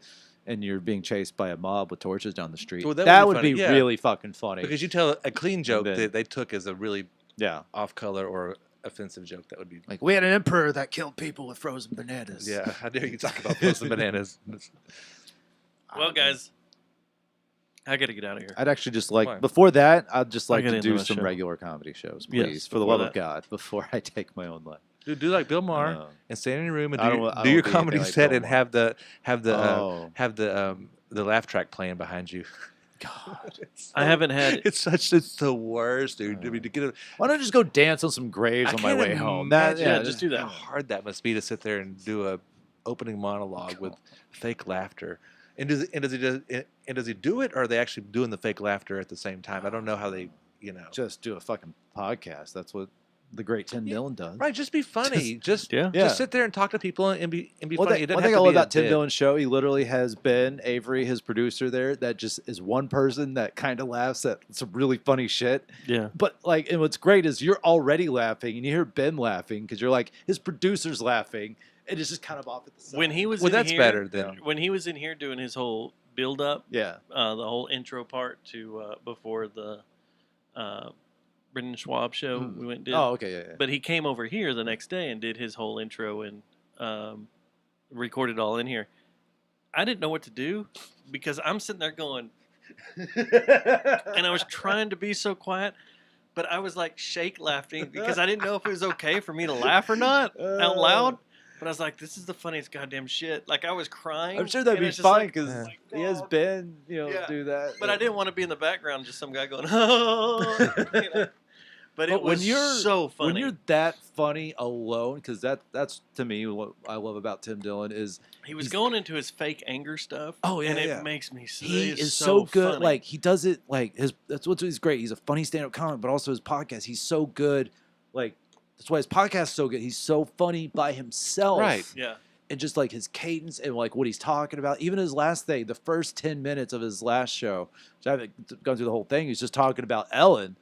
Speaker 14: and you're being chased by a mob with torches down the street.
Speaker 3: Well,
Speaker 14: that would
Speaker 3: funny,
Speaker 14: be
Speaker 3: yeah.
Speaker 14: really fucking funny.
Speaker 3: Because you tell a clean joke
Speaker 14: then-
Speaker 3: that they took as a really
Speaker 14: Yeah.
Speaker 3: off color or offensive joke, that would be
Speaker 14: Like we had an emperor that killed people with frozen bananas.
Speaker 3: yeah. How dare you talk about frozen bananas?
Speaker 2: Well, guys, I got to get out of here.
Speaker 14: I'd actually just like
Speaker 3: Why?
Speaker 14: before that. I'd just like
Speaker 2: gotta
Speaker 14: to
Speaker 2: end
Speaker 14: do
Speaker 2: the
Speaker 14: some
Speaker 2: show.
Speaker 14: regular comedy shows,
Speaker 2: Yes,
Speaker 14: please, for the
Speaker 2: before
Speaker 14: love of
Speaker 2: that.
Speaker 14: God, before I take my own life.
Speaker 3: Do like Bill Maher
Speaker 14: Uh,
Speaker 3: and stand in your room and
Speaker 14: I
Speaker 3: do,
Speaker 14: don't
Speaker 3: your-
Speaker 14: wa- I
Speaker 3: do
Speaker 14: don't
Speaker 3: your
Speaker 14: wanna be
Speaker 3: comedy
Speaker 14: anything like
Speaker 3: set
Speaker 14: Bill
Speaker 3: and have the laugh track playing behind you.
Speaker 14: God,
Speaker 2: I haven't had.
Speaker 3: It's the worst, dude. I mean, to get
Speaker 14: why don't I just go dance on some graves on my way home? That,
Speaker 2: yeah, just do that.
Speaker 3: How hard that must be to sit there and do a opening monologue with fake laughter. And does he do it, or are they actually doing the fake laughter at the same time? I don't know how they,
Speaker 14: just do a fucking podcast. That's what the great Tim Dillon does.
Speaker 3: right. Just be funny. Just
Speaker 14: Yeah.
Speaker 3: sit there and talk to people and be
Speaker 14: One
Speaker 3: funny.
Speaker 14: thing,
Speaker 3: It doesn't
Speaker 14: one
Speaker 3: have
Speaker 14: thing
Speaker 3: to
Speaker 14: I love
Speaker 3: be a
Speaker 14: about Tim
Speaker 3: bit.
Speaker 14: Dillon's show, he literally has Ben Avery, his producer there, that just is one person that kind of laughs at some really funny shit.
Speaker 2: Yeah.
Speaker 14: But and what's great is you're already laughing and you hear Ben laughing because you're like, his producer's laughing and it's just kind of off at the side.
Speaker 2: When he was
Speaker 3: Well,
Speaker 2: in
Speaker 3: that's
Speaker 2: here,
Speaker 3: better than-
Speaker 2: when he was in here doing his whole build up,
Speaker 14: Yeah.
Speaker 2: the whole intro part to before the Brendan Schwab show we went and did.
Speaker 14: Oh, okay, yeah.
Speaker 2: But he came over here the next day and did his whole intro and recorded all in here. I didn't know what to do because I'm sitting there going, and I was trying to be so quiet, but I was like shake laughing because I didn't know if it was okay for me to laugh or not out loud. But I was like, this is the funniest goddamn shit. Like I was crying.
Speaker 14: I'm sure that'd
Speaker 2: and
Speaker 14: be
Speaker 2: it's just
Speaker 14: fine
Speaker 2: like,
Speaker 14: because he has Ben, do that.
Speaker 2: but I didn't want to be in the background, just some guy going, oh. But it was so funny.
Speaker 14: When you're that funny alone, because that's to me what I love about Tim Dillon is
Speaker 2: he was going into his fake anger stuff.
Speaker 14: Oh yeah,
Speaker 2: and
Speaker 14: yeah.
Speaker 2: it makes me.
Speaker 14: He is so good.
Speaker 2: Funny.
Speaker 14: Like he does it. Like that's what's he's great. He's a funny stand-up comic, but also his podcast. He's so good. Like that's why his podcast is so good. He's so funny by himself.
Speaker 3: Right.
Speaker 2: Yeah.
Speaker 14: And just like his cadence and like what he's talking about. Even his last thing, the first 10 minutes of his last show, which I haven't gone through the whole thing. He's just talking about Ellen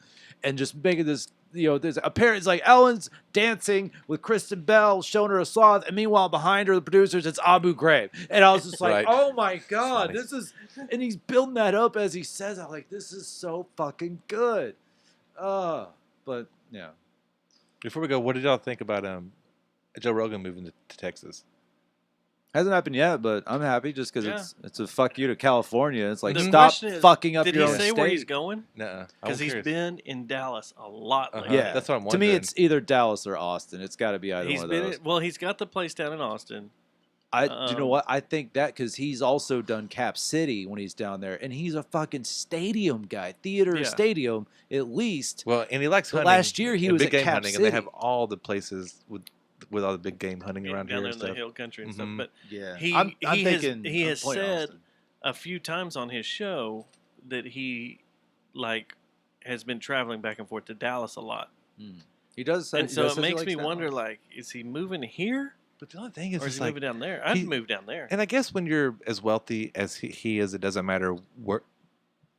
Speaker 14: and just making this. There's apparently it's like Ellen's dancing with Kristen Bell, showing her a sloth, and meanwhile behind her, the producers, it's Abu Ghraib. And I was just like,
Speaker 3: Right.
Speaker 14: oh my God, this is, and he's building that up as he says, I'm like, this is so fucking good. But yeah.
Speaker 3: Before we go, what did y'all think about Joe Rogan moving to Texas?
Speaker 14: Hasn't happened yet, but I'm happy just because it's a fuck you to California. It's like,
Speaker 2: The
Speaker 14: stop
Speaker 2: question is,
Speaker 14: fucking up
Speaker 2: did
Speaker 14: your
Speaker 2: he
Speaker 14: own
Speaker 2: say
Speaker 14: state.
Speaker 2: where he's going?
Speaker 3: Nuh-uh.
Speaker 2: Because he's been in Dallas a lot lately.
Speaker 14: Yeah,
Speaker 3: that's what I'm
Speaker 14: To
Speaker 3: wondering.
Speaker 14: me, it's either Dallas or Austin. It's got to be either one of those.
Speaker 2: Well, he's got the place down in Austin.
Speaker 14: Do you know what? I think that because he's also done Cap City when he's down there, and he's a fucking stadium guy, theater stadium at least.
Speaker 3: Well, and he likes
Speaker 14: But
Speaker 3: hunting.
Speaker 14: last year he
Speaker 3: and
Speaker 14: was
Speaker 3: big
Speaker 14: at
Speaker 3: game
Speaker 14: Cap
Speaker 3: hunting,
Speaker 14: City.
Speaker 3: and they have all the places with all the big game hunting around
Speaker 2: down
Speaker 3: here
Speaker 2: there
Speaker 3: and
Speaker 2: in the
Speaker 3: stuff.
Speaker 2: hill country and stuff.
Speaker 3: Mhm.
Speaker 2: But
Speaker 14: yeah,
Speaker 2: he
Speaker 14: I'm
Speaker 2: he
Speaker 14: thinking
Speaker 2: has, he
Speaker 14: I'm
Speaker 2: has
Speaker 14: playing
Speaker 2: said
Speaker 14: Austin.
Speaker 2: a few times on his show that he has been traveling back and forth to Dallas a lot.
Speaker 14: He does,
Speaker 2: and
Speaker 14: he
Speaker 2: so
Speaker 14: does
Speaker 2: it
Speaker 14: say he
Speaker 2: makes
Speaker 14: likes
Speaker 2: me
Speaker 14: Dallas.
Speaker 2: wonder, like, is he moving here?
Speaker 3: But the only thing is,
Speaker 2: or is
Speaker 3: it's
Speaker 2: he
Speaker 3: like,
Speaker 2: moving down there? I'd move down there.
Speaker 3: And I guess when you're as wealthy as he is, it doesn't matter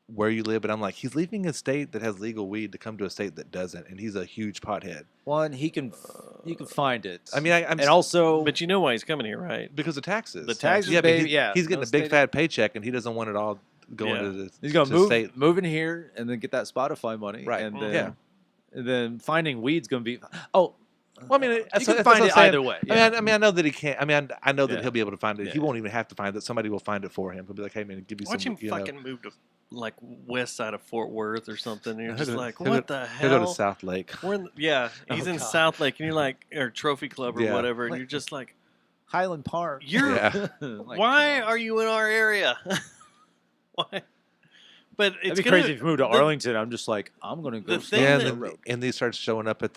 Speaker 3: where you live. But I'm like, he's leaving a state that has legal weed to come to a state that doesn't, and he's a huge pothead.
Speaker 14: One, he can find it.
Speaker 3: I mean, I'm
Speaker 14: and also,
Speaker 2: but you know why he's coming here, right?
Speaker 3: Because of taxes.
Speaker 14: The taxes,
Speaker 3: yeah,
Speaker 14: baby,
Speaker 3: but he's getting
Speaker 14: no
Speaker 3: a big
Speaker 14: state-
Speaker 3: fat paycheck, and he doesn't want it all going to the.
Speaker 14: He's gonna
Speaker 3: to the state.
Speaker 14: move in here and then get that Spotify money,
Speaker 3: Right.
Speaker 14: And then,
Speaker 3: Yeah.
Speaker 14: and then finding weed's gonna be. Oh,
Speaker 3: Well, I mean,
Speaker 14: you
Speaker 3: that's
Speaker 14: can
Speaker 3: what
Speaker 14: find
Speaker 3: I'm
Speaker 14: it
Speaker 3: saying.
Speaker 14: either way.
Speaker 3: I mean, I know that he can't. I mean, I know that
Speaker 14: Yeah.
Speaker 3: he'll be able to find it. He
Speaker 14: Yeah.
Speaker 3: won't even have to find it. Somebody will find it for him. He'll be like, "Hey, man, give me
Speaker 2: Watch
Speaker 3: some."
Speaker 2: him fucking move to like west side of Fort Worth or something. And you're
Speaker 3: He'll
Speaker 2: just
Speaker 3: go-
Speaker 2: like,
Speaker 3: he'll
Speaker 2: what
Speaker 3: go-
Speaker 2: the
Speaker 3: he'll
Speaker 2: hell?
Speaker 3: go to South Lake.
Speaker 2: We're he's
Speaker 14: Oh,
Speaker 2: in
Speaker 14: God.
Speaker 2: South Lake, and you're like, or Trophy Club or
Speaker 3: Yeah.
Speaker 2: whatever, and
Speaker 14: Like-
Speaker 2: you're just like,
Speaker 14: Highland Park.
Speaker 2: you're
Speaker 3: Yeah.
Speaker 14: Like,
Speaker 2: why are you in our area? Why? But it's
Speaker 14: It'd be
Speaker 2: gonna,
Speaker 14: crazy if you moved to Arlington. I'm just like, I'm gonna go.
Speaker 2: the thing
Speaker 3: Yeah,
Speaker 2: that-
Speaker 3: and, and they start showing up at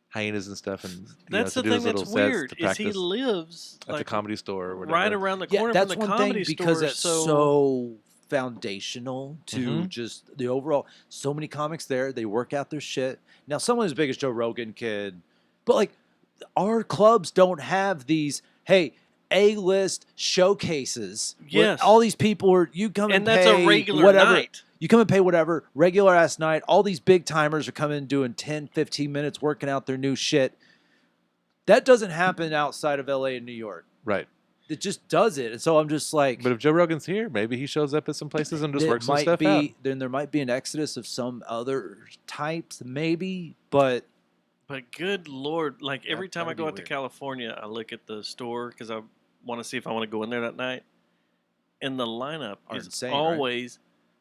Speaker 3: hyenas and stuff, and
Speaker 2: That's
Speaker 3: to
Speaker 2: the
Speaker 3: do his
Speaker 2: thing
Speaker 3: little
Speaker 2: that's
Speaker 3: sets
Speaker 2: weird
Speaker 3: to
Speaker 2: is he
Speaker 3: practice
Speaker 2: lives
Speaker 3: at the
Speaker 2: like
Speaker 3: comedy store or whatever.
Speaker 2: right around the
Speaker 14: Yeah,
Speaker 2: corner
Speaker 14: that's
Speaker 2: from the
Speaker 14: one
Speaker 2: comedy
Speaker 14: thing because
Speaker 2: store.
Speaker 14: it's so foundational to
Speaker 3: Mhm.
Speaker 14: just the overall. So many comics there, they work out their shit. Now, someone as big as Joe Rogan can, but like our clubs don't have these. Hey, A-list showcases. where
Speaker 2: Yes.
Speaker 14: all these people are. You come
Speaker 2: and
Speaker 14: and
Speaker 2: that's
Speaker 14: pay
Speaker 2: a regular
Speaker 14: whatever.
Speaker 2: night.
Speaker 14: You come and pay whatever, regular ass night. All these big timers are coming doing 10, 15 minutes working out their new shit. That doesn't happen outside of LA and New York.
Speaker 3: Right.
Speaker 14: It just does it. And so I'm just like,
Speaker 3: But if Joe Rogan's here, maybe he shows up at some places and just
Speaker 14: there
Speaker 3: works some
Speaker 14: might
Speaker 3: stuff
Speaker 14: be,
Speaker 3: out.
Speaker 14: then there might be an exodus of some other types, maybe. But
Speaker 2: But good lord, like every time I
Speaker 14: that'd
Speaker 2: go
Speaker 14: be
Speaker 2: out to
Speaker 14: weird.
Speaker 2: California, I look at the store because I want to see if I want to go in there that night. And the lineup
Speaker 14: Are
Speaker 2: is
Speaker 14: insane, right?
Speaker 2: always,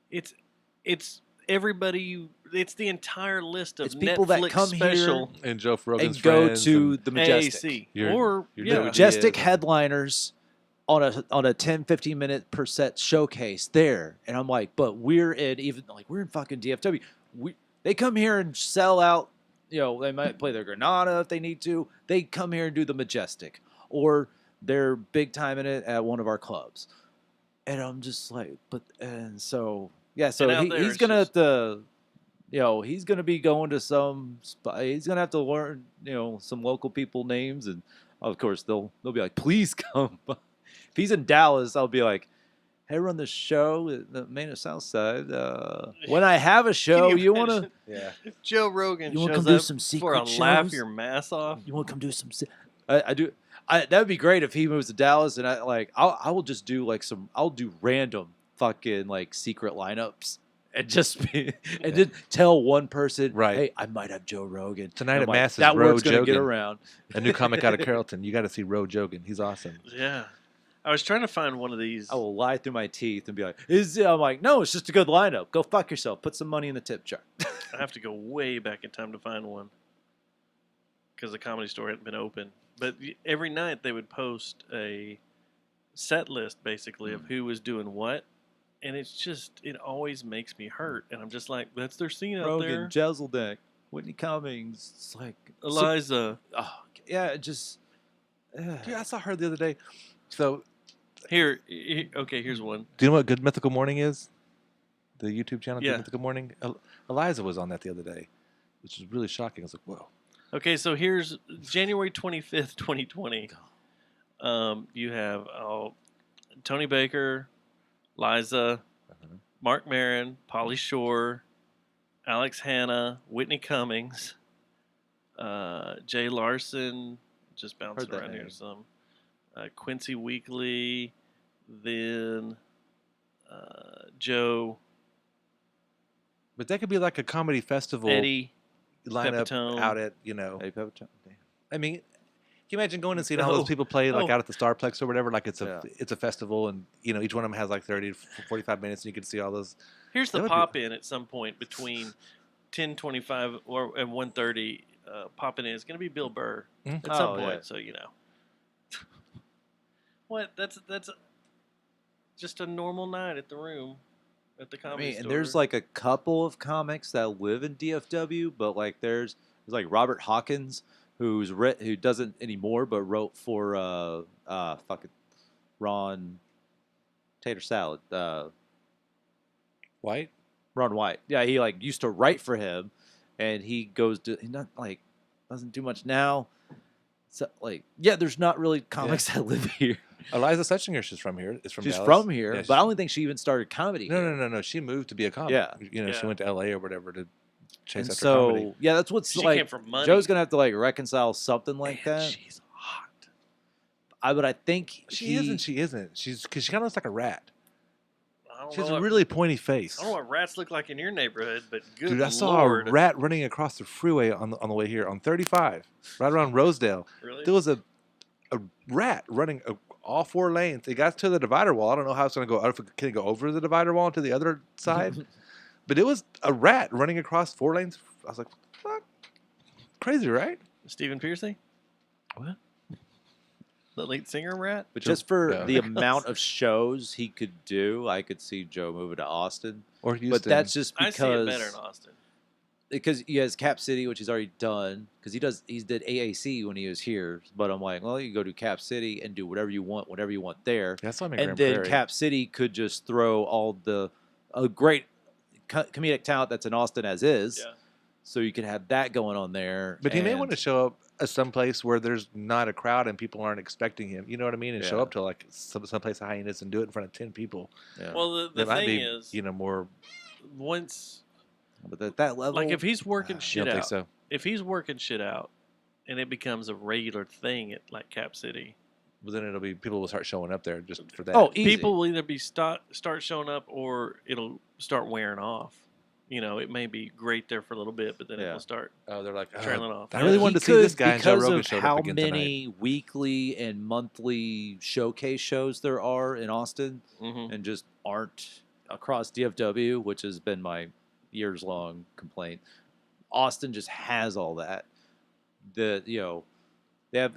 Speaker 2: it's everybody. It's the entire list of
Speaker 14: It's people
Speaker 2: Netflix
Speaker 14: that come
Speaker 2: special
Speaker 14: here
Speaker 3: And Joe Rogan's
Speaker 14: and go
Speaker 3: friends
Speaker 14: to
Speaker 3: and
Speaker 14: the Majestic.
Speaker 2: AAC
Speaker 3: Your-
Speaker 2: or
Speaker 3: your
Speaker 2: yeah,
Speaker 3: Joe
Speaker 14: Majestic
Speaker 3: Diaz.
Speaker 14: headliners on a 10, 15 minute per set showcase there. And I'm like, but we're in fucking DFW. They come here and sell out. They might play their Granada if they need to. They come here and do the Majestic, or they're big time in it at one of our clubs. And I'm just like, so
Speaker 2: And out there
Speaker 14: he's
Speaker 2: it's
Speaker 14: gonna
Speaker 2: just-
Speaker 14: have to, he's gonna be going to some. He's gonna have to learn, some local people names, and of course they'll be like, please come. If he's in Dallas, I'll be like, hey, run the show at the Main of South Side. When I have a show, you want to?
Speaker 3: Yeah.
Speaker 2: If Joe Rogan
Speaker 14: You wanna
Speaker 2: shows
Speaker 14: come do
Speaker 2: up
Speaker 14: some
Speaker 2: for a
Speaker 14: secret
Speaker 2: laugh
Speaker 14: shows?
Speaker 2: your mass off.
Speaker 14: You want to come do some? I do. That would be great if he moves to Dallas, and I will just do I'll do random fucking secret lineups and just then tell one person,
Speaker 3: Right.
Speaker 14: Hey, I might have Joe Rogan
Speaker 3: Tonight
Speaker 14: And
Speaker 3: at
Speaker 14: I'm like,
Speaker 3: Mass is
Speaker 14: that
Speaker 3: Ro
Speaker 14: word's gonna get
Speaker 3: Jogan.
Speaker 14: around.
Speaker 3: A new comic out of Carrollton. You got to see Ro Jogan. He's awesome.
Speaker 2: Yeah, I was trying to find one of these.
Speaker 14: I will lie through my teeth and be like, I'm like, no, it's just a good lineup. Go fuck yourself. Put some money in the tip jar.
Speaker 2: I have to go way back in time to find one because the comedy store hadn't been open. But every night they would post a set list basically of who was doing what, and it's just it always makes me hurt, and I'm just like, that's their scene out
Speaker 14: Rogan,
Speaker 2: there.
Speaker 14: Jezelnik, Whitney Cummings. It's like
Speaker 2: Eliza.
Speaker 14: Yeah, it just.
Speaker 3: Dude, I saw her the other day. So
Speaker 2: okay, here's one.
Speaker 3: do you know what Good Mythical Morning is? The YouTube channel,
Speaker 2: Yeah.
Speaker 3: Good Mythical Morning. Eliza was on that the other day, which is really shocking. I was like, whoa.
Speaker 2: Okay, so here's January 25th, 2020. You have Tony Baker, Liza, Mark Maron, Pauly Shore, Alex Hanna, Whitney Cummings, Jay Larson, just bouncing
Speaker 14: Heard that
Speaker 2: around here
Speaker 14: name.
Speaker 2: some, Quincy Weekly, then Joe,
Speaker 3: But that could be like a comedy festival
Speaker 2: Eddie,
Speaker 3: lineup
Speaker 2: Pepitone.
Speaker 3: out at,
Speaker 14: Eddie Pepitone.
Speaker 3: I mean, can you imagine going and seeing all those people play like out at the Starplex or whatever? Like it's a festival, and each one of them has like 30 to 45 minutes, and you can see all those.
Speaker 2: Here's the pop in at some point between 10:25 and 1:30. Popping in is going to be Bill Burr at some point. So what? That's just a normal night at the Room, at the comedy store.
Speaker 14: And there's like a couple of comics that live in DFW, but like there's like Robert Hawkins, who doesn't anymore, but wrote for fucking Ron Tater Salad.
Speaker 3: White?
Speaker 14: Ron White. Yeah, he like used to write for him, and he doesn't do much now. So there's not really comics that live here.
Speaker 3: Eliza Setchinger, she's from here. She's
Speaker 14: Dallas.
Speaker 3: from
Speaker 14: here,
Speaker 3: Yeah,
Speaker 14: but I don't think she even started comedy.
Speaker 3: No. She moved to be a comic.
Speaker 14: Yeah.
Speaker 3: She went to LA or whatever to chase
Speaker 14: And
Speaker 3: after
Speaker 14: so,
Speaker 3: comedy.
Speaker 14: yeah, that's what's
Speaker 2: She
Speaker 14: like.
Speaker 2: came from money.
Speaker 14: Joe's gonna have to like reconcile something like that.
Speaker 2: She's hot.
Speaker 14: But I think
Speaker 3: She isn't. Because she kind of looks like a rat.
Speaker 2: I don't
Speaker 3: She has
Speaker 2: know
Speaker 3: a
Speaker 2: what-
Speaker 3: really pointy face.
Speaker 2: I don't know what rats look like in your neighborhood, but good
Speaker 3: Dude, I saw
Speaker 2: Lord.
Speaker 3: a rat running across the freeway on the way here on 35, right around Rosedale.
Speaker 2: Really?
Speaker 3: There was a rat running all 4 lanes. It got to the divider wall. I don't know how it's going to go. I don't know if it can go over the divider wall to the other side. But it was a rat running across 4 lanes. I was like, fuck. Crazy, right?
Speaker 2: Stephen Piercy?
Speaker 3: What?
Speaker 2: The lead singer rat?
Speaker 14: But just for the amount of shows he could do, I could see Joe moving to Austin.
Speaker 3: Or
Speaker 14: But
Speaker 3: Houston.
Speaker 14: that's just
Speaker 2: I
Speaker 14: because
Speaker 2: see it better in Austin.
Speaker 14: Because he has Cap City, which he's already done. Because he did AAC when he was here. But I'm like, well, you can go to Cap City and do whatever you want there.
Speaker 3: That's what I mean,
Speaker 14: And
Speaker 3: Grand
Speaker 14: then
Speaker 3: Prairie.
Speaker 14: Cap City could just throw all the great comedic talent that's in Austin as is.
Speaker 2: Yeah.
Speaker 14: So you could have that going on there.
Speaker 3: But he may
Speaker 14: and-
Speaker 3: want to show up at some place where there's not a crowd and people aren't expecting him. You know what I mean? And show
Speaker 14: Yeah.
Speaker 3: up to like some place of hyenas and do it in front of 10 people.
Speaker 14: Yeah.
Speaker 2: Well, the
Speaker 3: That might
Speaker 2: thing
Speaker 3: be,
Speaker 2: is,
Speaker 3: more.
Speaker 2: once,
Speaker 14: But at that level,
Speaker 2: like if he's working
Speaker 3: You
Speaker 2: shit
Speaker 3: don't
Speaker 2: out,
Speaker 3: think so?
Speaker 2: if he's working shit out, and it becomes a regular thing at like Cap City,
Speaker 3: But then it'll be people will start showing up there just for that.
Speaker 14: Oh, easy.
Speaker 2: people will either be start showing up or it'll start wearing off. It may be great there for a little bit, but then it will start
Speaker 3: Oh, they're like
Speaker 2: trailing off.
Speaker 3: I really wanted to see this guy. And Joe
Speaker 14: because
Speaker 3: Rogan
Speaker 14: of
Speaker 3: showed
Speaker 14: how
Speaker 3: up again
Speaker 14: many weekly and monthly showcase shows there are in Austin,
Speaker 2: Mhm.
Speaker 14: and just aren't across DFW, which has been my years-long complaint. Austin just has all that. They have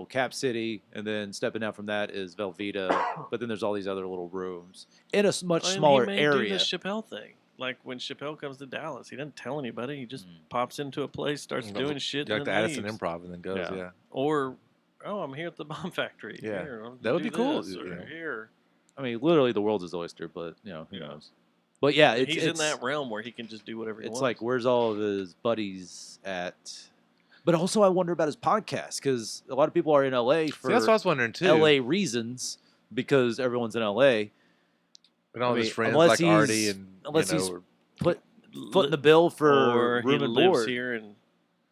Speaker 14: Cap City, and then stepping down from that is Velveeta, but then there's all these other little rooms in a much
Speaker 2: And
Speaker 14: smaller
Speaker 2: he may
Speaker 14: area.
Speaker 2: do the Chappelle thing. Like when Chappelle comes to Dallas, he doesn't tell anybody. He just pops into a place, starts doing shit,
Speaker 3: Like
Speaker 2: and
Speaker 3: the
Speaker 2: then
Speaker 3: Addison
Speaker 2: leaves.
Speaker 3: Improv and then goes. Yeah.
Speaker 2: Or, I'm here at the Bomb Factory.
Speaker 3: Yeah.
Speaker 2: Here, I'll
Speaker 3: That would
Speaker 2: do
Speaker 3: be cool,
Speaker 2: this, or here.
Speaker 14: I mean, literally, the world's his oyster, but who knows? But yeah,
Speaker 2: He's in that realm where he can just do whatever he
Speaker 14: It's
Speaker 2: wants.
Speaker 14: like, where's all of his buddies at? But also, I wonder about his podcast because a lot of people are in LA for
Speaker 3: that's what I was wondering, too.
Speaker 14: LA reasons because everyone's in LA.
Speaker 3: And all
Speaker 14: I
Speaker 3: his
Speaker 14: mean,
Speaker 3: friends
Speaker 14: unless
Speaker 3: like
Speaker 14: he's-
Speaker 3: Artie and
Speaker 14: unless he's
Speaker 3: or-
Speaker 14: footing the bill for
Speaker 2: or he
Speaker 14: room and
Speaker 2: lives
Speaker 14: board.
Speaker 2: here and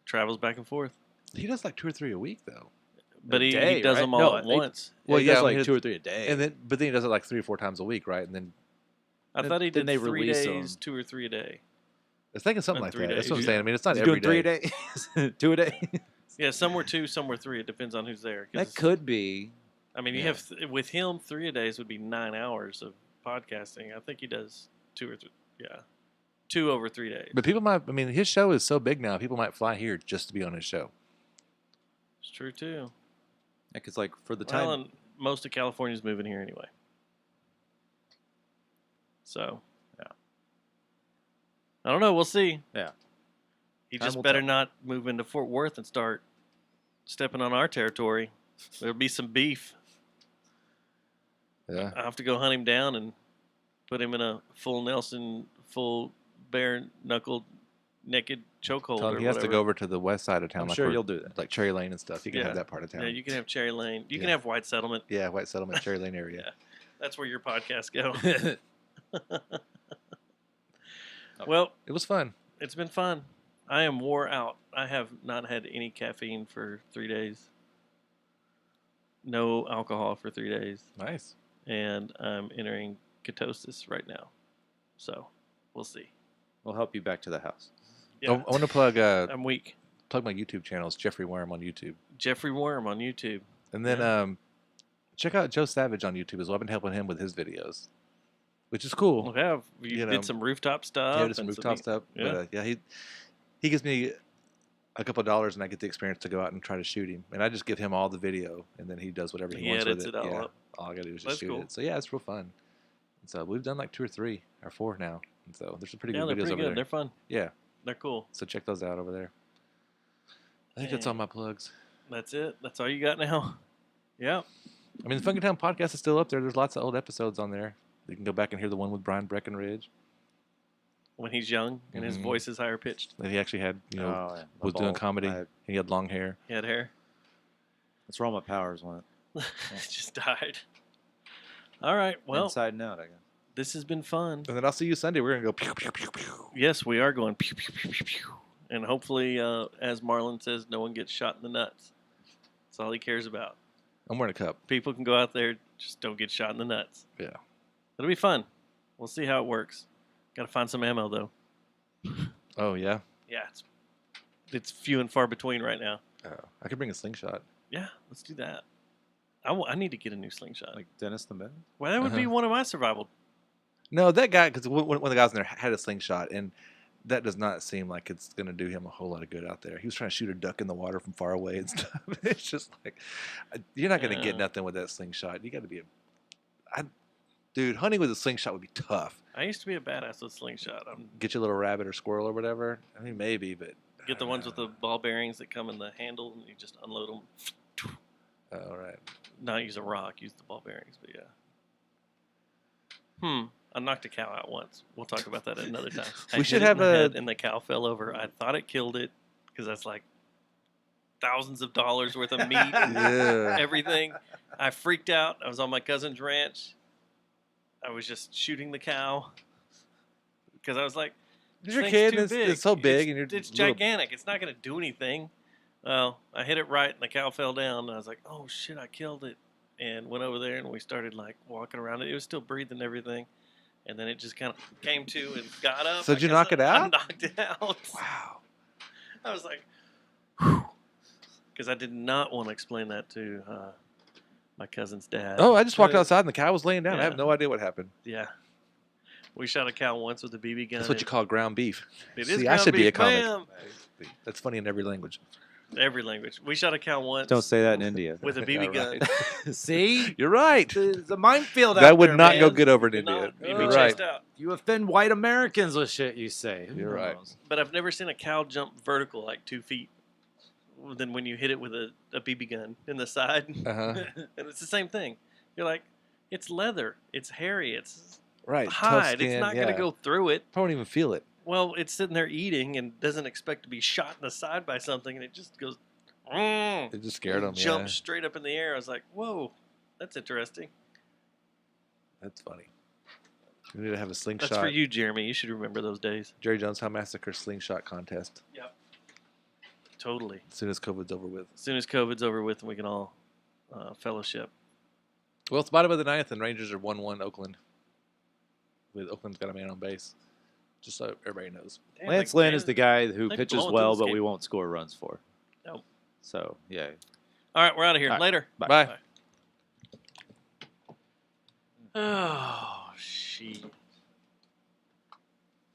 Speaker 2: travels back and forth.
Speaker 3: He does like 2 or 3 a week though.
Speaker 2: But he
Speaker 14: day,
Speaker 2: does
Speaker 14: right?
Speaker 2: them all
Speaker 14: No,
Speaker 2: at
Speaker 14: they-
Speaker 2: once.
Speaker 14: Well, he does like
Speaker 3: I mean,
Speaker 14: 2 or 3 a day.
Speaker 3: And then he does it like 3 or 4 times a week, right? And then
Speaker 2: I thought he
Speaker 14: then
Speaker 2: did
Speaker 14: they
Speaker 2: 3
Speaker 14: release
Speaker 2: days,
Speaker 14: them.
Speaker 2: 2 or 3 a day.
Speaker 3: it's thinking something
Speaker 2: And
Speaker 3: like
Speaker 2: 3
Speaker 3: that. That's what I'm
Speaker 2: days.
Speaker 3: saying. I mean, it's not
Speaker 14: He's
Speaker 3: every
Speaker 14: doing 3
Speaker 3: day.
Speaker 14: a day, 2 a day.
Speaker 2: Yeah, some were 2, some were 3. It depends on who's there. 'Cause,
Speaker 14: That could be.
Speaker 2: I mean, you
Speaker 14: yeah.
Speaker 2: have with him 3 a days would be 9 hours of podcasting. I think he does 2 or 3. Yeah, 2 over 3 days.
Speaker 3: But people might. I mean, his show is so big now. People might fly here just to be on his show.
Speaker 2: It's true too.
Speaker 14: Because like for the time,
Speaker 2: Well, and most of California's moving here anyway. So
Speaker 1: yeah,
Speaker 2: I don't know. We'll see.
Speaker 1: Yeah.
Speaker 2: He
Speaker 1: Time
Speaker 2: just
Speaker 1: will
Speaker 2: better
Speaker 1: tell.
Speaker 2: not move into Fort Worth and start stepping on our territory. There'll be some beef.
Speaker 3: Yeah.
Speaker 2: I have to go hunt him down and put him in a full Nelson, full bare knuckled, naked chokehold.
Speaker 3: Tell him
Speaker 2: or
Speaker 3: he has to
Speaker 2: whatever.
Speaker 3: go over to the west side of town.
Speaker 1: I'm
Speaker 3: like
Speaker 1: sure
Speaker 3: where-
Speaker 1: you'll do that.
Speaker 3: Like Cherry Lane and stuff. You can have that part of town.
Speaker 2: Yeah, you can have Cherry Lane. You can
Speaker 3: Yeah.
Speaker 2: have White Settlement.
Speaker 3: Yeah, White Settlement, Cherry Lane area.
Speaker 2: Yeah, that's where your podcasts go. Well,
Speaker 3: it was fun.
Speaker 2: It's been fun. I am wore out. I have not had any caffeine for 3 days. No alcohol for 3 days.
Speaker 3: Nice.
Speaker 2: And I'm entering ketosis right now. So, we'll see.
Speaker 1: We'll help you back to the house.
Speaker 2: Yeah.
Speaker 3: I want to plug.
Speaker 2: I'm weak.
Speaker 3: Plug my YouTube channel. It's Jeffrey Worm on YouTube.
Speaker 2: Jeffrey Worm on YouTube.
Speaker 3: And then check out Joe Savage on YouTube as well. I've been helping him with his videos, which is cool.
Speaker 2: We have. You did some rooftop stuff.
Speaker 3: Yeah, did some rooftop stuff.
Speaker 2: Yeah.
Speaker 3: But yeah, he gives me a couple of dollars, and I get the experience to go out and try to shoot him. And I just give him all the video, and then he does whatever he wants with
Speaker 2: edits
Speaker 3: it.
Speaker 2: it all
Speaker 3: Yeah.
Speaker 2: up.
Speaker 3: All I gotta do is just
Speaker 2: That's
Speaker 3: shoot
Speaker 2: cool.
Speaker 3: it. So yeah, it's real fun. And so we've done like 2 or 3 or 4 now. And so there's some pretty
Speaker 2: Yeah,
Speaker 3: good
Speaker 2: they're
Speaker 3: videos
Speaker 2: pretty
Speaker 3: over
Speaker 2: good.
Speaker 3: there.
Speaker 2: They're fun.
Speaker 3: Yeah.
Speaker 2: They're cool.
Speaker 3: So check those out over there. I think that's all my plugs.
Speaker 2: That's it. That's all you got now. Yeah.
Speaker 3: I mean, the Funky Town podcast is still up there. There's lots of old episodes on there. You can go back and hear the one with Brian Breckenridge.
Speaker 2: When he's young and his
Speaker 3: Mhm.
Speaker 2: voice is higher pitched.
Speaker 3: That he actually had,
Speaker 1: Oh, yeah.
Speaker 3: was
Speaker 1: The
Speaker 3: doing
Speaker 1: bald
Speaker 3: comedy.
Speaker 1: head.
Speaker 3: He had long hair.
Speaker 2: He had hair.
Speaker 1: That's where all my powers went.
Speaker 2: Just died. All right. Well,
Speaker 1: Inside and out, I guess.
Speaker 2: this has been fun.
Speaker 3: And then I'll see you Sunday. We're gonna go pew pew pew pew.
Speaker 2: Yes, we are going pew, pew, pew, pew, pew. And hopefully, as Marlon says, no one gets shot in the nuts. That's all he cares about.
Speaker 3: I'm wearing a cup.
Speaker 2: People can go out there, just don't get shot in the nuts.
Speaker 3: Yeah.
Speaker 2: It'll be fun. We'll see how it works. Got to find some ammo, though.
Speaker 3: Oh yeah.
Speaker 2: Yeah, it's few and far between right now.
Speaker 3: Oh, I could bring a slingshot.
Speaker 2: Yeah, let's do that. I need to get a new slingshot.
Speaker 1: Like Dennis the Menace?
Speaker 2: Well, that would be one of my survival.
Speaker 3: No, that guy, because one of the guys in there had a slingshot, and that does not seem like it's going to do him a whole lot of good out there. He was trying to shoot a duck in the water from far away and stuff. It's just like, you're not going to get
Speaker 2: Yeah.
Speaker 3: nothing with that slingshot. You got to be dude, hunting with a slingshot would be tough.
Speaker 2: I used to be a badass with slingshot.
Speaker 3: Get you a little rabbit or squirrel or whatever. I mean, maybe, but
Speaker 2: Get the ones with the ball bearings that come in the handle, and you just unload them.
Speaker 3: all right.
Speaker 2: Not use a rock, use the ball bearings, but yeah. I knocked a cow out once. We'll talk about that at another time. I
Speaker 3: We should
Speaker 2: hit it
Speaker 3: have
Speaker 2: in the
Speaker 3: a-
Speaker 2: head and the cow fell over. I thought it killed it because that's like thousands of dollars worth of meat and
Speaker 3: Yeah.
Speaker 2: everything. I freaked out. I was on my cousin's ranch. I was just shooting the cow because I was like,
Speaker 3: You're
Speaker 2: "This
Speaker 3: a
Speaker 2: thing's
Speaker 3: kid,
Speaker 2: too
Speaker 3: and
Speaker 2: big.
Speaker 3: it's so big, and you're
Speaker 2: it's
Speaker 3: little-
Speaker 2: gigantic. It's not going to do anything." Well, I hit it right, and the cow fell down. And I was like, "Oh shit, I killed it!" And went over there, and we started like walking around it. It was still breathing and everything, and then it just kind of came to and got up.
Speaker 3: So did you knock it
Speaker 2: I
Speaker 3: out?
Speaker 2: knocked it out.
Speaker 3: Wow.
Speaker 2: I was like, because I did not want to explain that to my cousin's dad.
Speaker 3: Oh, I just walked outside and the cow was laying down. I
Speaker 2: Yeah.
Speaker 3: have no idea what happened.
Speaker 2: Yeah. We shot a cow once with a BB gun.
Speaker 3: That's what you call ground beef.
Speaker 2: It is
Speaker 3: See, I
Speaker 2: ground
Speaker 3: should be a
Speaker 2: beef,
Speaker 3: comic.
Speaker 2: bam.
Speaker 3: That's funny in every language.
Speaker 2: Every language. We shot a cow once.
Speaker 1: Don't say that in India.
Speaker 2: With a BB gun.
Speaker 14: See?
Speaker 3: You're right.
Speaker 14: It's a minefield out
Speaker 3: That would
Speaker 14: there,
Speaker 3: not go
Speaker 14: man.
Speaker 3: good over in
Speaker 2: Did
Speaker 3: India.
Speaker 2: not. You'd be
Speaker 3: You're
Speaker 2: chased
Speaker 3: right.
Speaker 2: out.
Speaker 14: You offend white Americans with shit you say. Who
Speaker 3: You're right.
Speaker 14: knows?
Speaker 2: But I've never seen a cow jump vertical like 2 feet. Than when you hit it with a BB gun in the side.
Speaker 3: Uh-huh.
Speaker 2: And it's the same thing. You're like, it's leather. It's hairy. It's
Speaker 3: Right. tough
Speaker 2: hide.
Speaker 3: skin,
Speaker 2: It's not
Speaker 3: yeah.
Speaker 2: going to go through it.
Speaker 3: I won't even feel it.
Speaker 2: Well, it's sitting there eating and doesn't expect to be shot in the side by something, and it just goes. Mm,
Speaker 3: It just scared
Speaker 2: and
Speaker 3: them.
Speaker 2: jumps
Speaker 3: Yeah.
Speaker 2: straight up in the air. I was like, "Whoa, that's interesting."
Speaker 3: That's funny. We need to have a slingshot.
Speaker 2: That's for you, Jeremy. You should remember those days.
Speaker 3: Jerry Jonestown Massacre slingshot contest.
Speaker 2: Yep. Totally.
Speaker 3: As soon as COVID's over with.
Speaker 2: As soon as COVID's over with, and we can all fellowship.
Speaker 3: Well, it's bottom of the ninth, and Rangers are 1-1 Oakland. With Oakland's got a man on base. Just so everybody knows.
Speaker 2: Damn,
Speaker 1: Lance
Speaker 2: like,
Speaker 1: Lynn is the guy who
Speaker 2: like
Speaker 1: pitches
Speaker 2: blowing
Speaker 1: well,
Speaker 2: through
Speaker 1: but
Speaker 2: this
Speaker 1: we
Speaker 2: game.
Speaker 1: won't score runs for.
Speaker 2: Nope.
Speaker 1: So, yeah.
Speaker 2: All right, we're out of here.
Speaker 1: All right.
Speaker 2: Later.
Speaker 3: Bye.
Speaker 2: Oh, shit.